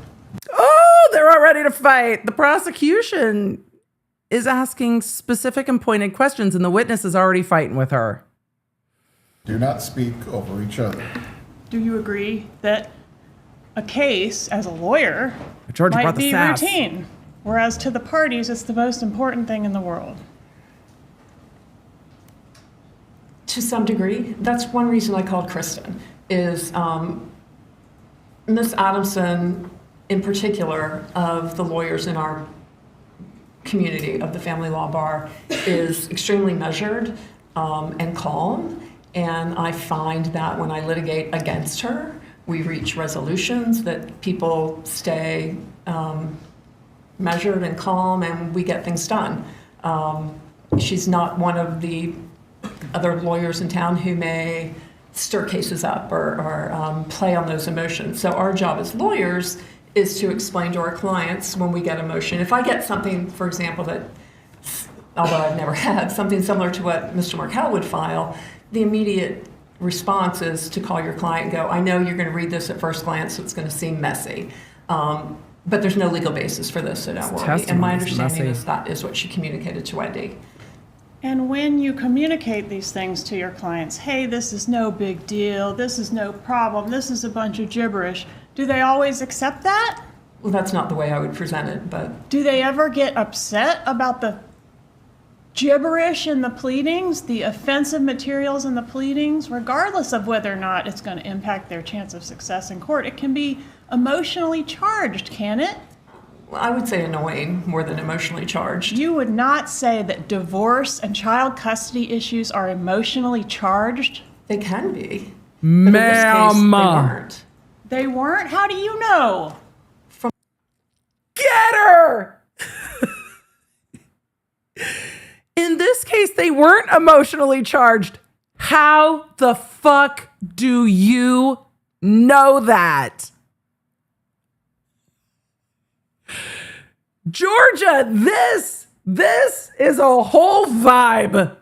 Oh, they're all ready to fight. The prosecution is asking specific and pointed questions, and the witness is already fighting with her. Do not speak over each other. Do you agree that a case, as a lawyer, Georgia might brought the be sass. routine, whereas to the parties it's the most important thing in the world? To some degree. That's one reason I called Kristin, is Ms. Adamson, in particular, of the lawyers in our community of the family law bar, is extremely measured and calm. And I find that when I litigate against her, we reach resolutions, that people stay measured and calm, and we get things done. She's not one of the other lawyers in town who may stir cases up or play on those emotions. So our job as lawyers is to explain to our clients when we get a motion. If I get something, for example, that, although I've never had, something similar to what Mr. Markel would file, the immediate response is to call your client and go, I know you're going to read this at first glance, so it's going to seem messy. But there's no legal basis for this, so don't worry. And my understanding is that is what she communicated to Wendi. And when you communicate these things to your clients, hey, this is no big deal, this is no problem, this is a bunch of gibberish, do they always accept that? Well, that's not the way I would present it, but... Do they ever get upset about the gibberish in the pleadings, the offensive materials in the pleadings, regardless of whether or not it's going to impact their chance of success in court? It can be emotionally charged, can it? Well, I would say annoying more than emotionally charged. You would not say that divorce and child custody issues are emotionally charged? They can be. But in this case, they weren't. They weren't? How do you know? Get her! In this case, they weren't emotionally charged. How the fuck do you know that? Georgia, this is a whole vibe.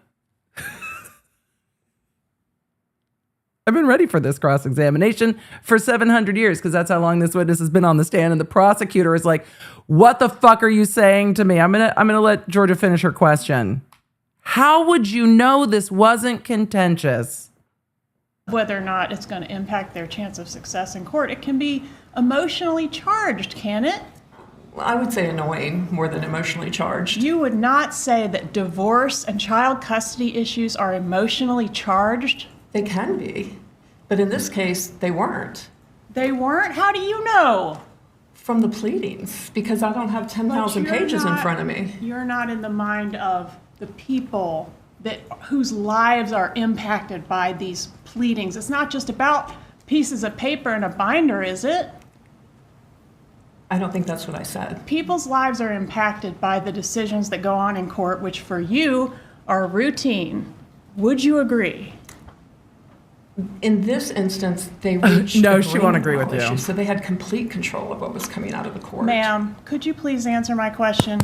I've been ready for this cross-examination for 700 years because that's how long this witness has been on the stand. And the prosecutor is like, what the fuck are you saying to me? I'm gonna let Georgia finish her question. How would you know this wasn't contentious? Whether or not it's going to impact their chance of success in court. It can be emotionally charged, can it? Well, I would say annoying more than emotionally charged. You would not say that divorce and child custody issues are emotionally charged? They can be, but in this case, they weren't. They weren't? How do you know? From the pleadings, because I don't have 10,000 pages in front of me. You're not in the mind of the people whose lives are impacted by these pleadings. It's not just about pieces of paper and a binder, is it? I don't think that's what I said. People's lives are impacted by the decisions that go on in court, which for you are routine. Would you agree? In this instance, they reached no, she won't agree with you. So they had complete control of what was coming out of the court. Ma'am, could you please answer my question?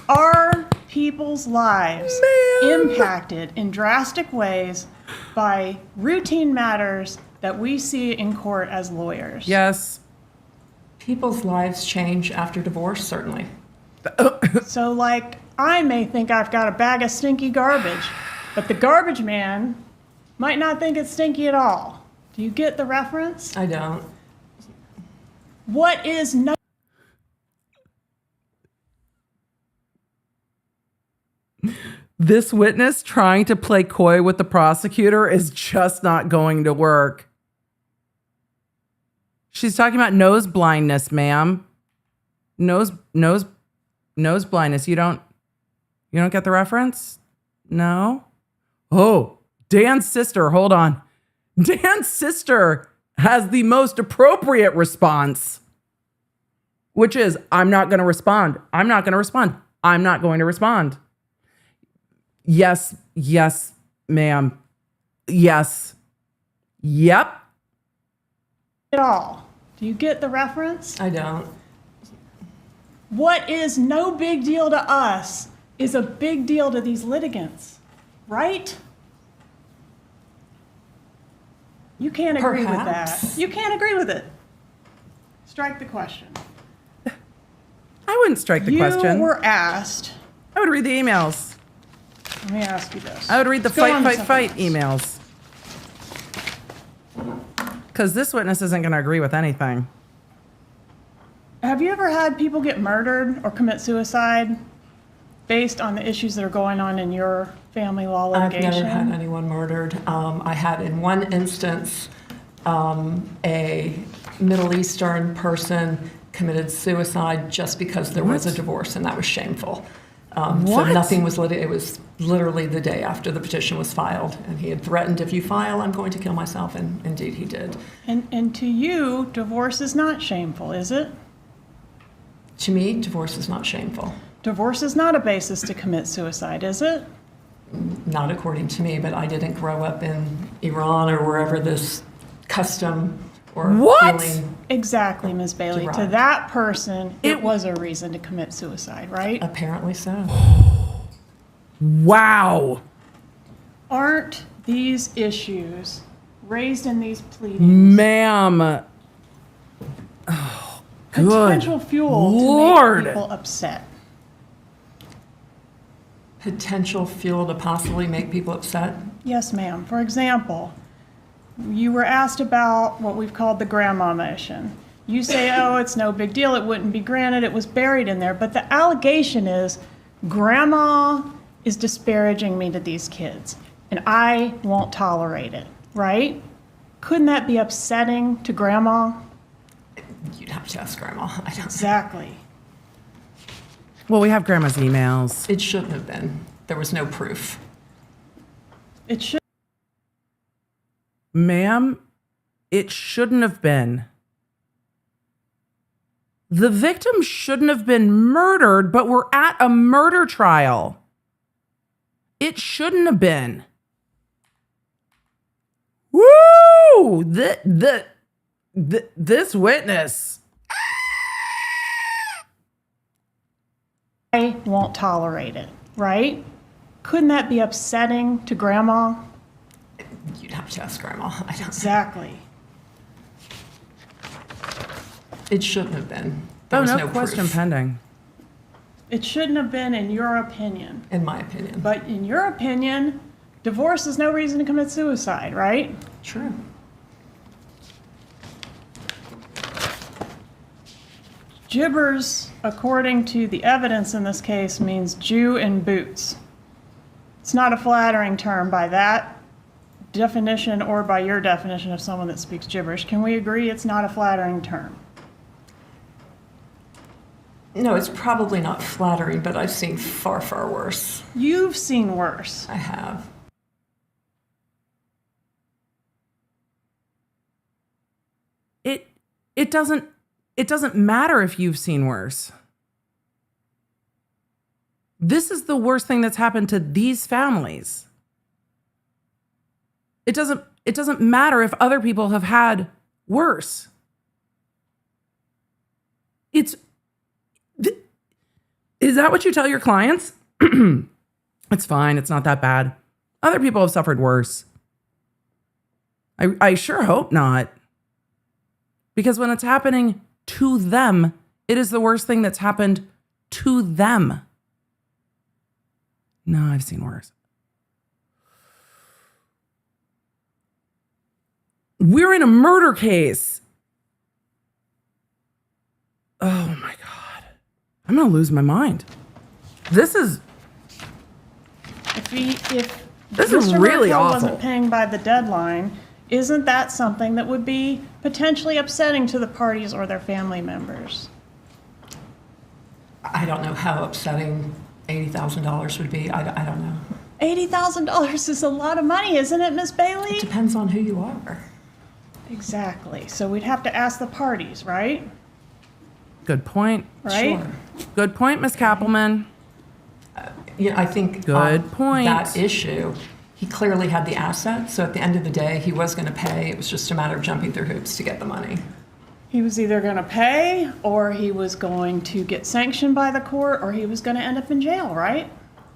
Are people's lives impacted in drastic ways by routine matters that we see in court as lawyers? Yes. People's lives change after divorce, certainly. So, like, I may think I've got a bag of stinky garbage, but the garbage man might not think it's stinky at all. Do you get the reference? I don't. What is no? This witness trying to play coy with the prosecutor is just not going to work. She's talking about nose blindness, ma'am. Nose blindness. You don't get the reference? No? Oh. Dan's sister, hold on. Dan's sister has the most appropriate response, which is, I'm not going to respond. I'm not going to respond. I'm not going to respond. Yes, ma'am. Yes. Yep. At all. Do you get the reference? I don't. What is no big deal to us is a big deal to these litigants, right? You can't agree with that. You can't agree with it. Strike the question. I wouldn't strike the question. You were asked. I would read the emails. Let me ask you this. I would read the fight emails. Because this witness isn't going to agree with anything. Have you ever had people get murdered or commit suicide based on the issues that are going on in your family law litigation? I've never had anyone murdered. I had in one instance a Middle Eastern person committed suicide just because there was a divorce, and that was shameful. So nothing was it was literally the day after the petition was filed, and he had threatened, if you file, I'm going to kill myself, and indeed he did. And to you, divorce is not shameful, is it? To me, divorce is not shameful. Divorce is not a basis to commit suicide, is it? Not according to me, but I didn't grow up in Iran or wherever this custom or feeling. Exactly, Ms. Bailey. derived. To that person, it was a reason to commit suicide, right? Apparently so. Wow. Aren't these issues raised in these pleadings Ma'am. Oh, good potential fuel Lord. to make people upset? Potential fuel to possibly make people upset? Yes, ma'am. For example, you were asked about what we've called the grandma motion. You say, oh, it's no big deal, it wouldn't be granted, it was buried in there. But the allegation is, grandma is disparaging me to these kids, and I won't tolerate it, right? Couldn't that be upsetting to grandma? You'd have to ask grandma. I don't Exactly. Well, we have grandma's emails. It shouldn't have been. There was no proof. It should. Ma'am, it shouldn't have been. The victim shouldn't have been murdered, but we're at a murder trial. It shouldn't have been. Woo! This witness. I won't tolerate it, right? Couldn't that be upsetting to grandma? You'd have to ask Grandma. I don't know. Exactly. It shouldn't have been. There Oh, was no question proof, pending. It shouldn't have been, in your opinion. in my opinion. But in your opinion, divorce is no reason to commit suicide, right? True. Gibbers, according to the evidence in this case, means Jew in boots. It's not a flattering term by that definition or by your definition of someone that speaks gibberish. Can we agree it's not a flattering term? No, it's probably not flattering, but I've seen far, far worse. You've seen worse. I have. It doesn't matter if you've seen worse. This is the worst thing that's happened to these families. It doesn't matter if other people have had worse. Is that what you tell your clients? It's fine. It's not that bad. Other people have suffered worse. I sure hope not. Because when it's happening to them, it is the worst thing that's happened to them. No, I've seen worse. We're in a murder case. Oh my God. I'm going to lose my mind. This is Mr. really Martel awful. wasn't paying by the deadline, isn't that something that would be potentially upsetting to the parties or their family members? I don't know how upsetting $80,000 would be. I don't know. $80,000 is a lot of money, isn't it, Miss Bailey? It depends on who you are. Exactly. So we'd have to ask the parties, right? good point. Right? Sure. Good point, Ms. Kappelman. Yeah, I think Good point. that issue, he clearly had the asset. So at the end of the day, he was going to pay. It was just a matter of jumping through hoops to get the money. He was either going to pay, or he was going to get sanctioned by the court, or he was going to end up in jail, right?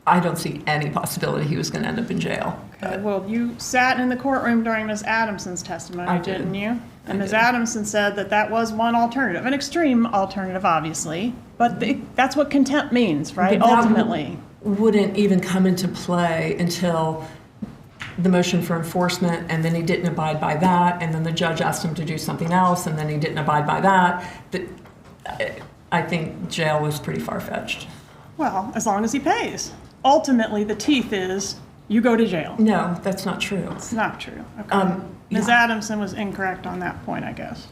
I don't see any possibility he was going to end up in jail. Okay, well, you sat in the courtroom during Ms. Adamson's testimony, I did. didn't you? And I Ms. did. Adamson said that that was one alternative, an extreme alternative, obviously, but that's what contempt means, right? But that Ultimately. wouldn't even come into play until the motion for enforcement, and then he didn't abide by that, and then the judge asked him to do something else, and then he didn't abide by that. I think jail was pretty far-fetched. Well, as long as he pays. Ultimately, the teeth is you go to jail. No, that's not true. It's not true. Okay. Ms. yeah. Adamson was incorrect on that point, I guess.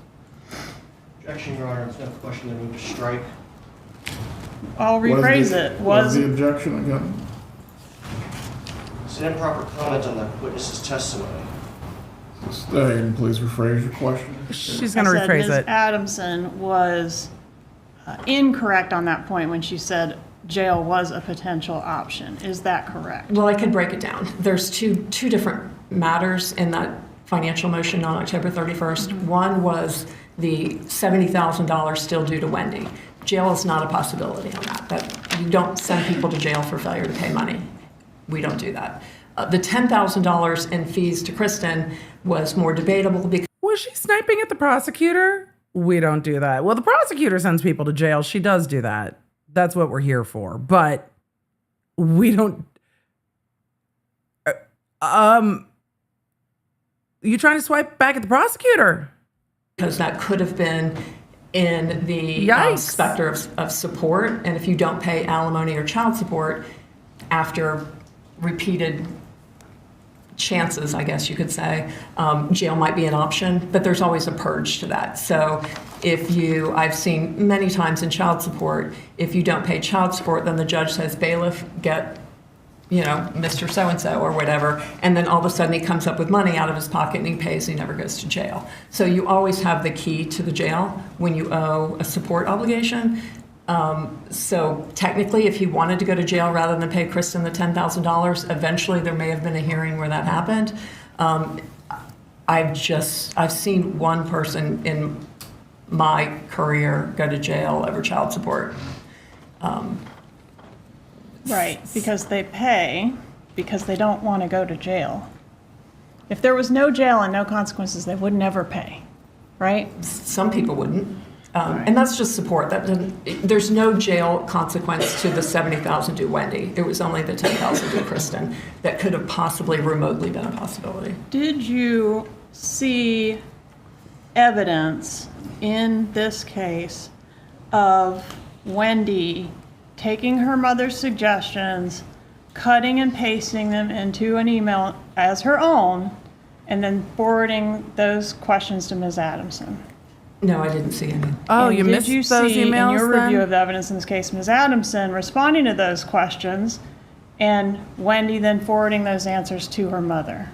Objection, Your Honor. It's not a question I move to strike. I'll rephrase it. What is Was the objection again? It's an improper comment on the witness's testimony. Stay and please rephrase your question. She's going to I said rephrase Ms. it. Adamson was incorrect on that point when she said jail was a potential option. Is that correct? Well, I could break it down. There's two different matters in that financial motion on October 31st. One was the $70,000 still due to Wendi. Jail is not a possibility on that. You don't send people to jail for failure to pay money. We don't do that. The $10,000 in fees to Kristin was more debatable because Was she sniping at the prosecutor? We don't do that. Well, the prosecutor sends people to jail. She does do that. That's what we're here for. But we don't. You trying to swipe back at the prosecutor? that could have been in the Yikes. specter of support. And if you don't pay alimony or child support after repeated chances, I guess you could say, jail might be an option, but there's always a purge to that. So I've seen many times in child support, if you don't pay child support, then the judge says, bailiff, get, Mr. So-and-so or whatever, and then all of a sudden he comes up with money out of his pocket and he pays and he never goes to jail. So you always have the key to the jail when you owe a support obligation. So technically, if he wanted to go to jail rather than pay Kristin the $10,000, eventually there may have been a hearing where that happened. I've seen one person in my career go to jail over child support. Right, because they pay because they don't want to go to jail. If there was no jail and no consequences, they would never pay, right? Some people wouldn't. And that's just support. There's no jail consequence to the $70,000 due Wendi. It was only the $10,000 due Kristin that could have possibly remotely been a possibility. Did you see evidence in this case of Wendi taking her mother's suggestions, cutting and pasting them into an email as her own, and then forwarding those questions to Ms. Adamson? No, I didn't see any. Oh, And you did missed you those see emails in your then? review of the evidence in this case, Ms. Adamson responding to those questions and Wendi then forwarding those answers to her mother?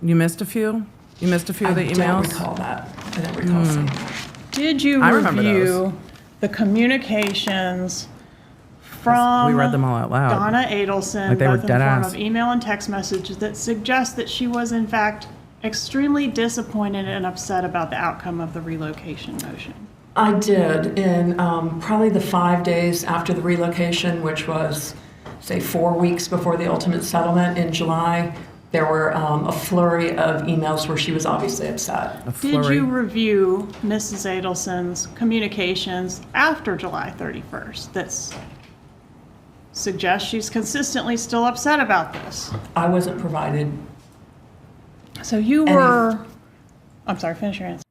You missed a few? You missed a few of the I don't emails? recall that. I don't recall seeing that. Did you I remember review the communications from We read them all out loud. Donna Adelson, Like they were both in the dead form ass. of email and text messages that suggest that she was in fact extremely disappointed and upset about the outcome of the relocation motion? I did. In probably the 5 days after the relocation, which was, say, 4 weeks before the ultimate settlement in July, there were a flurry of emails where she was obviously upset. A Did flurry. you review Mrs. Adelson's communications after July 31st that suggest she's consistently still upset about this? I wasn't provided. So you Any- were, I'm sorry, finish your answer.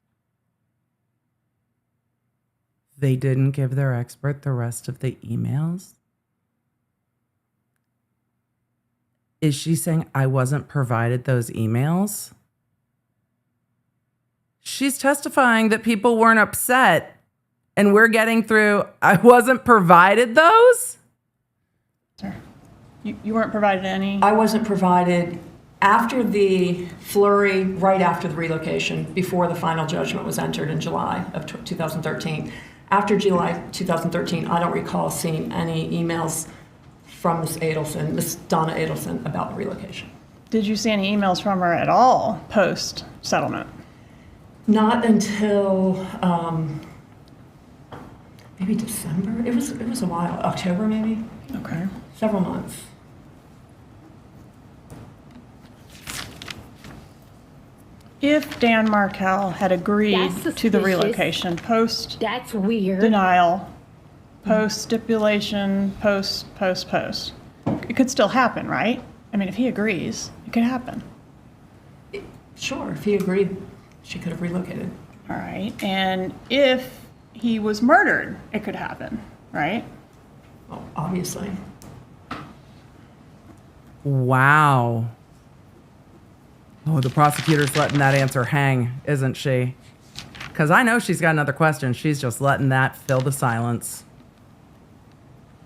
They didn't give their expert the rest of the emails? Is she saying I wasn't provided those emails? She's testifying that people weren't upset and we're getting through, I wasn't provided those? Sir, you weren't provided any? I wasn't provided after the flurry, right after the relocation, before the final judgment was entered in July of 2013. After July 2013, I don't recall seeing any emails from Miss Donna Adelson about the relocation. Did you see any emails from her at all post-settlement? Not until maybe December. It was a while. October maybe. Okay. Several months. If Dan Markel had agreed That's to the suspicious. relocation post That's weird. denial, post stipulation, post, it could still happen, right? I mean, if he agrees, it could happen. Sure, if he agreed, she could have relocated. All right. And if he was murdered, it could happen, right? Well, obviously. Wow. Oh, the prosecutor's letting that answer hang, isn't she? Because I know she's got another question. She's just letting that fill the silence.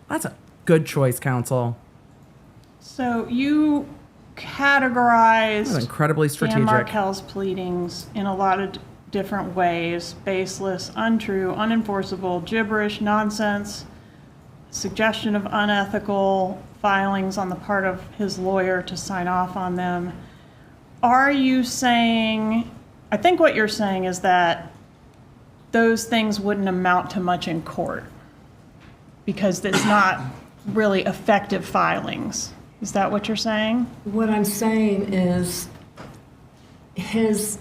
That's a good choice, counsel. So you That was categorized incredibly Dan strategic. Markel's pleadings in a lot of different ways: baseless, untrue, unenforceable, gibberish, nonsense, suggestion of unethical filings on the part of his lawyer to sign off on them. Are you saying, I think what you're saying is that those things wouldn't amount to much in court because it's not really effective filings. Is that what you're saying? What I'm saying is his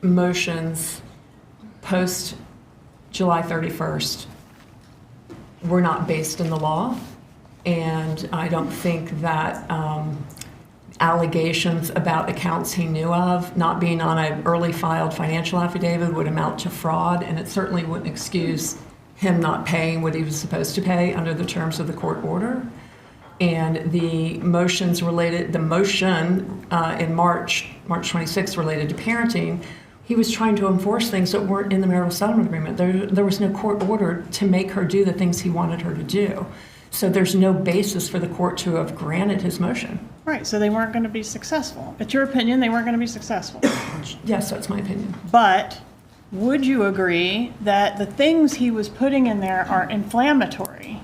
motions post July 31st were not based in the law, and I don't think that allegations about accounts he knew of not being on an early filed financial affidavit would amount to fraud, and it certainly wouldn't excuse him not paying what he was supposed to pay under the terms of the court order. And the motions related, the motion in March 26th related to parenting, he was trying to enforce things that weren't in the marital settlement agreement. There was no court order to make her do the things he wanted her to do. So there's no basis for the court to have granted his motion. Right, so they weren't going to be successful. It's your opinion they weren't going to be successful. Yes, that's my opinion. But would you agree that the things he was putting in there are inflammatory?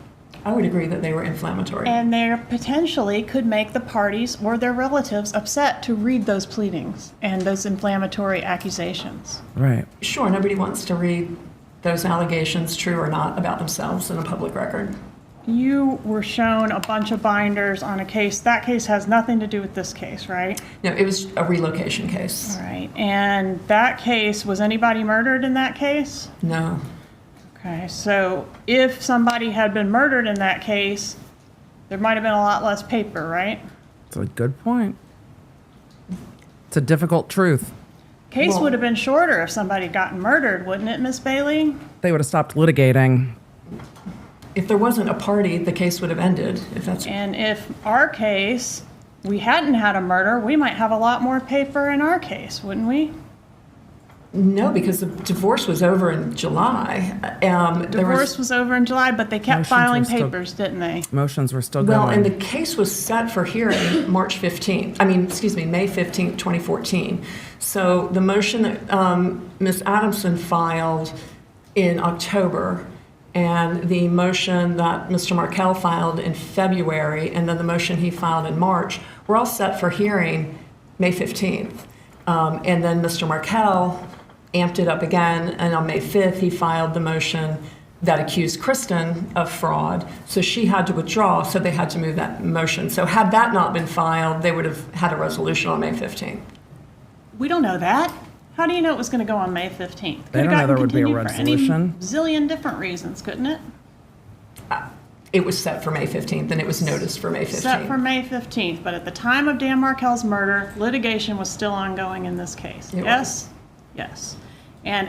I would agree that they were inflammatory. And they potentially could make the parties or their relatives upset to read those pleadings and those inflammatory accusations. Right. Sure, nobody wants to read those allegations, true or not, about themselves in a public record. You were shown a bunch of binders on a case. That case has nothing to do with this case, right? No, it was a relocation case. All right. And that case, was anybody murdered in that case? No. Okay, so if somebody had been murdered in that case, there might have been a lot less paper, right? That's a good point. It's a difficult truth. Case Well- would have been shorter if somebody gotten murdered, wouldn't it, Miss Bailey? They would have stopped litigating. If there wasn't a party, the case would have ended. If that's And if our case, we hadn't had a murder, we might have a lot more paper in our case, wouldn't we? no, because the divorce was over in July. Divorce was over in July, but they kept Motions filing were still- papers, didn't they? Motions were still Well, going. and the case was set for hearing March 15th, May 15th, 2014. So the motion that Ms. Adamson filed in October, and the motion that Mr. Markell filed in February, and then the motion he filed in March, were all set for hearing May 15th. And then Mr. Markell amped it up again, and on May 5th, he filed the motion that accused Kristin of fraud. So she had to withdraw, so they had to move that motion. So had that not been filed, they would have had a resolution on May 15th. We don't know that. How do you know it was going to go on May 15th? They don't know there would be a resolution. Zillion different reasons, couldn't it? It was set for May 15th, and it was noticed for May 15th. Set for May 15th, but at the time of Dan Markell's murder, litigation was still ongoing in this case. It Yes? Yes. And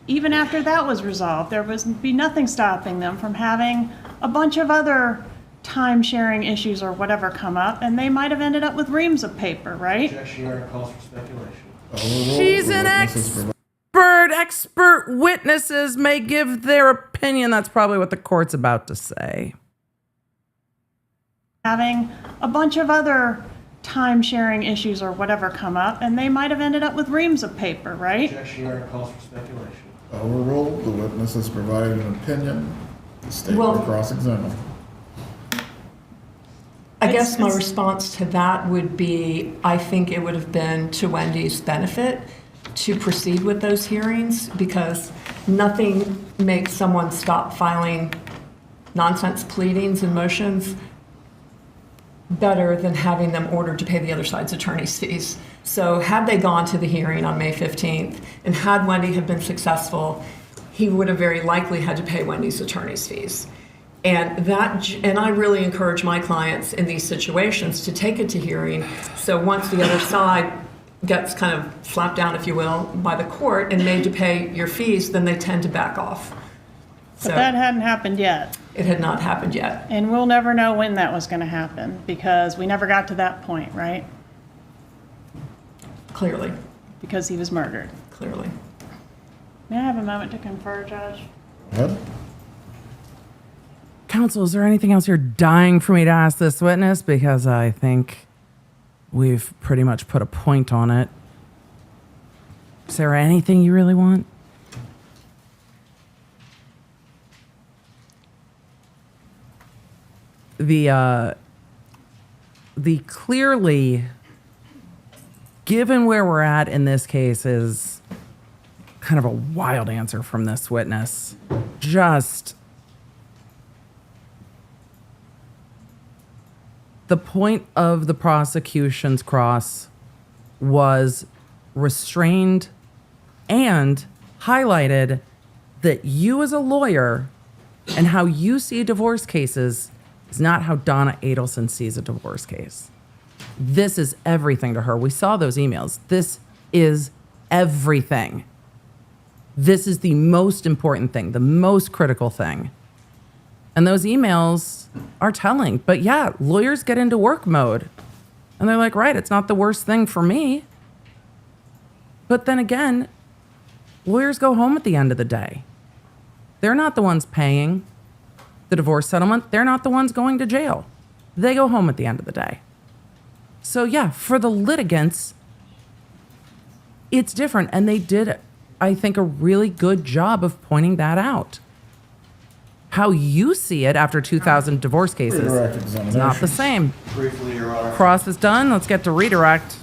even after that was resolved, there would be nothing stopping them from having a bunch of other time-sharing issues or whatever come up, and they might have ended up with reams of paper, right? Objection, Your Honor, calls for speculation. She's an expert witnesses may give their opinion. That's probably what the court's about to say. Having a bunch of other time-sharing issues or whatever come up, and they might have ended up with reams of paper, right? Objection, Your Honor, calls for speculation. Overruled. The witness has provided an opinion. The state Well- will cross-examine. I guess my response to that would be, I think it would have been to Wendy's benefit to proceed with those hearings, because nothing makes someone stop filing nonsense pleadings and motions better than having them ordered to pay the other side's attorney's fees. So had they gone to the hearing on May 15th, and had Wendi have been successful, he would have very likely had to pay Wendy's attorney's fees. And I really encourage my clients in these situations to take it to hearing. So once the other side gets kind of slapped down, if you will, by the court and made to pay your fees, then they tend to back off. But that hadn't happened yet. It had not happened yet. And we'll never know when that was going to happen, because we never got to that point, right? Clearly. Because he was murdered. Clearly. May I have a moment to confer, Judge? Go ahead. Counsel, is there anything else you're dying for me to ask this witness? Because I think we've pretty much put a point on it. Is there anything you really want? The clearly, given where we're at in this case, is kind of a wild answer from this witness. Just the point of the prosecution's cross was restrained and highlighted that you as a lawyer and how you see divorce cases is not how Donna Adelson sees a divorce case. This is everything to her. We saw those emails. This is everything. This is the most important thing, the most critical thing. And those emails are telling. But yeah, lawyers get into work mode. And they're like, right, it's not the worst thing for me. But then again, lawyers go home at the end of the day. They're not the ones paying the divorce settlement. They're not the ones going to jail. They go home at the end of the day. So yeah, for the litigants, it's different. And they did, I think, a really good job of pointing that out. how you see it after 2,000 divorce cases. Redirect It's examination. not the same. Briefly, Your Honor. Cross is done. Let's get to redirect.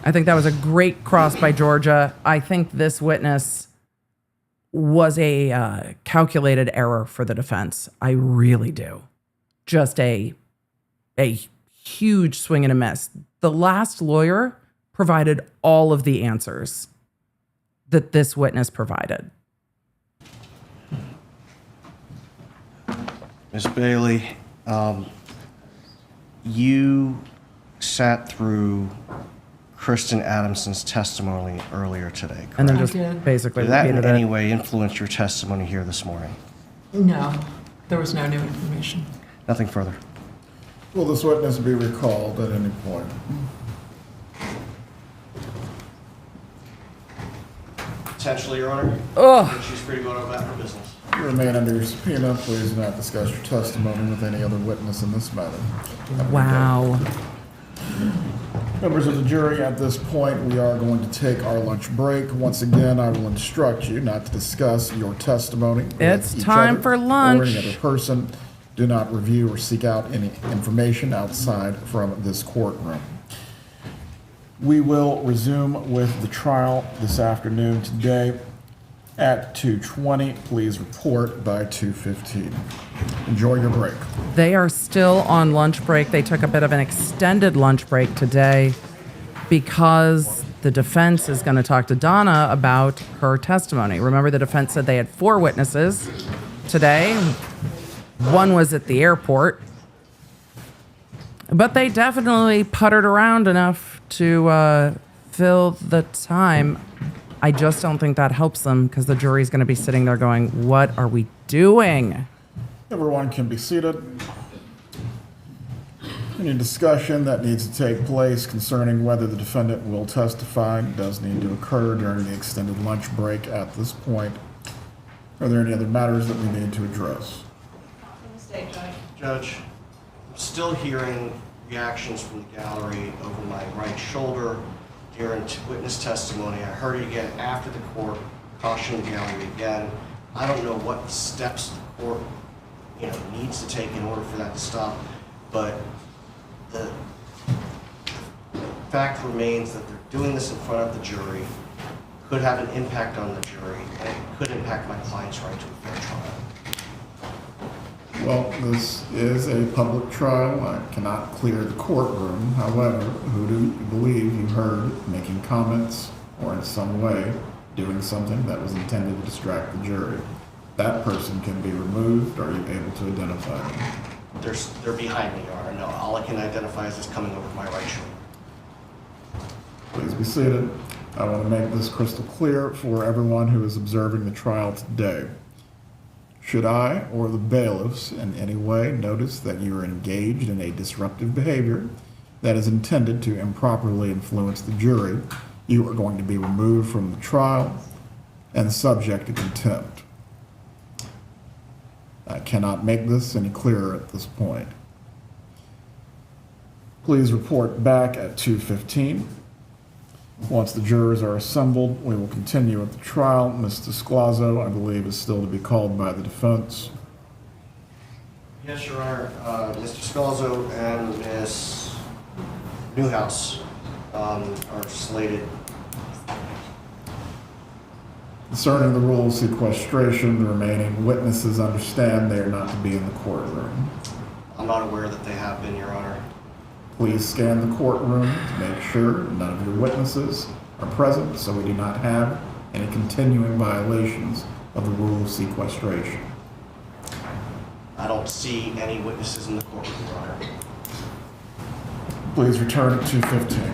I think that was a great cross by Georgia. I think this witness was a calculated error for the defense. I really do. Just a huge swing and a miss. The last lawyer provided all of the answers that this witness provided. Ms. Bailey, you sat through Kristin Adamson's testimony earlier today, correct? And then I just did. basically Did that in repeated any it. way influence your testimony here this morning? No, there was no new information. Nothing further. Will this witness be recalled at any point? Potentially, Your Honor. Ugh. She's free to go about her business. You remain under your subpoena. Please do not discuss your testimony with any other witness in this matter. Have a good day. Wow. Members of the jury, at this point, we are going to take our lunch break. Once again, I will instruct you not to discuss your testimony with It's each time other for or lunch. any other person. Do not review or seek out any information outside from this courtroom. We will resume with the trial this afternoon today at 2:20. Please report by 2:15. Enjoy your break. They are still on lunch break. They took a bit of an extended lunch break today because the defense is going to talk to Donna about her testimony. Remember, the defense said they had 4 witnesses today. One was at the airport. But they definitely puttered around enough to fill the time. I just don't think that helps them because the jury's going to be sitting there going, what are we doing? Everyone can be seated. Any discussion that needs to take place concerning whether the defendant will testify does need to occur during the extended lunch break at this point. Are there any other matters that we need to address? Judge, I'm still hearing reactions from the gallery over my right shoulder during witness testimony. I heard it again after the court cautioned the gallery again. I don't know what steps the court needs to take in order for that to stop, but the fact remains that they're doing this in front of the jury, could have an impact on the jury, and it could impact my client's right to a fair trial. Well, this is a public trial. I cannot clear the courtroom. However, who do you believe you heard making comments or in some way doing something that was intended to distract the jury? That person can be removed. Are you able to identify them? They're behind me, Your Honor. No, all I can identify is this coming over my right shoulder. Please be seated. I want to make this crystal clear for everyone who is observing the trial today. Should I or the bailiffs in any way notice that you are engaged in a disruptive behavior that is intended to improperly influence the jury, you are going to be removed from the trial and subject to contempt. I cannot make this any clearer at this point. Please report back at 2:15. Once the jurors are assembled, we will continue with the trial. Ms. Descalzo, I believe, is still to be called by the defense. Yes, Your Honor. Mr. Descalzo and Ms. Newhouse are slated. Concerning the rule of sequestration, the remaining witnesses understand they are not to be in the courtroom. I'm not aware that they have been, Your Honor. Please scan the courtroom to make sure none of your witnesses are present so we do not have any continuing violations of the rule of sequestration. I don't see any witnesses in the courtroom, Your Honor. Please return at 2:15.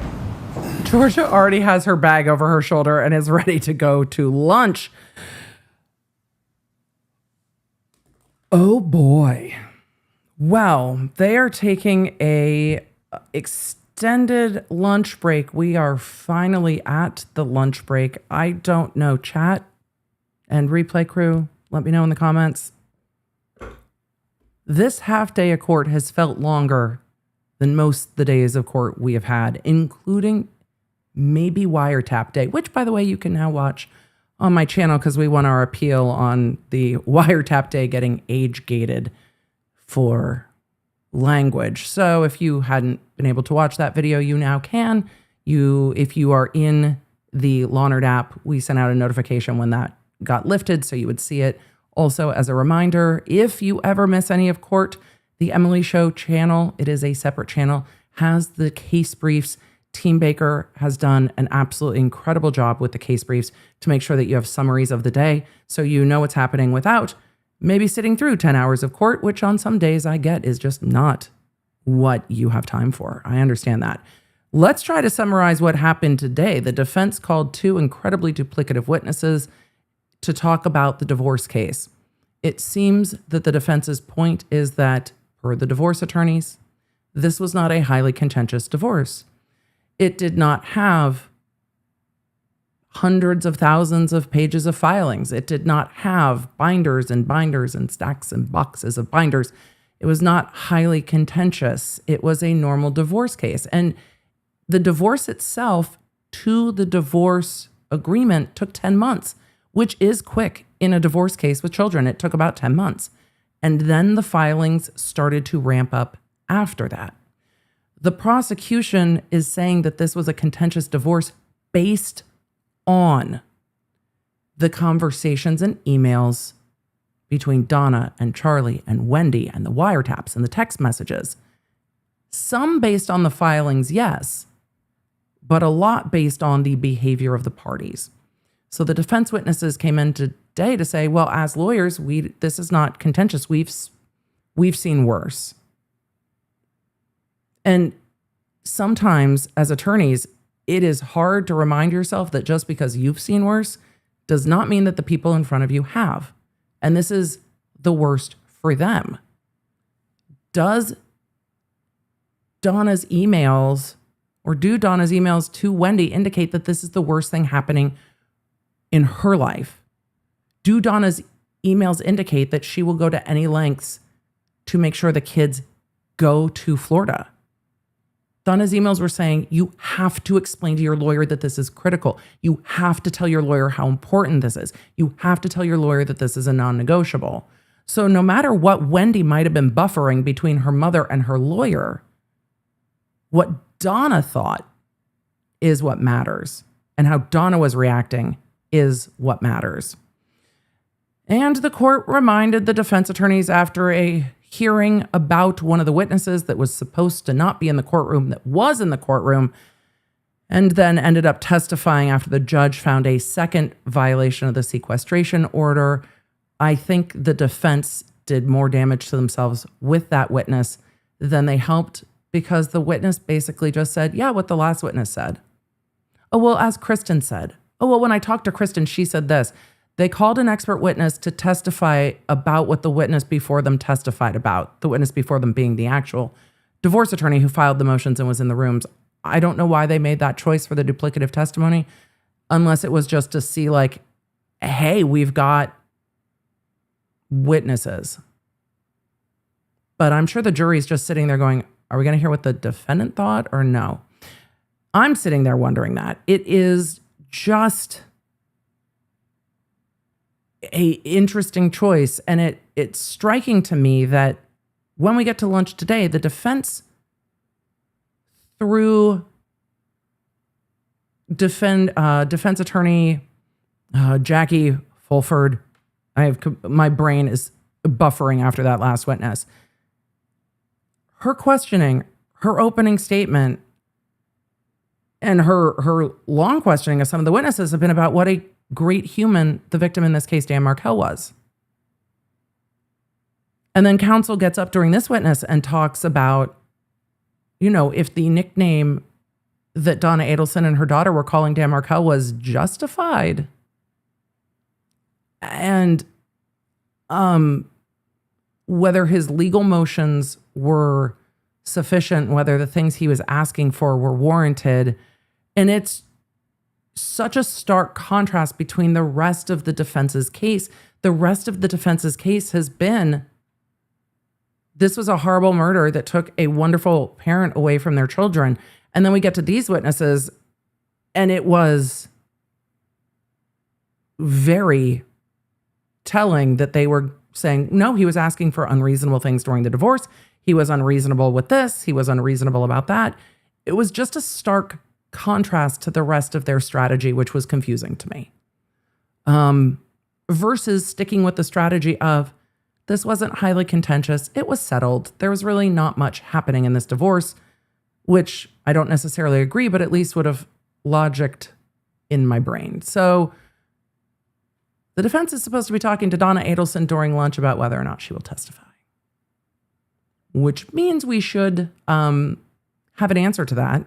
Georgia already has her bag over her shoulder and is ready to go to lunch. Oh boy. Well, they are taking a extended lunch break. We are finally at the lunch break. I don't know, chat and replay crew, let me know in the comments. This half day of court has felt longer than most of the days of court we have had, including maybe wiretap day, which, by the way, you can now watch on my channel because we won our appeal on the wiretap day getting age gated for language. So if you hadn't been able to watch that video, you now can. If you are in the Lawnerd app, we sent out a notification when that got lifted so you would see it. Also, as a reminder, if you ever miss any of court, the Emily Show channel, it is a separate channel, has the case briefs. Team Baker has done an absolutely incredible job with the case briefs to make sure that you have summaries of the day so you know what's happening without maybe sitting through 10 hours of court, which on some days I get is just not what you have time for. I understand that. Let's try to summarize what happened today. The defense called 2 incredibly duplicative witnesses to talk about the divorce case. It seems that the defense's point is that, per the divorce attorneys, this was not a highly contentious divorce. It did not have hundreds of thousands of pages of filings. It did not have binders and stacks and boxes of binders. It was not highly contentious. It was a normal divorce case. And the divorce itself to the divorce agreement took 10 months, which is quick in a divorce case with children. It took about 10 months. And then the filings started to ramp up after that. The prosecution is saying that this was a contentious divorce based on the conversations and emails between Donna and Charlie and Wendi and the wiretaps and the text messages. Some based on the filings, yes, but a lot based on the behavior of the parties. So the defense witnesses came in today to say, well, as lawyers, this is not contentious. We've seen worse. And sometimes as attorneys, it is hard to remind yourself that just because you've seen worse does not mean that the people in front of you have. And this is the worst for them. Does Donna's emails or do Donna's emails to Wendi indicate that this is the worst thing happening in her life? Do Donna's emails indicate that she will go to any lengths to make sure the kids go to Florida? Donna's emails were saying, you have to explain to your lawyer that this is critical. You have to tell your lawyer how important this is. You have to tell your lawyer that this is a non-negotiable. So no matter what Wendi might have been buffering between her mother and her lawyer, what Donna thought is what matters. And how Donna was reacting is what matters. And the court reminded the defense attorneys after a hearing about one of the witnesses that was supposed to not be in the courtroom that was in the courtroom and then ended up testifying after the judge found a second violation of the sequestration order. I think the defense did more damage to themselves with that witness than they helped, because the witness basically just said, yeah, what the last witness said. Oh, well, as Kristin said. Oh, well, when I talked to Kristin, she said this. They called an expert witness to testify about what the witness before them testified about, the witness before them being the actual divorce attorney who filed the motions and was in the rooms. I don't know why they made that choice for the duplicative testimony, unless it was just to see like, hey, we've got witnesses. But I'm sure the jury's just sitting there going, are we going to hear what the defendant thought or no? I'm sitting there wondering that. It is just a interesting choice. And it's striking to me that when we get to lunch today, the defense through defense attorney Jackie Fulford, my brain is buffering after that last witness. Her questioning, her opening statement, and her long questioning of some of the witnesses have been about what a great human the victim in this case, Dan Markel, was. And then counsel gets up during this witness and talks about, you know, if the nickname that Donna Adelson and her daughter were calling Dan Markel was justified. And whether his legal motions were sufficient, whether the things he was asking for were warranted. And it's such a stark contrast between the rest of the defense's case. The rest of the defense's case has been, this was a horrible murder that took a wonderful parent away from their children. And then we get to these witnesses, and it was very telling that they were saying, no, he was asking for unreasonable things during the divorce. He was unreasonable with this. He was unreasonable about that. It was just a stark contrast to the rest of their strategy, which was confusing to me. Versus sticking with the strategy of this wasn't highly contentious. It was settled. There was really not much happening in this divorce, which I don't necessarily agree, but at least would have logicked in my brain. So the defense is supposed to be talking to Donna Adelson during lunch about whether or not she will testify, which means we should have an answer to that.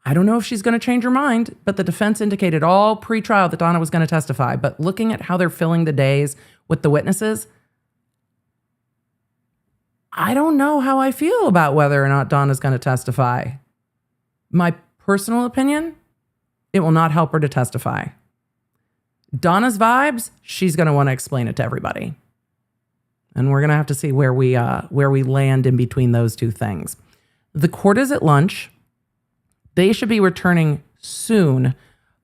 I don't know if she's going to change her mind, but the defense indicated all pre-trial that Donna was going to testify. But looking at how they're filling the days with the witnesses, I don't know how I feel about whether or not Donna's going to testify. My personal opinion, it will not help her to testify. Donna's vibes, she's going to want to explain it to everybody. And we're going to have to see where we land in between those two things. The court is at lunch. They should be returning soon.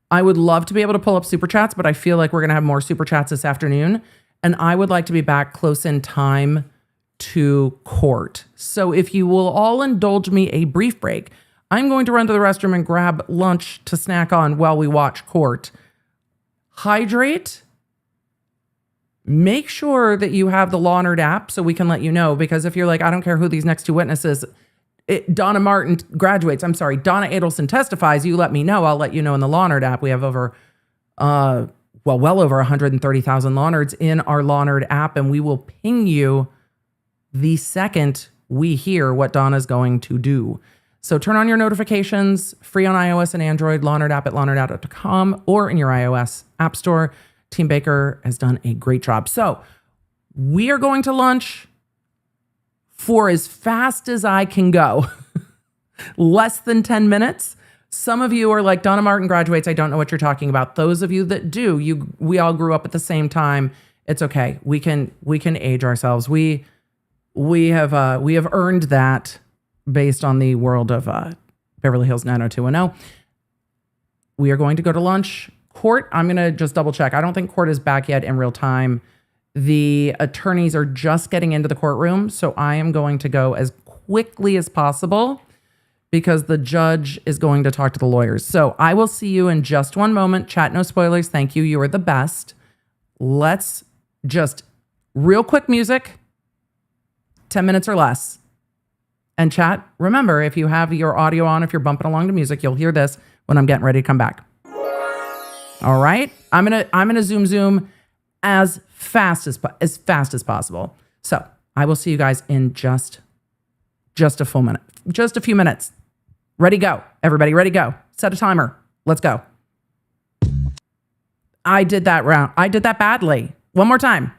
I would love to be able to pull up super chats, but I feel like we're going to have more super chats this afternoon. And I would like to be back close in time to court. So if you will all indulge me a brief break, I'm going to run to the restroom and grab lunch to snack on while we watch court. Hydrate. Make sure that you have the Lawnerd app so we can let you know, because if you're like, I don't care who these next two witnesses, Donna Adelson testifies, you let me know. I'll let you know in the Lawnerd app. We have over, well over 130,000 Lawnerds in our Lawnerd app, and we will ping you the second we hear what Donna's going to do. So turn on your notifications, free on iOS and Android, Lawnerd app at lawnerd.com or in your iOS app store. Team Baker has done a great job. So we are going to lunch for as fast as I can go. Less than 10 minutes. Some of you are like, Donna Martin graduates. I don't know what you're talking about. Those of you that do, we all grew up at the same time. It's okay. We can age ourselves. We have earned that based on the world of Beverly Hills 90210. We are going to go to lunch. Court, I'm going to just double check. I don't think court is back yet in real time. The attorneys are just getting into the courtroom, so I am going to go as quickly as possible because the judge is going to talk to the lawyers. So I will see you in just one moment. Chat, no spoilers. Thank you. You are the best. Let's just real quick music, 10 minutes or less. And chat, remember, if you have your audio on, if you're bumping along to music, you'll hear this when I'm getting ready to come back. All right. I'm gonna zoom as fast as possible. So I will see you guys in just a full minute, just a few minutes. Ready, go. Everybody ready, go. Set a timer. Let's go. I did that badly. One more time.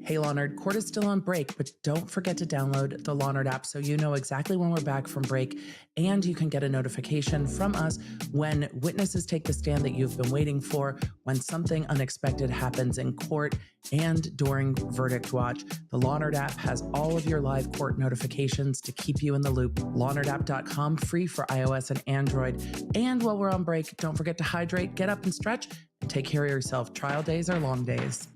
Hey Law Nerd, court is still on break, but don't forget to download the Law Nerd app so you know exactly when we're back from break, and you can get a notification from us when witnesses take the stand that you've been waiting for, when something unexpected happens in court, and during verdict watch. The Law Nerd app has all of your live court notifications to keep you in the loop. LawNerdApp.com, free for iOS and Android. And while we're on break, don't forget to hydrate, get up and stretch, and take care of yourself. Trial days are long days.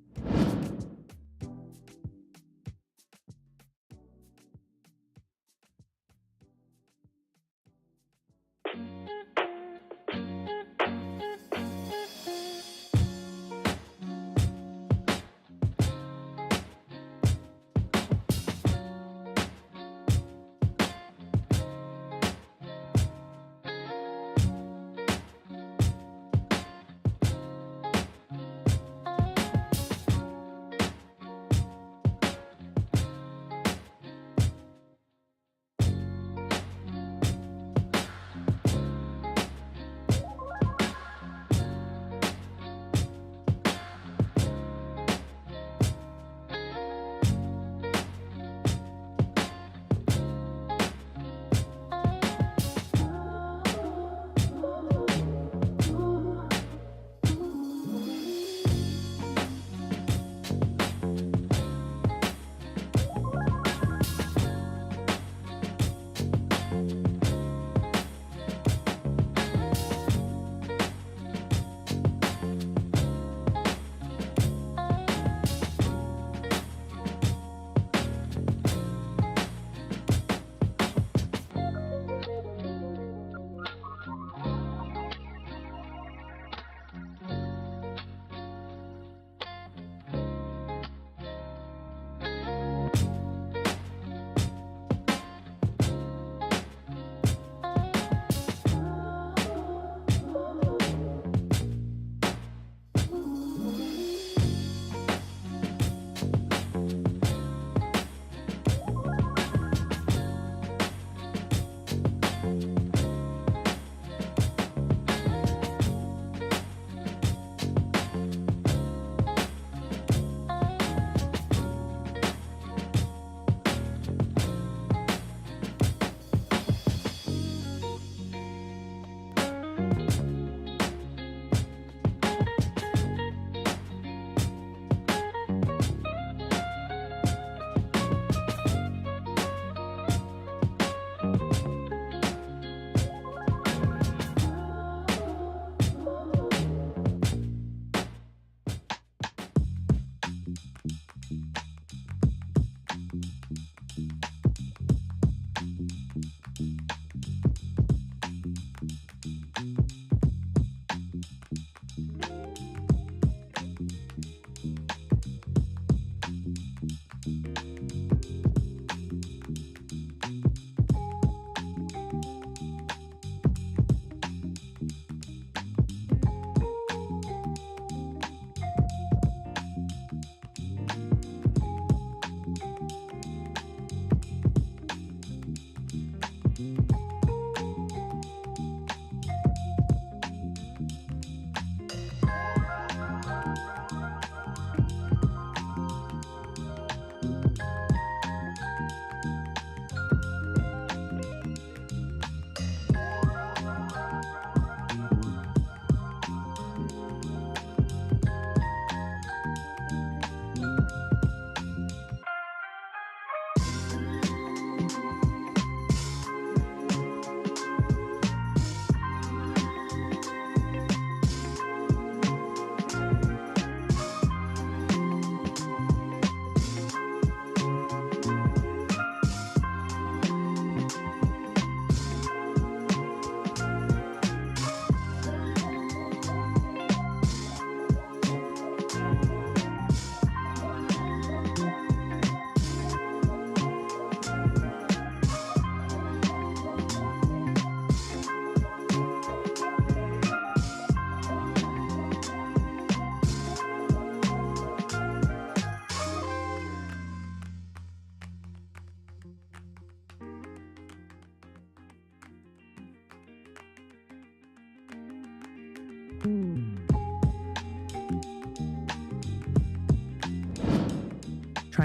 Trying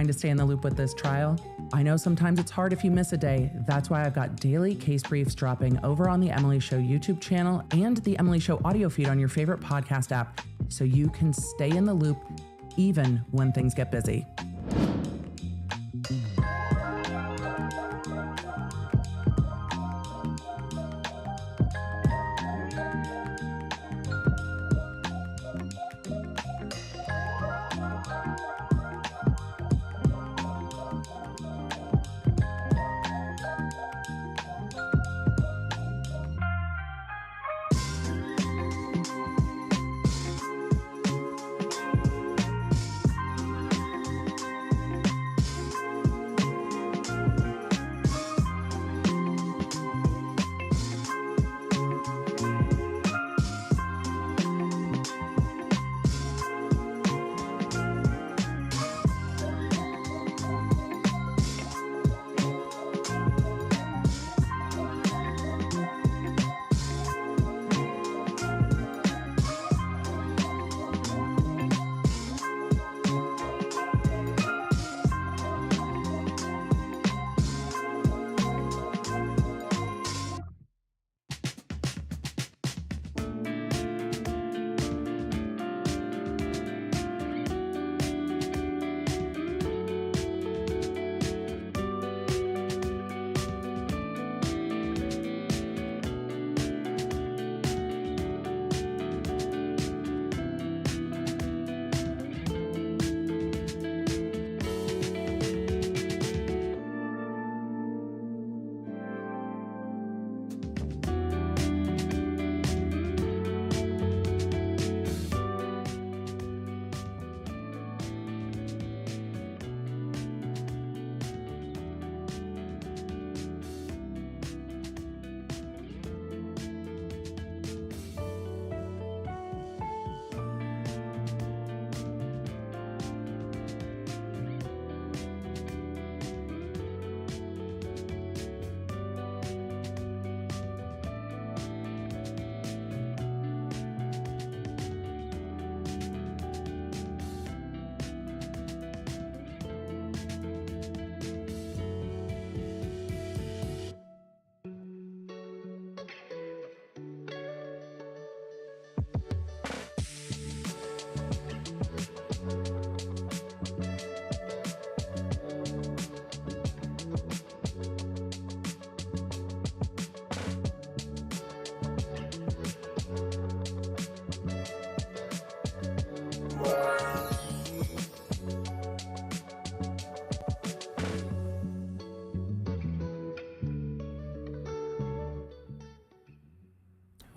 to stay in the loop with this trial? I know sometimes it's hard if you miss a day. That's why I've got daily case briefs dropping over on the Emily Show YouTube channel and the Emily Show audio feed on your favorite podcast app, so you can stay in the loop even when things get busy.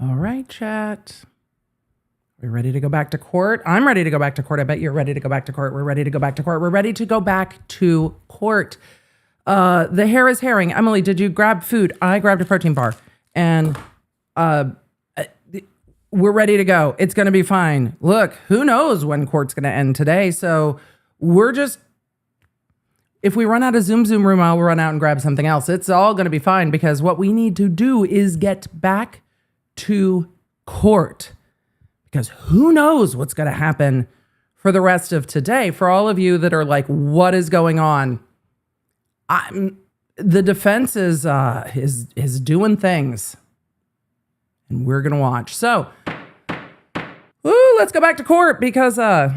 All right, chat. We're ready to go back to court. I'm ready to go back to court. I bet you're ready to go back to court. We're ready to go back to court. We're ready to go back to court. The hair is herring. Emily, did you grab food? I grabbed a protein bar. And we're ready to go. It's going to be fine. Look, who knows when court's going to end today. So we're just, if we run out of Zoom room, I'll run out and grab something else. It's all going to be fine because what we need to do is get back to court. Because who knows what's going to happen for the rest of today. For all of you that are like, what is going on? The defense is doing things. And we're going to watch. So, let's go back to court because I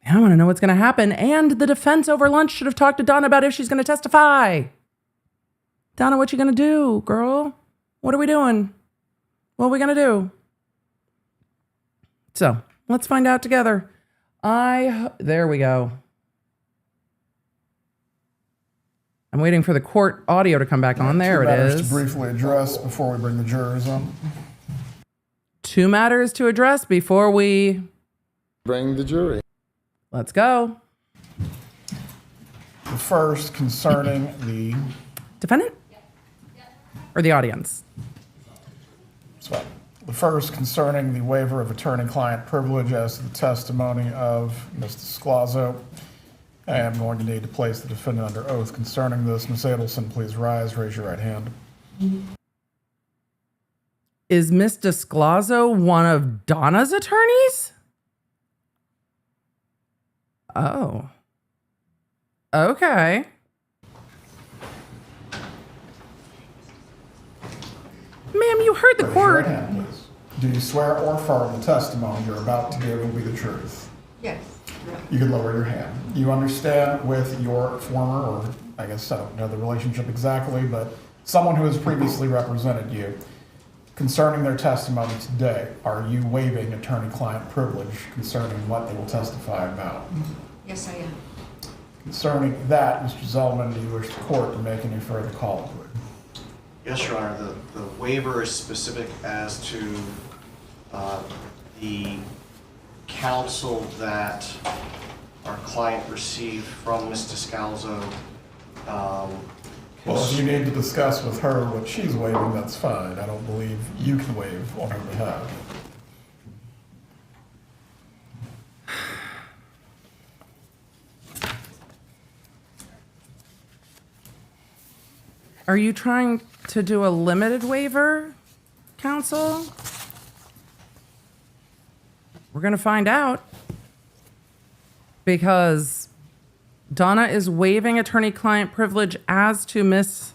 want to know what's going to happen. And the defense over lunch should have talked to Donna about if she's going to testify. Donna, what you going to do, girl? What are we doing? What are we going to do? So let's find out together. There we go. I'm waiting for the court audio to come back on. There it is. To briefly address before we bring the jurors on. 2 matters to address before we bring the jury. Let's go. The first concerning the defendant or the audience. So, the first concerning the waiver of attorney-client privilege as to the testimony of Ms. Descalzo. I am going to need to place the defendant under oath concerning this. Ms. Adelson, please rise. Raise your right hand. Is Miss Descalzo one of Donna's attorneys? Oh. Okay. Ma'am, you heard the Raise court. your hand, please. Do you swear or affirm the testimony you're about to give will be the truth? Yes. You can lower your hand. You understand with your former, or I guess I don't know the relationship exactly, but someone who has previously represented you, concerning their testimony today, are you waiving attorney-client privilege concerning what they will testify about? Yes, I am. Concerning that, Mr. Zellman, do you wish the court to make any further call to it? Yes, Your Honor, the waiver is specific as to the counsel that our client received from Ms. Descalzo. Well, if you need to discuss with her what she's waiving, that's fine. I don't believe you can waive on her behalf. Are you trying to do a limited waiver, counsel? We're going to find out. Because Donna is waiving attorney-client privilege as to Miss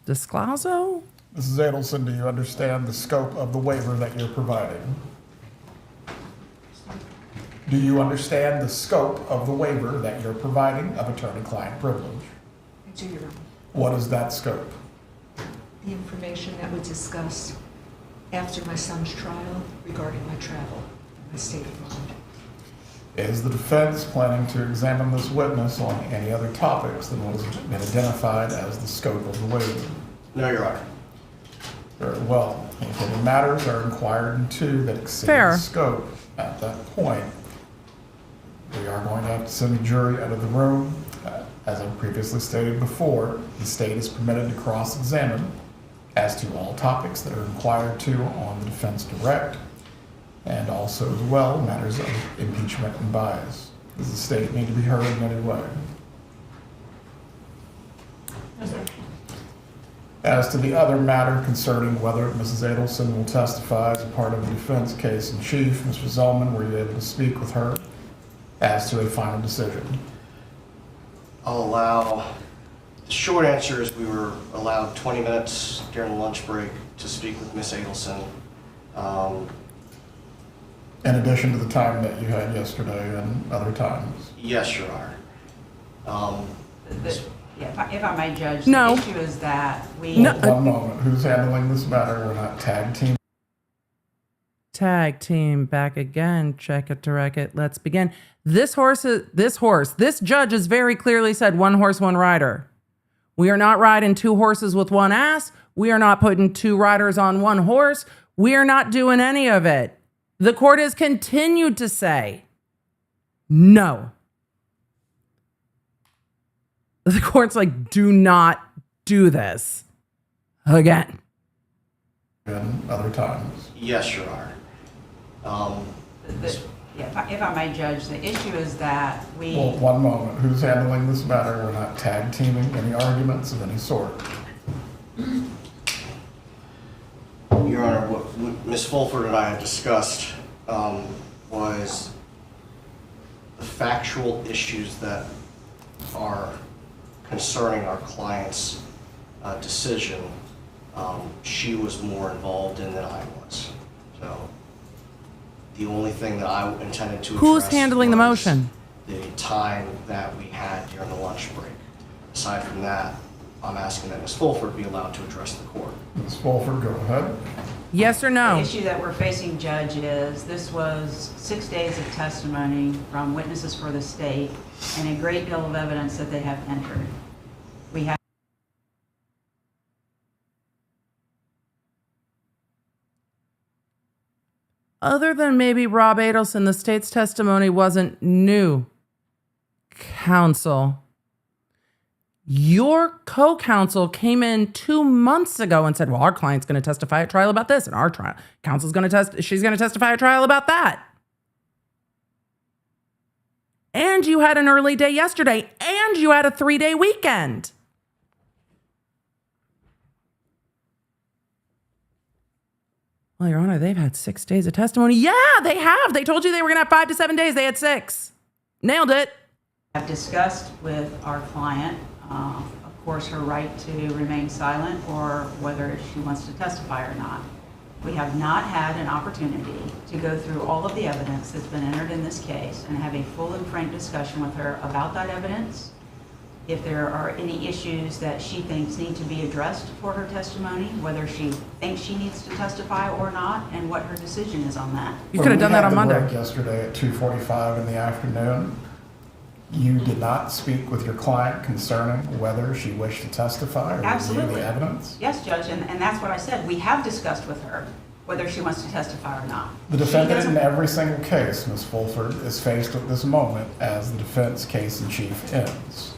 Descalzo? Mrs. Adelson, do you understand the scope of the waiver that you're providing? Do you understand the scope of the waiver that you're providing of attorney-client privilege? I do, Your Honor. What is that scope? The information that was discussed after my son's trial regarding my travel, my state of mind. Is the defense planning to examine this witness on any other topics than what has been identified as the scope of the waiver? No, Your Honor. Very well. If any matters are inquired into that exceed Fair. the scope, at that point, we are going to have to send the jury out of the room. As I previously stated before, the state is permitted to cross-examine as to all topics that are inquired to on the defense direct, and also as well matters of impeachment and bias. Does the state need to be heard in any way? As to the other matter concerning whether Mrs. Adelson will testify as a part of the defense case in chief, Mr. Zellman, were you able to speak with her as to a final decision? I'll allow, the short answer is we were allowed 20 minutes during the lunch break to speak with Ms. Adelson. In addition to the time that you had yesterday and other times? Yes, Your Honor. If I may judge, No. the issue is that we... No. One moment. Who's handling this matter? We're not tag team. Tag team back again. Check it to wreck it. Let's begin. This judge has very clearly said 1 horse, 1 rider. We are not riding 2 horses with 1 ass. We are not putting 2 riders on 1 horse. We are not doing any of it. The court has continued to say no. The court's like, do not do this again. And other times. Yes, Your Honor. If I may judge, the issue is that we... Well, one moment. Who's handling this matter? We're not tag teaming any arguments of any sort. Your Honor, what Ms. Fulford and I had discussed was the factual issues that are concerning our client's decision. She was more involved in than I was. So the only thing that I intended to address Who's handling the was motion? the time that we had during the lunch break. Aside from that, I'm asking that Ms. Fulford be allowed to address the court. Ms. Fulford, go ahead. Yes or no? The issue that we're facing, Judge, is this was 6 days of testimony from witnesses for the state and a great deal of evidence that they have entered. We have... Other than maybe Rob Adelson, the state's testimony wasn't new. Counsel. Your co-counsel came in 2 months ago and said, well, our client's going to testify at trial about this, and our trial counsel's going to she's going to testify at trial about that. And you had an early day yesterday, and you had a 3-day weekend. Well, Your Honor, they've had 6 days of testimony. Yeah, they have. They told you they were going to have 5 to 7 days. They had 6. Nailed it. I've discussed with our client, of course, her right to remain silent or whether she wants to testify or not. We have not had an opportunity to go through all of the evidence that's been entered in this case and have a full and frank discussion with her about that evidence. If there are any issues that she thinks need to be addressed for her testimony, whether she thinks she needs to testify or not, and what her decision is on that. You could have done that on Monday. Yesterday at 2:45 in the afternoon, you did not speak with your client concerning whether she wished to testify or review the evidence? Yes, Judge, and that's what I said. We have discussed with her whether she wants to testify or not. The defendant in every single case, Ms. Fulford, is faced at this moment as the defense case in chief ends.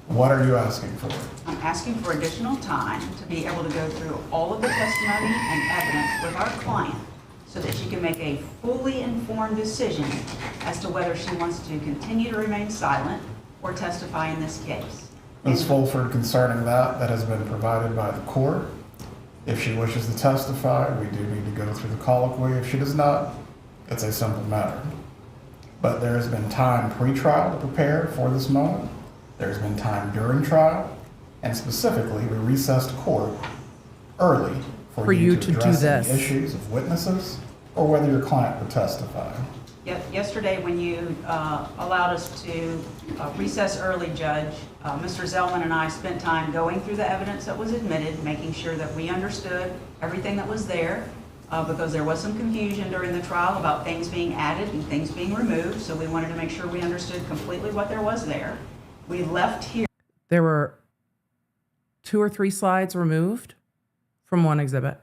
What are you asking for? I'm asking for additional time to be able to go through all of the testimony and evidence with our client so that she can make a fully informed decision as to whether she wants to continue to remain silent or testify in this case. Ms. Fulford, concerning that has been provided by the court. If she wishes to testify, we do need to go through the colloquy. If she does not, it's a simple matter. But there has been time pre-trial to prepare for this moment. There's been time during trial, and specifically, we recessed court early for you to address do this. any issues of witnesses or whether your client would testify. Yesterday, when you allowed us to recess early, Judge, Mr. Zellman and I spent time going through the evidence that was admitted, making sure that we understood everything that was there, because there was some confusion during the trial about things being added and things being removed, so we wanted to make sure we understood completely what there was there. We left here. There were 2 or 3 slides removed from one exhibit.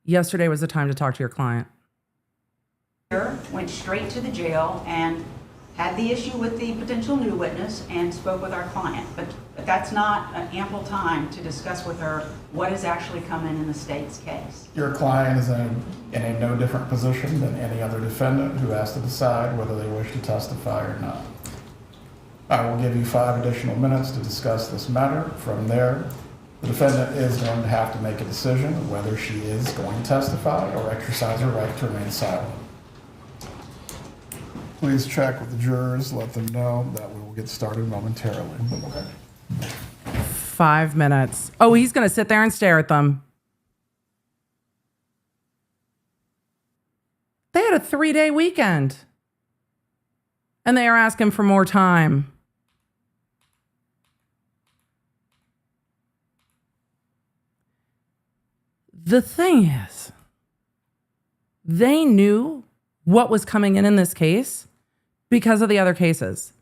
Yesterday was the time to talk to your client. Went straight to the jail and had the issue with the potential new witness and spoke with our client. But that's not an ample time to discuss with her what has actually come in the state's case. Your client is in a no different position than any other defendant who has to decide whether they wish to testify or not. I will give you 5 additional minutes to discuss this matter. From there, the defendant is going to have to make a decision whether she is going to testify or exercise her right to remain silent. Please check with the jurors. Let them know that we will get started momentarily. Okay. 5 minutes. Oh, he's going to sit there and stare at them. They had a 3-day weekend. And they are asking for more time. The thing is, they knew what was coming in this case because of the other cases.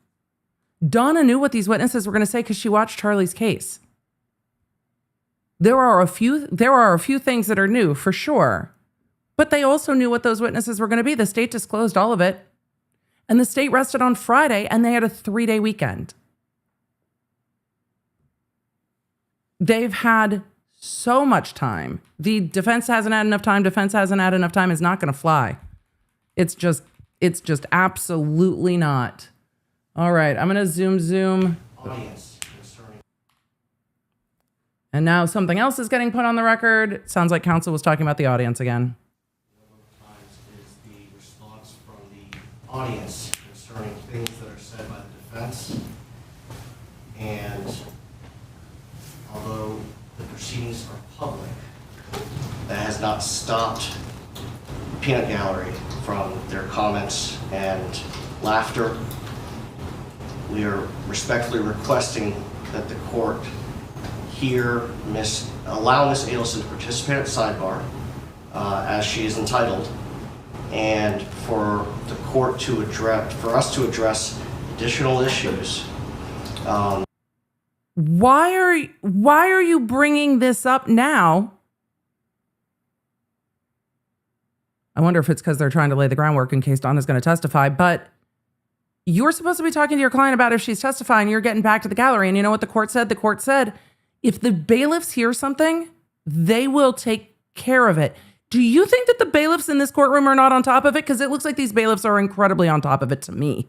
Donna knew what these witnesses were going to say because she watched Charlie's case. There are a few things that are new for sure, but they also knew what those witnesses were going to be. The state disclosed all of it, and the state rested on Friday, and they had a 3-day weekend. They've had so much time. The defense hasn't had enough time. Defense hasn't had enough time is not going to fly. It's just absolutely not. All right, I'm going to zoom. Audience. And now something else is getting put on the record. Sounds like counsel was talking about the audience again. Times is the response from the audience concerning things that are said by the defense. And although the proceedings are public, that has not stopped Peanut Gallery from their comments and laughter. We are respectfully requesting that the court allow Ms. Adelson to participate at sidebar as she is entitled, and for the court for us to address additional issues. Why are you bringing this up now? I wonder if it's because they're trying to lay the groundwork in case Donna's going to testify, but you're supposed to be talking to your client about if she's testifying. You're getting back to the gallery. And you know what the court said? The court said, if the bailiffs hear something, they will take care of it. Do you think that the bailiffs in this courtroom are not on top of it? Because it looks like these bailiffs are incredibly on top of it to me.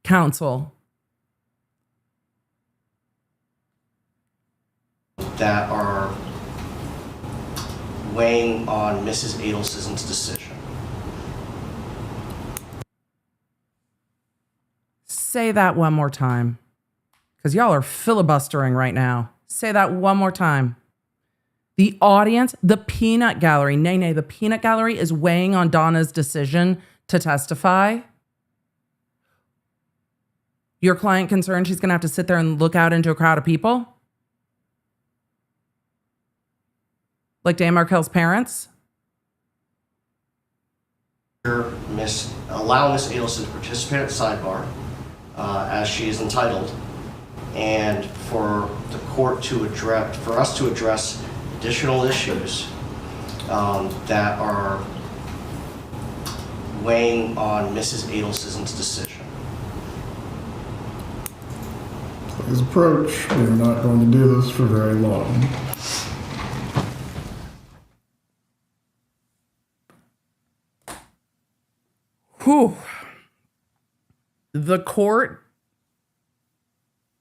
Counsel. That are weighing on Mrs. Adelson's decision. Say that one more time, because y'all are filibustering right now. Say that one more time. The audience, the peanut gallery, nay, the peanut gallery is weighing on Donna's decision to testify. Your client concerned she's going to have to sit there and look out into a crowd of people? Like Dan Markel's parents? Allow Miss Adelson to participate at sidebar, as she is entitled, and for the court to address, for us to address additional issues that are weighing on Mrs. Adelson's decision. His approach, we are not going to do this for very long. Whew. The court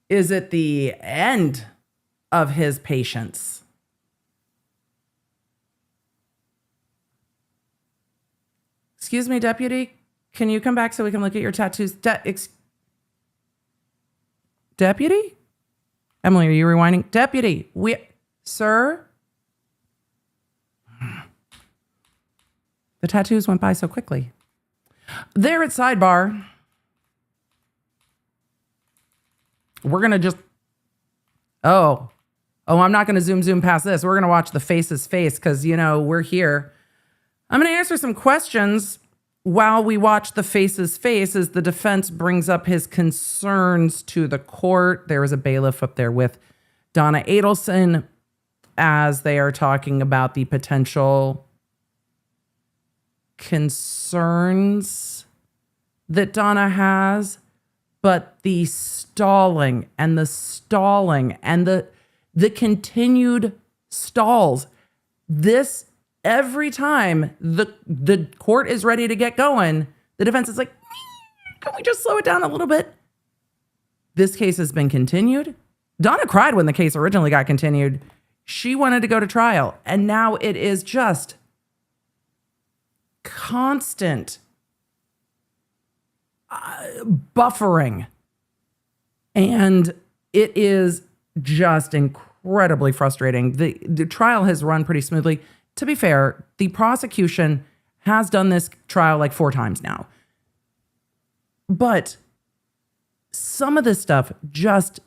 is at the end of his patience. Excuse me, deputy. Can you come back so we can look at your tattoos? Deputy? Emily, are you rewinding? Deputy, sir? The tattoos went by so quickly. There at sidebar, we're going to just, I'm not going to zoom past this. We're going to watch the face's face because, we're here. I'm going to answer some questions while we watch the face's face as the defense brings up his concerns to the court. There is a bailiff up there with Donna Adelson as they are talking about the potential concerns that Donna has, but the stalling and the continued stalls. This, every time the court is ready to get going, the defense is like, can we just slow it down a little bit? This case has been continued. Donna cried when the case originally got continued. She wanted to go to trial, and now it is just constant buffering. And it is just incredibly frustrating. The trial has run pretty smoothly. To be fair, the prosecution has done this trial like 4 times now. But some of this stuff just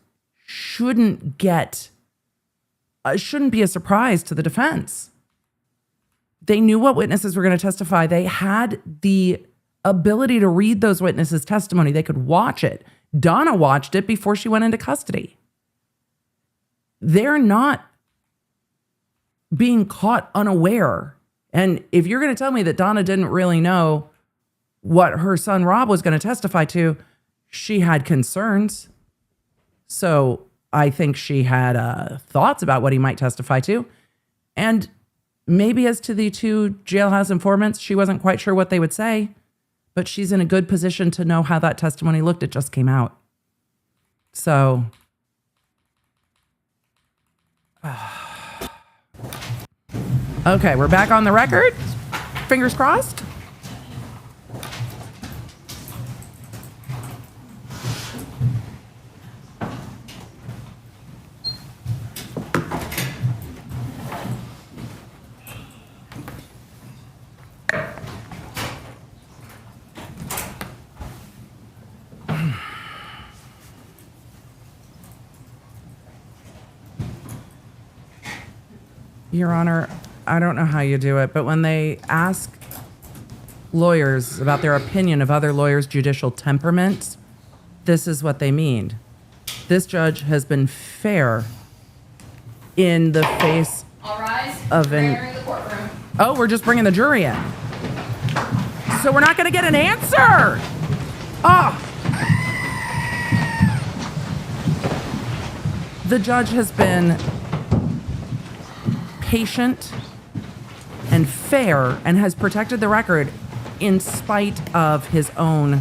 shouldn't be a surprise to the defense. They knew what witnesses were going to testify. They had the ability to read those witnesses' testimony. They could watch it. Donna watched it before she went into custody. They're not being caught unaware. And if you're going to tell me that Donna didn't really know what her son Rob was going to testify to, she had concerns. So I think she had thoughts about what he might testify to. And maybe as to the 2 jailhouse informants, she wasn't quite sure what they would say, but she's in a good position to know how that testimony looked. It just came out. So, okay, we're back on the record. Fingers crossed. Your Honor, I don't know how you do it, but when they ask lawyers about their opinion of other lawyers' judicial temperament, this is what they mean. This judge has been fair in the face of an... Oh, we're just bringing the jury in. So we're not going to get an answer. The judge has been patient and fair and has protected the record in spite of his own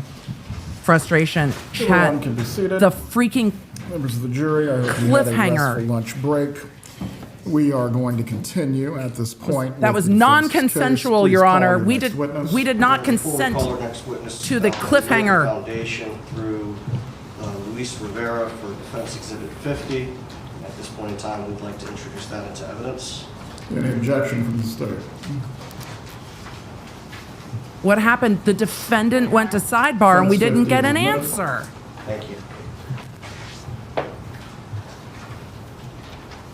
frustration. Chat, Can be seated. the freaking Members of the jury, I hope you had a cliffhanger. restful lunch break. We are going to continue at this point. That was non-consensual, Your Honor. We did not consent Before we call our next witness, to the cliffhanger. Foundation through Luis Rivera for Defense Exhibit 50. At this point in time, we'd like to introduce that into evidence. Any objection from the state? What happened? The defendant went to sidebar and we didn't get an answer. Thank you.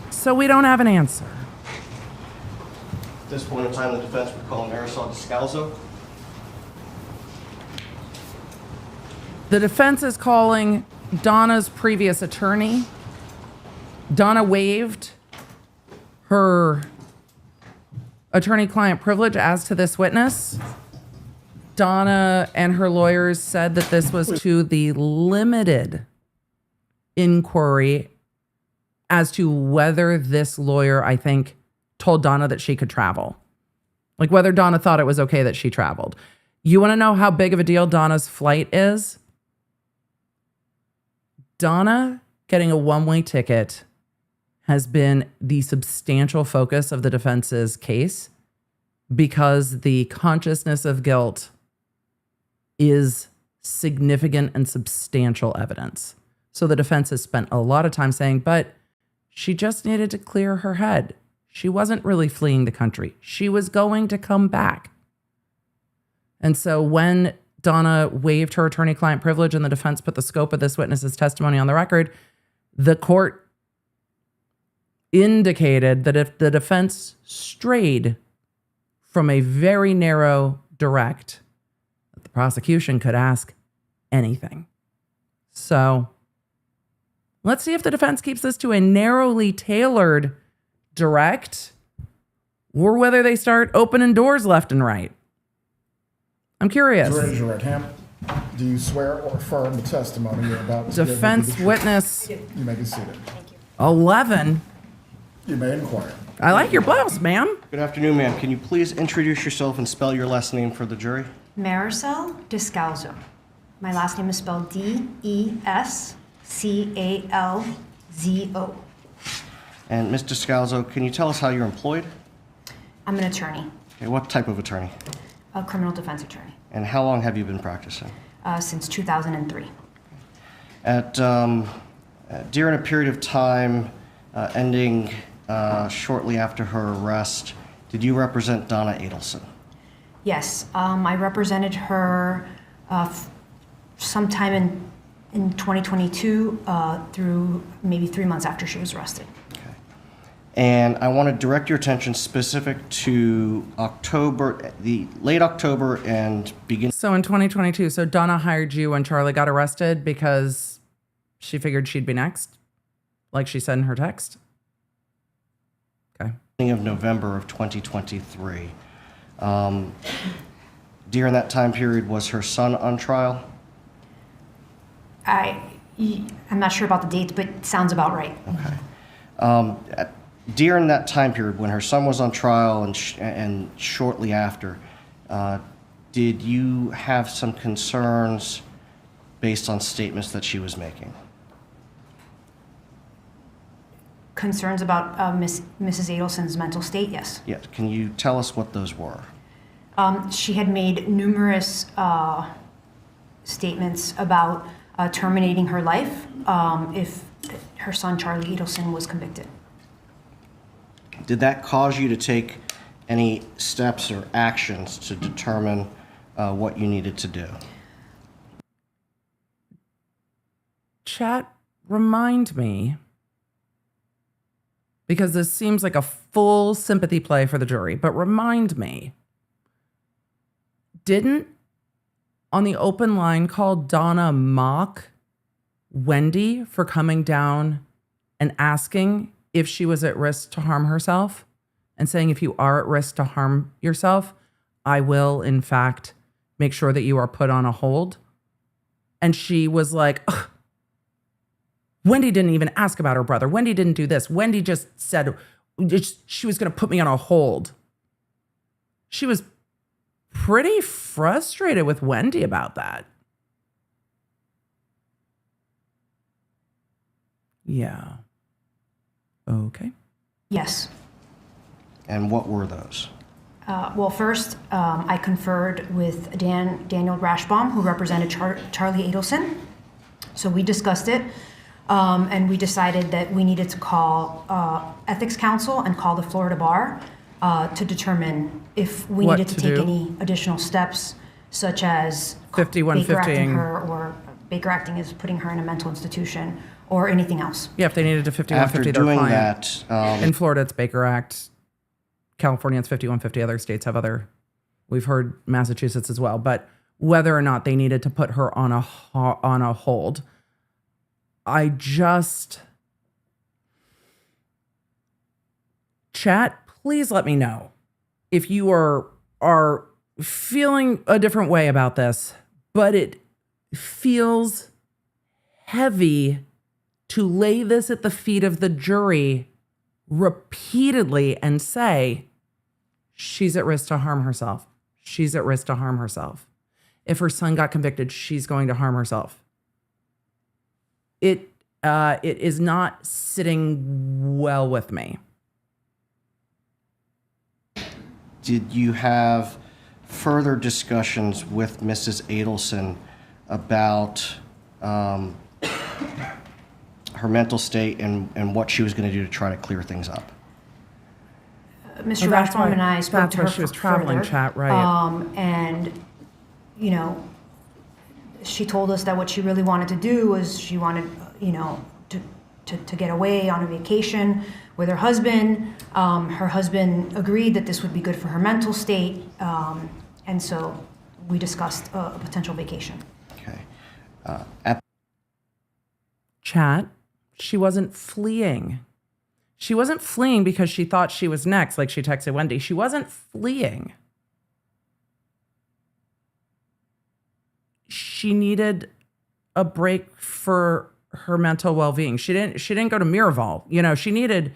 So we don't have an answer. At this point in time, the defense would call Marissel Descalzo. The defense is calling Donna's previous attorney. Donna waived her attorney-client privilege as to this witness. Donna and her lawyers said that this was to the limited inquiry as to whether this lawyer, I think, told Donna that she could travel. Like whether Donna thought it was okay that she traveled. You want to know how big of a deal Donna's flight is? Donna getting a one-way ticket has been the substantial focus of the defense's case because the consciousness of guilt is significant and substantial evidence. So the defense has spent a lot of time saying, but she just needed to clear her head. She wasn't really fleeing the country. She was going to come back. And so when Donna waived her attorney-client privilege and the defense put the scope of this witness's testimony on the record, the court indicated that if the defense strayed from a very narrow direct, that the prosecution could ask anything. So let's see if the defense keeps this to a narrowly tailored direct or whether they start opening doors left and right. I'm curious. Raise your right hand. Do you swear or affirm the testimony you're about to give? Defense witness. You may be seated. Thank you. 11. You may inquire. I like your blouse, ma'am. Good afternoon, ma'am. Can you please introduce yourself and spell your last name for the jury? Marissel Descalzo. My last name is spelled Descalzo. And Ms. Descalzo, can you tell us how you're employed? I'm an attorney, Okay, what type of attorney? a criminal defense attorney, And how long have you been practicing? since 2003. During a period of time ending shortly after her arrest, did you represent Donna Adelson? Yes, I represented her sometime in 2022 through maybe 3 months after she was arrested. And I want to direct your attention specific to October, the late October and begin. So in 2022, so Donna hired you when Charlie got arrested because she figured she'd be next, like she said in her text? Okay. Of November of 2023. During that time period, was her son on trial? I'm not sure about the dates, but it sounds about right. Okay. During that time period, when her son was on trial and shortly after, did you have some concerns based on statements that she was making? Concerns about Mrs. Adelson's mental state, yes. Yeah. Can you tell us what those were? She had made numerous statements about terminating her life if her son, Charlie Adelson, was convicted. Did that cause you to take any steps or actions to determine what you needed to do? Chat, remind me, because this seems like a full sympathy play for the jury, but remind me, didn't on the open line call Donna mock Wendi for coming down and asking if she was at risk to harm herself and saying, if you are at risk to harm yourself, I will, in fact, make sure that you are put on a hold? And she was like, ugh, Wendi didn't even ask about her brother. Wendi didn't do this. Wendi just said she was going to put me on a hold. She was pretty frustrated with Wendi about that. Yeah. Okay. Yes. And what were those? Well, first, I conferred with Daniel Rashbaum, who represented Charlie Adelson. So we discussed it, and we decided that we needed to call Ethics Council and call the Florida Bar to determine if we needed to take any additional steps, such as Baker acting her, or Baker acting as putting her in a mental institution, or anything else. Yeah, if they needed to 5150 their client. After doing that, in Florida, it's Baker Act. California, it's 5150. Other states have other. We've heard Massachusetts as well. But whether or not they needed to put her on a hold, chat, please let me know if you are feeling a different way about this, but it feels heavy to lay this at the feet of the jury repeatedly and say, she's at risk to harm herself. She's at risk to harm herself. If her son got convicted, she's going to harm herself. It is not sitting well with me. Did you have further discussions with Mrs. Adelson about her mental state and what she was going to do to try to clear things up? Mr. Rashbaum and I spoke to her. She was traveling, further, chat, right? And, you know, she told us that what she really wanted to do was she wanted, you know, to get away on a vacation with her husband. Her husband agreed that this would be good for her mental state. And so we discussed a potential vacation. Okay. Chat, she wasn't fleeing. She wasn't fleeing because she thought she was next, like she texted Wendi. She wasn't fleeing. She needed a break for her mental well-being. She didn't go to Miraval. You know, she needed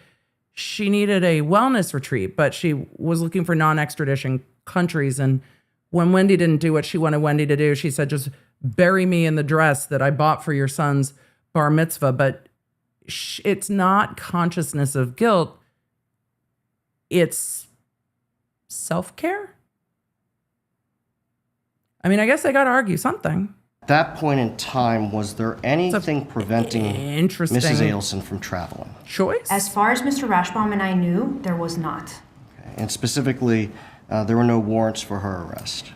a wellness retreat, but she was looking for non-extradition countries. And when Wendi didn't do what she wanted Wendi to do, she said, just bury me in the dress that I bought for your son's bar mitzvah. But it's not consciousness of guilt. It's self-care. I mean, I guess I got to argue something. At that point in time, was there anything preventing Mrs. Adelson from traveling? Choice? As far as Mr. Rashbaum and I knew, there was not. Okay. And specifically, there were no warrants for her arrest.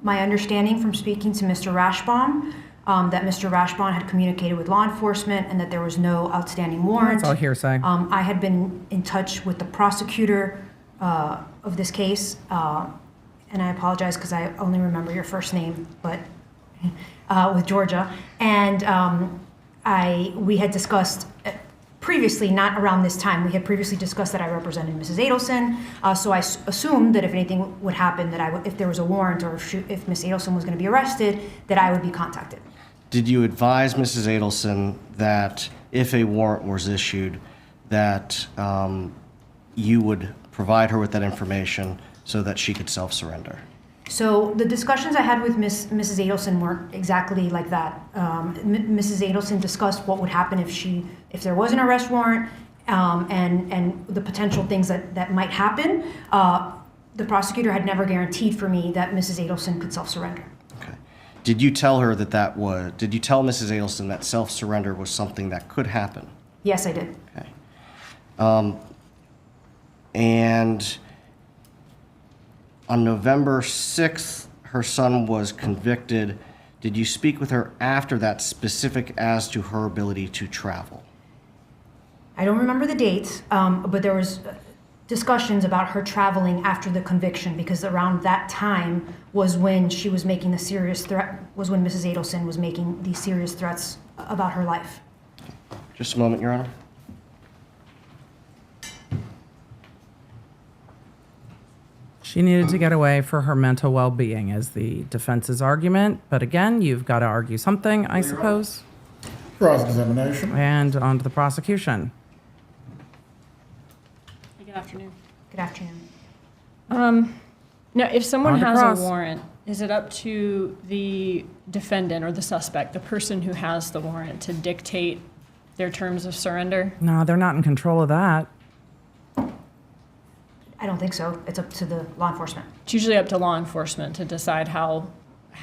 My understanding from speaking to Mr. Rashbaum, that Mr. Rashbaum had communicated with law enforcement and that there was no outstanding warrant. That's all hearsay. I had been in touch with the prosecutor of this case, and I apologize because I only remember your first name, but with Georgia. And we had discussed previously, not around this time, we had previously discussed that I represented Mrs. Adelson. So I assumed that if anything would happen, that if there was a warrant or if Ms. Adelson was going to be arrested, that I would be contacted. Did you advise Mrs. Adelson that if a warrant was issued, that you would provide her with that information so that she could self-surrender? So the discussions I had with Mrs. Adelson weren't exactly like that. Mrs. Adelson discussed what would happen if there was an arrest warrant and the potential things that might happen. The prosecutor had never guaranteed for me that Mrs. Adelson could self-surrender. Okay. Did you tell her did you tell Mrs. Adelson that self-surrender was something that could happen? Yes, I did. Okay. And on November 6th, her son was convicted. Did you speak with her after that, specific as to her ability to travel? I don't remember the dates, but there was discussions about her traveling after the conviction, because around that time was when she was making the serious threat, was when Mrs. Adelson was making these serious threats about her life. Just a moment, Your Honor. She needed to get away for her mental well-being is the defense's argument. But again, you've got to argue something, I suppose. Cross-examination. And on to the prosecution. Good afternoon. Good afternoon. Now, if someone On to has cross. a warrant, is it up to the defendant or the suspect, the person who has the warrant, to dictate their terms of surrender? No, they're not in control of that. I don't think so. It's up to the law enforcement. It's usually up to law enforcement to decide how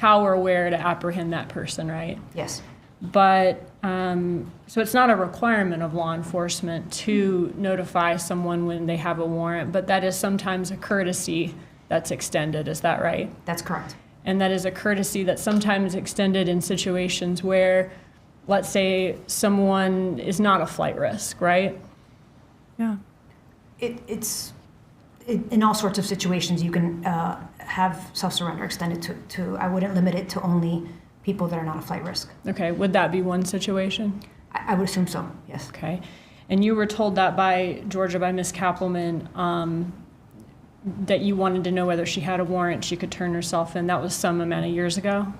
or where to apprehend that person, right? Yes. But, so it's not a requirement of law enforcement to notify someone when they have a warrant, but that is sometimes a courtesy that's extended, is that right? That's correct. And that is a courtesy that's sometimes extended in situations where, let's say, someone is not a flight risk, right? Yeah. It's in all sorts of situations you can have self-surrender extended to, I wouldn't limit it to only people that are not a flight risk. Okay, would that be one situation? I would assume so, yes. Okay. And you were told that by Georgia, by Ms. Kappelman, that you wanted to know whether she had a warrant she could turn herself in. That was some amount of years ago?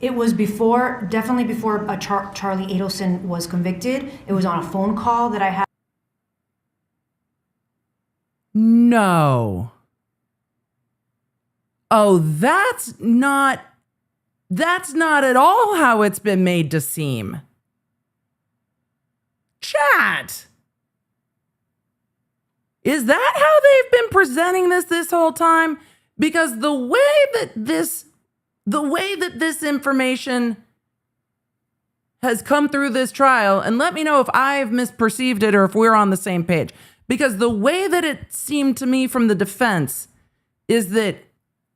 It was before, definitely before Charlie Adelson was convicted. It was on a phone call that I had. No. Oh, that's not at all how it's been made to seem. Chat. Is that how they've been presenting this whole time? Because the way that this information has come through this trial, and let me know if I've misperceived it or if we're on the same page. Because the way that it seemed to me from the defense is that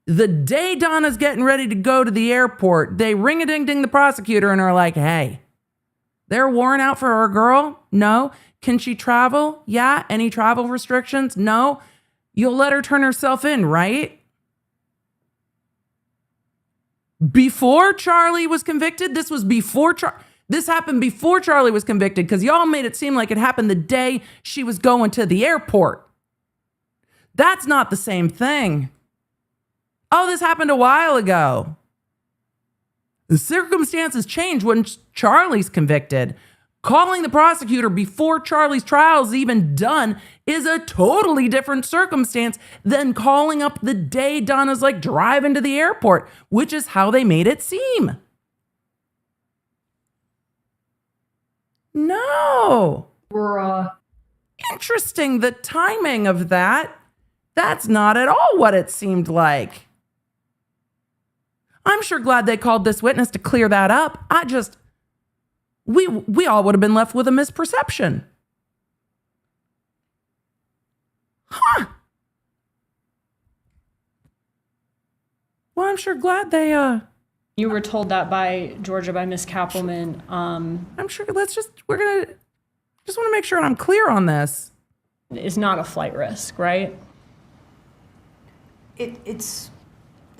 the day Donna's getting ready to go to the airport, they ring-a-ding-ding the prosecutor and are like, hey, they're warrant out for our girl? No. Can she travel? Yeah. Any travel restrictions? No. You'll let her turn herself in, right? Before Charlie was convicted? This was before this happened before Charlie was convicted, because y'all made it seem like it happened the day she was going to the airport. That's not the same thing. Oh, this happened a while ago. The circumstances change when Charlie's convicted. Calling the prosecutor before Charlie's trial is even done is a totally different circumstance than calling up the day Donna's like driving to the airport, which is how they made it seem. No. Interesting, the timing of that. That's not at all what it seemed like. I'm sure glad they called this witness to clear that up. We all would have been left with a misperception. Huh. Well, I'm sure glad they, You were told that by Georgia, by Ms. Kappelman. I'm sure, just want to make sure I'm clear on this. Is not a flight risk, right? It's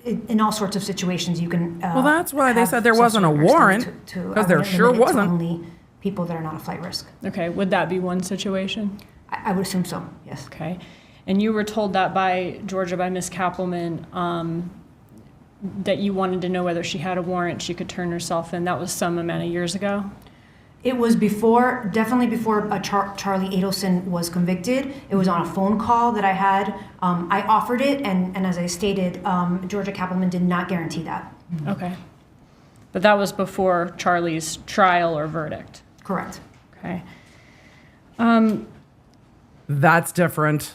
in all sorts of situations you can. Well, that's why they said there wasn't a warrant, because there sure wasn't. Only people that are not a flight risk. Okay, would that be one situation? I would assume so, yes. Okay. And you were told that by Georgia, by Ms. Kappelman, that you wanted to know whether she had a warrant she could turn herself in. That was some amount of years ago? It was definitely before Charlie Adelson was convicted. It was on a phone call that I had. I offered it, and as I stated, Georgia Kappelman did not guarantee that. Okay. But that was before Charlie's trial or verdict? Correct. Okay. That's different.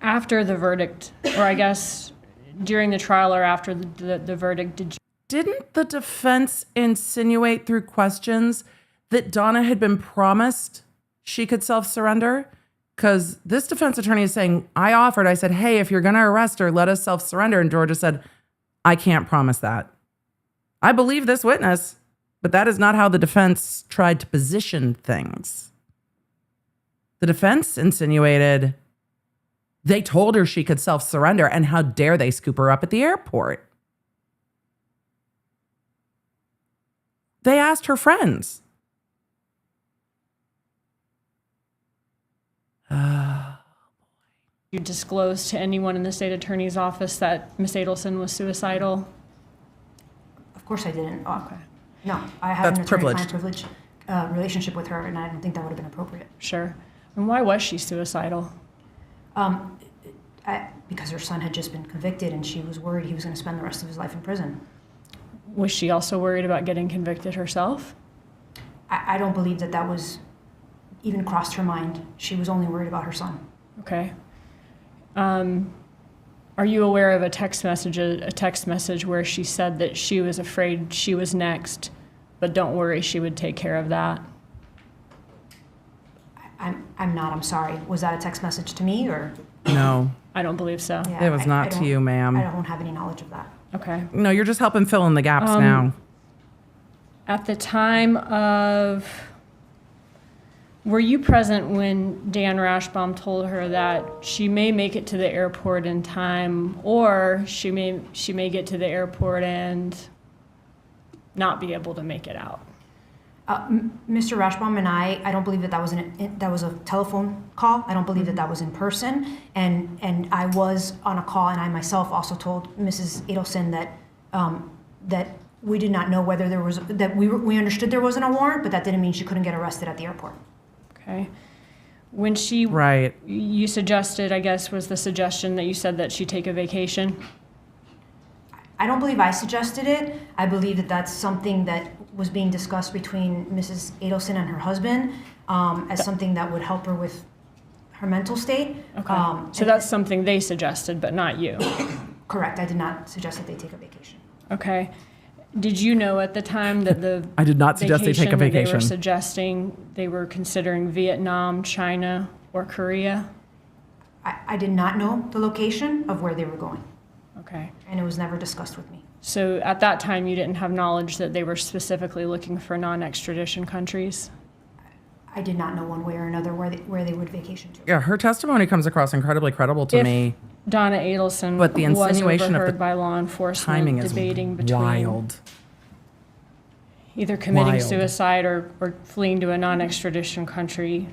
After the verdict, or I guess during the trial or after the verdict, Didn't the defense insinuate through questions that Donna had been promised she could self-surrender? Because this defense attorney is saying, I said, hey, if you're going to arrest her, let us self-surrender. And Georgia said, I can't promise that. I believe this witness, but that is not how the defense tried to position things. The defense insinuated they told her she could self-surrender, and how dare they scoop her up at the airport. They asked her friends. You disclosed to anyone in the state attorney's office that Ms. Adelson was suicidal? Of course I didn't. Okay. No, I had an privileged. attorney-client privilege relationship with her, and I don't think that would have been appropriate. Sure. And why was she suicidal? Because her son had just been convicted, and she was worried he was going to spend the rest of his life in prison. Was she also worried about getting convicted herself? I don't believe that was even crossed her mind. She was only worried about her son. Okay. Are you aware of a text message where she said that she was afraid she was next, but don't worry, she would take care of that? I'm not, I'm sorry. Was that a text message to me or? No. I don't believe so. Yeah, It was not to you, ma'am. I don't have any knowledge of that. Okay. No, you're just helping fill in the gaps now. At the time of, were you present when Dan Rashbaum told her that she may make it to the airport in time, or she may get to the airport and not be able to make it out? Mr. Rashbaum and I don't believe that was a telephone call. I don't believe that was in person. And I was on a call, and I myself also told Mrs. Adelson that we did not know whether there was, that we understood there wasn't a warrant, but that didn't mean she couldn't get arrested at the airport. Okay. When she, Right. you suggested, I guess, was the suggestion that you said that she take a vacation? I don't believe I suggested it. I believe that that's something that was being discussed between Mrs. Adelson and her husband as something that would help her with her mental state. Okay. So that's something they suggested, but not you? Correct. I did not suggest that they take a vacation. Okay. Did you know at the time that the I did not suggest they take a that they were vacation. suggesting they were considering Vietnam, China, or Korea? I did not know the location of where they were going. Okay. And it was never discussed with me. So at that time, you didn't have knowledge that they were specifically looking for non-extradition countries? I did not know one way or another where they would vacation to. Yeah, her testimony comes across incredibly credible to me. Donna Adelson But the insinuation was of overheard the by law Timing enforcement is debating between wild. either committing Wild. suicide or fleeing to a non-extradition country.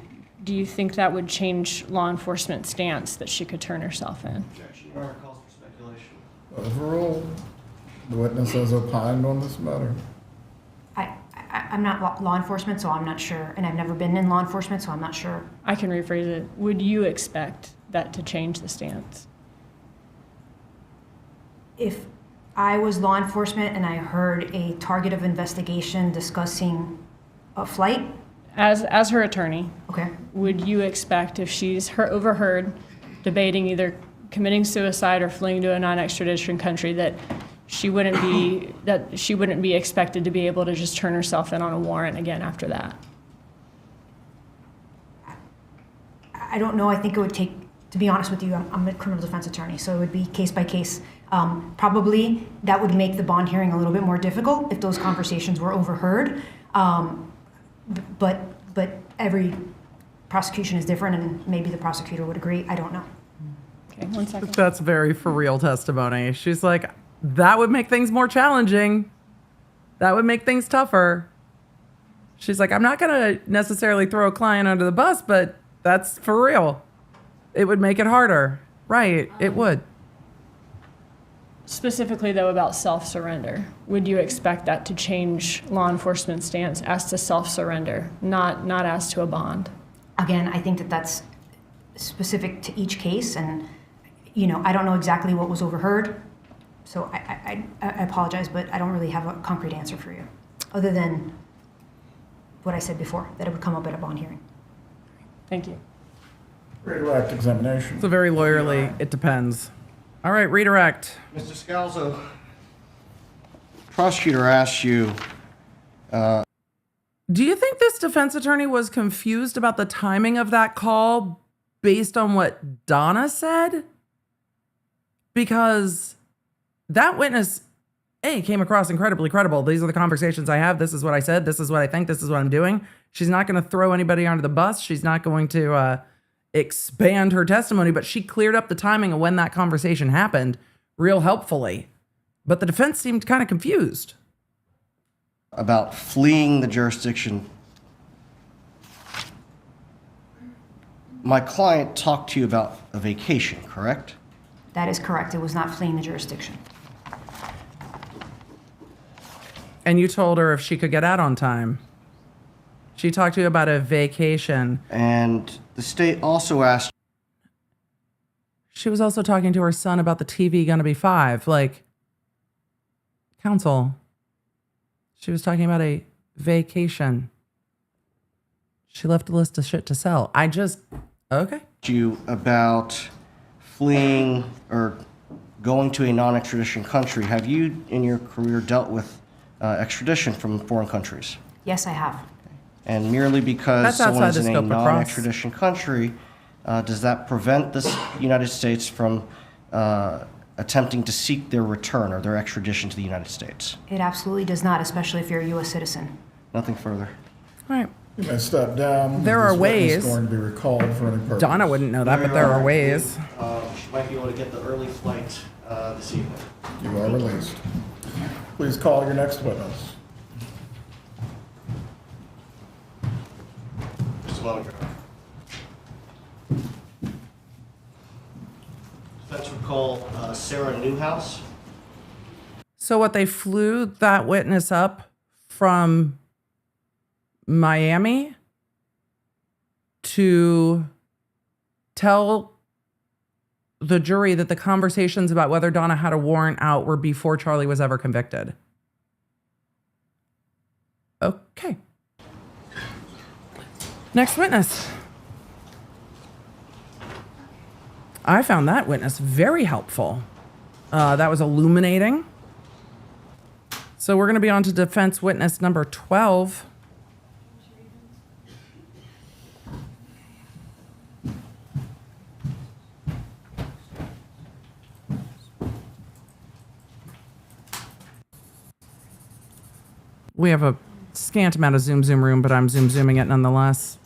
Do you think that would change law enforcement's stance that she could turn herself in? Objection. Your Honor, calls for speculation. Overall, the witness has opined on this matter. I'm not law enforcement, so I'm not sure. And I've never been in law enforcement, so I'm not sure. I can rephrase it. Would you expect that to change the stance? If I was law enforcement and I heard a target of investigation discussing a flight. As her attorney, Okay. would you expect if she's overheard debating either committing suicide or fleeing to a non-extradition country that she wouldn't be expected to be able to just turn herself in on a warrant again after that? I don't know. I think it would take, to be honest with you, I'm a criminal defense attorney, so it would be case by case. Probably that would make the bond hearing a little bit more difficult if those conversations were overheard. But every prosecution is different, and maybe the prosecutor would agree. I don't know. Okay, 1 second. That's very for real testimony. She's like, that would make things more challenging. That would make things tougher. She's like, I'm not going to necessarily throw a client under the bus, but that's for real. It would make it harder. Right, it would. Specifically, though, about self-surrender, would you expect that to change law enforcement's stance as to self-surrender, not as to a bond? Again, I think that that's specific to each case, and I don't know exactly what was overheard, so I apologize, but I don't really have a concrete answer for you, other than what I said before, that it would come up at a bond hearing. Thank you. Redirect examination. So very lawyerly, it depends. All right, redirect. Mr. Descalzo, prosecutor asked you, Do you think this defense attorney was confused about the timing of that call based on what Donna said? Because that witness, came across incredibly credible. These are the conversations I have. This is what I said. This is what I think. This is what I'm doing. She's not going to throw anybody under the bus. She's not going to expand her testimony, but she cleared up the timing of when that conversation happened real helpfully. But the defense seemed kind of confused. about fleeing the jurisdiction. My client talked to you about a vacation, correct? That is correct. It was not fleeing the jurisdiction. And you told her if she could get out on time. She talked to you about a vacation. And the state also asked. She was also talking to her son about the TV gonna be 5. Like, counsel. She was talking about a vacation. She left a list of shit to sell. Okay. You about fleeing or going to a non-extradition country, have you in your career dealt with extradition from foreign countries? Yes, I have. And merely because That's someone outside is the in a scope of cross. non-extradition country, does that prevent the United States from attempting to seek their return or their extradition to the United States? It absolutely does not, especially if you're a U.S. citizen. Nothing further. Right. You may step down. There are This witness ways. is going to be recalled for any purpose. Donna wouldn't know that, but there are ways. She might be able to get the early flight this evening. You are released. Please call your next witness. Just a moment. Defense would call Sara Newhouse. So what, they flew that witness up from Miami to tell the jury that the conversations about whether Donna had a warrant out were before Charlie was ever convicted. Okay. Next witness. I found that witness very helpful. That was illuminating. So we're going to be on to defense witness number 12. We have a scant amount of zoom room, but I'm zooming it nonetheless.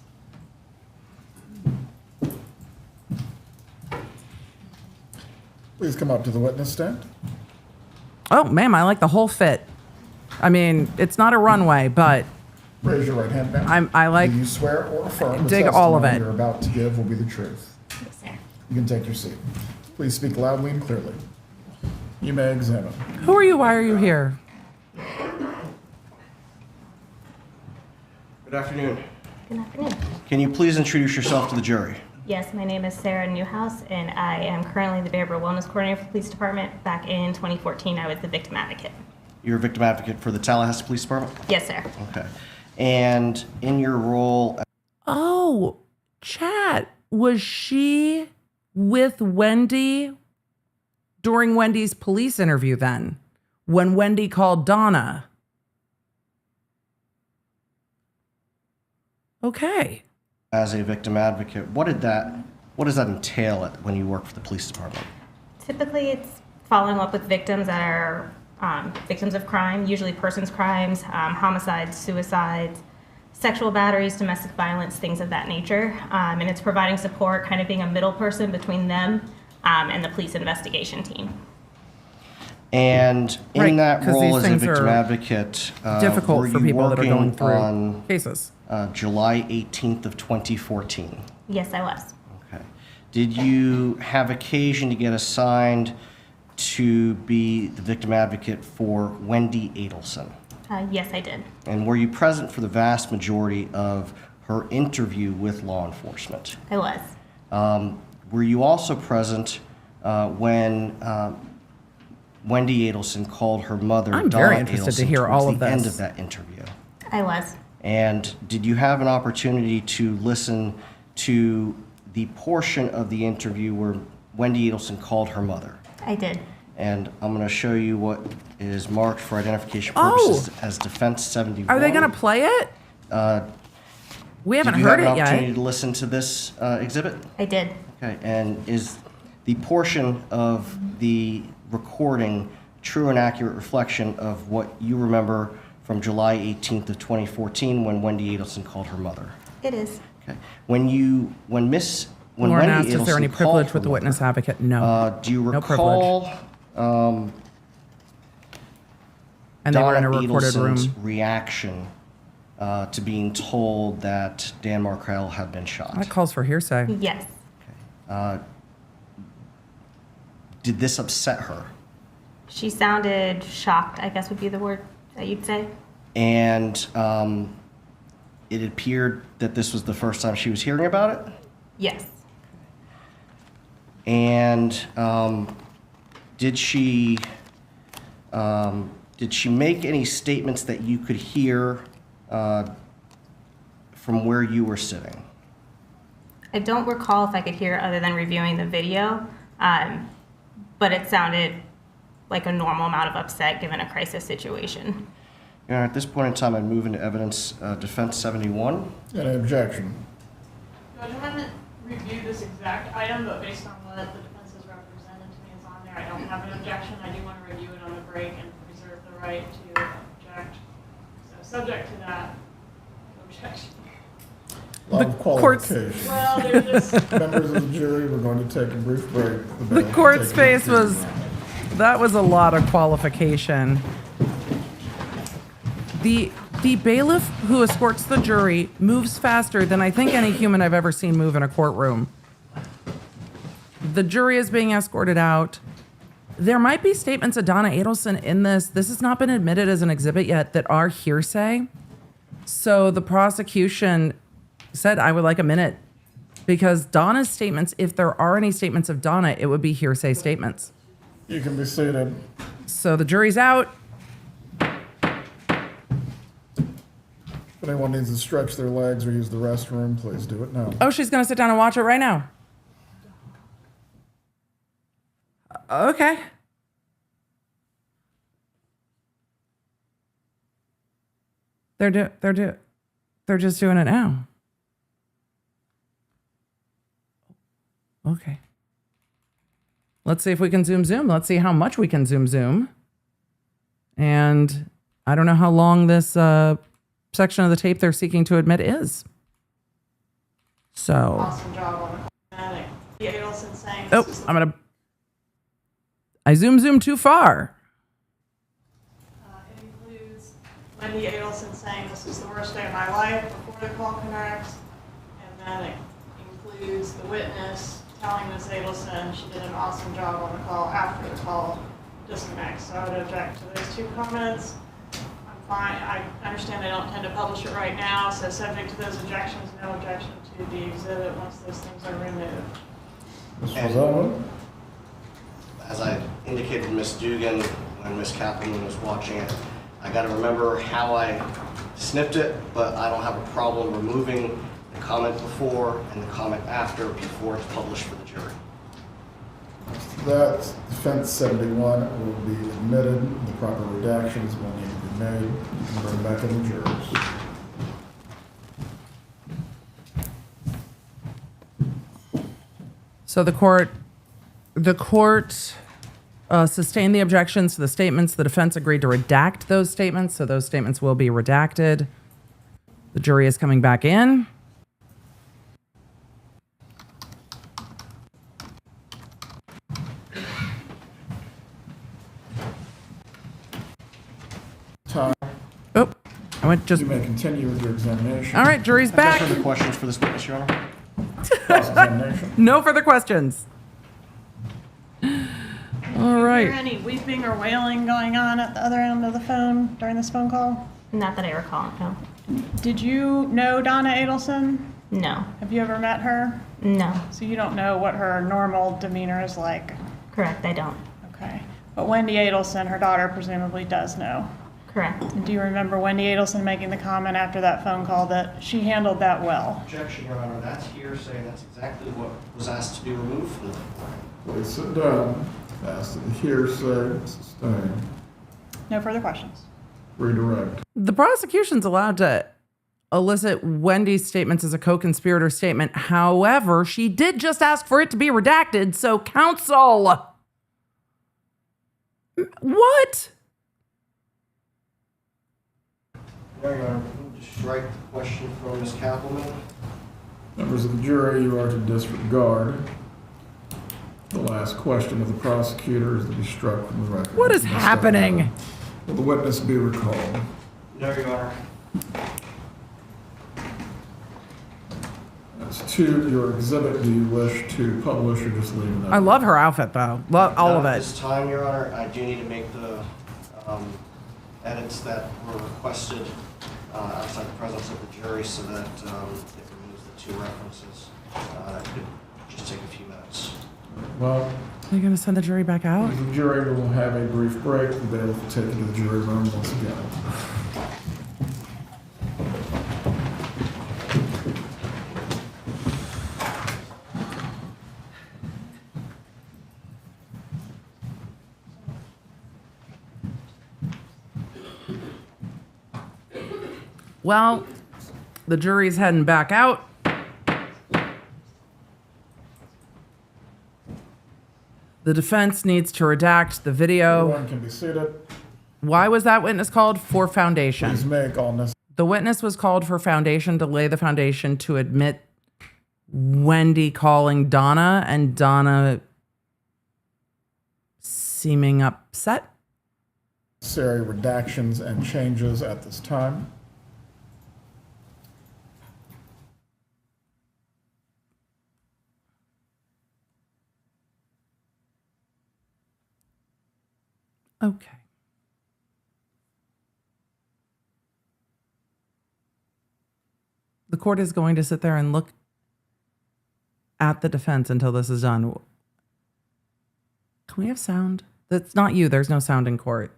Please come up to the witness stand. Oh, ma'am, I like the whole fit. I mean, it's not a runway, but Raise your right hand now. I like. Do you swear or affirm the dig all of testimony it. you're about to give will be the truth? Yes, sir. You can take your seat. Please speak loudly and clearly. You may examine. Who are you? Why are you here? Good afternoon. Good afternoon. Can you please introduce yourself to the jury? Yes, my name is Sara Newhouse, and I am currently the Behavioral Wellness Coordinator for the Police Department. Back in 2014, I was the victim advocate. You're a victim advocate for the Tallahassee Police Department? Yes, sir. Okay. And in your role... Oh, chat. Was she with Wendi during Wendy's police interview then? When Wendi called Donna? Okay. As a victim advocate, what does that entail when you work for the police department? Typically, it's following up with victims that are victims of crime, usually persons crimes, homicides, suicides, sexual batteries, domestic violence, things of that nature. And it's providing support, kind of being a middle person between them and the police investigation team. And in Right, that 'cause role these as a things victim are advocate, difficult were for you people that are going working through on cases. July 18th of 2014? Yes, I was. Okay. Did you have occasion to get assigned to be the victim advocate for Donna Adelson? Yes, I did. And were you present for the vast majority of her interview with law enforcement? I was. Were you also present when Donna Adelson called her mother, I'm Donna very interested to Adelson, hear all towards of the end this. of that interview? I was. And did you have an opportunity to listen to the portion of the interview where Donna Adelson called her mother? I did. And I'm going to show you what is marked for identification purposes as Defense 71. Are they going to play it? We haven't Did you heard have an it opportunity yet. to listen to this exhibit? I did. Okay, and is the portion of the recording true and accurate reflection of what you remember from July 18th of 2014 when Donna Adelson called her mother? It is. Okay. When Lauren Donna asked, is there any Adelson called privilege her with the mother, witness advocate? No. do you No recall and they were in a Donna recorded Adelson's room. reaction to being told that Dan Markell had been shot? That calls for hearsay. Yes. Did this upset her? She sounded shocked, I guess would be the word that you'd say. And it appeared that this was the first time she was hearing about it? Yes. And did she make any statements that you could hear from where you were sitting? I don't recall if I could hear other than reviewing the video, But it sounded like a normal amount of upset given a crisis situation. Your Honor, at this point in time, I'd move into evidence defense 71. Any objection? Judge, I haven't reviewed this exact item, but based on what the defense has represented to me is on there, I don't have an objection. I do want to review it on the break and reserve the right to object. So subject to that, no objection. A lot of qualifications. Well, they're just... Members of the jury, we're going to take a brief break. The court's face was, that was a lot of qualification. The bailiff who escorts the jury moves faster than I think any human I've ever seen move in a courtroom. The jury is being escorted out. There might be statements of Donna Adelson in this. This has not been admitted as an exhibit yet that are hearsay. So the prosecution said, I would like a minute, because Donna's statements, if there are any statements of Donna, it would be hearsay statements. You can be seated. So the jury's out. If anyone needs to stretch their legs or use the restroom, please do it now. Oh, she's going to sit down and watch it right now. Okay. They're just doing it now. Okay. Let's see if we can zoom. Let's see how much we can zoom. And I don't know how long this section of the tape they're seeking to admit is. So. Awesome job on the Adelson saying Oh, I zoom too far. it includes Wendi Adelson saying this is the worst day of my life before the call connects, and then it includes the witness telling Ms. Adelson she did an awesome job on the call after the call disconnects. So I would object to those two comments. I'm fine. I understand they don't tend to publish it right now, so subject to those objections, no objection to the exhibit once those things are removed. And as I indicated to Ms. Dugan when Ms. Kaplan was watching it, I got to remember how I snipped it, but I don't have a problem removing the comment before and the comment after before it's published for the jury. That defense 71 will be admitted. The proper redactions will need to be made. You can bring back in the jurors. So the court sustained the objections to the statements. The defense agreed to redact those statements, so those statements will be redacted. The jury is coming back in. Time. Oh, I went just. You may continue with your examination. All right, jury's back. No further questions for this witness, Your Honor? Cross-examination. No further questions. All Is right. there any weeping or wailing going on at the other end of the phone during this phone call? Not that I recall, no. Did you know Donna Adelson? No. Have you ever met her? No. So you don't know what her normal demeanor is like? Correct, I don't. Okay. But Wendi Adelson, her daughter, presumably does know. Correct. And do you remember Wendi Adelson making the comment after that phone call that she handled that well? Objection, Your Honor. That's hearsay. That's exactly what was asked to be removed from the recording. Please sit down. Asked to the hearsay, sustain. No further questions. Redirect. The prosecution's allowed to elicit Wendy's statements as a co-conspirator statement. However, she did just ask for it to be redacted, so counsel. What? Your Honor, just strike the question from Ms. Kappelman. Members of the jury, you are to disregard. The last question of the prosecutor is to be struck from the record. What is happening? Will the witness be recalled? No, Your Honor. As to your exhibit, do you wish to publish or just leave it? I love her outfit, though. Love all of At it. this time, Your Honor, I do need to make the edits that were requested outside the presence of the jury so that it removes the two references. That could just take a few minutes. Well, Are you going to send the jury back out? the jury will have a brief break. The bailiff will take you to the jury room once again. Well, the jury's heading back out. The defense needs to redact the video. Everyone can be seated. Why was that witness called? For foundation. Please make all necessary. The witness was called for foundation to lay the foundation to admit Wendi calling Donna and Donna seeming upset. Necessary redactions and changes at this time. Okay. The court is going to sit there and look at the defense until this is done. Can we have sound? That's not you. There's no sound in court.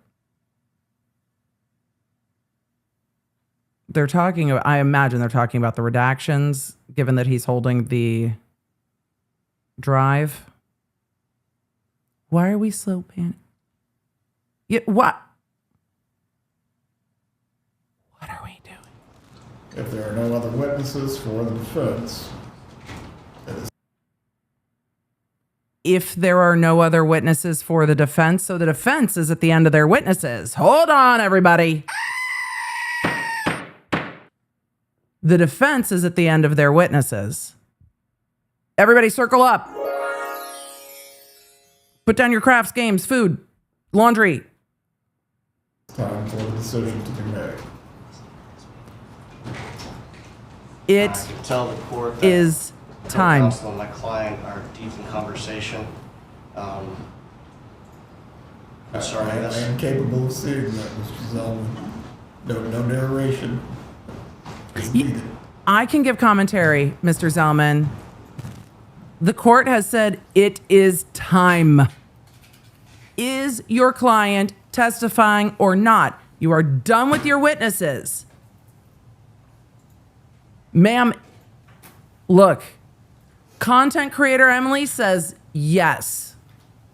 They're talking, I imagine they're talking about the redactions, given that he's holding the drive. Why are we slow panning? Yeah, what? What are we doing? If there are no other witnesses for the defense, if there are no other witnesses for the defense, so the defense is at the end of their witnesses. Hold on, everybody. The defense is at the end of their witnesses. Everybody circle up. Put down your crafts, games, food, laundry. time for the decision to be made. It I can tell the court that is time. Counsel and my client are deep in conversation. I'm sorry. I am capable of seeing that, Mr. Zellman. No narration is needed. I can give commentary, Mr. Zellman. The court has said it is time. Is your client testifying or not? You are done with your witnesses. Ma'am, look, content creator Emily says yes.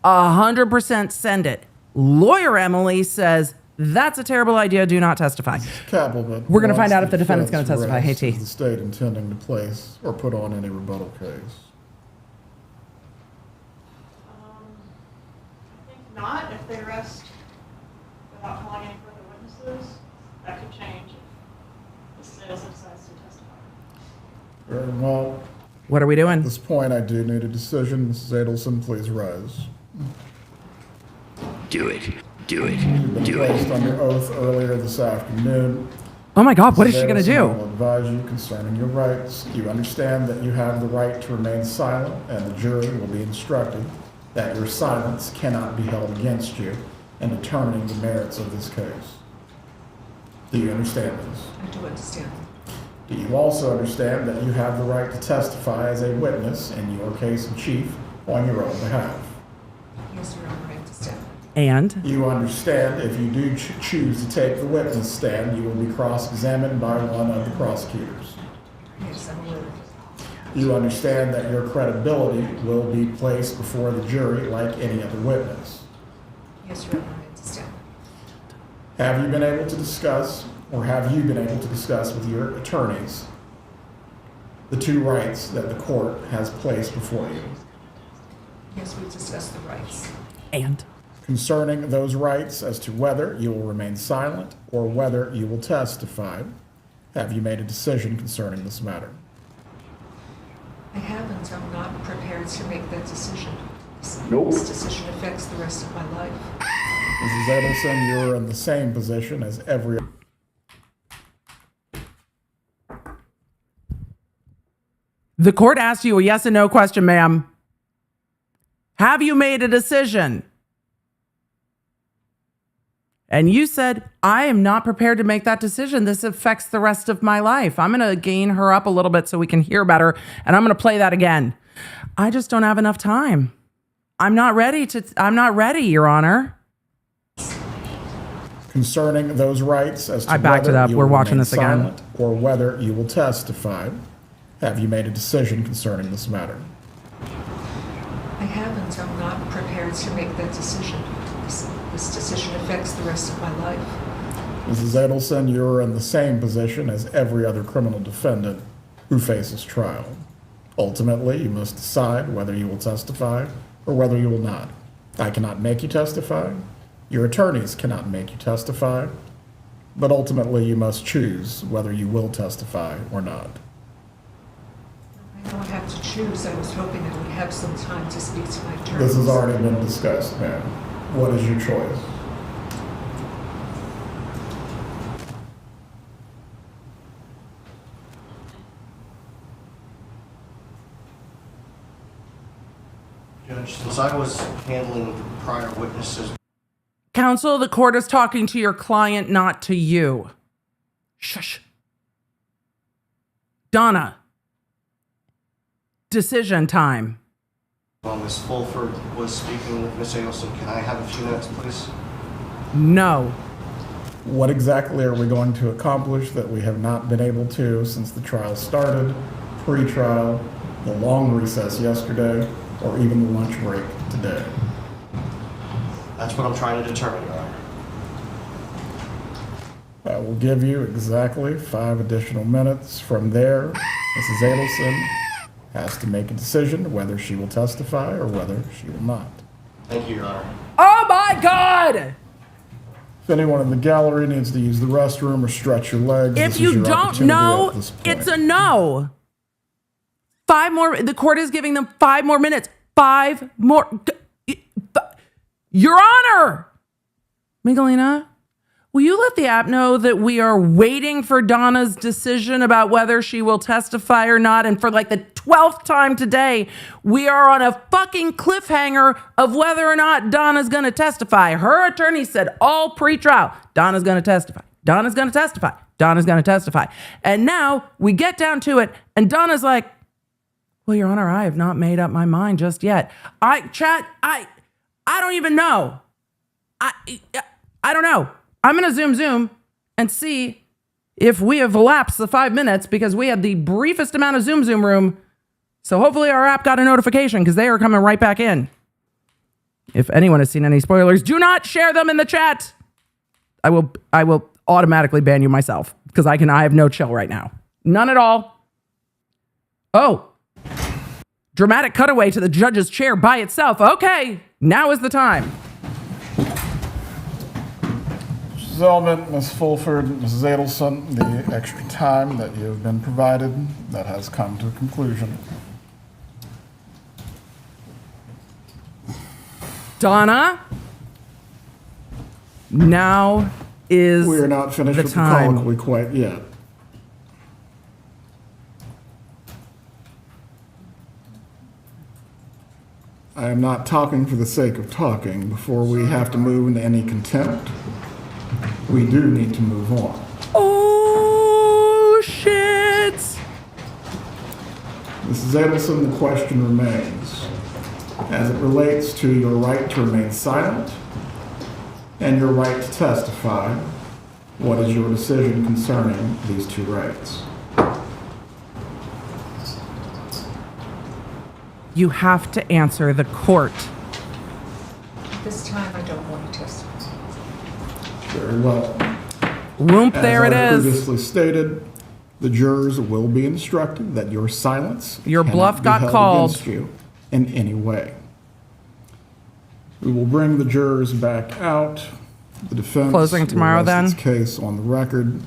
100% send it. Lawyer Emily says that's a terrible idea. Do not testify. Capelman, We're going to find out if the defendant's going to testify. Hey, T. Is the state intending to place or put on any rebuttal case? I think not. If they arrest without calling any further witnesses, that could change if the citizen decides to testify. Very well. What are we doing? At this point, I do need a decision. Mrs. Adelson, please rise. Do it. You've been placed under oath earlier this afternoon. Oh my God, what is she going to Mrs. do? Adelson will advise you concerning your rights. You understand that you have the right to remain silent, and the jury will be instructed that your silence cannot be held against you in determining the merits of this case. Do you understand this? I do understand. Do you also understand that you have the right to testify as a witness in your case in chief on your own behalf? Yes, Your Honor, I understand. And? You understand if you do choose to take the witness stand, you will be cross-examined by one of the prosecutors. Yes, I'm aware. You understand that your credibility will be placed before the jury like any other witness. Yes, Your Honor, I understand. Have you been able to discuss with your attorneys the two rights that the court has placed before you? Yes, we've discussed the rights. And? Concerning those rights as to whether you will remain silent or whether you will testify, have you made a decision concerning this matter? I haven't. I'm not prepared to make that decision. Nope. This decision affects the rest of my life. Mrs. Adamson, you're in the same position as every... The court asked you a yes and no question, ma'am. Have you made a decision? And you said, I am not prepared to make that decision. This affects the rest of my life. I'm going to gain her up a little bit so we can hear better. And I'm going to play that again. I just don't have enough time. I'm not ready, Your Honor. Concerning those rights as to I backed it whether up. you We're will watching remain this again. silent or whether you will testify, have you made a decision concerning this matter? I haven't. I'm not prepared to make that decision. This decision affects the rest of my life. Mrs. Adelson, you're in the same position as every other criminal defendant who faces trial. Ultimately, you must decide whether you will testify or whether you will not. I cannot make you testify. Your attorneys cannot make you testify. But ultimately, you must choose whether you will testify or not. I don't have to choose. I was hoping I would have some time to speak to my attorneys. This has already been discussed, ma'am. What is your choice? Judge, since I was handling prior witnesses. Counsel, the court is talking to your client, not to you. Shush. Donna. Decision time. While Ms. Fulford was speaking with Ms. Adelson, can I have a few minutes, please? No. What exactly are we going to accomplish that we have not been able to since the trial started, pre-trial, the long recess yesterday, or even the lunch break today? That's what I'm trying to determine, Your Honor. I will give you exactly 5 additional minutes. From there, Mrs. Adelson has to make a decision whether she will testify or whether she will not. Thank you, Your Honor. Oh my God! If anyone in the gallery needs to use the restroom or stretch your legs, If this you is your don't opportunity know, at this point. it's a no. 5 more. The court is giving them 5 more minutes. 5 more. Your Honor! Miguelina, will you let the app know that we are waiting for Donna's decision about whether she will testify or not? And for like the 12th time today, we are on a fucking cliffhanger of whether or not Donna's going to testify. Her attorney said all pre-trial, Donna's going to testify. Donna's going to testify. Donna's going to testify. And now we get down to it, and Donna's like, well, Your Honor, I have not made up my mind just yet. I don't even know. I don't know. I'm going to zoom and see if we have elapsed the 5 minutes because we had the briefest amount of zoom room. So hopefully our app got a notification because they are coming right back in. If anyone has seen any spoilers, do not share them in the chat. I will automatically ban you myself because I have no chill right now. None at all. Oh. Dramatic cutaway to the judge's chair by itself. Okay, now is the time. Mrs. Zellman, Ms. Fulford, Mrs. Adelson, the extra time that you have been provided, that has come to a conclusion. Donna, now is We are not finished the with time. the colloquy quite yet. I am not talking for the sake of talking. Before we have to move into any contempt, we do need to move on. Oh, shit. Mrs. Adelson, the question remains, as it relates to your right to remain silent and your right to testify, what is your decision concerning these 2 rights? You have to answer the court. This time I don't want to testify. Very well. Whoop, there it As I is. previously stated, the jurors will be instructed that your silence Your bluff cannot got be held called. against you in any way. We will bring the jurors back out. The defense Closing tomorrow, will rest then? its case on the record.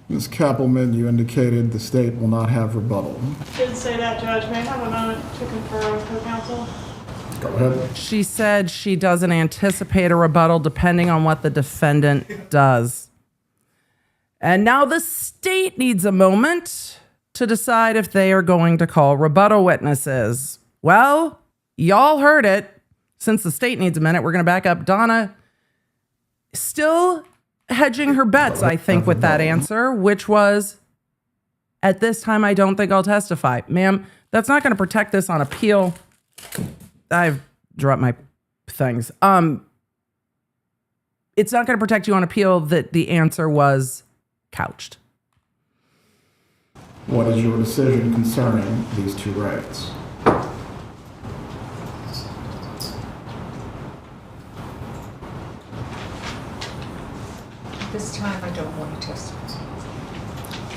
Ms. Kappelman, you indicated the state will not have rebuttal. Did say that, Judge. May I have a moment to confer with co-counsel? Go ahead. She said she doesn't anticipate a rebuttal depending on what the defendant does. And now the state needs a moment to decide if they are going to call rebuttal witnesses. Well, y'all heard it. Since the state needs a minute, we're going to back up. Donna still hedging her bets, I think, with that answer, which was, at this time, I don't think I'll testify. Ma'am, that's not going to protect this on appeal. I've dropped my things. It's not going to protect you on appeal that the answer was couched. What is your decision concerning these 2 rights? This time I don't want to testify.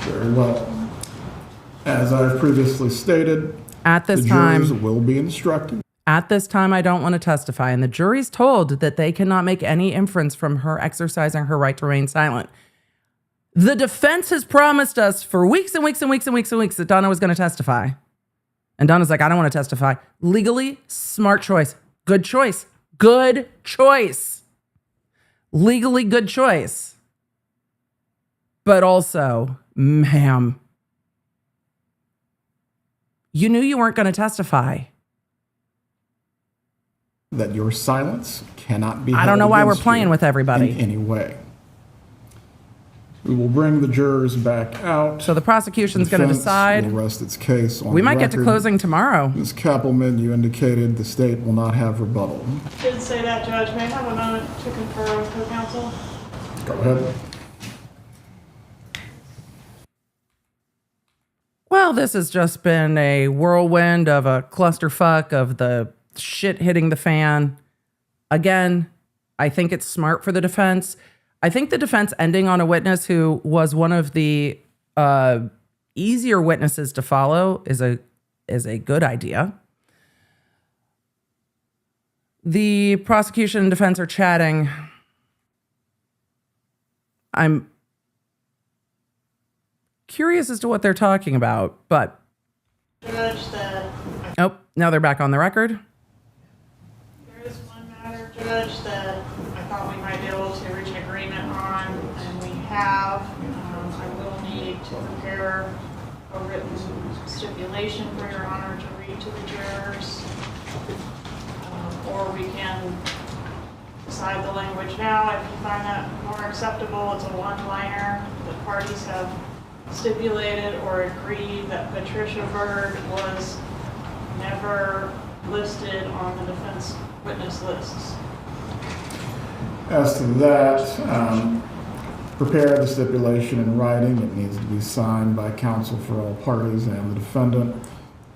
Very well. As I've previously stated, At this the time, jurors will be instructed. At this time, I don't want to testify. And the jury's told that they cannot make any inference from her exercising her right to remain silent. The defense has promised us for weeks and weeks and weeks and weeks and weeks that Donna was going to testify. And Donna's like, I don't want to testify. Legally, smart choice. Good choice. Good choice. Legally, good choice. But also, ma'am, you knew you weren't going to testify. That your silence cannot be I don't know held why we're against playing you with everybody. in any way. We will bring the jurors back out. So the prosecution's going to Defense decide. will rest its case on We the might get to record. closing tomorrow. Ms. Kappelman, you indicated the state will not have rebuttal. Did say that, Judge. May I have a moment to confer with co-counsel? Go ahead. Well, this has just been a whirlwind of a clusterfuck of the shit hitting the fan. Again, I think it's smart for the defense. I think the defense ending on a witness who was one of the easier witnesses to follow is a good idea. The prosecution and defense are chatting. I'm curious as to what they're talking about, but Judge, that oh, now they're back on the record. there is one matter, Judge, that I thought we might be able to reach an agreement on, and we have. I will need to prepare a written stipulation for Your Honor to read to the jurors, or we can decide the language now. If you find that more acceptable, it's a one-liner. The parties have stipulated or agreed that Patricia Bryd was never listed on the defense witness lists. As to that, prepare the stipulation in writing. It needs to be signed by counsel for all parties and the defendant.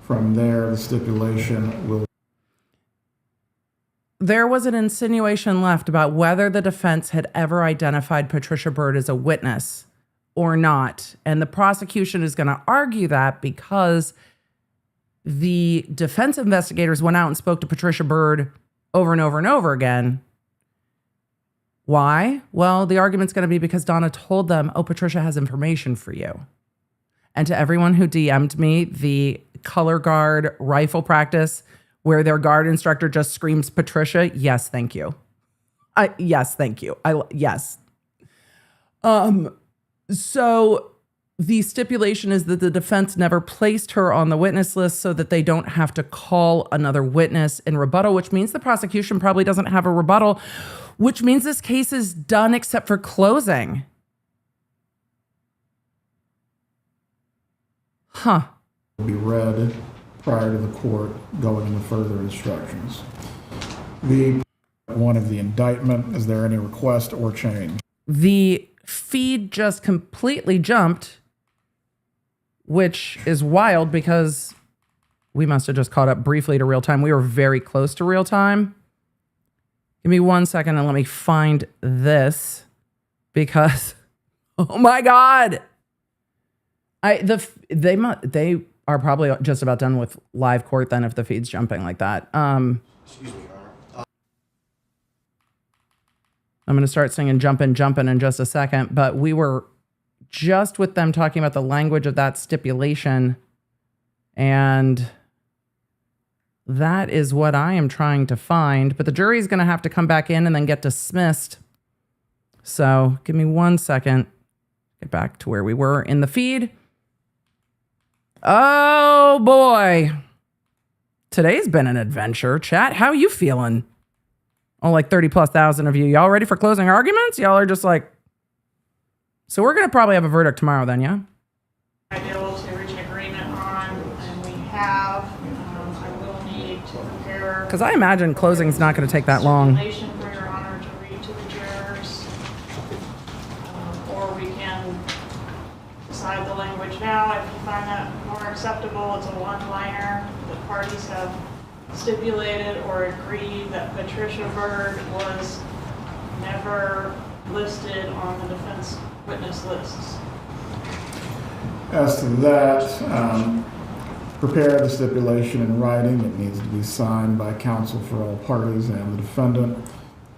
From there, the stipulation will... There was an insinuation left about whether the defense had ever identified Patricia Bryd as a witness or not. And the prosecution is going to argue that because the defense investigators went out and spoke to Patricia Bryd over and over and over again. Why? Well, the argument's going to be because Donna told them, oh, Patricia has information for you. And to everyone who DM'd me, the color guard rifle practice where their guard instructor just screams, Patricia, yes, thank you. Yes, thank you. Yes. So the stipulation is that the defense never placed her on the witness list so that they don't have to call another witness in rebuttal, which means the prosecution probably doesn't have a rebuttal, which means this case is done except for closing. Huh. Will be read prior to the court going into further instructions. The one of the indictment, is there any request or change? The feed just completely jumped, which is wild because we must have just caught up briefly to real time. We were very close to real time. Give me 1 second and let me find this because, oh my God. They are probably just about done with live court then if the feed's jumping like that. Excuse me, Your Honor. I'm going to start singing Jumpin', Jumpin' in just a second, but we were just with them talking about the language of that stipulation, and that is what I am trying to find, but the jury is going to have to come back in and then get dismissed. So give me 1 second. Get back to where we were in the feed. Oh boy. Today's been an adventure. Chat, how you feeling? Oh, like 30,000+ of you. Y'all ready for closing arguments? Y'all are just like... So we're going to probably have a verdict tomorrow then, yeah? I'd be able to reach an agreement on, and we have. I will need to prepare... Because I imagine closing's not going to take that long. Stipulation for Your Honor to read to the jurors. Or we can decide the language now. If you find that more acceptable, it's a one-liner. The parties have stipulated or agreed that Patricia Bryd was never listed on the defense witness lists? As to that, prepare the stipulation in writing. It needs to be signed by counsel for all parties and the defendant.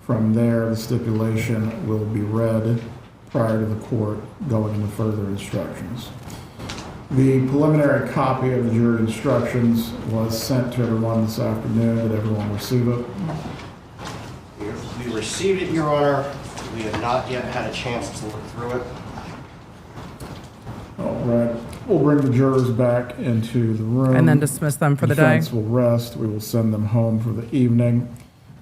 From there, the stipulation will be read prior to the court going into further instructions. The preliminary copy of the jury instructions was sent to everyone this afternoon. Did everyone receive it? We received it, Your Honor. We have not yet had a chance to look through it. All right. We'll bring the jurors back into the room. And then dismiss them for the day. Defense will rest. We will send them home for the evening.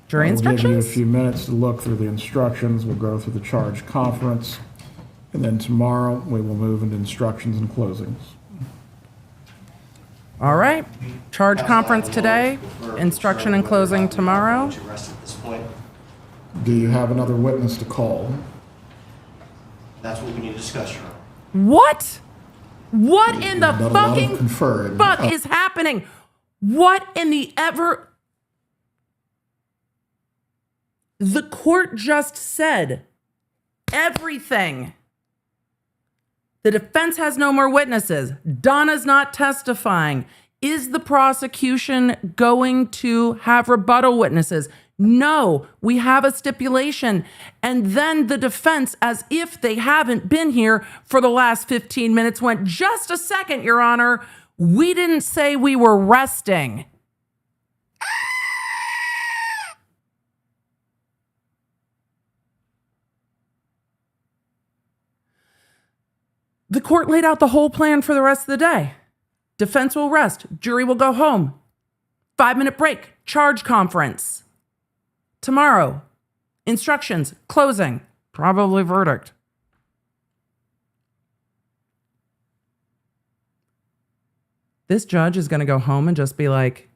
Jury We'll give you a instructions? few minutes to look through the instructions. We'll go through the charge conference. And then tomorrow, we will move into instructions and closings. All right. Charge conference today, instruction and closing tomorrow. To rest at this point. Do you have another witness to call? That's what we need to discuss, Your Honor. What? What in the We've done a lot of fucking conferring. fuck is happening? What in the ever? The court just said everything. The defense has no more witnesses. Donna's not testifying. Is the prosecution going to have rebuttal witnesses? No, we have a stipulation. And then the defense, as if they haven't been here for the last 15 minutes, went, just a second, Your Honor. We didn't say we were resting. The court laid out the whole plan for the rest of the day. Defense will rest. Jury will go home. 5-minute break. Charge conference. Tomorrow. Instructions. Closing. Probably verdict. This judge is going to go home and just be like,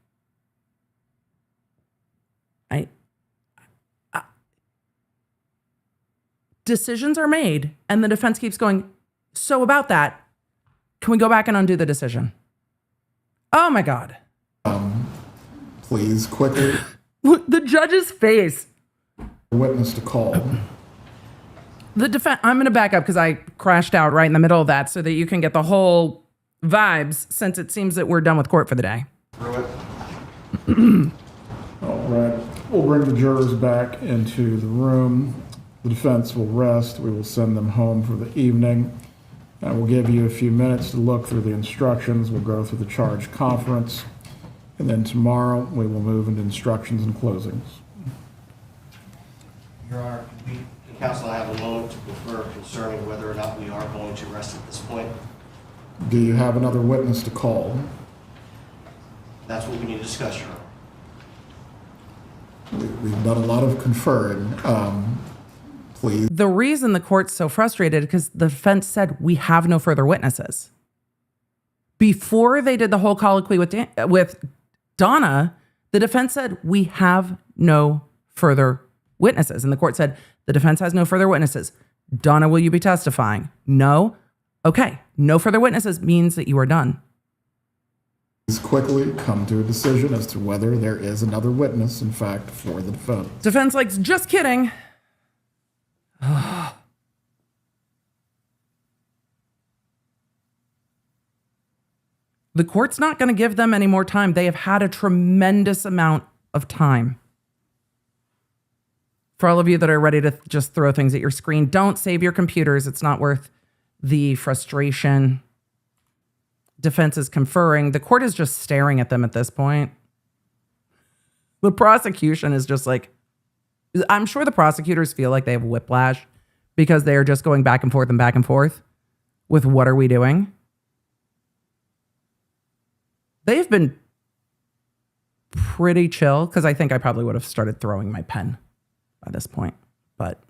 decisions are made, and the defense keeps going, so about that, can we go back and undo the decision? Oh my God. Please, quickly. Look, the judge's face. Witness to call. The defense, I'm going to back up because I crashed out right in the middle of that so that you can get the whole vibes, since it seems that we're done with court for the day. All right. We'll bring the jurors back into the room. The defense will rest. We will send them home for the evening. We'll give you a few minutes to look through the instructions. We'll go through the charge conference. And then tomorrow, we will move into instructions and closings. Your Honor, can counsel have a moment to confer concerning whether or not we are going to rest at this point? Do you have another witness to call? That's what we need to discuss, Your Honor. We've done a lot of conferring. Please. The reason the court's so frustrated is because the defense said we have no further witnesses. Before they did the whole colloquy with Donna, the defense said we have no further witnesses. And the court said the defense has no further witnesses. Donna, will you be testifying? No. Okay. No further witnesses means that you are done. Please quickly come to a decision as to whether there is another witness, in fact, for the defense. Defense like, just kidding. The court's not going to give them any more time. They have had a tremendous amount of time. For all of you that are ready to just throw things at your screen, don't save your computers. It's not worth the frustration. Defense is conferring. The court is just staring at them at this point. The prosecution is just like, I'm sure the prosecutors feel like they have whiplash because they are just going back and forth with what are we doing? They've been pretty chill because I think I probably would have started throwing my pen by this point, but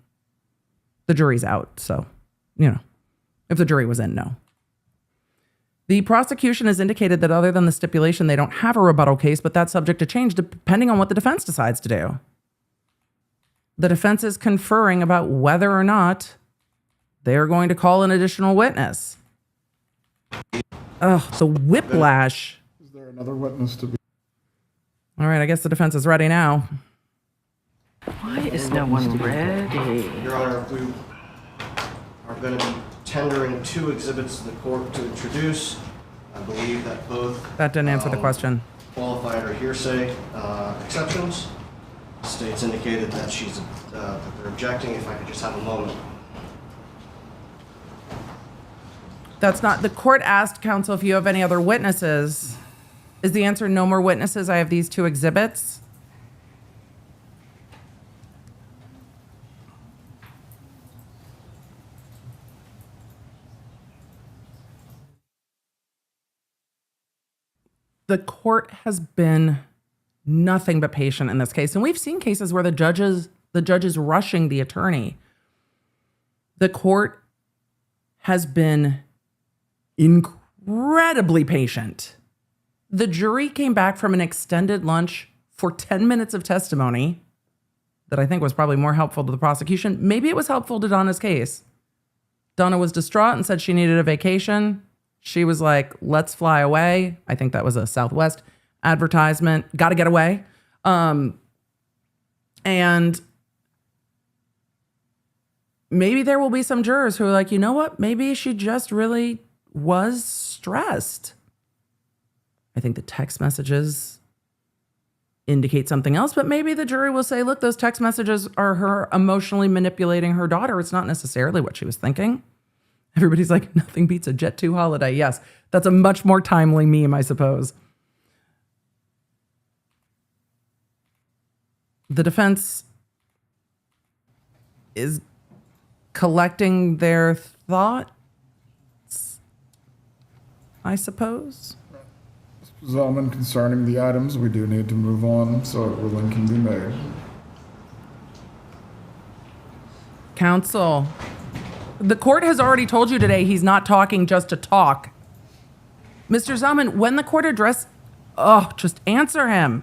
the jury's out. So, if the jury was in, no. The prosecution has indicated that other than the stipulation, they don't have a rebuttal case, but that's subject to change depending on what the defense decides to do. The defense is conferring about whether or not they are going to call an additional witness. Oh, the whiplash. Is there another witness to be? All right, I guess the defense is ready now. Why is no one ready? Your Honor, we are going to be tendering 2 exhibits to the court to introduce. I believe that both That didn't answer the question. qualify under hearsay exceptions. The state's indicated that that they're objecting. If I could just have a moment. That's not, the court asked counsel if you have any other witnesses. Is the answer no more witnesses? I have these 2 exhibits. The court has been nothing but patient in this case. And we've seen cases where the judge is rushing the attorney. The court has been incredibly patient. The jury came back from an extended lunch for 10 minutes of testimony that I think was probably more helpful to the prosecution. Maybe it was helpful to Donna's case. Donna was distraught and said she needed a vacation. She was like, let's fly away. I think that was a Southwest advertisement. Got to get away. And maybe there will be some jurors who are like, you know what? Maybe she just really was stressed. I think the text messages indicate something else, but maybe the jury will say, look, those text messages are her emotionally manipulating her daughter. It's not necessarily what she was thinking. Everybody's like, nothing beats a Jet 2 holiday. Yes, that's a much more timely meme, I suppose. The defense is collecting their thoughts, I suppose. Zellman, concerning the items, we do need to move on so a ruling can be made. Counsel, the court has already told you today he's not talking just to talk. Mr. Zellman, when the court address, just answer him.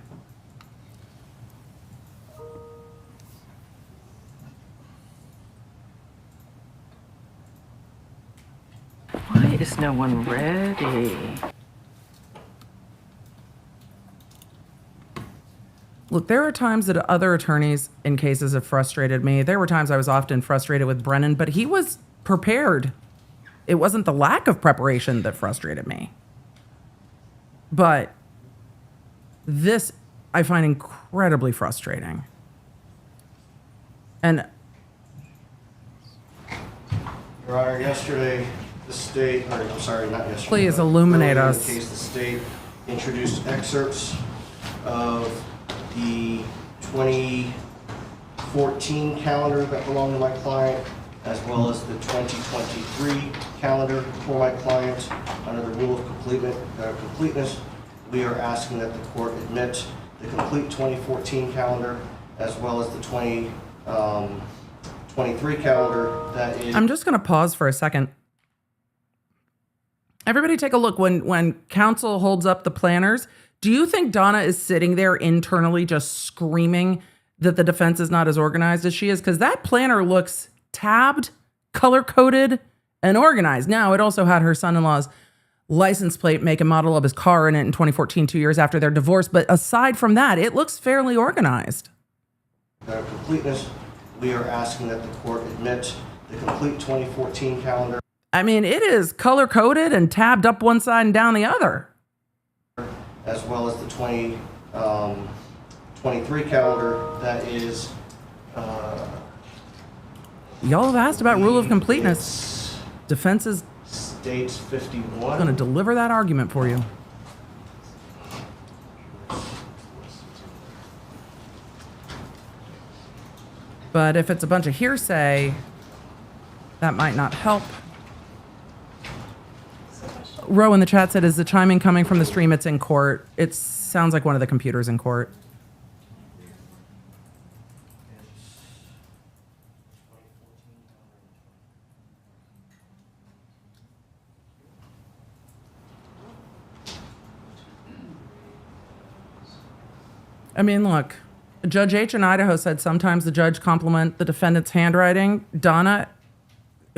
Why is no one ready? Look, there are times that other attorneys in cases have frustrated me. There were times I was often frustrated with Brennan, but he was prepared. It wasn't the lack of preparation that frustrated me. But this I find incredibly frustrating. And Your Honor, yesterday, the state, or I'm sorry, not yesterday. Please but illuminate earlier us. In the case, the state introduced excerpts of the 2014 calendar that belonged to my client, as well as the 2023 calendar for my client. Under the rule of completeness, we are asking that the court admit the complete 2014 calendar, as well as the 2023 calendar that is... I'm just going to pause for a second. Everybody take a look. When counsel holds up the planners, do you think Donna is sitting there internally just screaming that the defense is not as organized as she is? Because that planner looks tabbed, color-coded, and organized. Now, it also had her son-in-law's license plate, make and model of his car in it in 2014, 2 years after their divorce. But aside from that, it looks fairly organized. Completeness, we are asking that the court admit the complete 2014 calendar. I mean, it is color-coded and tabbed up one side and down the other. As well as the 2023 calendar that is... Y'all have asked about rule of completeness. Defense is States 51. going to deliver that argument for you. But if it's a bunch of hearsay, that might not help. Roe in the chat said, is the chiming coming from the stream? It's in court. It sounds like one of the computers in court. I mean, look, Judge H in Idaho said sometimes the judge compliment the defendant's handwriting. Donna,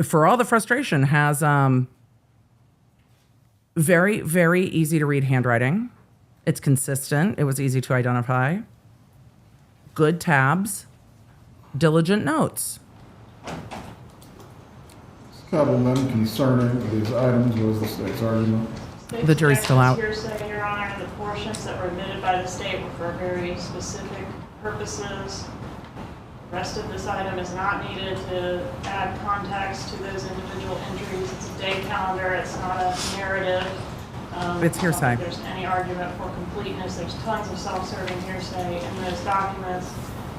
for all the frustration, has very, very easy to read handwriting. It's consistent. It was easy to identify. Good tabs. diligent notes. Couple then concerning these items was the state's argument. The jury's still out. Hearsay, Your Honor, the portions that were admitted by the state were for very specific purposes. The rest of this item is not needed to add context to those individual entries. It's a day calendar, it's not a narrative. It's hearsay. If there's any argument for completeness, there's tons of self-serving hearsay in those documents,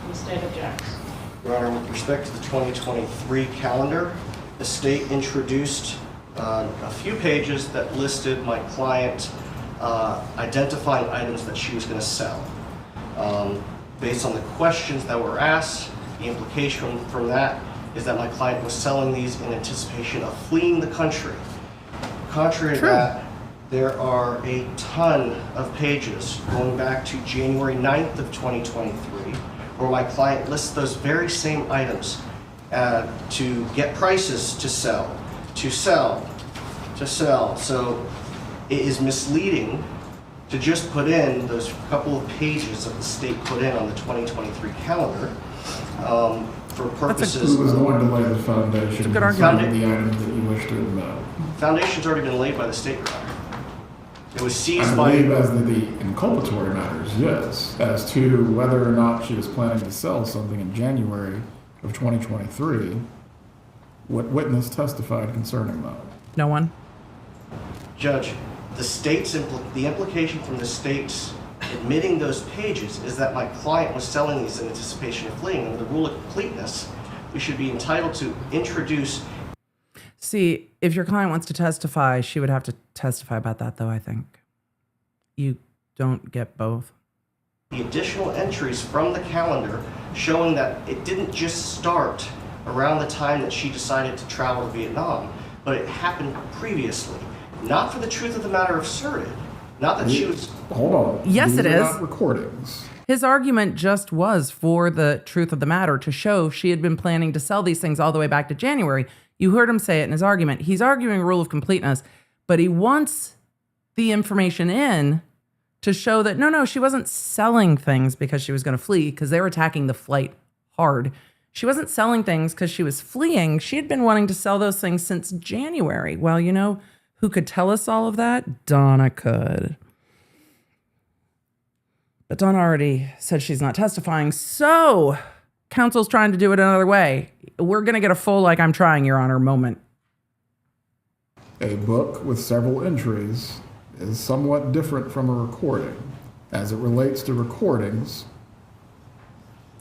and the state objects. Your Honor, with respect to the 2023 calendar, the state introduced a few pages that listed my client identifying items that she was going to sell. Based on the questions that were asked, the implication from that is that my client was selling these in anticipation of fleeing the country. Contrary to that, there are a ton of pages going back to January 9th of 2023 where my client lists those very same items to get prices to sell, to sell, to sell. So it is misleading to just put in those couple of pages that the state put in on the 2023 calendar for purposes Who was going to lay the foundation It's a good concerning the items that you wish to admit? Foundation's already been laid by the state, Your Honor. It was seized I by... believe as the inculpatory matters, yes. As to whether or not she was planning to sell something in January of 2023, what witness testified concerning that? No one? Judge, the implication from the state's admitting those pages is that my client was selling these in anticipation of fleeing. Under the rule of completeness, we should be entitled to introduce... See, if your client wants to testify, she would have to testify about that, though, I think. You don't get both. The additional entries from the calendar showing that it didn't just start around the time that she decided to travel to Vietnam, but it happened previously. Not for the truth of the matter asserted. Not that she was... Hold on. Yes, These it are is. not recordings. His argument just was for the truth of the matter to show she had been planning to sell these things all the way back to January. You heard him say it in his argument. He's arguing rule of completeness, but he wants the information in to show that, no, she wasn't selling things because she was going to flee, because they were attacking the flight hard. She wasn't selling things because she was fleeing. She had been wanting to sell those things since January. Well, you know who could tell us all of that? Donna could. But Donna already said she's not testifying, so counsel's trying to do it another way. We're going to get a full like I'm trying, Your Honor moment. A book with several entries is somewhat different from a recording. As it relates to recordings,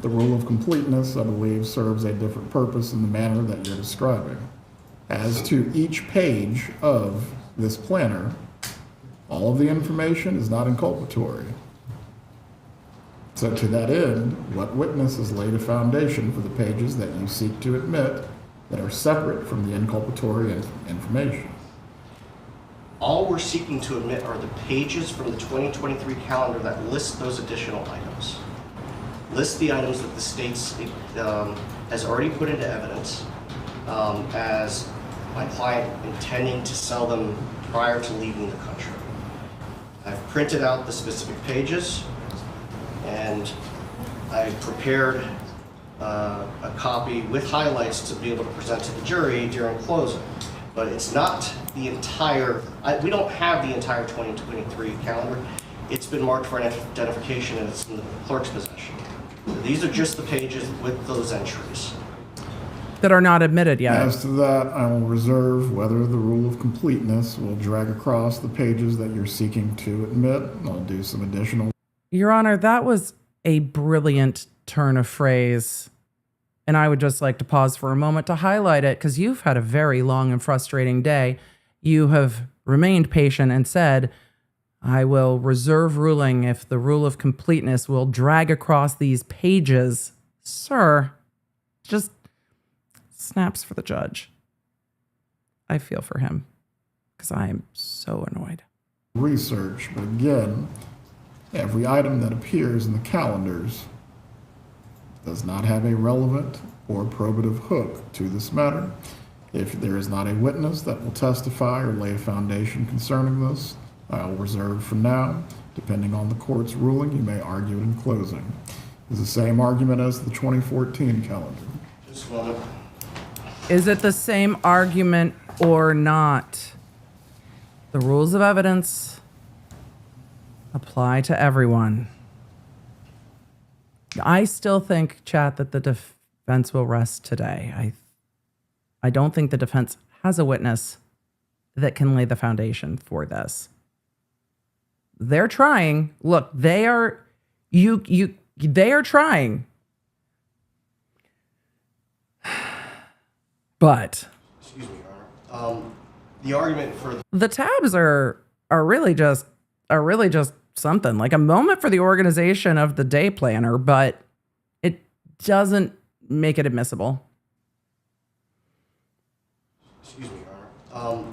the rule of completeness, I believe, serves a different purpose in the manner that you're describing. As to each page of this planner, all of the information is not inculpatory. So to that end, what witness has laid a foundation for the pages that you seek to admit that are separate from the inculpatory information? All we're seeking to admit are the pages from the 2023 calendar that list those additional items. List the items that the state has already put into evidence as my client intending to sell them prior to leaving the country. I've printed out the specific pages, and I prepared a copy with highlights to be able to present to the jury during closing. But it's not the entire, we don't have the entire 2023 calendar. It's been marked for identification and it's in the clerk's possession. These are just the pages with those entries. That are not admitted yet. As to that, I will reserve whether the rule of completeness will drag across the pages that you're seeking to admit, and I'll do some additional. Your Honor, that was a brilliant turn of phrase. And I would just like to pause for a moment to highlight it, because you've had a very long and frustrating day. You have remained patient and said, I will reserve ruling if the rule of completeness will drag across these pages. Sir, just snaps for the judge. I feel for him, because I am so annoyed. Research, but again, every item that appears in the calendars does not have a relevant or probative hook to this matter. If there is not a witness that will testify or lay a foundation concerning this, I will reserve for now. Depending on the court's ruling, you may argue it in closing. Is the same argument as the 2014 calendar. Just a moment. Is it the same argument or not? The rules of evidence apply to everyone. I still think, chat, that the defense will rest today. I don't think the defense has a witness that can lay the foundation for this. They're trying. Look, they are trying. But Excuse me, Your Honor. The argument for the tabs are really just something, like a moment for the organization of the day planner, but it doesn't make it admissible. Excuse me, Your Honor.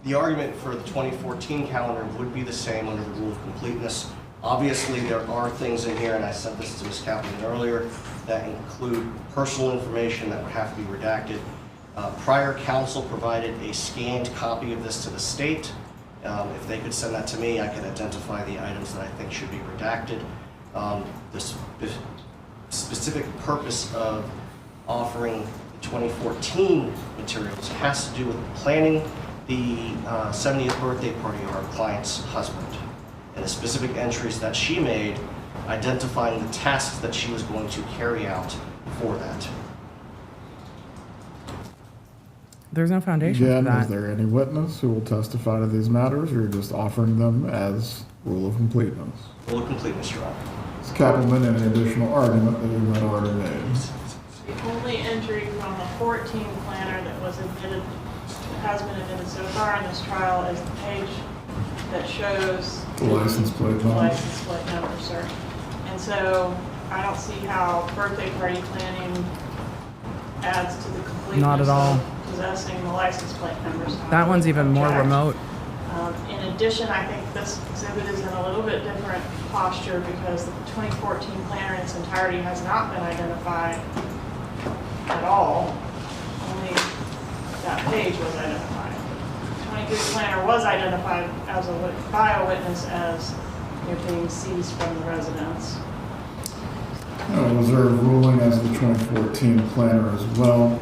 The argument for the 2014 calendar would be the same under the rule of completeness. Obviously, there are things in here, and I said this to Ms. Kaplan earlier, that include personal information that would have to be redacted. Prior counsel provided a scanned copy of this to the state. If they could send that to me, I could identify the items that I think should be redacted. The specific purpose of offering the 2014 materials has to do with planning the 70th birthday party of our client's husband, and the specific entries that she made identifying the tasks that she was going to carry out for that. There's no foundation Again, for that. is there any witness who will testify to these matters, or you're just offering them as rule of completeness? Rule of completeness, Your Honor. Ms. Kappelman, any additional argument that you had already made? The only entry from the 14 planner that was admitted, has been admitted so far in this trial, is the page that shows The license plate the number? license plate number, sir. And so I don't see how birthday party planning adds to the completeness Not at all. of possessing the license plate numbers. That one's even more remote. In addition, I think this exhibit is in a little bit different posture because the 2014 planner in its entirety has not been identified at all. Only that page was identified. The 23 planner was identified as by a witness as being seized from the residence. Reserve ruling as the 2014 planner as well.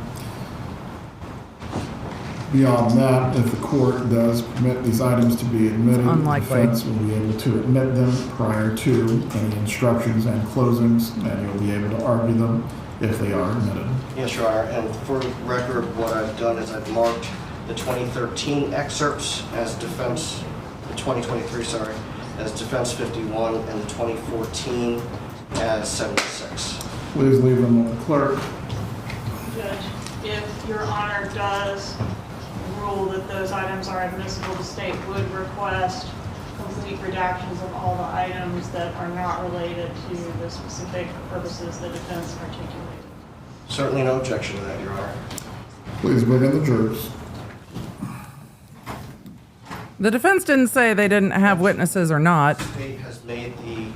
Beyond that, if the court does permit these items to be admitted, Unlikely. the defense will be able to admit them prior to any instructions and closings, and you'll be able to argue them if they are admitted. Yes, Your Honor, and for record, what I've done is I've marked the 2013 excerpts as defense, the 2023, sorry, as defense 51, and the 2014 as 76. Please leave them with the clerk. Judge, if Your Honor does rule that those items are admissible, the state would request complete redactions of all the items that are not related to the specific purposes the defense articulated. Certainly no objection to that, Your Honor. Please bring in the jurors. The defense didn't say they didn't have witnesses or not. The state has made the,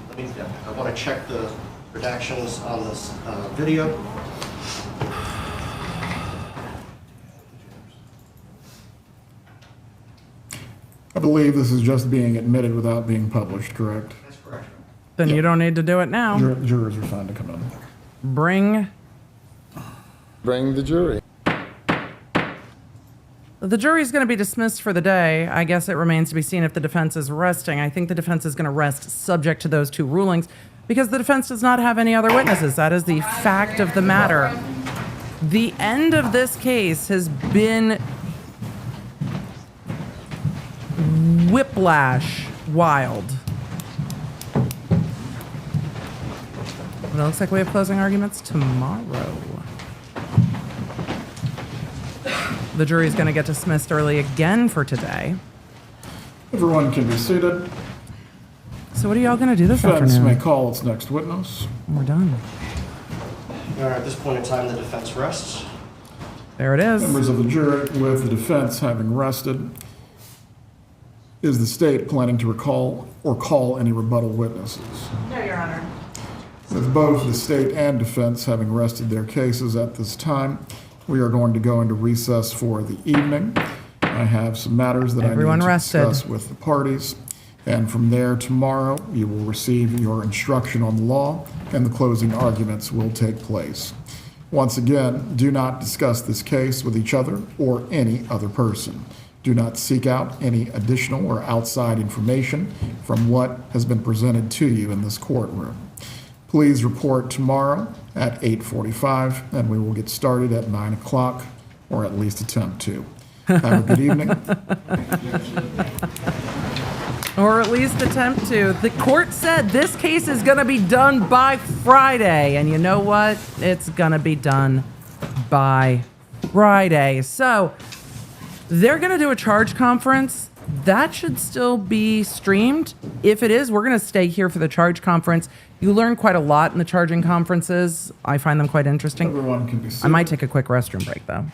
I want to check the redactions on this video. I believe this is just being admitted without being published, correct? That's correct. Then you don't need to do it now. Jurors are fine to come in. Bring the jury. The jury's going to be dismissed for the day. I guess it remains to be seen if the defense is resting. I think the defense is going to rest subject to those two rulings because the defense does not have any other witnesses. That is the fact of the matter. The end of this case has been whiplash wild. But it looks like we have closing arguments tomorrow. The jury's going to get dismissed early again for today. Everyone can be seated. So what are y'all going to do this Defense afternoon? may call its next witness. We're done. Your Honor, at this point in time, the defense rests. There it is. Members of the jury, with the defense having rested, is the state planning to recall or call any rebuttal witnesses? No, Your Honor. With both the state and defense having rested their cases at this time, we are going to go into recess for the evening. I have some matters that Everyone I need to rested. discuss with the parties. And from there, tomorrow, you will receive your instruction on the law, and the closing arguments will take place. Once again, do not discuss this case with each other or any other person. Do not seek out any additional or outside information from what has been presented to you in this courtroom. Please report tomorrow at 8:45, and we will get started at 9 o'clock, or at least attempt to. Have a good evening. Or at least attempt to. The court said this case is going to be done by Friday. And you know what? It's going to be done by Friday. So they're going to do a charge conference. That should still be streamed. If it is, we're going to stay here for the charge conference. You learn quite a lot in the charging conferences. I find them quite interesting. Everyone can be seated. I might take a quick restroom break, though.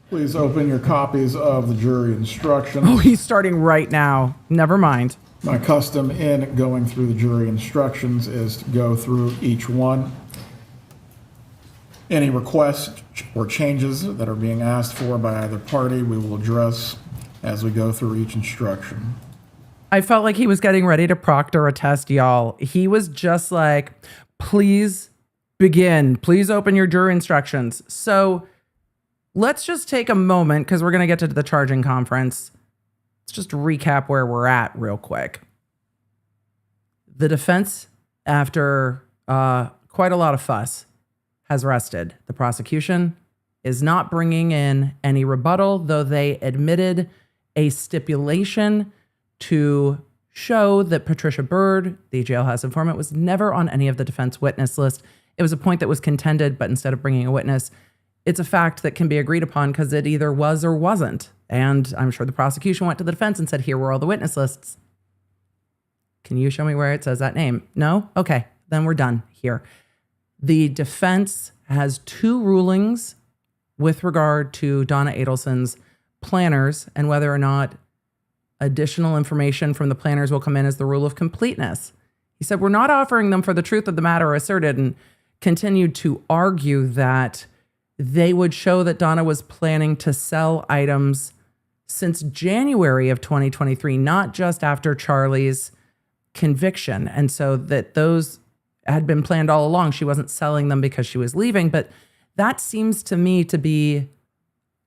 Please open your copies of the jury instructions. Oh, he's starting right now. Never mind. My custom in going through the jury instructions is to go through each one. Any requests or changes that are being asked for by either party, we will address as we go through each instruction. I felt like he was getting ready to proctor a test, y'all. He was just like, please begin. Please open your jury instructions. So let's just take a moment, because we're going to get to the charging conference. Let's just recap where we're at real quick. The defense, after quite a lot of fuss, has rested. The prosecution is not bringing in any rebuttal, though they admitted a stipulation to show that Patricia Bryd, the jailhouse informant, was never on any of the defense witness list. It was a point that was contended, but instead of bringing a witness, it's a fact that can be agreed upon because it either was or wasn't. And I'm sure the prosecution went to the defense and said, here were all the witness lists. Can you show me where it says that name? No? Okay, then we're done here. The defense has two rulings with regard to Donna Adelson's planners and whether or not additional information from the planners will come in as the rule of completeness. He said, we're not offering them for the truth of the matter asserted, and continued to argue that they would show that Donna was planning to sell items since January of 2023, not just after Charlie's conviction. And so that those had been planned all along. She wasn't selling them because she was leaving, but that seems to me to be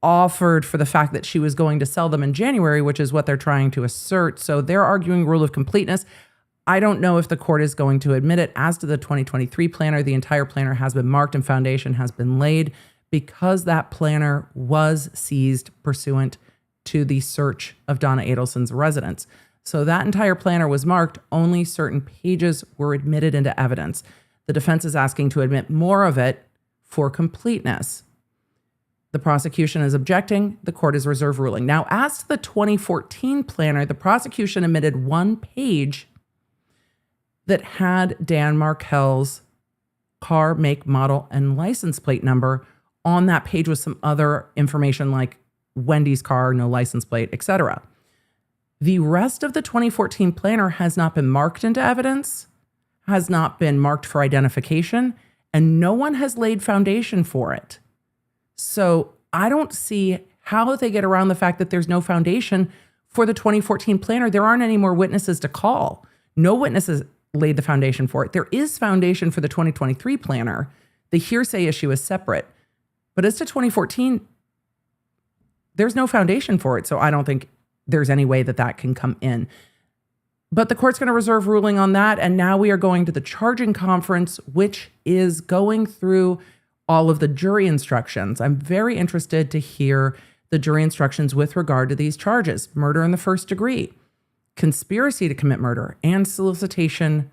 offered for the fact that she was going to sell them in January, which is what they're trying to assert. So they're arguing rule of completeness. I don't know if the court is going to admit it. As to the 2023 planner, the entire planner has been marked and foundation has been laid because that planner was seized pursuant to the search of Donna Adelson's residence. So that entire planner was marked. Only certain pages were admitted into evidence. The defense is asking to admit more of it for completeness. The prosecution is objecting. The court is reserve ruling. Now, as to the 2014 planner, the prosecution admitted one page that had Dan Markel's car, make, model, and license plate number. On that page was some other information like Wendy's car, no license plate, etc. The rest of the 2014 planner has not been marked into evidence, has not been marked for identification, and no one has laid foundation for it. So I don't see how they get around the fact that there's no foundation for the 2014 planner. There aren't any more witnesses to call. No witnesses laid the foundation for it. There is foundation for the 2023 planner. The hearsay issue is separate. But as to 2014, there's no foundation for it. So I don't think there's any way that that can come in. But the court's going to reserve ruling on that. And now we are going to the charging conference, which is going through all of the jury instructions. I'm very interested to hear the jury instructions with regard to these charges: murder in the first degree, conspiracy to commit murder, and solicitation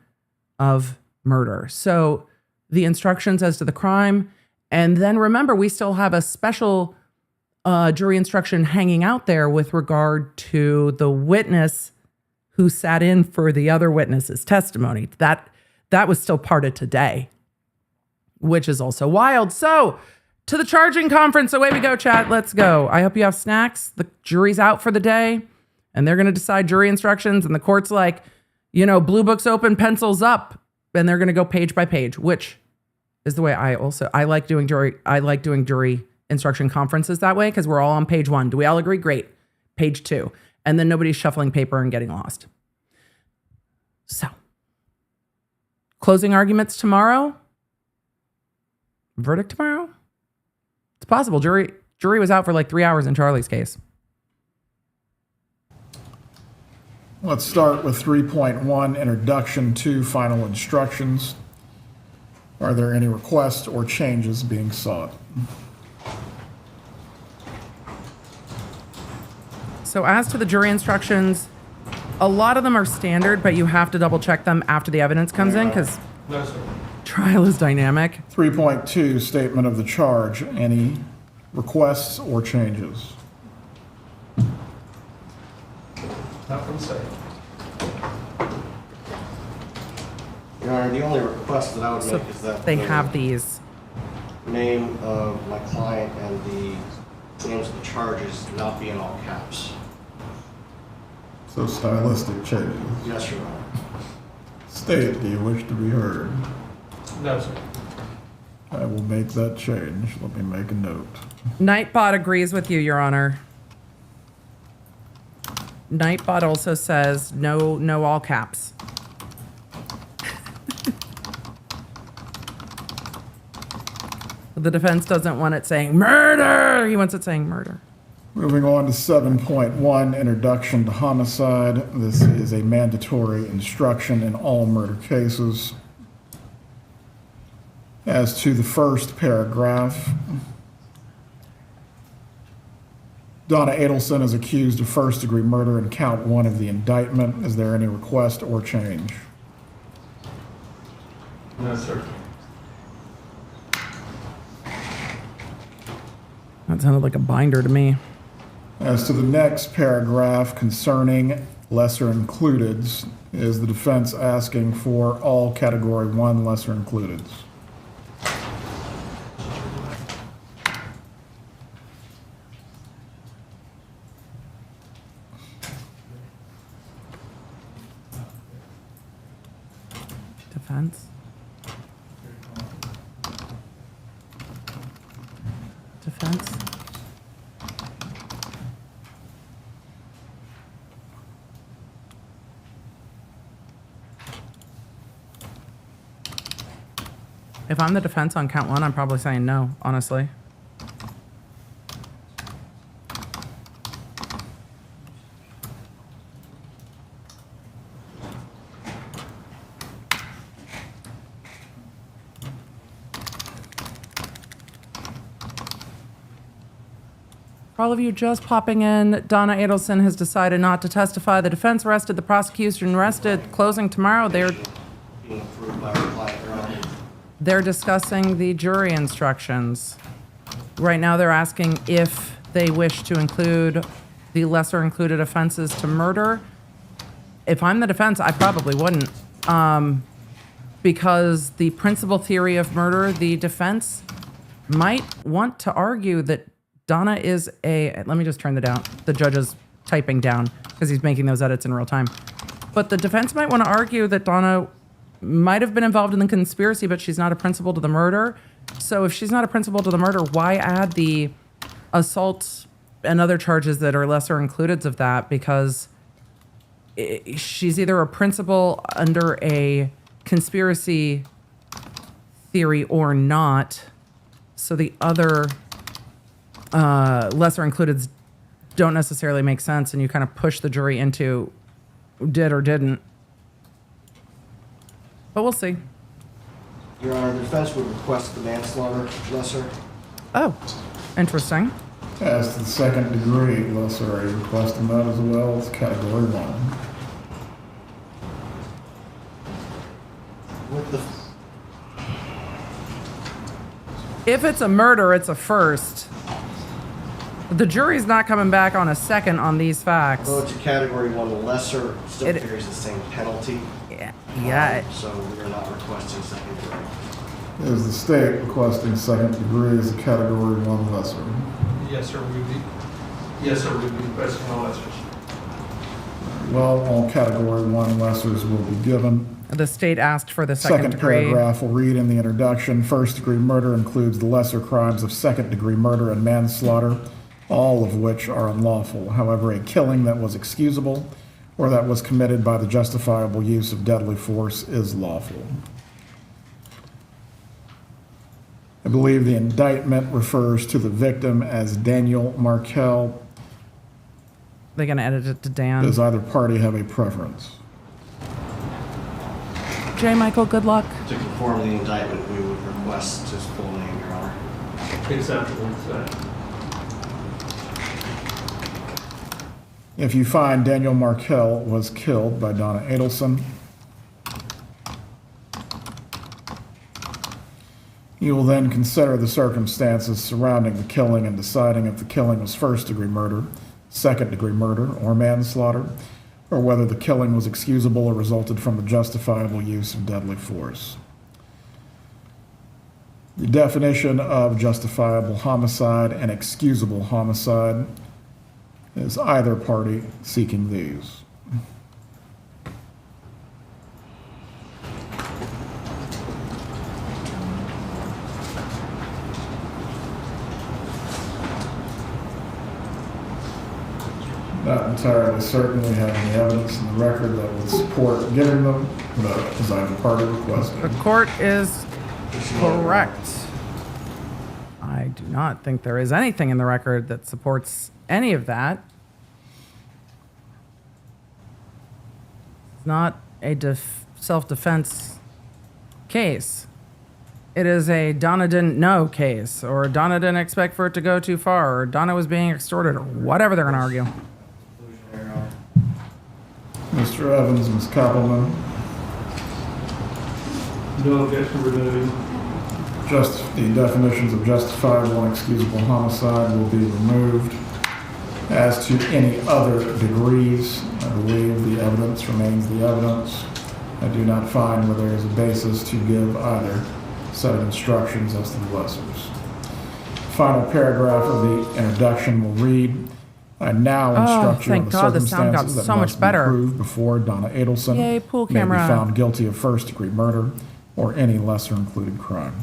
of murder. So the instructions as to the crime. And then remember, we still have a special jury instruction hanging out there with regard to the witness who sat in for the other witness's testimony. That was still part of today, which is also wild. So to the charging conference, away we go, chat. Let's go. I hope you have snacks. The jury's out for the day, and they're going to decide jury instructions. And the court's like, blue books open, pencils up, and they're going to go page by page, which is the way I like doing jury instruction conferences that way, because we're all on page 1. Do we all agree? Great. Page 2. And then nobody's shuffling paper and getting lost. So, closing arguments tomorrow? Verdict tomorrow? It's possible. Jury was out for like 3 hours in Charlie's case. Let's start with 3.1, Introduction to Final Instructions. Are there any requests or changes being sought? So as to the jury instructions, a lot of them are standard, but you have to double check them after the evidence comes in because trial is dynamic. 3.2, Statement of the Charge. Any requests or changes? Not from say. Your Honor, the only request that I would make is that they have these. Name of my client and the names of the charges not be in all caps. So stylistic changes. Yes, Your Honor. State, do you wish to be heard? No, sir. I will make that change. Let me make a note. Nightbot agrees with you, Your Honor. Nightbot also says no all caps. The defense doesn't want it saying murder. He wants it saying murder. Moving on to 7.1, Introduction to Homicide. This is a mandatory instruction in all murder cases. As to the first paragraph, Donna Adelson is accused of first-degree murder in count 1 of the indictment. Is there any request or change? No, sir. That sounded like a binder to me. As to the next paragraph concerning lesser includeds, is the defense asking for all Category 1 lesser includeds? Defense. Defense. If I'm the defense on count 1, I'm probably saying no, honestly. For all of you just popping in, Donna Adelson has decided not to testify. The defense rested, the prosecution rested. Closing tomorrow. Being approved by our client, Your Honor. They're discussing the jury instructions. Right now, they're asking if they wish to include the lesser included offenses to murder. If I'm the defense, I probably wouldn't. Because the principal theory of murder, the defense might want to argue that Donna is let me just turn the judge is typing down because he's making those edits in real time. But the defense might want to argue that Donna might have been involved in the conspiracy, but she's not a principal to the murder. So if she's not a principal to the murder, why add the assault and other charges that are lesser included of that? Because she's either a principal under a conspiracy theory or not. So the other lesser includeds don't necessarily make sense, and you kind of push the jury into did or didn't. But we'll see. Your Honor, the defense would request the manslaughter lesser. Oh, interesting. As to the second degree lesser, are you requesting that as well as Category 1? With the If it's a murder, it's a first. The jury's not coming back on a second on these facts. Well, it's a Category 1, the lesser still carries the same penalty. Yeah. So we are not requesting second degree. Is the state requesting second degree as a Category 1 lesser? Yes, sir. Yes, sir. We'd be requesting all lessers. Well, all Category 1 lessers will be given. The state asked for the second degree. Paragraph will read in the introduction, first-degree murder includes the lesser crimes of second-degree murder and manslaughter, all of which are unlawful. However, a killing that was excusable or that was committed by the justifiable use of deadly force is lawful. I believe the indictment refers to the victim as Daniel Markell. They're going to edit it to Dan. Does either party have a preference? J. Michael, good luck. To conform to the indictment, we would request his full name, Your Honor. Acceptable, sir. If you find Daniel Markell was killed by Donna Adelson, you will then consider the circumstances surrounding the killing and deciding if the killing was first-degree murder, second-degree murder, or manslaughter, or whether the killing was excusable or resulted from the justifiable use of deadly force. The definition of justifiable homicide and excusable homicide is either party seeking these. Not entirely certain we have any evidence in the record that would support giving them, but as either party requested. The court is correct. I do not think there is anything in the record that supports any of that. It's not a self-defense case. It is a Donna didn't know case, or Donna didn't expect for it to go too far, or Donna was being extorted, or whatever they're going to argue. Mr. Evans, Ms. Koppelman. No objection removed. Just the definitions of justifiable and excusable homicide will be removed. As to any other degrees, I believe the evidence remains the evidence. I do not find where there is a basis to give either set of instructions as to the lessers. Final paragraph of the introduction will read, I now instruct you on the circumstances that must be proved before Donna Adelson may be found guilty of first-degree murder or any lesser included crime.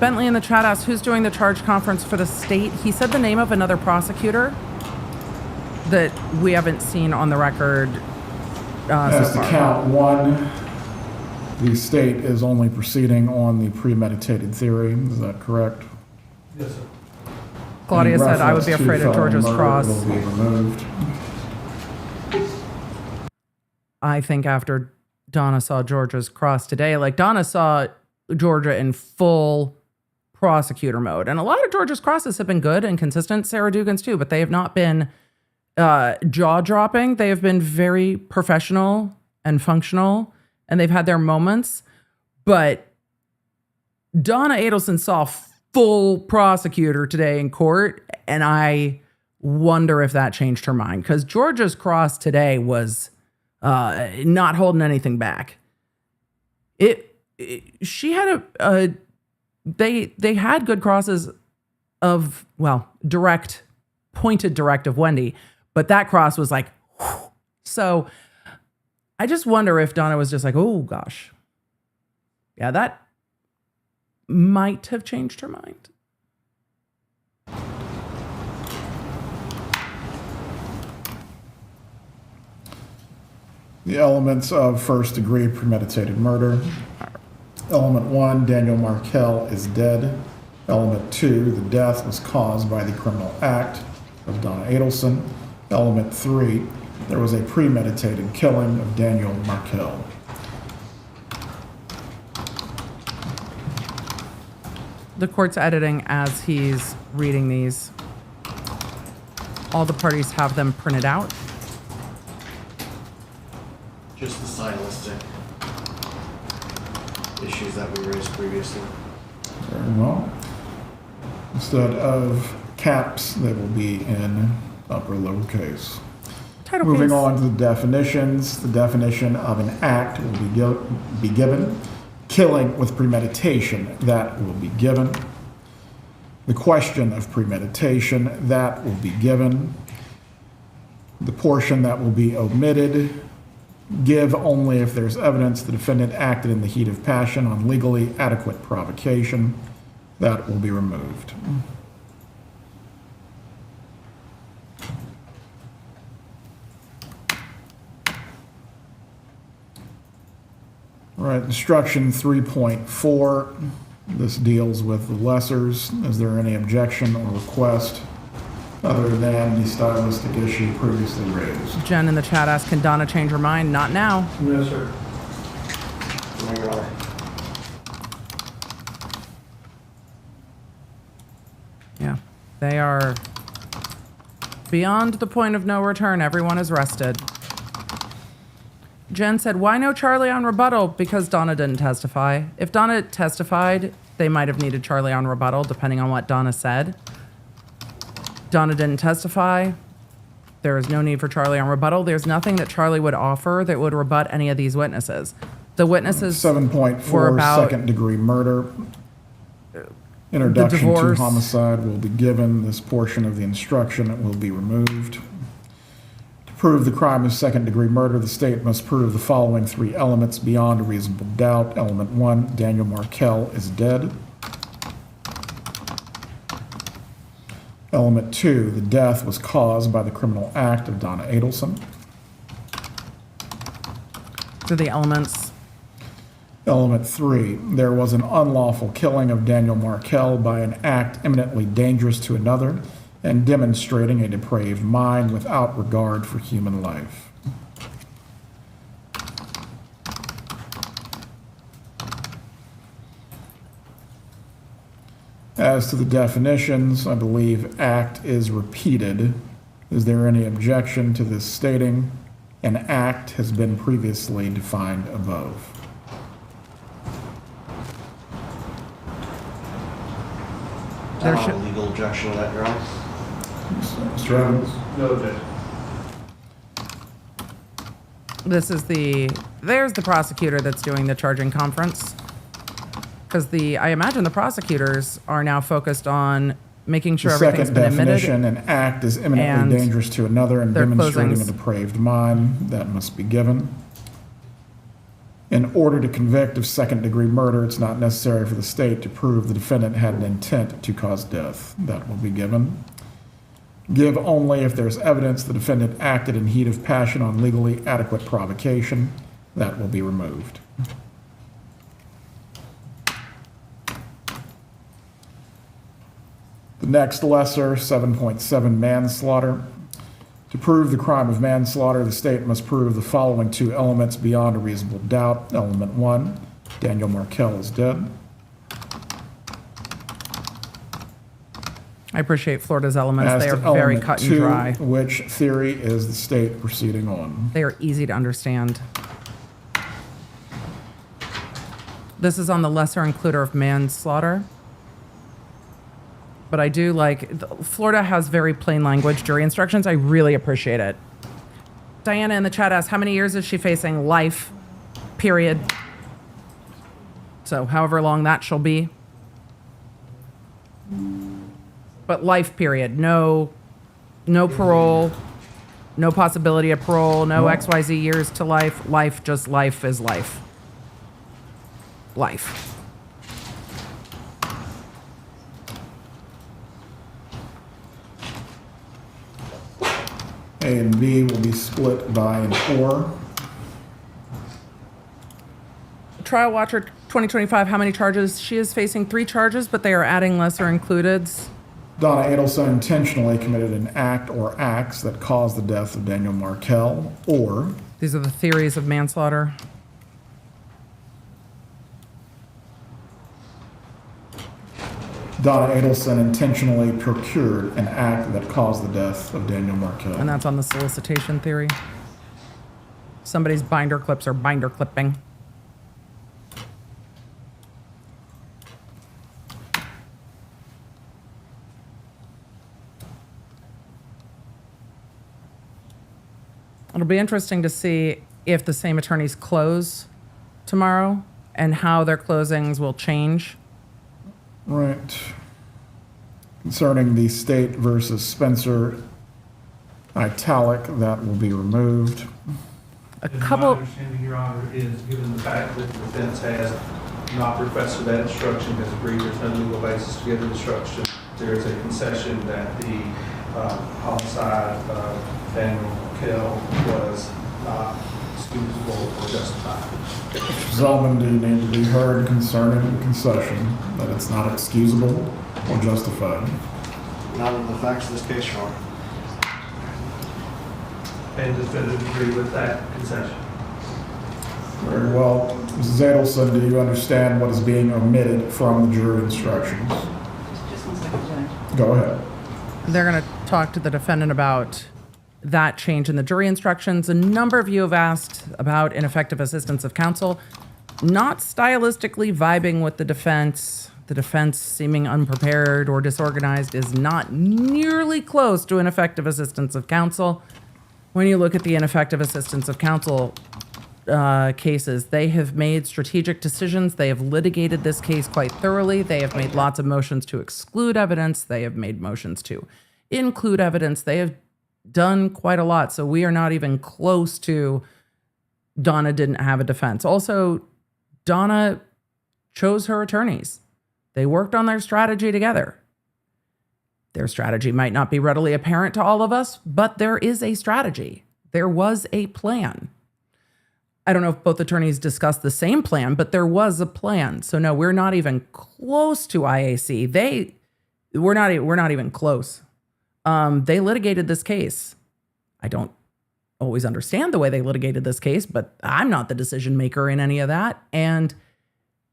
Bentley in the chat asked, who's doing the charge conference for the state? He said the name of another prosecutor that we haven't seen on the record As to count one, the state is only proceeding on the premeditated theory. Is that correct? Yes, sir. Claudia said, I would be afraid of Georgia's cross. Will be removed. I think after Donna saw Georgia's cross today, like Donna saw Georgia in full prosecutor mode. And a lot of Georgia's crosses have been good and consistent, Sarah Dugan's too, but they have not been jaw-dropping. They have been very professional and functional, and they've had their moments. But Donna Adelson saw full prosecutor today in court, and I wonder if that changed her mind, because Georgia's cross today was not holding anything back. She had they had good crosses of, well, pointed direct of Wendi, but that cross was like, whew. So I just wonder if Donna was just like, oh gosh, yeah, that might have changed her mind. The elements of first-degree premeditated murder. Element 1, Daniel Markell is dead. Element 2, the death was caused by the criminal act of Donna Adelson. Element 3, there was a premeditated killing of Daniel Markell. The court's editing as he's reading these. All the parties have them printed out. Just the stylistic issues that we raised previously. Very well. Instead of caps, they will be in upper lowercase. Moving on to the definitions. The definition of an act will be given. Killing with premeditation, that will be given. The question of premeditation, that will be given. The portion that will be omitted, give only if there's evidence the defendant acted in the heat of passion on legally adequate provocation. That will be removed. All right, instruction 3.4. This deals with the lessers. Is there any objection or request other than the stylistic issue previously raised? Jen in the chat asked, can Donna change her mind? Not now. No, sir. No, Your Honor. Yeah, they are beyond the point of no return. Everyone is rested. Jen said, why no Charlie on rebuttal? Because Donna didn't testify. If Donna testified, they might have needed Charlie on rebuttal, depending on what Donna said. Donna didn't testify. There is no need for Charlie on rebuttal. There's nothing that Charlie would offer that would rebut any of these witnesses. The witnesses 7.4, were about second-degree murder. Introduction to divorce. homicide will be given. This portion of the instruction will be removed. To prove the crime of second-degree murder, the state must prove the following three elements beyond a reasonable doubt. Element 1, Daniel Markell is dead. Element 2, the death was caused by the criminal act of Donna Adelson. to the elements. Element 3, there was an unlawful killing of Daniel Markell by an act eminently dangerous to another and demonstrating a depraved mind without regard for human life. As to the definitions, I believe act is repeated. Is there any objection to this stating an act has been previously defined above? I don't have a legal objection to that, Your Honor. Mr. Evans? No objection. This is there's the prosecutor that's doing the charging conference. Because I imagine the prosecutors are now focused on making sure everything's been admitted. The second definition, an act is eminently dangerous to another and demonstrating a depraved mind, that must be given. In order to convict of second-degree murder, it's not necessary for the state to prove the defendant had an intent to cause death. That will be given. Give only if there's evidence the defendant acted in heat of passion on legally adequate provocation. That will be removed. The next lesser, 7.7, manslaughter. To prove the crime of manslaughter, the state must prove the following two elements beyond a reasonable doubt. Element 1, Daniel Markell is dead. I appreciate Florida's elements. They are very cut and dry. Which theory is the state proceeding on? They are easy to understand. This is on the lesser includer of manslaughter. But I do Florida has very plain language jury instructions. I really appreciate it. Diana in the chat asked, how many years is she facing? Life, period. So however long that shall be. But life, period. No parole, no possibility of parole, no XYZ years to life. Life, just life is life. Life. A and B will be split by an or. Trial Watcher 2025, how many charges? She is facing 3 charges, but they are adding lesser includeds. Donna Adelson intentionally committed an act or acts that caused the death of Daniel Markell, or... These are the theories of manslaughter. Donna Adelson intentionally procured an act that caused the death of Daniel Markell. And that's on the solicitation theory. Somebody's binder clips are binder clipping. It'll be interesting to see if the same attorneys close tomorrow and how their closings will change. Right. Concerning the State versus Spencer italic, that will be removed. My understanding, Your Honor, is given the fact that the defense has not requested that instruction, has agreed there's no legal basis to give the instruction. There is a concession that the homicide of Daniel Kell was not excusable or justified. Zellman, do you need to be heard concerning the concession that it's not excusable or justified? Not in the facts of this case, Your Honor. And the defendant agree with that concession. Very well. Mrs. Adelson, do you understand what is being omitted from the jury instructions? Just 1 second, Judge. Go ahead. They're going to talk to the defendant about that change in the jury instructions. A number of you have asked about ineffective assistance of counsel. Not stylistically vibing with the defense seeming unprepared or disorganized is not nearly close to ineffective assistance of counsel. When you look at the ineffective assistance of counsel cases, they have made strategic decisions. They have litigated this case quite thoroughly. They have made lots of motions to exclude evidence. They have made motions to include evidence. They have done quite a lot. So we are not even close to Donna didn't have a defense. Also, Donna chose her attorneys. They worked on their strategy together. Their strategy might not be readily apparent to all of us, but there is a strategy. There was a plan. I don't know if both attorneys discussed the same plan, but there was a plan. So no, we're not even close to IAC. We're not even close. They litigated this case. I don't always understand the way they litigated this case, but I'm not the decision maker in any of that. And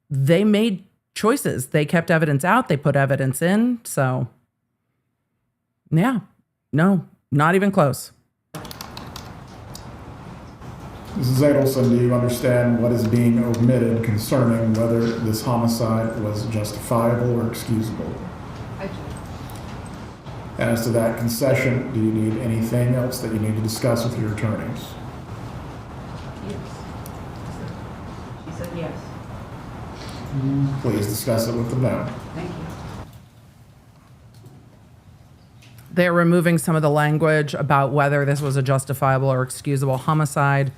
they made choices. They kept evidence out. They put evidence in. So yeah, no, not even close. Mrs. Adelson, do you understand what is being omitted concerning whether this homicide was justifiable or excusable? I do. As to that concession, do you need anything else that you need to discuss with your attorneys? Yes. She said yes. Please discuss it with them now. Thank you. They're removing some of the language about whether this was a justifiable or excusable homicide.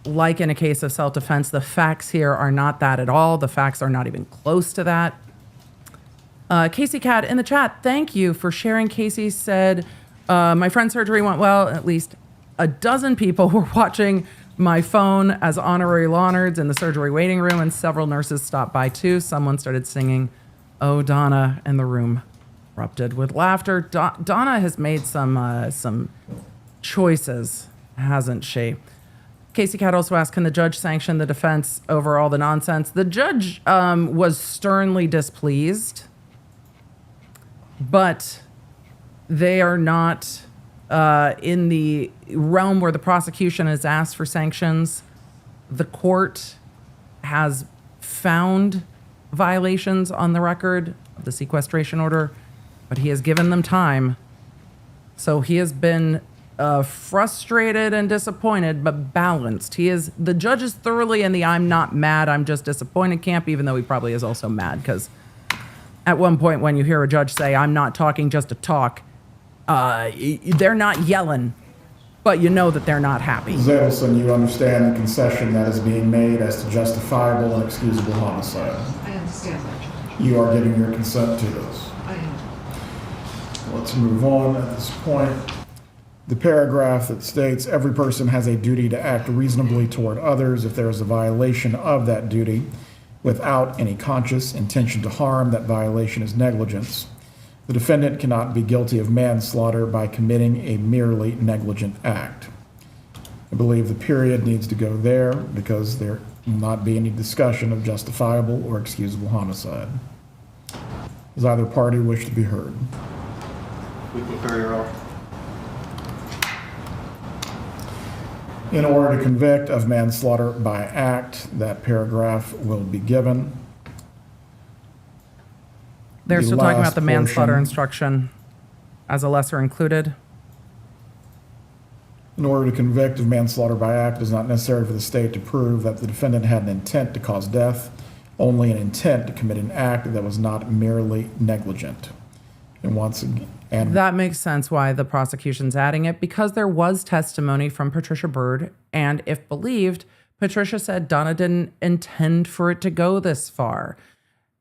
Like in a case of self-defense, the facts here are not that at all. The facts are not even close to that. Casey Cat in the chat, thank you for sharing. Casey said, my friend's surgery went well. At least a dozen people were watching my phone as honorary lawnards in the surgery waiting room, and several nurses stopped by too. Someone started singing, "Oh, Donna," and the room erupted with laughter. Donna has made some choices, hasn't she? Casey Cat also asked, can the judge sanction the defense over all the nonsense? The judge was sternly displeased, but they are not in the realm where the prosecution has asked for sanctions. The court has found violations on the record of the sequestration order, but he has given them time. So he has been frustrated and disappointed, but balanced. The judge is thoroughly in the I'm not mad, I'm just disappointed camp, even though he probably is also mad, because at one point when you hear a judge say, I'm not talking just to talk, they're not yelling, but you know that they're not happy. Adelson, you understand the concession that is being made as to justifiable and excusable homicide? I understand that, Judge. You are giving your consent to this? I am. Let's move on at this point. The paragraph that states every person has a duty to act reasonably toward others if there is a violation of that duty without any conscious intention to harm, that violation is negligence. The defendant cannot be guilty of manslaughter by committing a merely negligent act. I believe the period needs to go there because there will not be any discussion of justifiable or excusable homicide. Does either party wish to be heard? We concur, Your Honor. In order to convict of manslaughter by act, that paragraph will be given. They're The still talking about last the manslaughter portion. instruction as a lesser included. In order to convict of manslaughter by act, it is not necessary for the state to prove that the defendant had an intent to cause death, only an intent to commit an act that was not merely negligent. And once again, That makes sense why the prosecution's adding it, because there was testimony from Patricia Bryd, and if believed, Patricia said Donna didn't intend for it to go this far.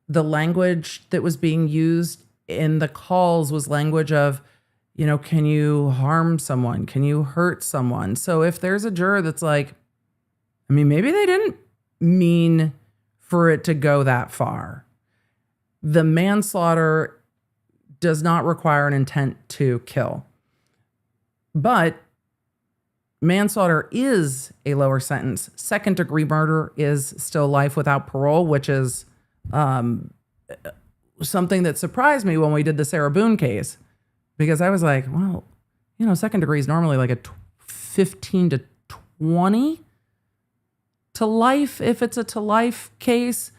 The language that was being used in the calls was language of, you know, can you harm someone? Can you hurt someone? So if there's a juror that's like, I mean, maybe they didn't mean for it to go that far. The manslaughter does not require an intent to kill. But manslaughter is a lower sentence. Second degree murder is still life without parole, which is something that surprised me when we did the Sarah Boone case, because I was like, well, you know, second degree is normally like a 15 to 20 to life if it's a to life case.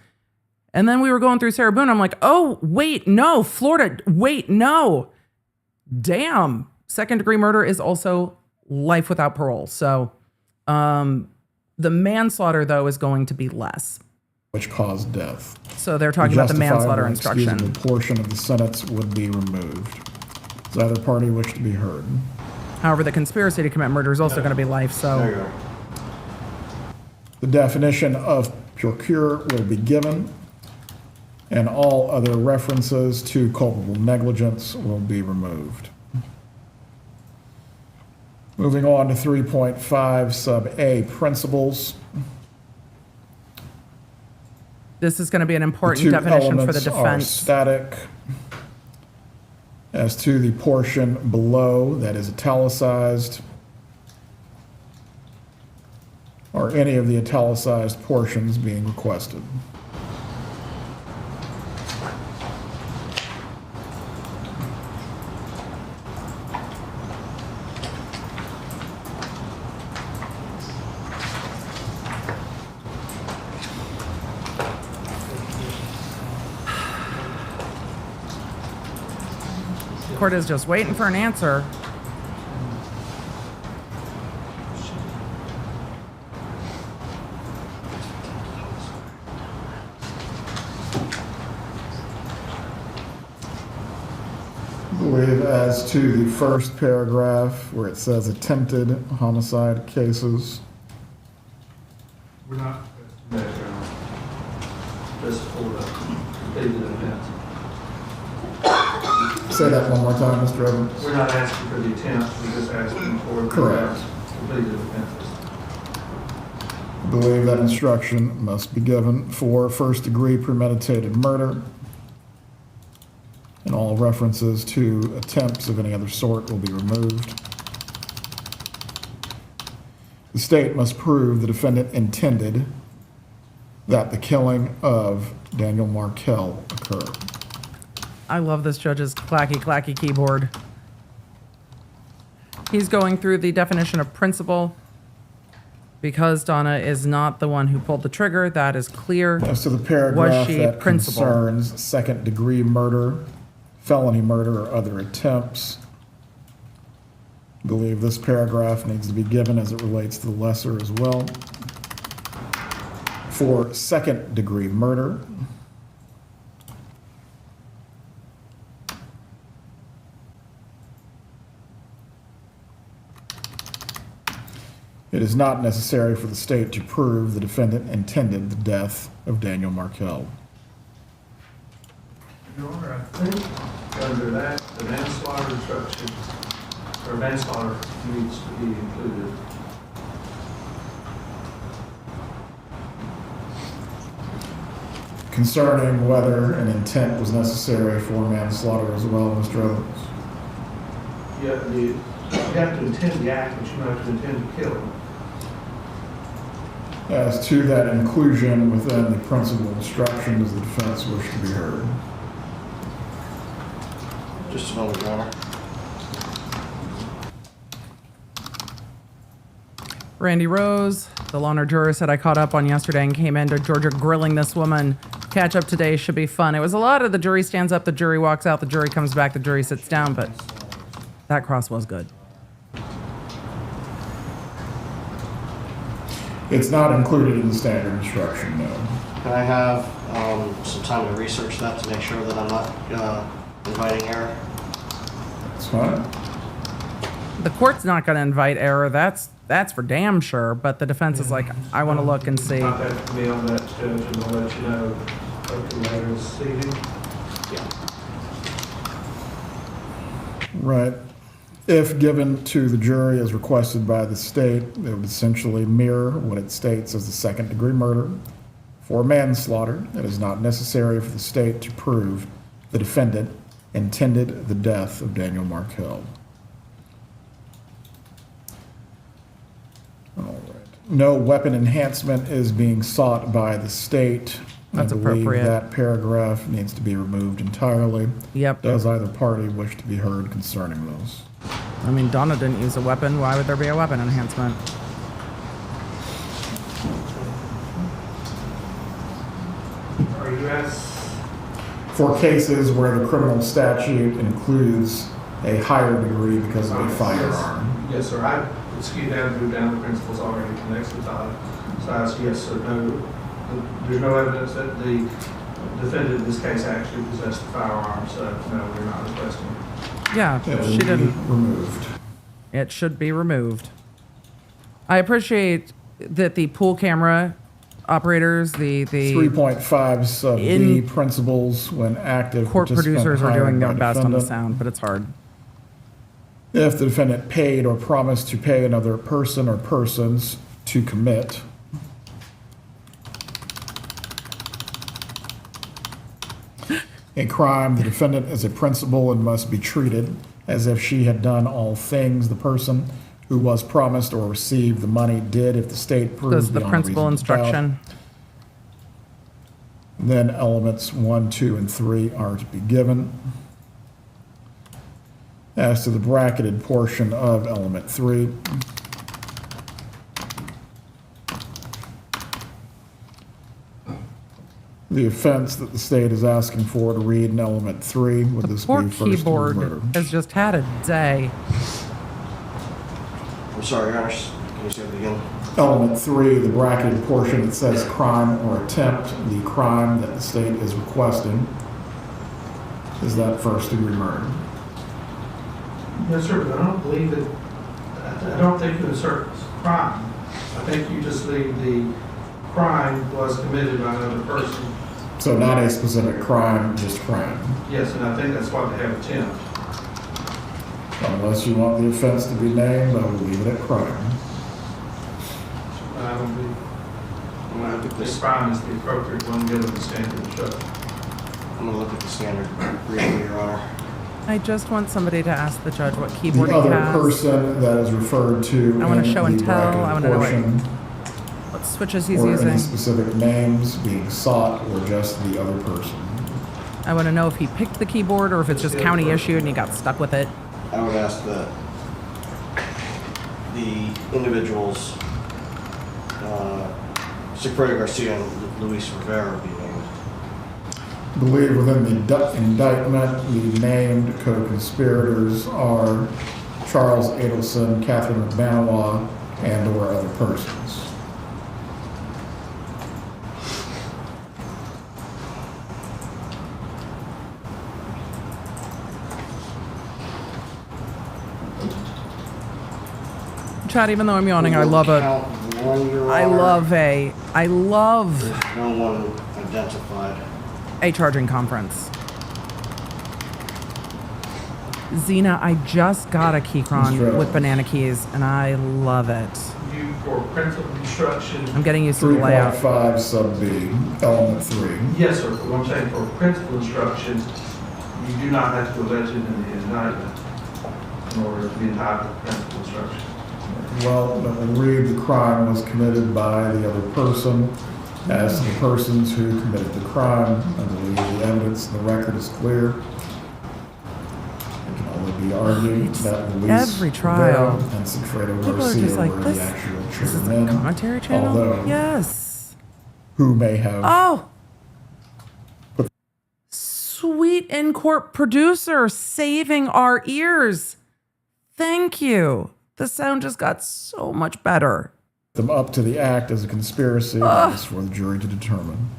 And then we were going through Sarah Boone. I'm like, oh, wait, no, Florida, wait, no. Damn. Second degree murder is also life without parole. So the manslaughter, though, is going to be less. Which caused death. So they're talking about the manslaughter instruction. The portion of the sentence would be removed. Does either party wish to be heard? However, the conspiracy to commit murder is also going to be life. So the definition of procure will be given, and all other references to culpable negligence will be removed. Moving on to 3.5 sub A, principles. This is going to be an important definition for the defense. Are static. As to the portion below that is italicized, or any of the italicized portions being requested. Court is just waiting for an answer. I believe as to the first paragraph where it says attempted homicide cases. We're not, just for the completed offense. Say that one more time, Mr. Evans. We're not asking for the attempt, we're just asking for the completed offenses. I believe that instruction must be given for first-degree premeditated murder, and all references to attempts of any other sort will be removed. The state must prove the defendant intended that the killing of Daniel Markell occurred. I love this judge's clacky keyboard. He's going through the definition of principle. Because Donna is not the one who pulled the trigger, that is clear. As to the paragraph that concerns second-degree murder, felony murder, or other attempts, I believe this paragraph needs to be given as it relates to the lesser as well. For second-degree murder, it is not necessary for the state to prove the defendant intended the death of Daniel Markell. Your Honor, I think under that, the manslaughter instruction, or manslaughter needs to be included. Concerning whether an intent was necessary for manslaughter as well, Mr. Evans. Yeah, you have to intend the act, but you don't have to intend to kill. As to that inclusion within the principal instruction, does the defense wish to be heard? Just a moment, Your Honor. Randy Rose, the Lawner juror, said I caught up on yesterday and came into Georgia grilling this woman. Catch up today should be fun. It was a lot of the jury stands up, the jury walks out, the jury comes back, the jury sits down, but that cross was good. It's not included in the standard instruction, no. Can I have some time to research that to make sure that I'm not inviting error? That's fine. The court's not going to invite error. That's That's for damn sure. But the defense is like, I want to look and see. Contact me on that, Judge, and I'll let you know after later this evening. Right. If given to the jury as requested by the state, it would essentially mirror what it states as the second-degree murder. For manslaughter, it is not necessary for the state to prove the defendant intended the death of Daniel Markell. All right. No weapon enhancement is being sought by the state. That's I believe appropriate. that paragraph needs to be removed entirely. Yep. Does either party wish to be heard concerning those? I mean, Donna didn't use a weapon. Why would there be a weapon enhancement? Are you asked? For cases where the criminal statute includes a higher degree because of a firearm. Yes, sir. I would skew down, move down the principles already connected to size. Yes, sir. No, there's no evidence that the defendant in this case actually possessed the firearm, so no, we're not requesting it. Yeah, It she will be didn't. removed. It should be removed. I appreciate that the pool camera operators, the 3.5 sub B in- principles when active court participant producers are hired doing by their best on the defendant. sound, but it's hard. If the defendant paid or promised to pay another person or persons to commit a crime, the defendant is a principal and must be treated as if she had done all things the person who was promised or received the money did if the state proves Does the beyond a principal reasonable doubt. instruction? Then elements 1, 2, and 3 are to be given. As to the bracketed portion of element 3, the offense that the state is asking for to read in element 3, would this be Poor first degree keyboard murder? has just had a day. I'm sorry, Your Honor, can you say it again? Element 3, the bracketed portion that says crime or attempt, the crime that the state is requesting, is that first degree murder? Yes, sir, but I don't believe that, I don't think you insert crime. I think you just leave the crime was committed by another person. So not a specific crime, just crime. Yes, and I think that's why they have attempt. Unless you want the offense to be named, I will leave it at crime. I don't believe, I'm gonna look at this this, crime is the appropriate one given the standard instruction. I'm gonna look at the standard briefly, Your Honor. I just want somebody to ask the judge what The keyboard he other has. person that is referred to I want to in show and the tell. bracketed I want to know portion, what switches he's or any using. specific names being sought, or just the other person. I want to know if he picked the keyboard or if it's just county issued and he got stuck with it. I would ask that the individuals, Secretary Garcia and Luis Rivera be named. I believe within the indictment, the named co-conspirators are Charles Adelson, Catherine McManawa, and or other persons. Chad, even though I'm yawning, I love Count one, Your I Honor. love There's no one identified. a charging conference. Zena, I just got a Keychron Mr. with banana keys and I love it. You, for principal instruction, I'm getting used to the layout. 3.5 sub B, element 3. yes, sir, but what I'm saying for principal instruction, you do not have to allege it in the indictment in order to be entitled to principal instruction. Well, that will read the crime was committed by the other person. As to the persons who committed the crime, I believe the evidence in the record is clear. It can only be argued that Luis Every trial. Rivera and Sigfredo People are Garcia just like, were this, the actual this is a triggermen, commentary channel? although Yes. who may have Oh. Sweet in-court producer saving our ears. Thank you. The sound just got so much better. them up to the act as a conspiracy. That is for the jury to determine.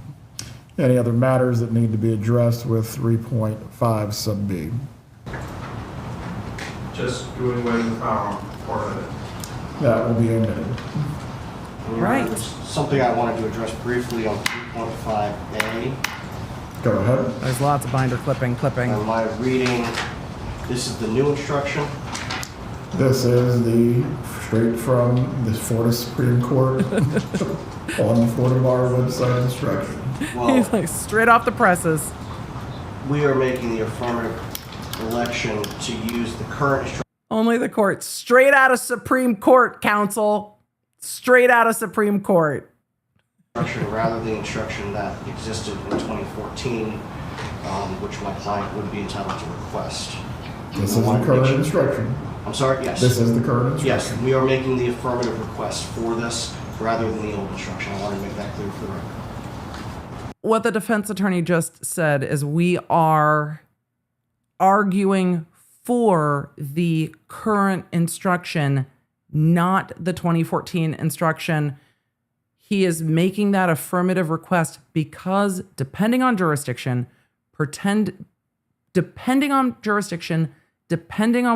Any other matters that need to be addressed with 3.5 sub B? Just doing away with the firearm part of it. that will be omitted. Right. There's something I wanted to address briefly on 3.5A. Go ahead. There's lots of binder clipping. Am I reading, this is the new instruction? This is straight from the Florida Supreme Court on the Florida Bar website instruction. Well, He's like straight off the presses. we are making the affirmative election to use the current instruction. Only the court. Straight out of Supreme Court, counsel. Straight out of Supreme Court. Rather than the instruction that existed in 2014, which my client would be entitled to request. This is the current instruction. I'm sorry, yes. This is the current instruction. Yes, we are making the affirmative request for this rather than the old instruction. I want to make that clear for the record. What the defense attorney just said is we are arguing for the current instruction, not the 2014 instruction. He is making that affirmative request because depending on jurisdiction, depending on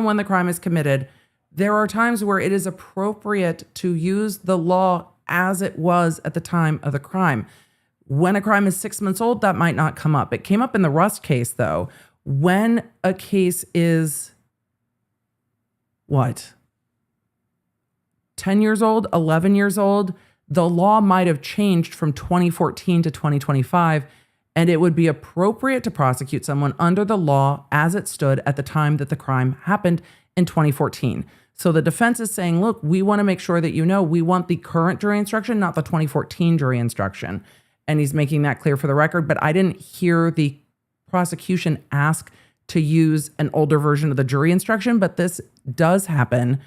when the crime is committed, there are times where it is appropriate to use the law as it was at the time of the crime. When a crime is 6 months old, that might not come up. It came up in the Rust case, though. When a case is, 10 years old, 11 years old, the law might have changed from 2014 to 2025, and it would be appropriate to prosecute someone under the law as it stood at the time that the crime happened in 2014. So the defense is saying, look, we want to make sure that you know we want the current jury instruction, not the 2014 jury instruction. And he's making that clear for the record, but I didn't hear the prosecution ask to use an older version of the jury instruction, but this does happen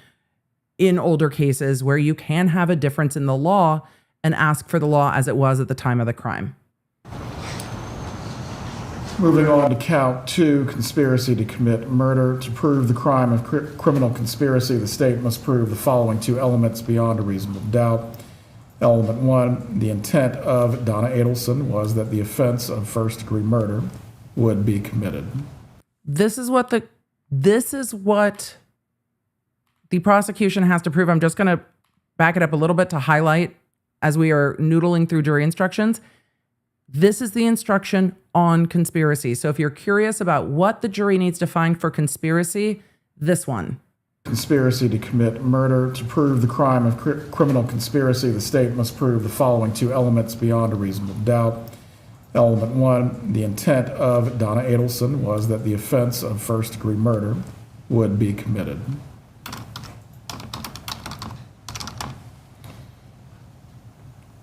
in older cases where you can have a difference in the law and ask for the law as it was at the time of the crime. Moving on to count 2, conspiracy to commit murder. To prove the crime of criminal conspiracy, the state must prove the following 2 elements beyond a reasonable doubt. Element 1, the intent of Donna Adelson was that the offense of first-degree murder would be committed. This is what the prosecution has to prove. I'm just going to back it up a little bit to highlight as we are noodling through jury instructions. This is the instruction on conspiracy. So if you're curious about what the jury needs to find for conspiracy, this one. Conspiracy to commit murder. To prove the crime of criminal conspiracy, the state must prove the following 2 elements beyond a reasonable doubt. Element 1, the intent of Donna Adelson was that the offense of first-degree murder would be committed.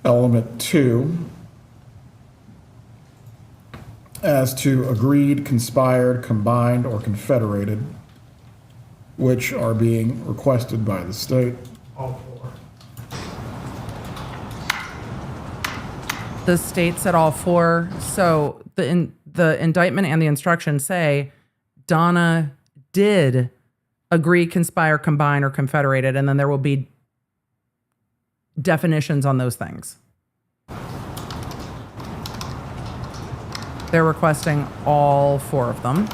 Element 2, as to agreed, conspired, combined, or confederated, which are being requested by the state. All 4. The state said all 4. So the indictment and the instruction say Donna did agree, conspire, combine, or confederated, and then there will be definitions on those things. They're requesting all 4 of them.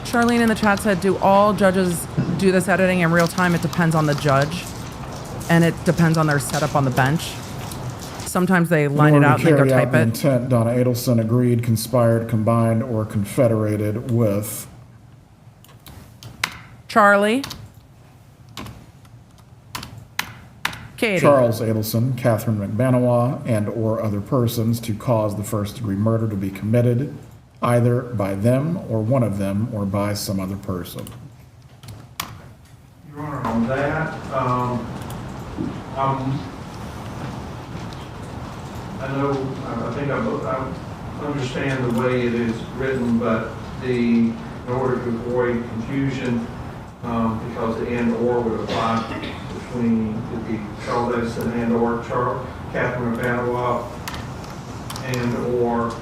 Charlene in the chat said, do all judges do this editing in real time? It depends on the judge, and it depends on their setup on the bench. Sometimes they line it out and they go type it. Intent, Donna Adelson agreed, conspired, combined, or confederated with Charlie, Katie, Charles Adelson, Catherine McBanawa, and or other persons to cause the first-degree murder to be committed, either by them or one of them or by some other person. Your Honor, on that, I think I understand the way it is written, but in order to avoid confusion, because the and or would apply between the Charles Edison and or Catherine McBanawa and or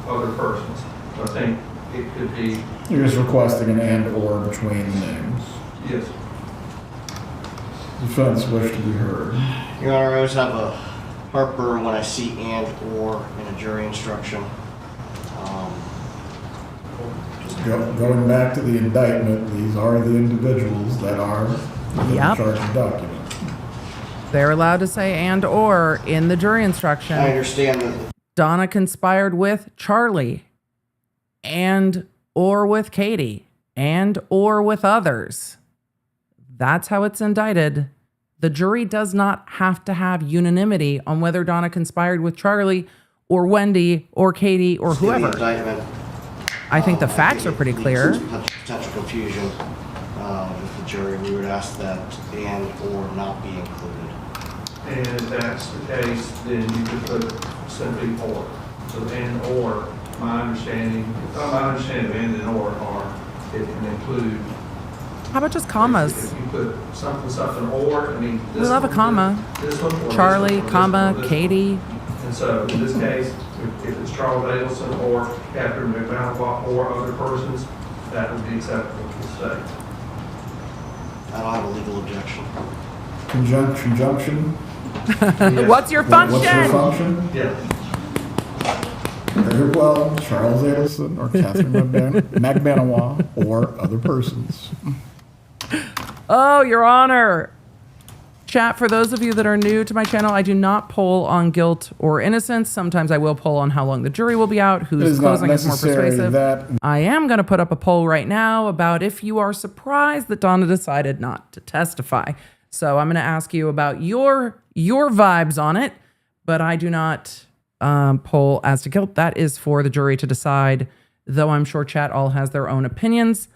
other persons. So I think it could be. You're just requesting an and or between the names. Yes. Defense wish to be heard. Your Honor, I always have a heartburn when I see and or in a jury instruction. Going back to the indictment, these are the individuals that are in Yep. charge of document. They're allowed to say and or in the jury instruction. I understand that. Donna conspired with Charlie and or with Katie and or with others. That's how it's indicted. The jury does not have to have unanimity on whether Donna conspired with Charlie or Wendi or Katie or In the whoever. indictment, I think the facts are pretty clear. Potential confusion with the jury. We would ask that and or not be included. And if that's the case, then you could put simply or. So and or, my understanding of and or are, it can include. How about just commas? If you put something or, I mean. We love a comma. This one, or Charlie, this one, or comma, this one. Katie. And so in this case, if it's Charles Adelson or Catherine McManawa or other persons, that would be acceptable to the state. I don't have a legal objection. Conjunction. What's your function? What's your function? Yeah. Very well, Charles Adelson or Catherine McManawa or other persons. Oh, Your Honor. Chat, for those of you that are new to my channel, I do not poll on guilt or innocence. Sometimes I will poll on how long the jury will be out, It whose is not closing is more necessary persuasive. that I am going to put up a poll right now about if you are surprised that Donna decided not to testify. So I'm going to ask you about your vibes on it, but I do not poll as to guilt. That is for the jury to decide, though I'm sure chat all has their own opinions.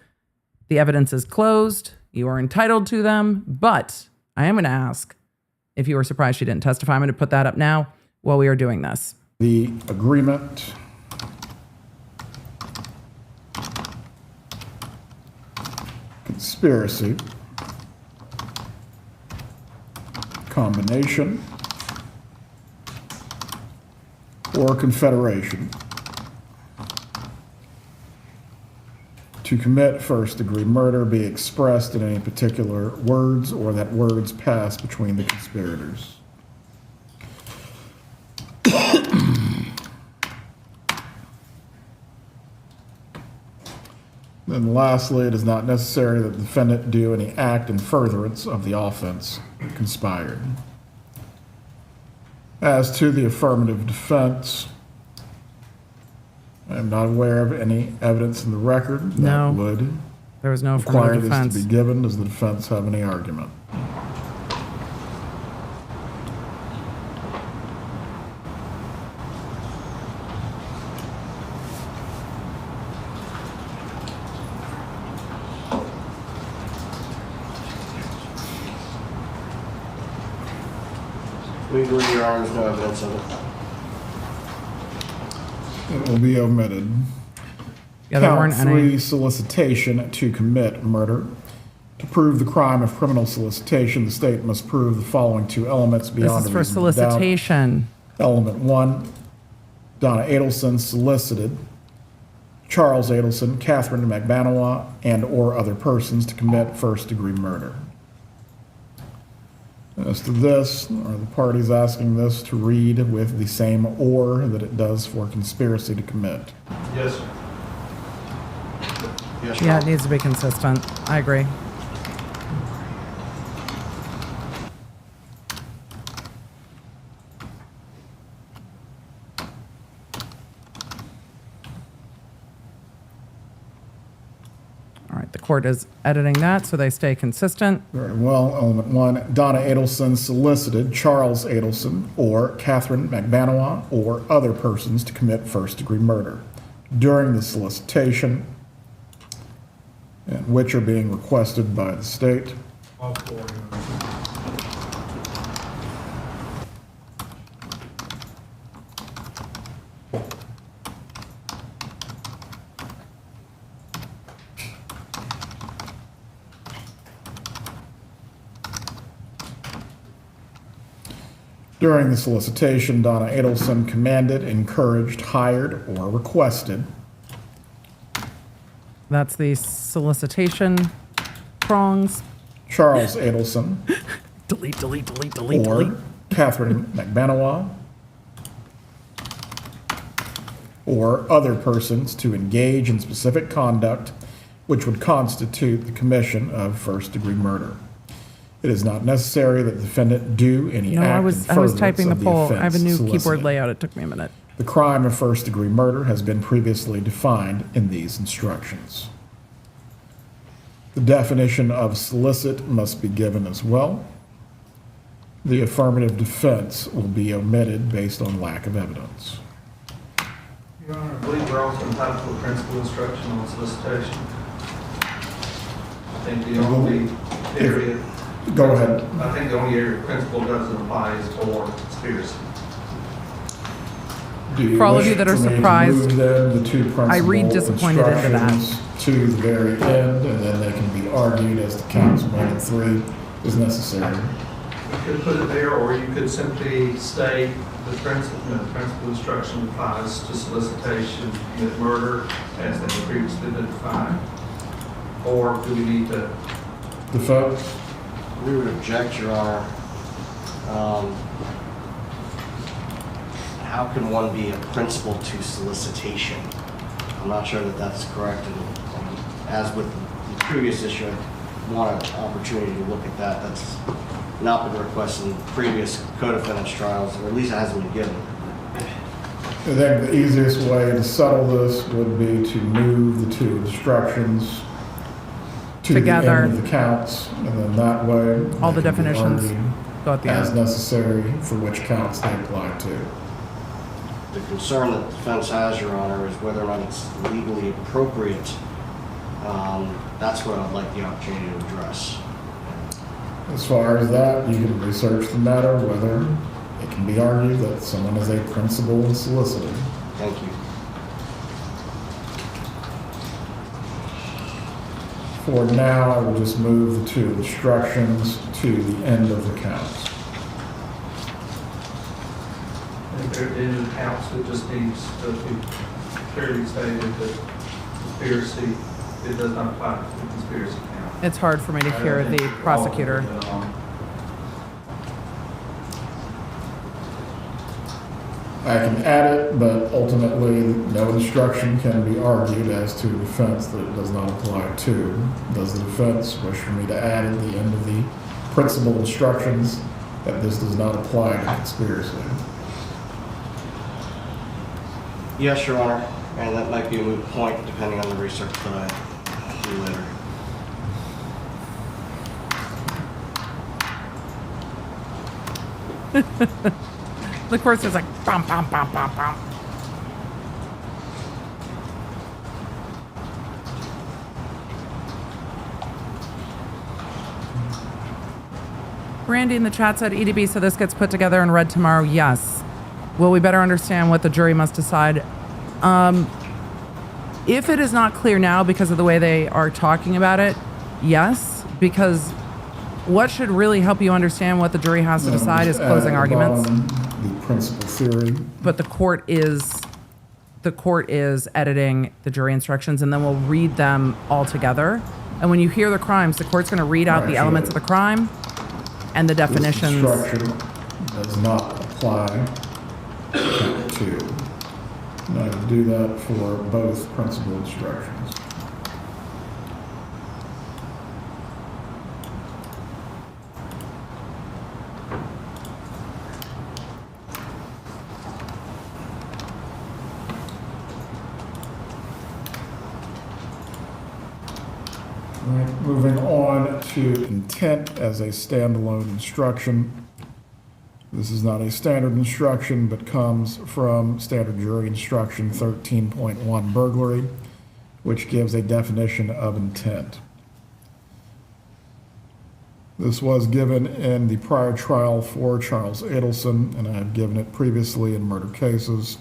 The evidence is closed. You are entitled to them, but I am going to ask if you were surprised she didn't testify. I'm going to put that up now while we are doing this. the agreement conspiracy, combination, or confederation to commit first-degree murder be expressed in any particular words or that words pass between the conspirators. Then lastly, it is not necessary that the defendant do any act in furtherance of the offense conspired. As to the affirmative defense, I am not aware of any evidence in the record that No, would there was no require affirmative this defense. to be given. Does the defense have any argument? We agree, Your Honor, there's no evidence of it. It will be omitted. Yeah, there Count weren't 3, any. solicitation to commit murder. To prove the crime of criminal solicitation, the state must prove the following two elements This beyond is a for reasonable doubt. solicitation. Element 1, Donna Adelson solicited Charles Adelson, Catherine McManawa, and or other persons to commit first-degree murder. As to this, are the parties asking this to read with the same or that it does for conspiracy to commit? Yes, sir. Yes, Your Yeah, Honor. it needs to be consistent. I agree. All right, the court is editing that so they stay consistent. Very well. Element 1, Donna Adelson solicited Charles Adelson or Catherine McManawa or other persons to commit first-degree murder during the solicitation, and which are being requested by the state. All four, Your Honor. During the solicitation, Donna Adelson commanded, encouraged, hired, or requested That's the solicitation prongs. Charles Adelson, Delete. or Catherine McBanawa, or other persons to engage in specific conduct which would constitute the commission of first-degree murder. It is not necessary that the defendant do any No, act I in was furtherance typing the of poll. offense I have a new solicited. keyboard layout. It took me a minute. The crime of first-degree murder has been previously defined in these instructions. The definition of solicit must be given as well. The affirmative defense will be omitted based on lack of evidence. Your Honor, I believe we're also entitled to a principal instruction on solicitation. I think the only area. Go ahead. I think the only area principle doesn't apply is for conspiracy. Do you For all of wish you that are for me to surprised, move then the two I read principal disappointed into that. instructions to the very end, and then they can be argued as to counts 1 and 3 is necessary? You could put it there, or you could simply state the principal instruction applies to solicitation with murder as they have previously been defined. Or do we need to? Defense? We would object, Your Honor. How can one be a principal to solicitation? I'm not sure that that's correct, and as with the previous issue, I want an opportunity to look at that. That's not been requested in previous co-defendants trials, or at least it hasn't been given. I think the easiest way to settle this would be to move the two instructions to Together. the end of the counts, and then that way All they the can be definitions argued go at the as end. necessary for which counts they apply to. The concern that the defense has, Your Honor, is whether or not it's legally appropriate. That's what I'd like the opportunity to address. As far as that, you can research the matter, whether it can be argued that someone is a principal and solicitor. Thank you. For now, I will just move the two instructions to the end of the counts. In the counts, it just needs to be clearly stated that conspiracy, it does not apply to the conspiracy count. It's hard for me to hear the prosecutor. I can add it, but ultimately, no instruction can be argued as to a defense that it does not apply to. Does the defense wish for me to add at the end of the principal instructions that this does not apply to conspiracy? Yes, Your Honor, and that might be a moot point depending on the research that I do later. The course is like, bum, bum, bum, bum, bum. Brandy in the chat said, EDB, so this gets put together and read tomorrow. Yes. Will we better understand what the jury must decide? If it is not clear now because of the way they are talking about it, yes, because what should really help you understand what the jury has to decide is closing arguments. The principal theory. But the court is editing the jury instructions, and then we'll read them all together. And when you hear the crimes, the court's going to read out the elements of the crime and the definitions. This instruction does not apply to count 2. And I will do that for both principal instructions. Right, moving on to intent as a standalone instruction. This is not a standard instruction, but comes from standard jury instruction 13.1 burglary, which gives a definition of intent. This was given in the prior trial for Charles Adelson, and I have given it previously in murder cases.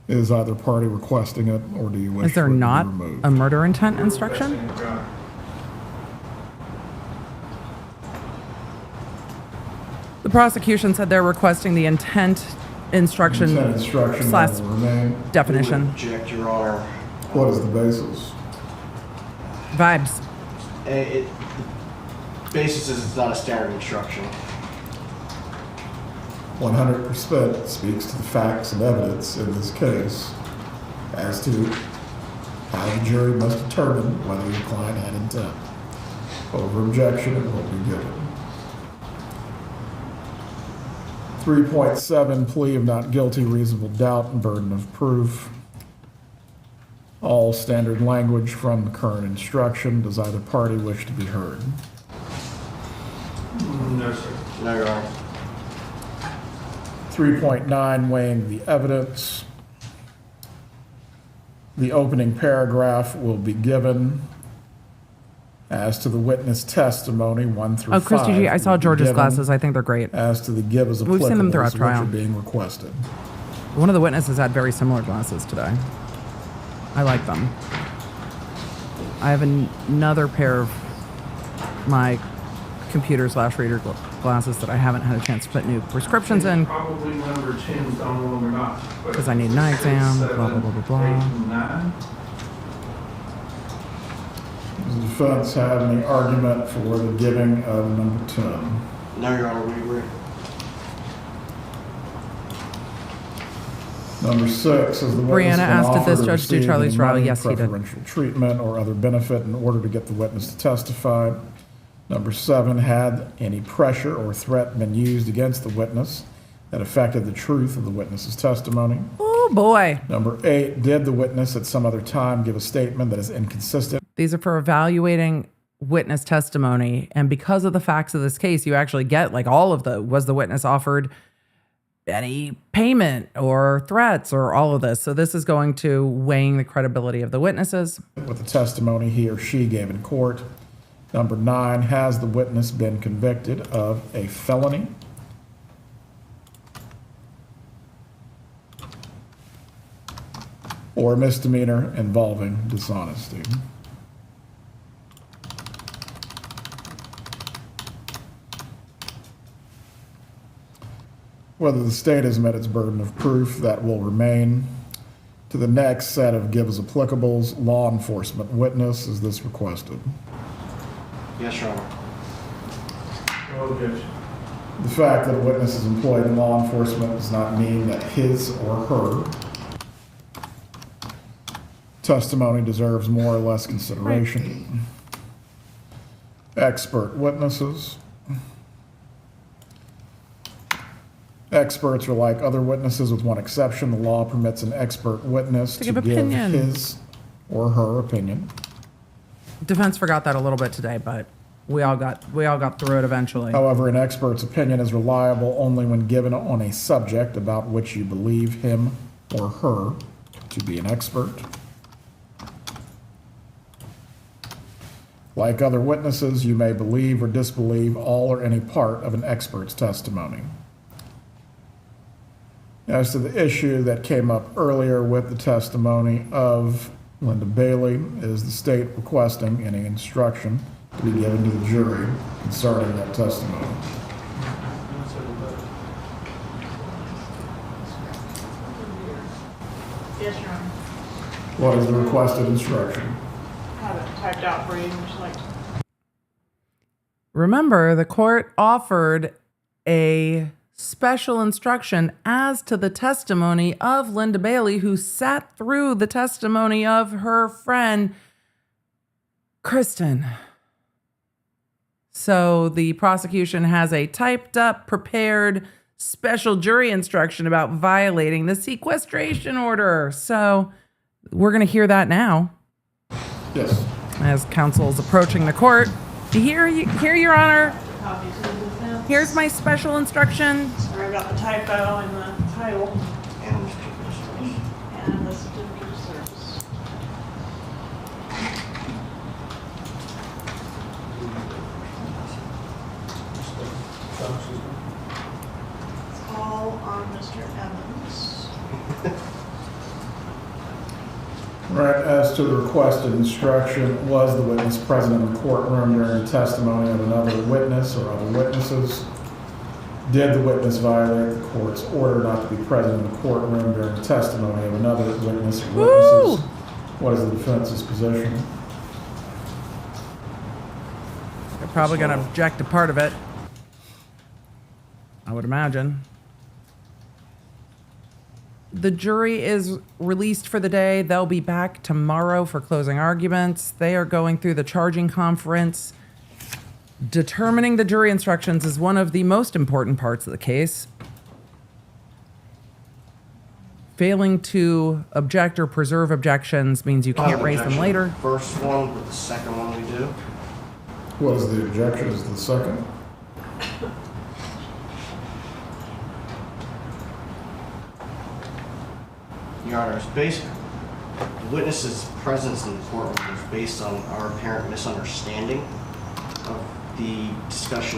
Is either party requesting it, or do you wish Is there for it to be not removed? a murder intent instruction? The prosecution said they're requesting the intent instruction slash will remain. definition. Object, Your Honor. What is the basis? Vibes. basis is it's not a standard instruction. 100% speaks to the facts and evidence in this case as to how the jury must determine whether your client had intent. Over objection, it will be given. 3.7, plea of not guilty, reasonable doubt, and burden of proof. All standard language from the current instruction. Does either party wish to be heard? No, sir. No, Your Honor. 3.9, weighing the evidence. The opening paragraph will be given as to the witness testimony 1 through 5. Oh, Christy G, I saw George's glasses. I think they're great. As to the give as applicable, We've seen them throughout which trial. are being requested. One of the witnesses had very similar glasses today. I like them. I have another pair of my computer/reader glasses that I haven't had a chance to put new prescriptions in. Probably number 10's on one or not. Because I need an eye exam, blah, blah, blah, blah, blah. 8 and 9. Does the defense have any argument for the giving of number 10? No, Your Honor, we agree. Number 6, is the witness Brianna been asked, did offered this or judge do received Charlie's any trial? money, Yes, he did. preferential treatment or other benefit in order to get the witness to testify? Number 7, had any pressure or threat been used against the witness that affected the truth of the witness's testimony? Oh, boy. Number 8, did the witness at some other time give a statement that is inconsistent? These are for evaluating witness testimony. And because of the facts of this case, you actually get like all of was the witness offered any payment or threats or all of this. So this is going to weighing the credibility of the witnesses. With the testimony he or she gave in court. Number 9, has the witness been convicted of a felony? Or misdemeanor involving dishonesty? Whether the state has met its burden of proof, that will remain. To the next set of give as applicables, law enforcement witness, is this requested? Yes, Your Honor. No objection. The fact that a witness is employed in law enforcement does not mean that his or her testimony deserves more or less consideration. Expert witnesses. Experts are like other witnesses with one exception. The law permits an expert witness to give opinion. his or her opinion. Defense forgot that a little bit today, but we all got through it eventually. However, an expert's opinion is reliable only when given on a subject about which you believe him or her to be an expert. Like other witnesses, you may believe or disbelieve all or any part of an expert's testimony. As to the issue that came up earlier with the testimony of Linda Bailey, is the state requesting any instruction to be given to the jury concerning that testimony? Yes, Your Honor. What is the requested instruction? I have it typed out for you. Would you like to? Remember, the court offered a special instruction as to the testimony of Linda Bailey, who sat through the testimony of her friend, Kristin. So the prosecution has a typed up, prepared special jury instruction about violating the sequestration order. So we're going to hear that now. Yes. As counsel is approaching the court. Here, Your Honor. Copy to the defense. Here's my special instruction. Sorry about the typo in the title. And the certificate of service. It's all on Mr. Evans. Right, as to the requested instruction, was the witness present in the courtroom during the testimony of another witness or other witnesses? Did the witness violate the court's order not to be present in the courtroom during the testimony of another witness or witnesses? What is the defense's position? They're probably going to object to part of it, I would imagine. The jury is released for the day. They'll be back tomorrow for closing arguments. They are going through the charging conference. Determining the jury instructions is one of the most important parts of the case. Failing to object or preserve objections means you can't raise them later. First one, but the second one we do. What is the objection? Is the second? Your Honor, it's based, the witness's presence in the courtroom was based on our apparent misunderstanding of the discussion.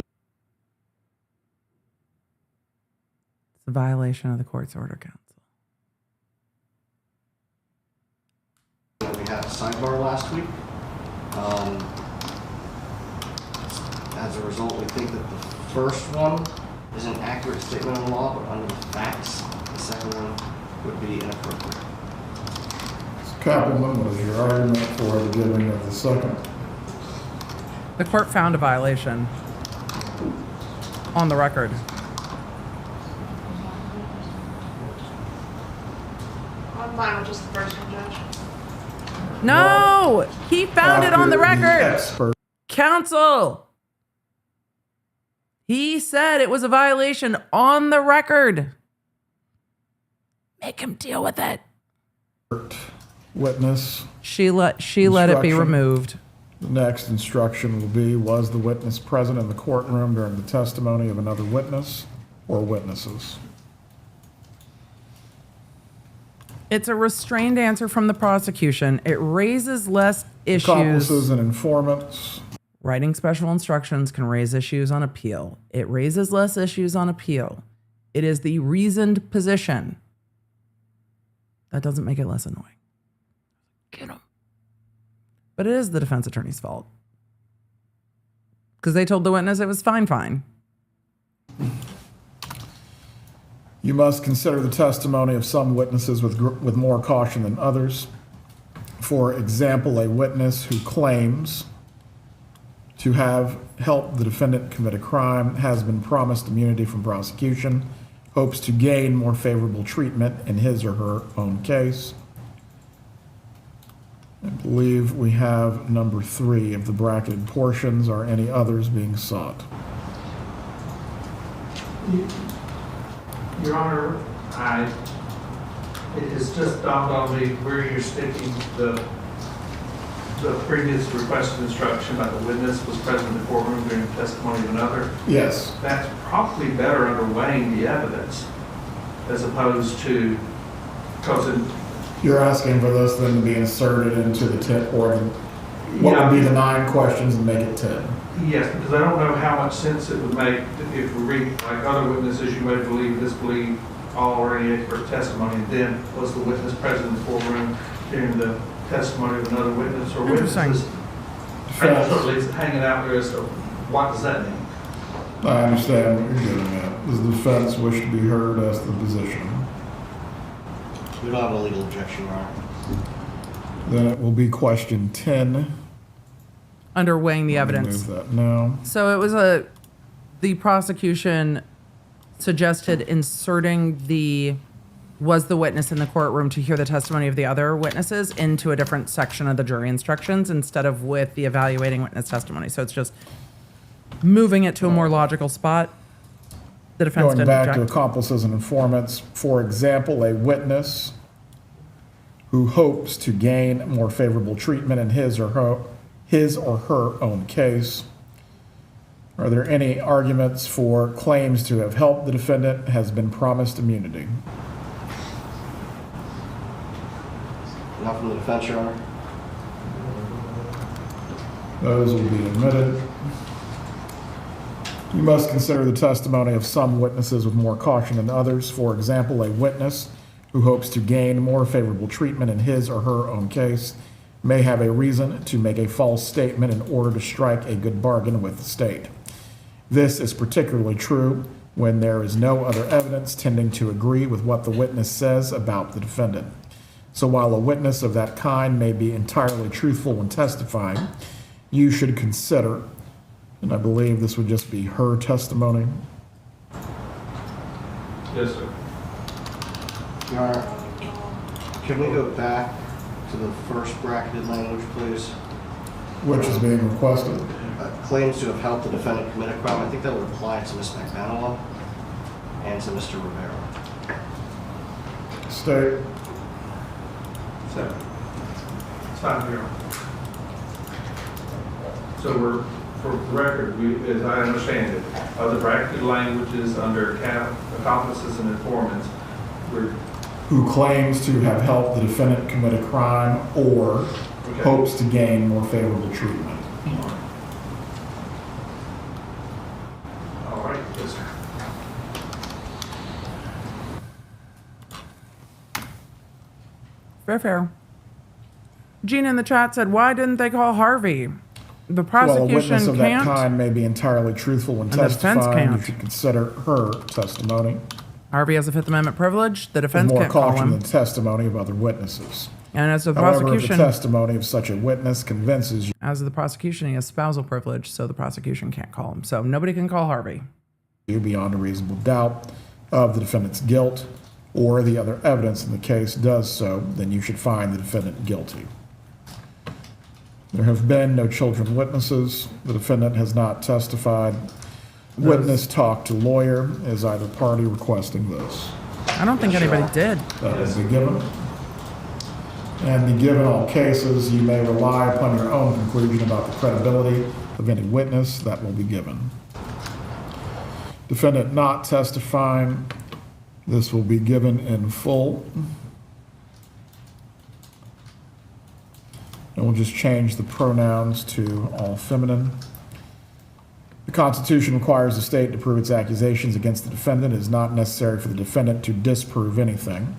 It's a violation of the court's order, counsel. We had a sidebar last week. As a result, we think that the first one is an accurate statement of the law, but under the facts, the second one would be inappropriate. Mr. Kappelman, what is your argument for the giving of the second? The court found a violation on the record. I'm fine with just the first one, Judge. No! He found it on the record! Expert. Counsel! He said it was a violation on the record. Make him deal with it. Witness. She let it be removed. The next instruction will be, was the witness present in the courtroom during the testimony of another witness or witnesses? It's a restrained answer from the prosecution. It raises less issues. Accomplices and informants. Writing special instructions can raise issues on appeal. It raises less issues on appeal. It is the reasoned position. That doesn't make it less annoying. Get him. But it is the defense attorney's fault. Because they told the witness it was fine. You must consider the testimony of some witnesses with more caution than others. For example, a witness who claims to have helped the defendant commit a crime has been promised immunity from prosecution, hopes to gain more favorable treatment in his or her own case. I believe we have number 3 of the bracketed portions. Are any others being sought? Your Honor, it has just dawned on me where you're sticking the previous requested instruction about the witness was present in the courtroom during the testimony of another. Yes. That's probably better under weighing the evidence as opposed to, because You're asking for this then to be inserted into the 10, or what would be the 9 questions and make it 10? yes, because I don't know how much sense it would make if we read, like other witnesses, you may believe, disbelieve all or any expert testimony, and then was the witness present in the courtroom during the testimony of another witness or witnesses. Certainly it's hanging out there as to what does that mean? I understand what you're getting at. Does the defense wish to be heard as to the position? We don't have a legal objection, Your Honor. Then it will be question 10. Under weighing the evidence. Move that now. So it was the prosecution suggested inserting was the witness in the courtroom to hear the testimony of the other witnesses into a different section of the jury instructions instead of with the evaluating witness testimony. So it's just moving it to a more logical spot. The defense Going didn't back object. to accomplices and informants, for example, a witness who hopes to gain more favorable treatment in his or her own case. Are there any arguments for claims to have helped the defendant has been promised immunity? Not from the defense, Your Honor. Those will be admitted. You must consider the testimony of some witnesses with more caution than others. For example, a witness who hopes to gain more favorable treatment in his or her own case may have a reason to make a false statement in order to strike a good bargain with the state. This is particularly true when there is no other evidence tending to agree with what the witness says about the defendant. So while a witness of that kind may be entirely truthful when testifying, you should consider And I believe this would just be her testimony. Yes, sir. Your Honor, can we go back to the first bracketed language, please? Which is being requested. Claims to have helped the defendant commit a crime. I think that would apply to Ms. McManila and to Mr. Rivera. State. So, it's fine, Your Honor. So we're, for the record, as I understand it, of the bracketed languages under accomplices and informants, who claims to have helped the defendant commit a crime or hopes to gain more favorable treatment. All right, yes, sir. Fair. Gina in the chat said, why didn't they call Harvey? The Well, a prosecution witness of that can't. kind may be entirely truthful when And the defense testifying. You can't. should consider her testimony. Harvey has a Fifth Amendment privilege. The defense With more can't call caution him. than testimony of other witnesses. And as the However, prosecution, if the testimony of such a witness convinces you he has spousal privilege, so the prosecution can't call him. So nobody can call Harvey. beyond a reasonable doubt of the defendant's guilt, or the other evidence in the case does so, then you should find the defendant guilty. There have been no children witnesses. The defendant has not testified. Witness talked to lawyer. Is either party requesting this? I don't think anybody did. That will be given. And be given all cases, you may rely upon your own conclusion about the credibility of any witness. That will be given. Defendant not testifying. This will be given in full. And we'll just change the pronouns to all feminine. The Constitution requires the state to prove its accusations against the defendant. It is not necessary for the defendant to disprove anything,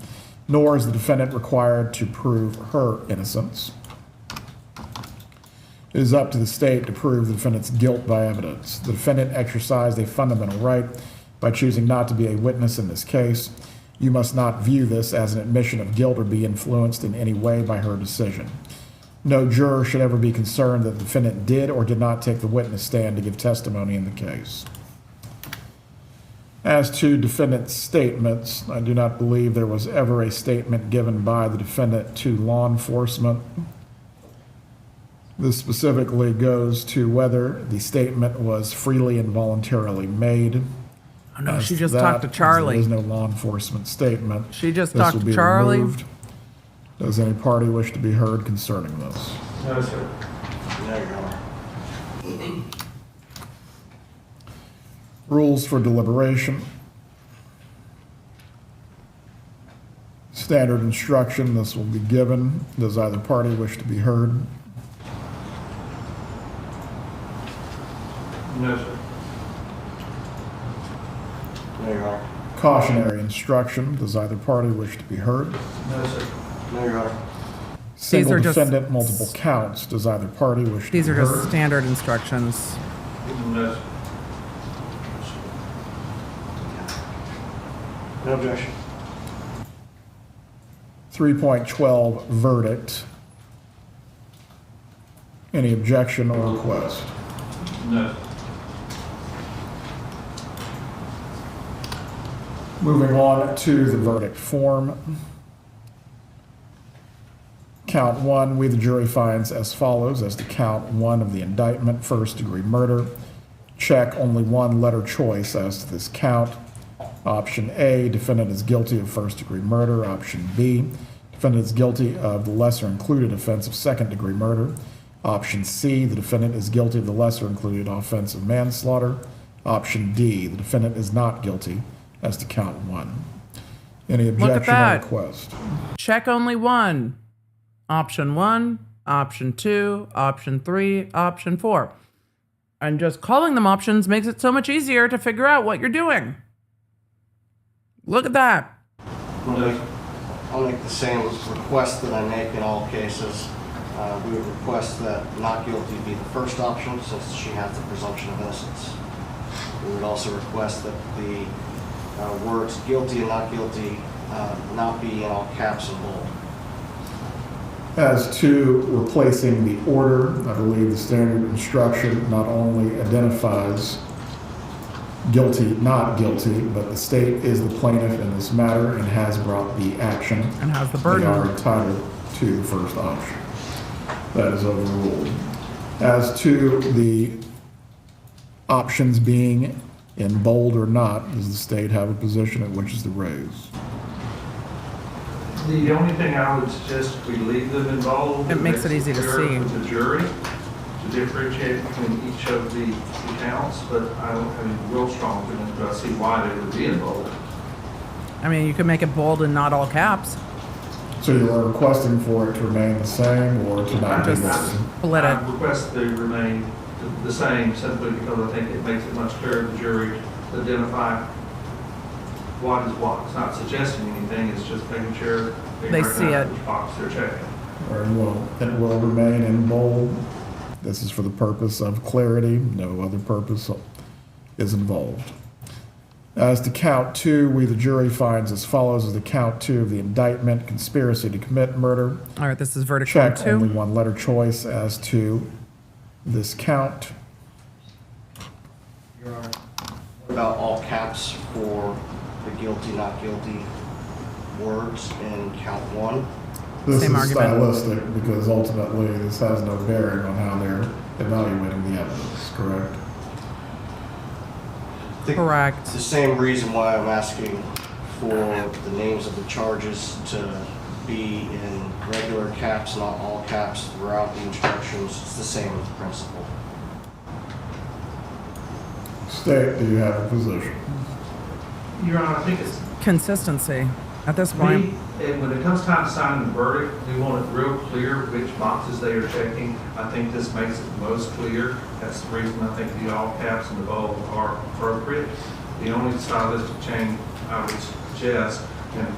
nor is the defendant required to prove her innocence. It is up to the state to prove the defendant's guilt by evidence. The defendant exercised a fundamental right by choosing not to be a witness in this case. You must not view this as an admission of guilt or be influenced in any way by her decision. No juror should ever be concerned that the defendant did or did not take the witness stand to give testimony in the case. As to defendant's statements, I do not believe there was ever a statement given by the defendant to law enforcement. This specifically goes to whether the statement was freely and voluntarily made. Oh, no, As she to just that, talked to Charlie. There is no law enforcement statement. She just This talked will to be Charlie. removed. Does any party wish to be heard concerning this? No, sir. No, Your Honor. Rules for deliberation. Standard instruction, this will be given. Does either party wish to be heard? No, sir. No, Your Honor. Cautionary instruction, does either party wish to be heard? No, sir. No, Your Honor. Single are just- defendant, multiple counts, does either party wish to be These are heard? just standard instructions. No, sir. No objection. 3.12 verdict. Any objection or request? No. Moving on to the verdict form. Count 1, we the jury finds as follows. As to count 1 of the indictment, first-degree murder. Check only one letter choice as to this count. Option A, defendant is guilty of first-degree murder. Option B, defendant is guilty of the lesser-included offense of second-degree murder. Option C, the defendant is guilty of the lesser-included offense of manslaughter. Option D, the defendant is not guilty as to count 1. Any Look at objection or that. request? Check only one. Option 1, option 2, option 3, option 4. And just calling them options makes it so much easier to figure out what you're doing. Look at that. I'll make the same request that I make in all cases. We would request that not guilty be the first option since she has the presumption of innocence. We would also request that the words guilty and not guilty not be in all caps and bold. As to replacing the order, I believe the standard instruction not only identifies guilty, not guilty, but the state is the plaintiff in this matter and has brought the action. And has the burden. They are entitled to the first option. That is overruled. As to the options being in bold or not, does the state have a position at which is the raise? The only thing I would suggest if we leave them involved. It makes it easy to see. With the jury to differentiate between each of the accounts, but I don't have any real strong feelings, but I see why they would be involved. I mean, you could make it bold and not all caps. So you are requesting for it to remain the same or to not be Just listed? split it. I request they remain the same simply because I think it makes it much clearer to the jury to identify what is what. It's not suggesting anything, it's just making sure They see recognize it. which box they're checking. Very well. It will remain in bold. This is for the purpose of clarity. No other purpose is involved. As to count 2, we, the jury, finds as follows as the count 2 of the indictment, conspiracy to commit murder. All right, this is verdict Check count 2. only one letter choice as to this count. Your Honor. What about all caps for the guilty, not guilty words in count 1? This Same is argument. stylistic because ultimately this has no bearing on how they're evaluating the evidence, correct? Correct. It's the same reason why I'm asking for the names of the charges to be in regular caps, not all caps throughout the instructions. It's the same principle. State, do you have a position? Your Honor, I think it's Consistency at this point. me, and when it comes time to sign the verdict, we want it real clear which boxes they are checking. I think this makes it most clear. That's the reason I think the all caps and the bold are appropriate. The only stylistic change I would suggest, and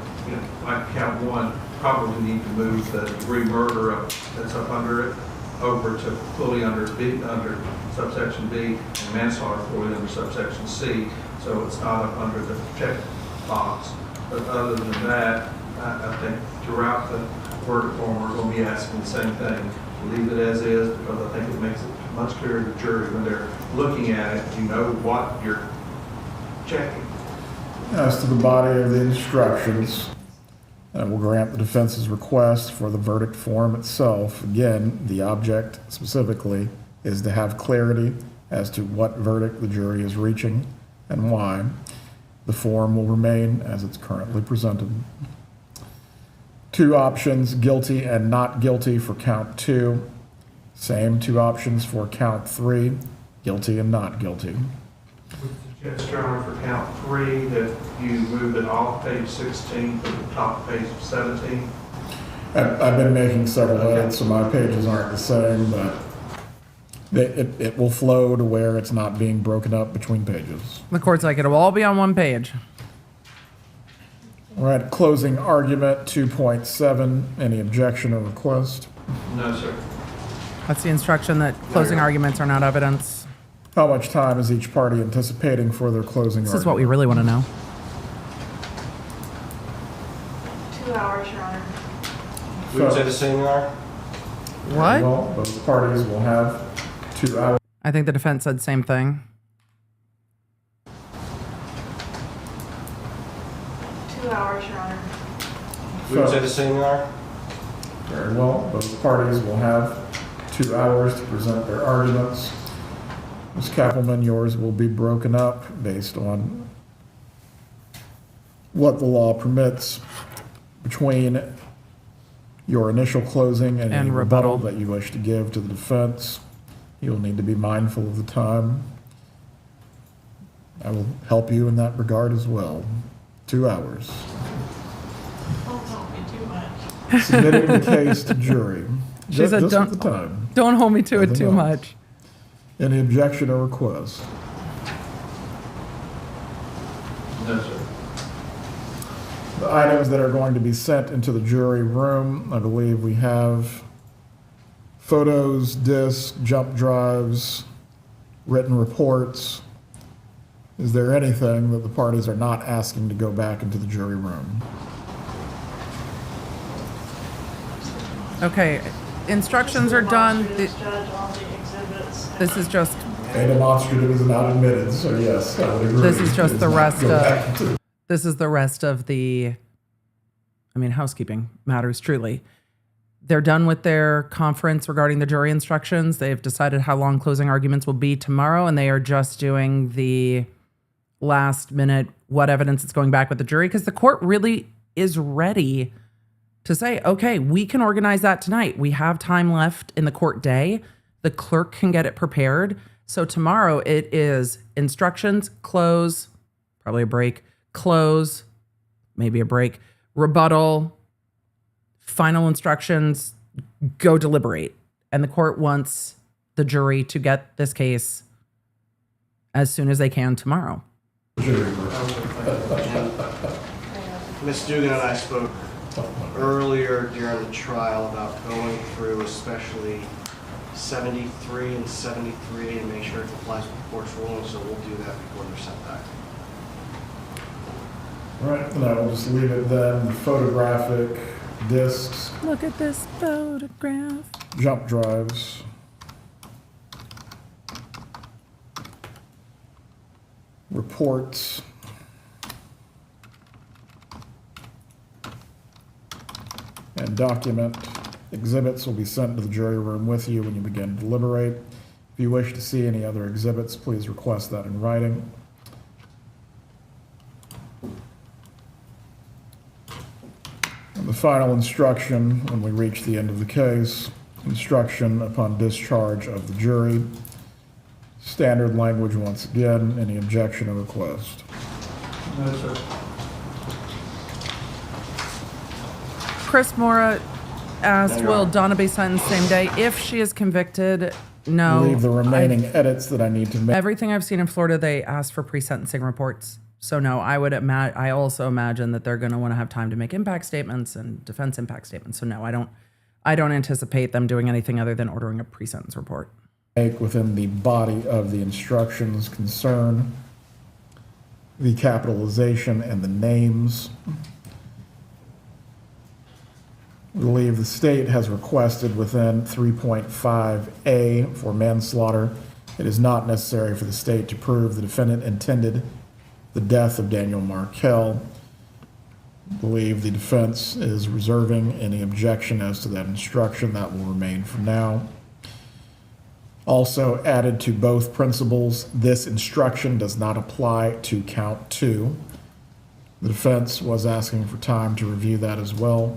like count 1, probably need to move the degree murder that's up under it over to fully under B, under subsection B, and manslaughter fully under subsection C, so it's not up under the check box. But other than that, I think throughout the verdict form, we're going to be asking the same thing. Leave it as is, because I think it makes it much clearer to the jury when they're looking at it, you know what you're checking. As to the body of the instructions, I will grant the defense's request for the verdict form itself. Again, the object specifically is to have clarity as to what verdict the jury is reaching and why. The form will remain as it's currently presented. 2 options, guilty and not guilty for count 2. Same 2 options for count 3, guilty and not guilty. Suggest, Your Honor, for count 3 that you move it off page 16 to the top page 17. I've been making several edits, so my pages aren't the same, but it will flow to where it's not being broken up between pages. The court's like, it'll all be on one page. All right, closing argument 2.7. Any objection or request? No, sir. That's the instruction that closing arguments are not evidence. How much time is each party anticipating for their closing This argument? is what we really want to know. 2 hours, Your Honor. We would say the same, Your Honor? What? Well, both parties will have 2 hours. I think the defense said same thing. 2 hours, Your Honor. We would say the same, Your Honor? Very well. Both parties will have 2 hours to present their arguments. Ms. Kappelman, yours will be broken up based on what the law permits between your initial closing and any rebuttal that you wish to give to the defense. You'll need to be mindful of the time. I will help you in that regard as well. 2 hours. Don't tell me too much. Submitting the case to jury. She said, Just with the time. don't hold me to it Nothing too else. much. Any objection or request? No, sir. The items that are going to be sent into the jury room, I believe we have photos, discs, jump drives, written reports. Is there anything that the parties are not asking to go back into the jury room? Okay, instructions are done. This judge on the exhibits. This is just, A demonstrative is not admitted, so yes, I would agree. this is just It the does not rest go back to- of, this is the rest of the, housekeeping matters truly. They're done with their conference regarding the jury instructions. They've decided how long closing arguments will be tomorrow, and they are just doing the last minute what evidence is going back with the jury, because the court really is ready to say, okay, we can organize that tonight. We have time left in the court day. The clerk can get it prepared. So tomorrow it is instructions, close, probably a break, close, maybe a break, rebuttal, final instructions, go deliberate. And the court wants the jury to get this case as soon as they can tomorrow. Ms. Dugan and I spoke earlier during the trial about going through especially 73 and 73 and make sure it complies with the court's ruling, so we'll do that before they're sent back. All right, and I will just leave it then. Photographic discs, Look at this photograph. jump drives, reports, and document. Exhibits will be sent to the jury room with you when you begin to deliberate. If you wish to see any other exhibits, please request that in writing. And the final instruction, when we reach the end of the case, instruction upon discharge of the jury. Standard language once again. Any objection or request? No, sir. Chris Mora asked, will Donna be sentenced same day? If she is convicted, no. Leave the remaining edits that I need to make. Everything I've seen in Florida, they ask for pre-sentencing reports. So no, I also imagine that they're going to want to have time to make impact statements and defense impact statements. So no, I don't anticipate them doing anything other than ordering a pre-sentence report. Make within the body of the instructions concern the capitalization and the names. We believe the state has requested within 3.5A for manslaughter. It is not necessary for the state to prove the defendant intended the death of Daniel Markell. I believe the defense is reserving any objection as to that instruction. That will remain for now. Also added to both principles, this instruction does not apply to count 2. The defense was asking for time to review that as well.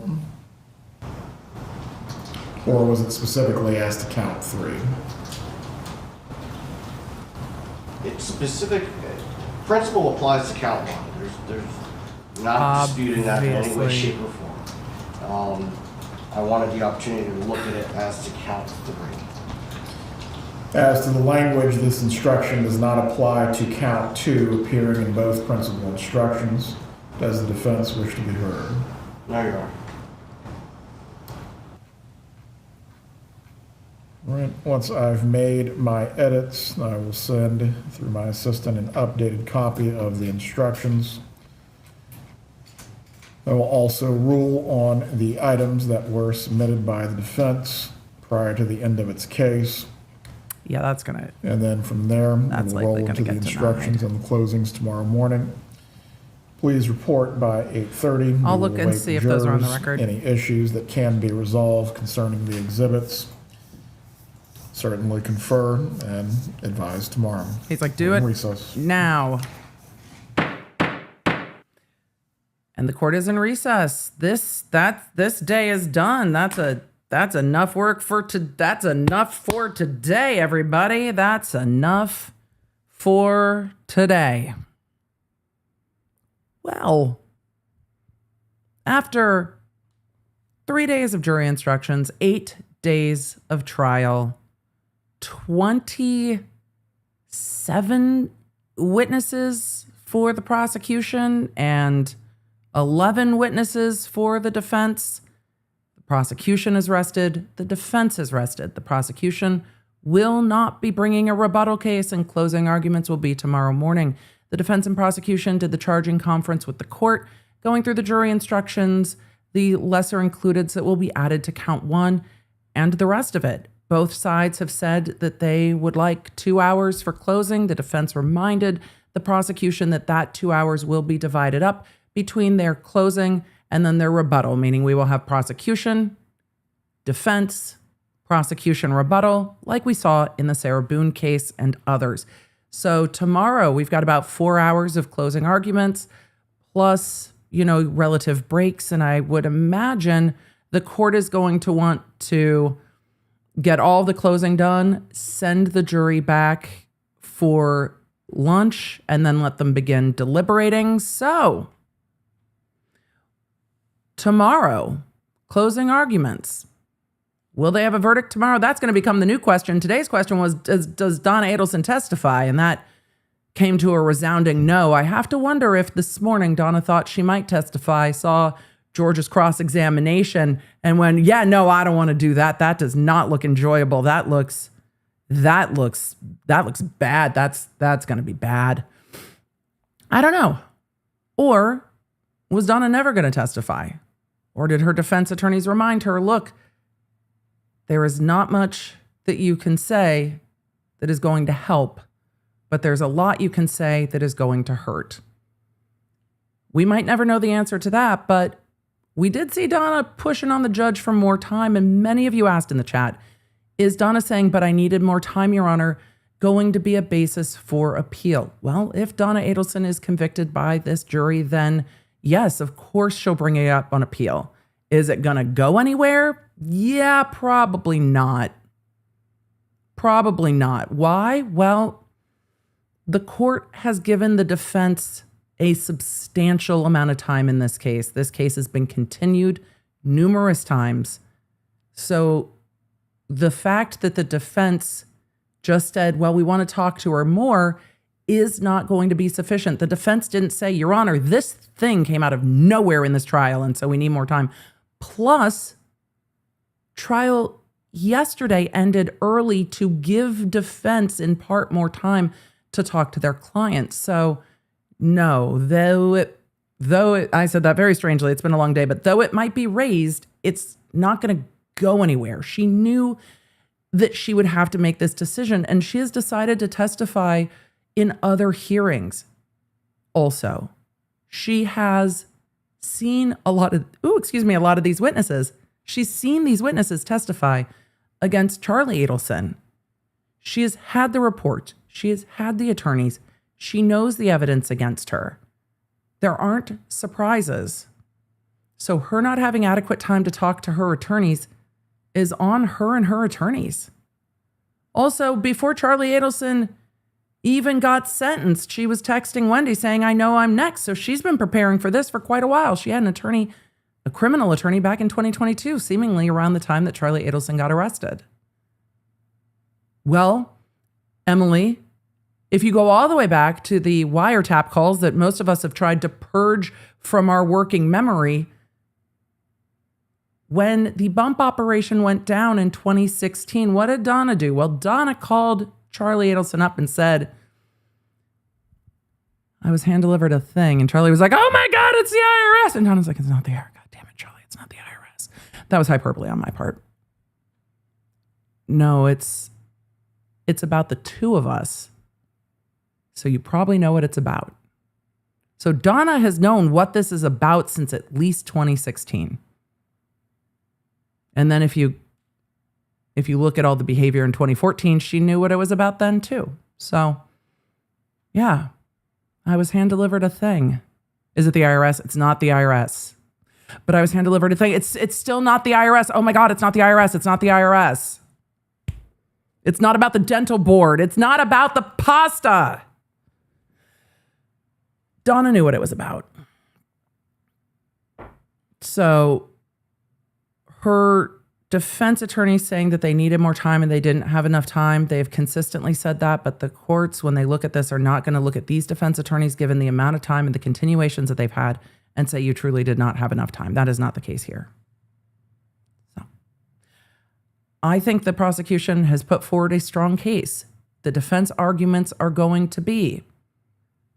Or was it specifically as to count 3? It's specific, principle applies to count 1. There's not disputing that in any way, shape, or form. I wanted the opportunity to look at it as to count 3. As to the language, this instruction does not apply to count 2 appearing in both principal instructions. Does the defense wish to be heard? No, Your Honor. All right, once I've made my edits, I will send through my assistant an updated copy of the instructions. I will also rule on the items that were submitted by the defense prior to the end of its case. Yeah, that's gonna. And then from there, That's we'll roll likely into gonna the get instructions and the closings tomorrow morning. Please report by 8:30. I'll We look will and await see if those are on the jurors. record. Any issues that can be resolved concerning the exhibits, certainly confer and advise tomorrow. He's like, do it Recess. now. And the court is in recess. This day is done. That's enough work that's enough for today, everybody. That's enough for today. Well, after 3 days of jury instructions, 8 days of trial, 27 witnesses for the prosecution and 11 witnesses for the defense. The prosecution is rested. The defense is rested. The prosecution will not be bringing a rebuttal case, and closing arguments will be tomorrow morning. The defense and prosecution did the charging conference with the court, going through the jury instructions. the lesser includeds that will be added to count 1 and the rest of it. Both sides have said that they would like 2 hours for closing. The defense reminded the prosecution that 2 hours will be divided up between their closing and then their rebuttal, meaning we will have prosecution, defense, prosecution, rebuttal, like we saw in the Sarah Boone case and others. So tomorrow we've got about 4 hours of closing arguments plus, relative breaks. And I would imagine the court is going to want to get all the closing done, send the jury back for lunch, and then let them begin deliberating. So tomorrow, closing arguments. Will they have a verdict tomorrow? That's going to become the new question. Today's question was, does Donna Adelson testify? And that came to a resounding no. I have to wonder if this morning Donna thought she might testify, saw George's cross-examination, and went, yeah, no, I don't want to do that. That does not look enjoyable. That looks bad. That's going to be bad. I don't know. Or was Donna never going to testify? Or did her defense attorneys remind her, look, there is not much that you can say that is going to help, but there's a lot you can say that is going to hurt. We might never know the answer to that, but we did see Donna pushing on the judge for more time, and many of you asked in the chat, is Donna saying, but I needed more time, Your Honor, going to be a basis for appeal? Well, if Donna Adelson is convicted by this jury, then yes, of course she'll bring it up on appeal. Is it going to go anywhere? Yeah, probably not. Probably not. Why? Well, the court has given the defense a substantial amount of time in this case. This case has been continued numerous times. So the fact that the defense just said, well, we want to talk to her more, is not going to be sufficient. The defense didn't say, Your Honor, this thing came out of nowhere in this trial, and so we need more time. Plus, trial yesterday ended early to give defense in part more time to talk to their client. So no, I said that very strangely, it's been a long day, but though it might be raised, it's not going to go anywhere. She knew that she would have to make this decision, and she has decided to testify in other hearings. Also, she has seen a lot of these witnesses. She's seen these witnesses testify against Charlie Adelson. She has had the report. She has had the attorneys. She knows the evidence against her. There aren't surprises. So her not having adequate time to talk to her attorneys is on her and her attorneys. Also, before Charlie Adelson even got sentenced, she was texting Wendi saying, I know I'm next. So she's been preparing for this for quite a while. She had an attorney, a criminal attorney, back in 2022, seemingly around the time that Charlie Adelson got arrested. Well, Emily, if you go all the way back to the wiretap calls that most of us have tried to purge from our working memory, when the bump operation went down in 2016, what did Donna do? Well, Donna called Charlie Adelson up and said, I was hand-delivered a thing. And Charlie was like, oh my God, it's the IRS. And Donna's like, it's not the IRS. God damn it, Charlie, it's not the IRS. That was hyperbole on my part. No, it's about the two of us. So you probably know what it's about. So Donna has known what this is about since at least 2016. And then if you look at all the behavior in 2014, she knew what it was about then too. So yeah, I was hand-delivered a thing. Is it the IRS? It's not the IRS. But I was hand-delivered a thing. It's still not the IRS. Oh my God, it's not the IRS. It's not the IRS. It's not about the dental board. It's not about the pasta. Donna knew what it was about. So her defense attorney saying that they needed more time and they didn't have enough time. They've consistently said that, but the courts, when they look at this, are not going to look at these defense attorneys given the amount of time and the continuations that they've had and say you truly did not have enough time. That is not the case here. So I think the prosecution has put forward a strong case. The defense arguments are going to be,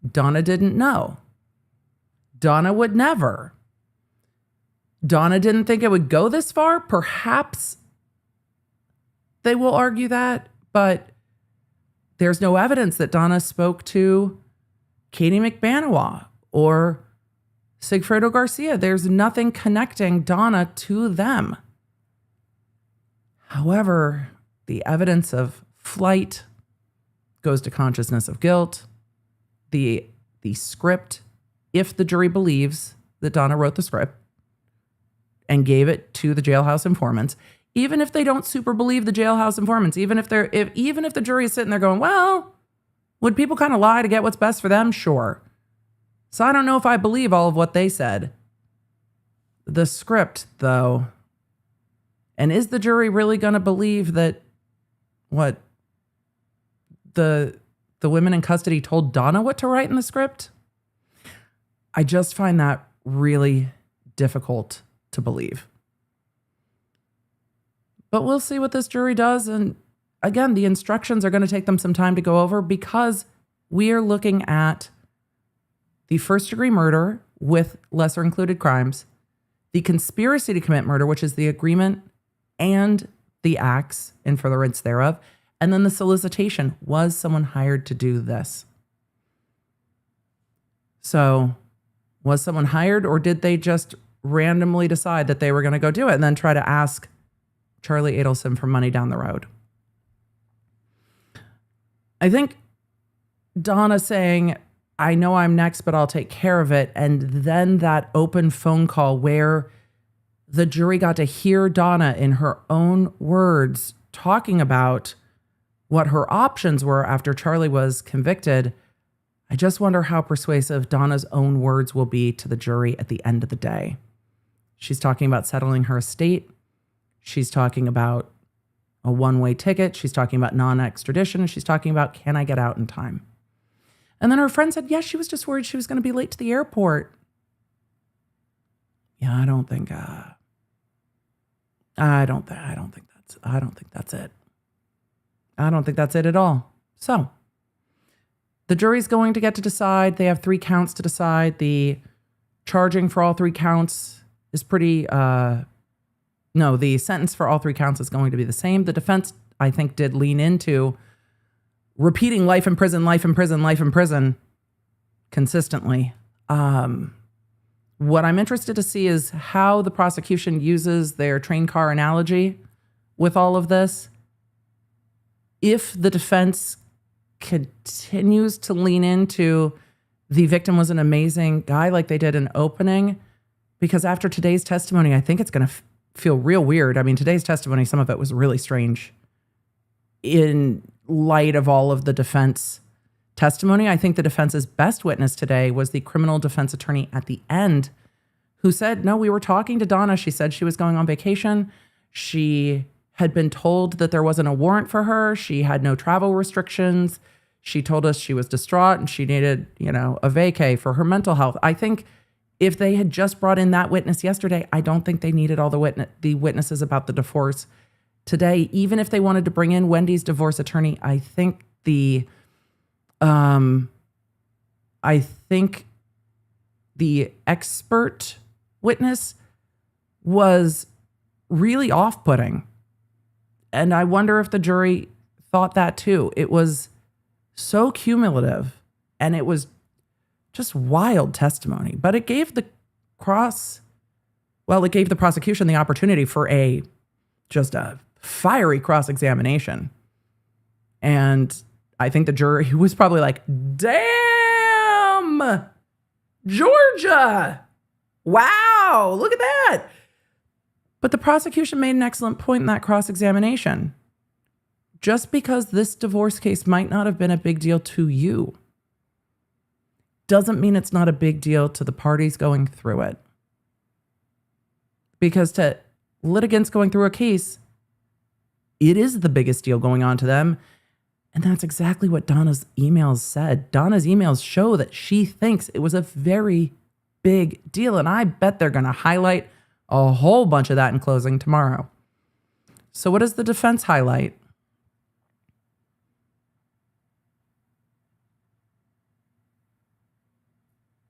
Donna didn't know. Donna would never. Donna didn't think it would go this far. Perhaps they will argue that, but there's no evidence that Donna spoke to Katie McBanawa or Sigfredo Garcia. There's nothing connecting Donna to them. However, the evidence of flight goes to consciousness of guilt. The script, if the jury believes that Donna wrote the script and gave it to the jailhouse informants, even if they don't super believe the jailhouse informants, even if the jury is sitting there going, well, would people kind of lie to get what's best for them? Sure. So I don't know if I believe all of what they said. The script, though, and is the jury really going to believe that what the women in custody told Donna what to write in the script? I just find that really difficult to believe. But we'll see what this jury does. And again, the instructions are going to take them some time to go over because we are looking at the first-degree murder with lesser included crimes, the conspiracy to commit murder, which is the agreement and the acts in furtherance thereof, and then the solicitation. Was someone hired to do this? So was someone hired, or did they just randomly decide that they were going to go do it and then try to ask Charlie Adelson for money down the road? I think Donna saying, I know I'm next, but I'll take care of it. And then that open phone call where the jury got to hear Donna in her own words talking about what her options were after Charlie was convicted. I just wonder how persuasive Donna's own words will be to the jury at the end of the day. She's talking about settling her estate. She's talking about a one-way ticket. She's talking about non-extradition. And she's talking about, can I get out in time? And then her friend said, yes, she was just worried she was going to be late to the airport. Yeah, I don't think that's it. I don't think that's it at all. So the jury's going to get to decide. They have 3 counts to decide. The charging for all 3 counts is the sentence for all 3 counts is going to be the same. The defense, I think, did lean into repeating life in prison, life in prison, life in prison consistently. What I'm interested to see is how the prosecution uses their train car analogy with all of this. If the defense continues to lean into the victim was an amazing guy like they did in opening, because after today's testimony, I think it's going to feel real weird. I mean, today's testimony, some of it was really strange in light of all of the defense testimony. I think the defense's best witness today was the criminal defense attorney at the end, who said, no, we were talking to Donna. She said she was going on vacation. She had been told that there wasn't a warrant for her. She had no travel restrictions. She told us she was distraught and she needed, a vacay for her mental health. I think if they had just brought in that witness yesterday, I don't think they needed all the witnesses about the divorce today. Even if they wanted to bring in Wendy's divorce attorney, I think the expert witness was really off-putting. And I wonder if the jury thought that too. It was so cumulative and it was just wild testimony. But it gave the prosecution the opportunity for a fiery cross-examination. And I think the jury was probably like, damn, Georgia. Wow, look at that. But the prosecution made an excellent point in that cross-examination. Just because this divorce case might not have been a big deal to you doesn't mean it's not a big deal to the parties going through it. Because to litigants going through a case, it is the biggest deal going on to them. And that's exactly what Donna's emails said. Donna's emails show that she thinks it was a very big deal. And I bet they're going to highlight a whole bunch of that in closing tomorrow. So what does the defense highlight?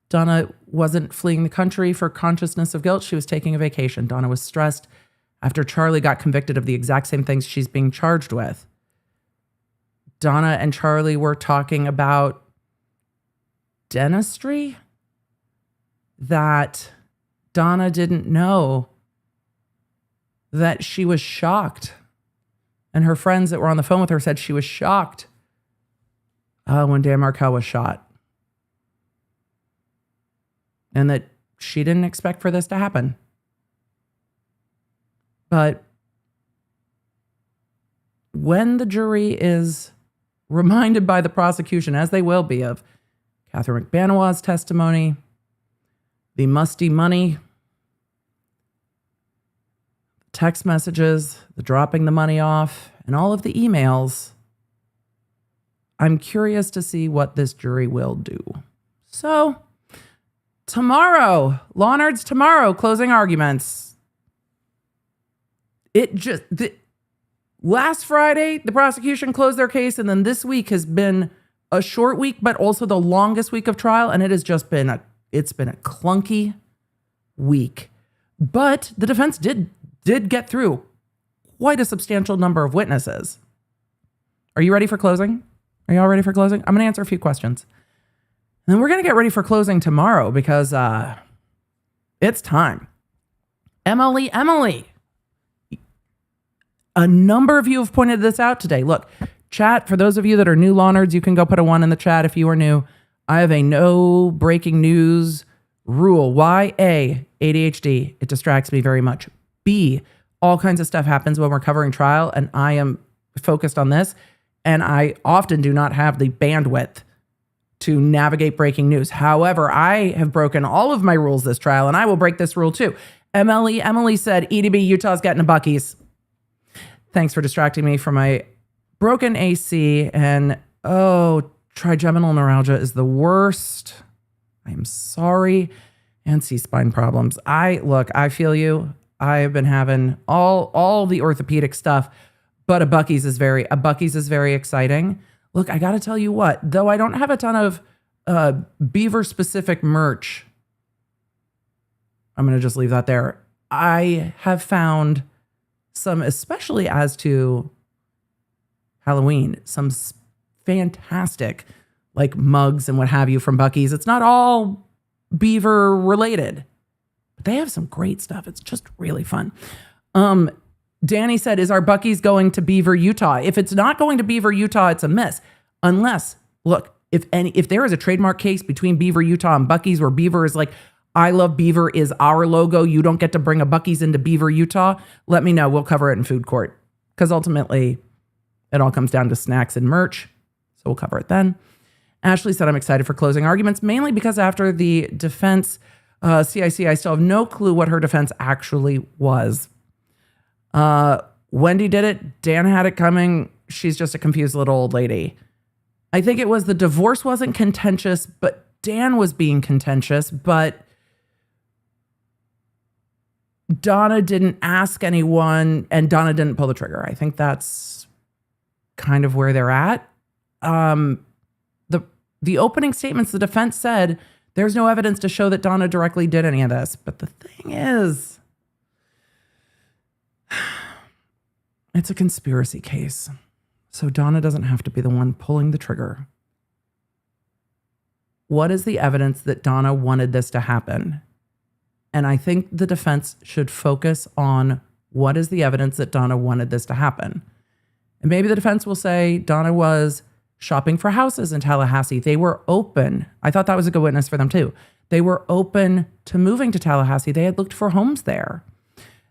Donna wasn't fleeing the country for consciousness of guilt. She was taking a vacation. Donna was stressed after Charlie got convicted of the exact same things she's being charged with. Donna and Charlie were talking about dentistry that Donna didn't know, that she was shocked. And her friends that were on the phone with her said she was shocked when Dan Markel was shot. And that she didn't expect for this to happen. But when the jury is reminded by the prosecution, as they will be, of Catherine McBanowa's testimony, the musty money, text messages, the dropping the money off, and all of the emails, I'm curious to see what this jury will do. So, tomorrow, Law Nerds tomorrow, closing arguments. Last Friday, the prosecution closed their case, and then this week has been a short week, but also the longest week of trial, and it has just been it's been a clunky week. But the defense did get through quite a substantial number of witnesses. Are you ready for closing? Are you all ready for closing? I'm going to answer a few questions. And then we're going to get ready for closing tomorrow because it's time. Emily. A number of you have pointed this out today. Look, chat, for those of you that are new Law Nerds, you can go put a 1 in the chat if you are new. I have a no breaking news rule. Why? A, ADHD. It distracts me very much. B, all kinds of stuff happens when we're covering trial, and I am focused on this, and I often do not have the bandwidth to navigate breaking news. However, I have broken all of my rules this trial, and I will break this rule too. Emily said, EDB, Utah's getting a Buc-ee's. Thanks for distracting me from my broken AC, and trigeminal neuralgia is the worst. I'm sorry. And C-spine problems. I feel you. I have been having all the orthopedic stuff, but a Buc-ee's is very exciting. Look, I got to tell you what, though I don't have a ton of beaver specific merch, I'm going to just leave that there. I have found some, especially as to Halloween, some fantastic like mugs and what have you from Buc-ee's. It's not all beaver related, but they have some great stuff. It's just really fun. Danny said, is our Buc-ee's going to Beaver, Utah? If it's not going to Beaver, Utah, it's a miss. Unless, look, if there is a trademark case between Beaver, Utah and Buc-ee's where Beaver is like, I love Beaver is our logo, you don't get to bring a Buc-ee's into Beaver, Utah, let me know. We'll cover it in food court. Because ultimately, it all comes down to snacks and merch. So we'll cover it then. Ashley said, I'm excited for closing arguments, mainly because after the defense CIC, I still have no clue what her defense actually was. Wendi did it. Dan had it coming. She's just a confused little old lady. I think it was the divorce wasn't contentious, but Dan was being contentious, but Donna didn't ask anyone and Donna didn't pull the trigger. I think that's kind of where they're at. The opening statements, the defense said, there's no evidence to show that Donna directly did any of this. But the thing is, it's a conspiracy case. So Donna doesn't have to be the one pulling the trigger. What is the evidence that Donna wanted this to happen? And I think the defense should focus on what is the evidence that Donna wanted this to happen. And maybe the defense will say Donna was shopping for houses in Tallahassee. They were open. I thought that was a good witness for them too. They were open to moving to Tallahassee. They had looked for homes there.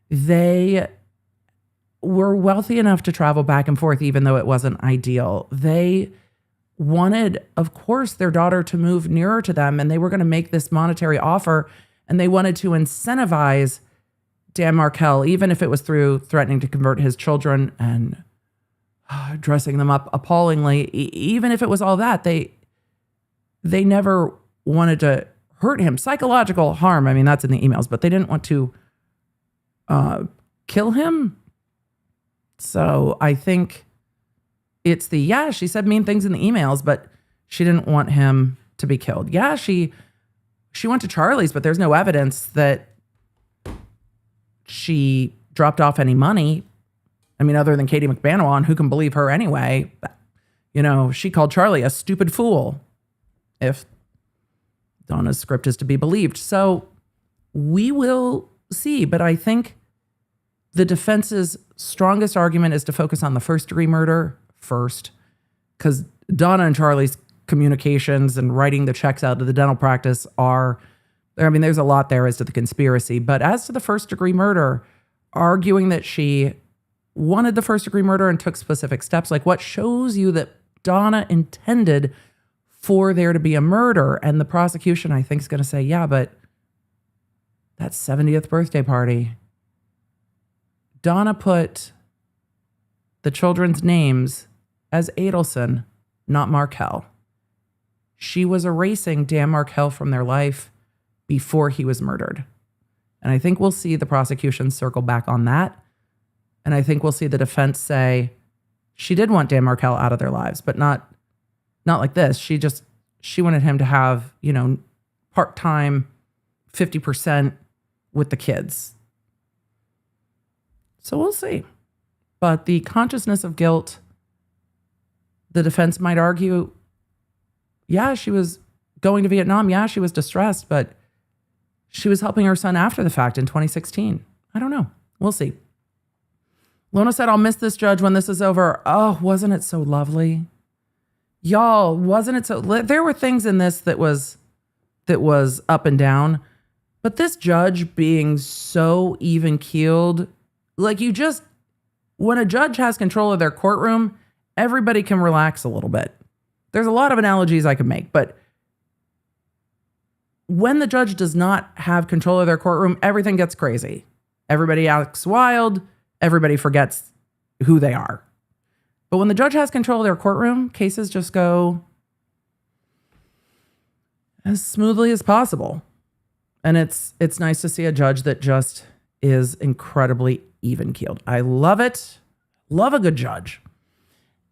They were wealthy enough to travel back and forth, even though it wasn't ideal. They wanted, of course, their daughter to move nearer to them, and they were going to make this monetary offer, and they wanted to incentivize Dan Markel, even if it was through threatening to convert his children and dressing them up appallingly. Even if it was all that, they never wanted to hurt him. Psychological harm, I mean, that's in the emails, but they didn't want to kill him. So I think it's she said mean things in the emails, but she didn't want him to be killed. Yeah, she she went to Charlie's, but there's no evidence that she dropped off any money. I mean, other than Katie McBanawan, who can believe her anyway? You know, she called Charlie a stupid fool, if Donna's script is to be believed. So we will see. But I think the defense's strongest argument is to focus on the first-degree murder first, because Donna and Charlie's communications and writing the checks out to the dental practice are, I mean, there's a lot there as to the conspiracy. But as to the first-degree murder, arguing that she wanted the first-degree murder and took specific steps, like what shows you that Donna intended for there to be a murder? And the prosecution, I think, is going to say, yeah, but that 70th birthday party, Donna put the children's names as Adelson, not Markel. She was erasing Dan Markel from their life before he was murdered. And I think we'll see the prosecution circle back on that. And I think we'll see the defense say she did want Dan Markel out of their lives, but not like this. She wanted him to have, you know, part-time 50% with the kids. So we'll see. But the consciousness of guilt, the defense might argue, yeah, she was going to Vietnam. Yeah, she was distressed, but she was helping her son after the fact in 2016. I don't know. We'll see. Lona said, I'll miss this judge when this is over. Oh, wasn't it so lovely? Y'all, wasn't it so... There were things in this that was up and down, but this judge being so even-keeled, like you just... When a judge has control of their courtroom, everybody can relax a little bit. There's a lot of analogies I could make, but when the judge does not have control of their courtroom, everything gets crazy. Everybody acts wild. Everybody forgets who they are. But when the judge has control of their courtroom, cases just go as smoothly as possible. And it's nice to see a judge that just is incredibly even-keeled. I love it. Love a good judge.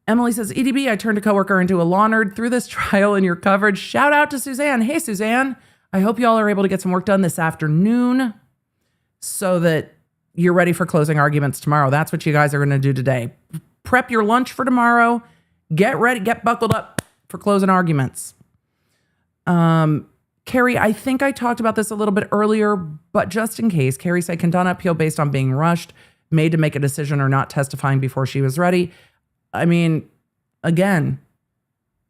Emily says, EDB, I turned a coworker into a law nerd through this trial and your coverage. Shout out to Suzanne. Hey, Suzanne. I hope y'all are able to get some work done this afternoon so that you're ready for closing arguments tomorrow. That's what you guys are going to do today. Prep your lunch for tomorrow. Get ready. Get buckled up for closing arguments. Carrie, I think I talked about this a little bit earlier, but just in case, Carrie said, can Donna appeal based on being rushed, made to make a decision, or not testifying before she was ready? I mean, again,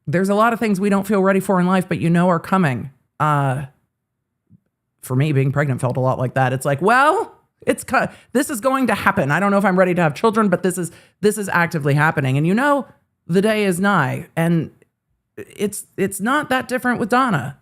there's a lot of things we don't feel ready for in life, but you know are coming. For me, being pregnant felt a lot like that. It's like, well, this is going to happen. I don't know if I'm ready to have children, but this is actively happening. And you know, the day is nigh. And it's not that different with Donna.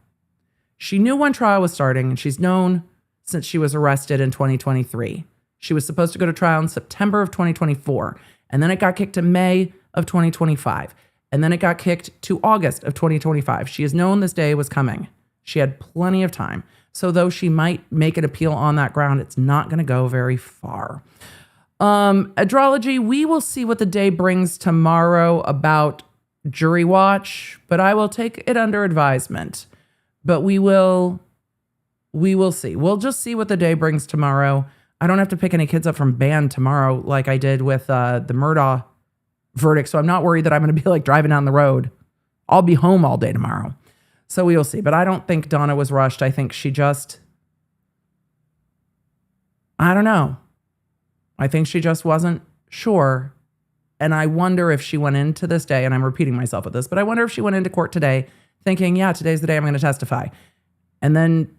She knew when trial was starting, and she's known since she was arrested in 2023. She was supposed to go to trial in September of 2024. And then it got kicked to May of 2025. And then it got kicked to August of 2025. She has known this day was coming. She had plenty of time. So though she might make an appeal on that ground, it's not going to go very far. Adrology, we will see what the day brings tomorrow about jury watch, but I will take it under advisement. But we will see. We'll just see what the day brings tomorrow. I don't have to pick any kids up from band tomorrow like I did with the Murdaugh verdict, so I'm not worried that I'm going to be like driving down the road. I'll be home all day tomorrow. So we will see. But I don't think Donna was rushed. I think she just, I don't know. I think she just wasn't sure. And I wonder if she went into this day, and I'm repeating myself with this, but I wonder if she went into court today thinking, yeah, today's the day I'm going to testify. And then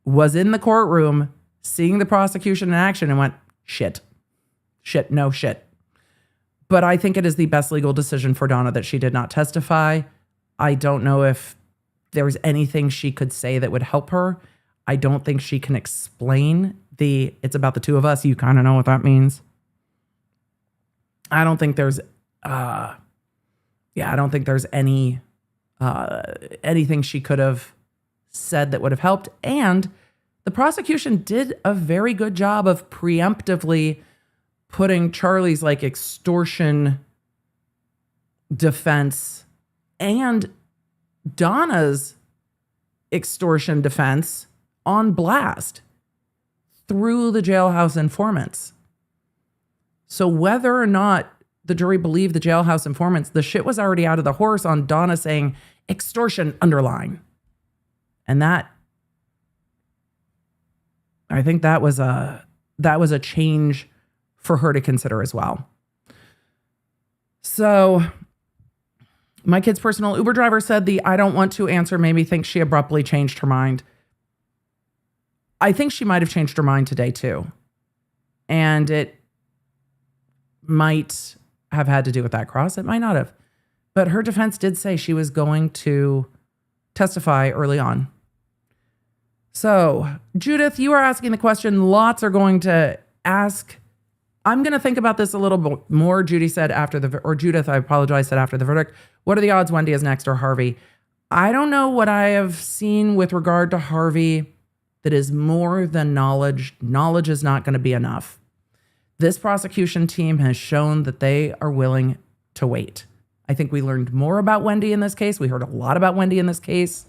was in the courtroom seeing the prosecution in action and went, shit. But I think it is the best legal decision for Donna that she did not testify. I don't know if there was anything she could say that would help her. I don't think she can explain it's about the two of us. You kind of know what that means. I don't think there's, I don't think there's anything she could have said that would have helped. And the prosecution did a very good job of preemptively putting Charlie's like extortion defense and Donna's extortion defense on blast through the jailhouse informants. So whether or not the jury believed the jailhouse informants, the shit was already out of the horse on Donna saying extortion underline. And that, I think that was a change for her to consider as well. So my kid's personal Uber driver said the I don't want to answer made me think she abruptly changed her mind. I think she might have changed her mind today too. And it might have had to do with that cross. It might not have. But her defense did say she was going to testify early on. So, Judith, you are asking the question. Lots are going to ask. I'm going to think about this a little bit more. Judith, I apologize, said after the verdict. What are the odds Wendi is next or Harvey? I don't know what I have seen with regard to Harvey that is more than knowledge. Knowledge is not going to be enough. This prosecution team has shown that they are willing to wait. I think we learned more about Wendi in this case. We heard a lot about Wendi in this case.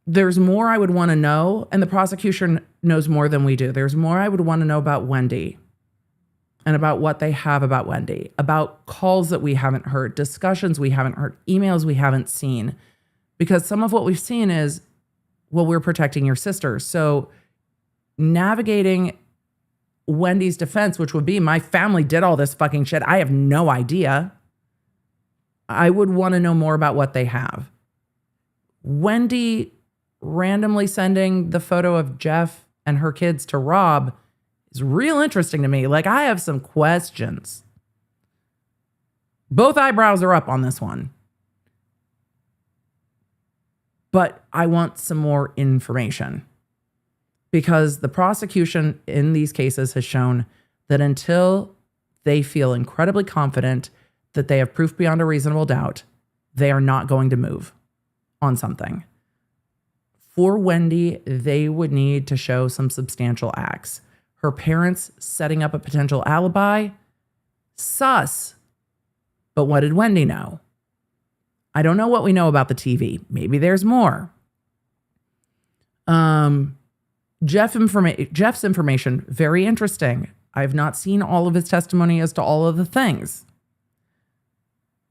There's more I would want to know, and the prosecution knows more than we do. There's more I would want to know about Wendi and about what they have about Wendi, about calls that we haven't heard, discussions we haven't heard, emails we haven't seen. Because some of what we've seen is, well, we're protecting your sister. So navigating Wendi's defense, which would be my family did all this fucking shit, I have no idea. I would want to know more about what they have. Wendi randomly sending the photo of Jeff and her kids to Rob is real interesting to me. Like, I have some questions. Both eyebrows are up on this one. But I want some more information. Because the prosecution in these cases has shown that until they feel incredibly confident that they have proof beyond a reasonable doubt, they are not going to move on something. For Wendi, they would need to show some substantial acts. Her parents setting up a potential alibi, sus. But what did Wendi know? I don't know what we know about the TV. Maybe there's more. Jeff's information, very interesting. I've not seen all of his testimony as to all of the things.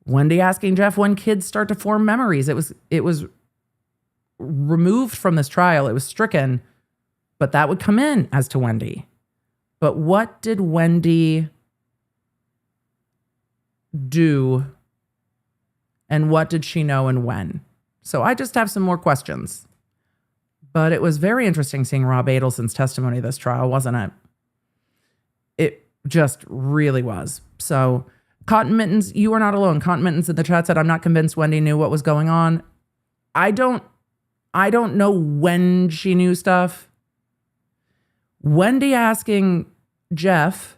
Wendi asking Jeff when kids start to form memories. It was removed from this trial. It was stricken, but that would come in as to Wendi. But what did Wendi do, and what did she know and when? So I just have some more questions. But it was very interesting seeing Rob Adelson's testimony this trial, wasn't it? It just really was. So Cotton Mittens, you are not alone. Cotton Mittens in the chat said, I'm not convinced Wendi knew what was going on. I don't know when she knew stuff. Wendi asking Jeff,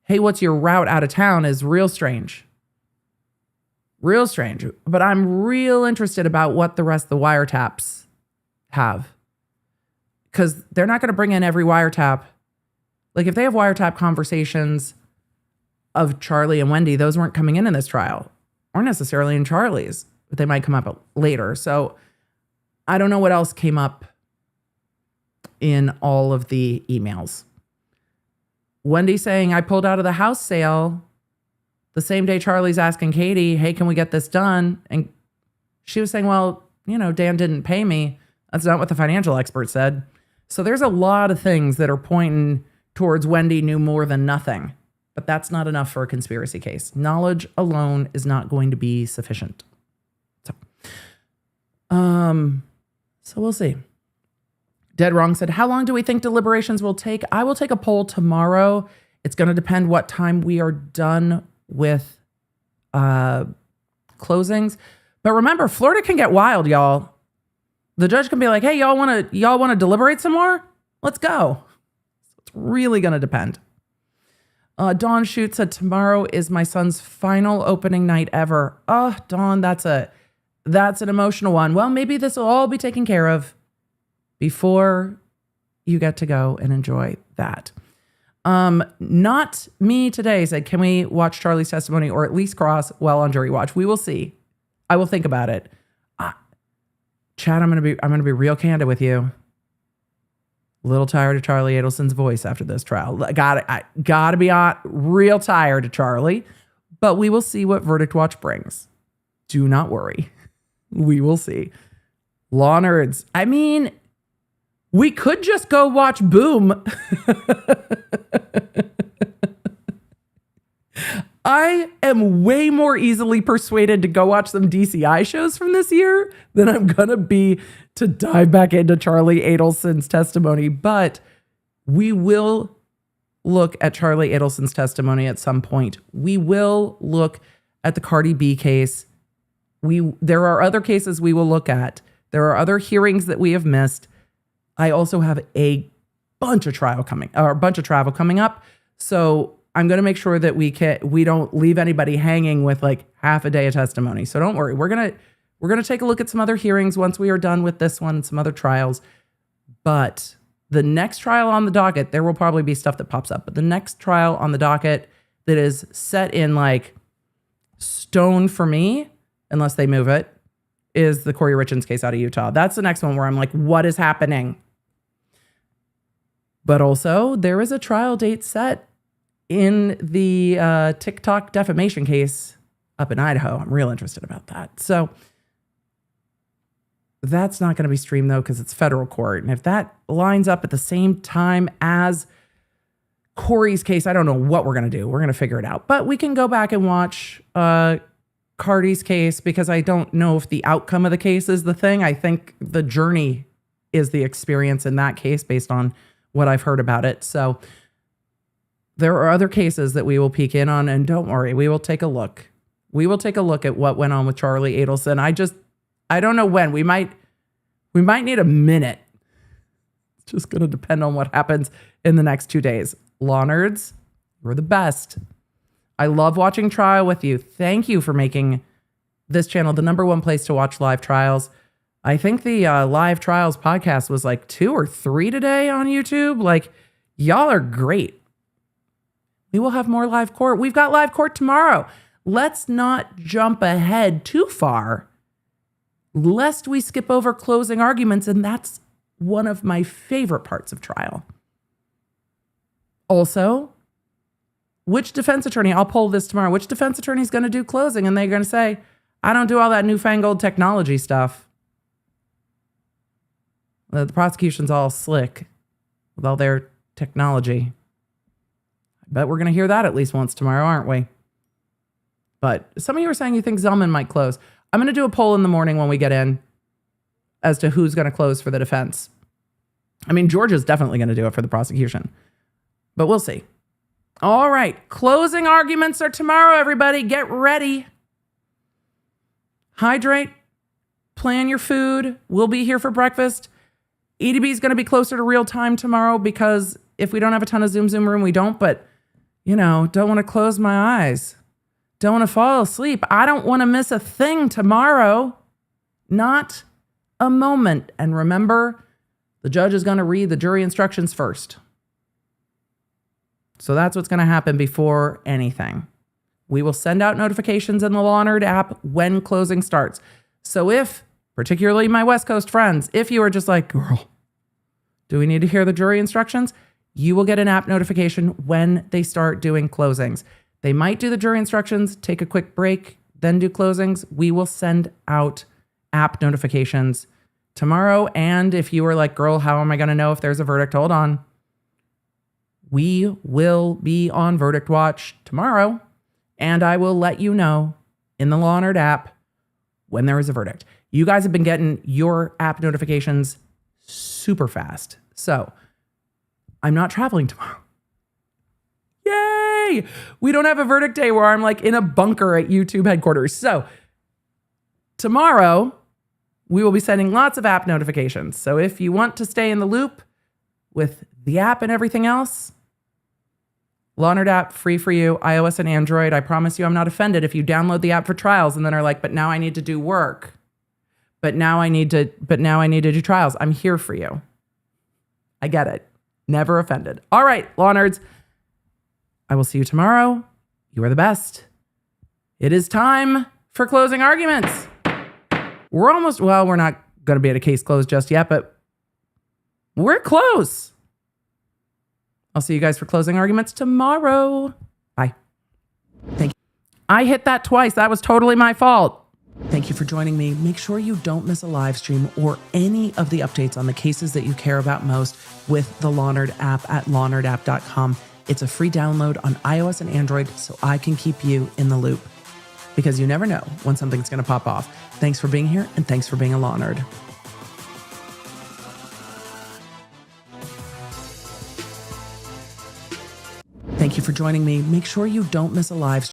hey, what's your route out of town is real strange. Real strange. But I'm real interested about what the rest of the wiretaps have. Because they're not going to bring in every wiretap. Like, if they have wiretap conversations of Charlie and Wendi, those weren't coming in this trial. Or necessarily in Charlie's. But they might come up later. So I don't know what else came up in all of the emails. Wendi saying, I pulled out of the house sale the same day Charlie's asking Katie, hey, can we get this done? And she was saying, well, Dan didn't pay me. That's not what the financial expert said. So there's a lot of things that are pointing towards Wendi knew more than nothing. But that's not enough for a conspiracy case. Knowledge alone is not going to be sufficient. So we'll see. Dead Wrong said, how long do we think deliberations will take? I will take a poll tomorrow. It's going to depend what time we are done with closings. But remember, Florida can get wild, y'all. The judge can be like, hey, y'all want to deliberate some more? Let's go. It's really going to depend. Dawn Shoot said, tomorrow is my son's final opening night ever. Oh, Dawn, that's an emotional one. Well, maybe this will all be taken care of before you get to go and enjoy that. Not me today said, can we watch Charlie's testimony or at least cross well on jury watch? We will see. I will think about it. Chad, I'm gonna be real candid with you. A little tired of Charlie Adelson's voice after this trial. I gotta be real tired of Charlie, but we will see what Verdict Watch brings. Do not worry. We will see. Law nerds. I mean, we could just go watch Boom. I am way more easily persuaded to go watch some DCI shows from this year than I'm going to be to dive back into Charlie Adelson's testimony. But we will look at Charlie Adelson's testimony at some point. We will look at the Cardi B case. There are other cases we will look at. There are other hearings that we have missed. I also have a bunch of travel coming up. So I'm going to make sure that we don't leave anybody hanging with like half a day of testimony. So don't worry. We're going to take a look at some other hearings once we are done with this one, some other trials. But the next trial on the docket, there will probably be stuff that pops up. But the next trial on the docket that is set in like stone for me, unless they move it, is the Corey Richins case out of Utah. That's the next one where I'm like, what is happening? But also there is a trial date set in the TikTok defamation case up in Idaho. I'm real interested about that. So that's not going to be streamed though, because it's federal court. And if that lines up at the same time as Corey's case, I don't know what we're going to do. We're going to figure it out. But we can go back and watch Cardi's case, because I don't know if the outcome of the case is the thing. I think the journey is the experience in that case based on what I've heard about it. So there are other cases that we will peek in on, and don't worry, we will take a look. We will take a look at what went on with Charlie Adelson. I don't know when. We might need a minute. It's just going to depend on what happens in the next 2 days. Law nerds, you're the best. I love watching trial with you. Thank you for making this channel the #1 place to watch live trials. I think the live trials podcast was like 2 or 3 today on YouTube. Like, y'all are great. We will have more live court. We've got live court tomorrow. Let's not jump ahead too far, lest we skip over closing arguments. And that's one of my favorite parts of trial. Also, which defense attorney, I'll poll this tomorrow, which defense attorney is going to do closing? And they're going to say, I don't do all that newfangled technology stuff. The prosecution's all slick with all their technology. I bet we're going to hear that at least once tomorrow, aren't we? But some of you are saying you think Zellman might close. I'm going to do a poll in the morning when we get in as to who's going to close for the defense. I mean, Georgia's definitely going to do it for the prosecution, but we'll see. All right. Closing arguments are tomorrow, everybody. Get ready. Hydrate. Plan your food. We'll be here for breakfast. EDB is going to be closer to real time tomorrow, because if we don't have a ton of Zoom room, we don't. But, don't want to close my eyes. Don't want to fall asleep. I don't want to miss a thing tomorrow. Not a moment. And remember, the judge is going to read the jury instructions first. So that's what's going to happen before anything. We will send out notifications in the Law Nerd app when closing starts. So if, particularly my West Coast friends, if you are just like, girl, do we need to hear the jury instructions? You will get an app notification when they start doing closings. They might do the jury instructions, take a quick break, then do closings. We will send out app notifications tomorrow. And if you are like, girl, how am I going to know if there's a verdict? Hold on. We will be on Verdict Watch tomorrow, and I will let you know in the Law Nerd app when there is a verdict. You guys have been getting your app notifications super fast. So I'm not traveling tomorrow. Yay! We don't have a verdict day where I'm like in a bunker at YouTube headquarters. So tomorrow we will be sending lots of app notifications. So if you want to stay in the loop with the app and everything else, Law Nerd app, free for you, iOS and Android. I promise you I'm not offended if you download the app for trials and then are like, but now I need to do work. But now I need to do trials. I'm here for you. I get it. Never offended. All right, Law Nerds. I will see you tomorrow. You are the best. It is time for closing arguments. We're almost, well, we're not going to be at a case closed just yet, but we're close. I'll see you guys for closing arguments tomorrow. Bye. Thank you. I hit that twice. That was totally my fault. Thank you for joining me. Make sure you don't miss a live stream or any of the updates on the cases that you care about most with the Lawnerd app at lawnerdapp.com. It's a free download on iOS and Android, so I can keep you in the loop. Because you never know when something's going to pop off. Thanks for being here, and thanks for being a Law Nerd. Thank you for joining me. Make sure you don't miss a live stream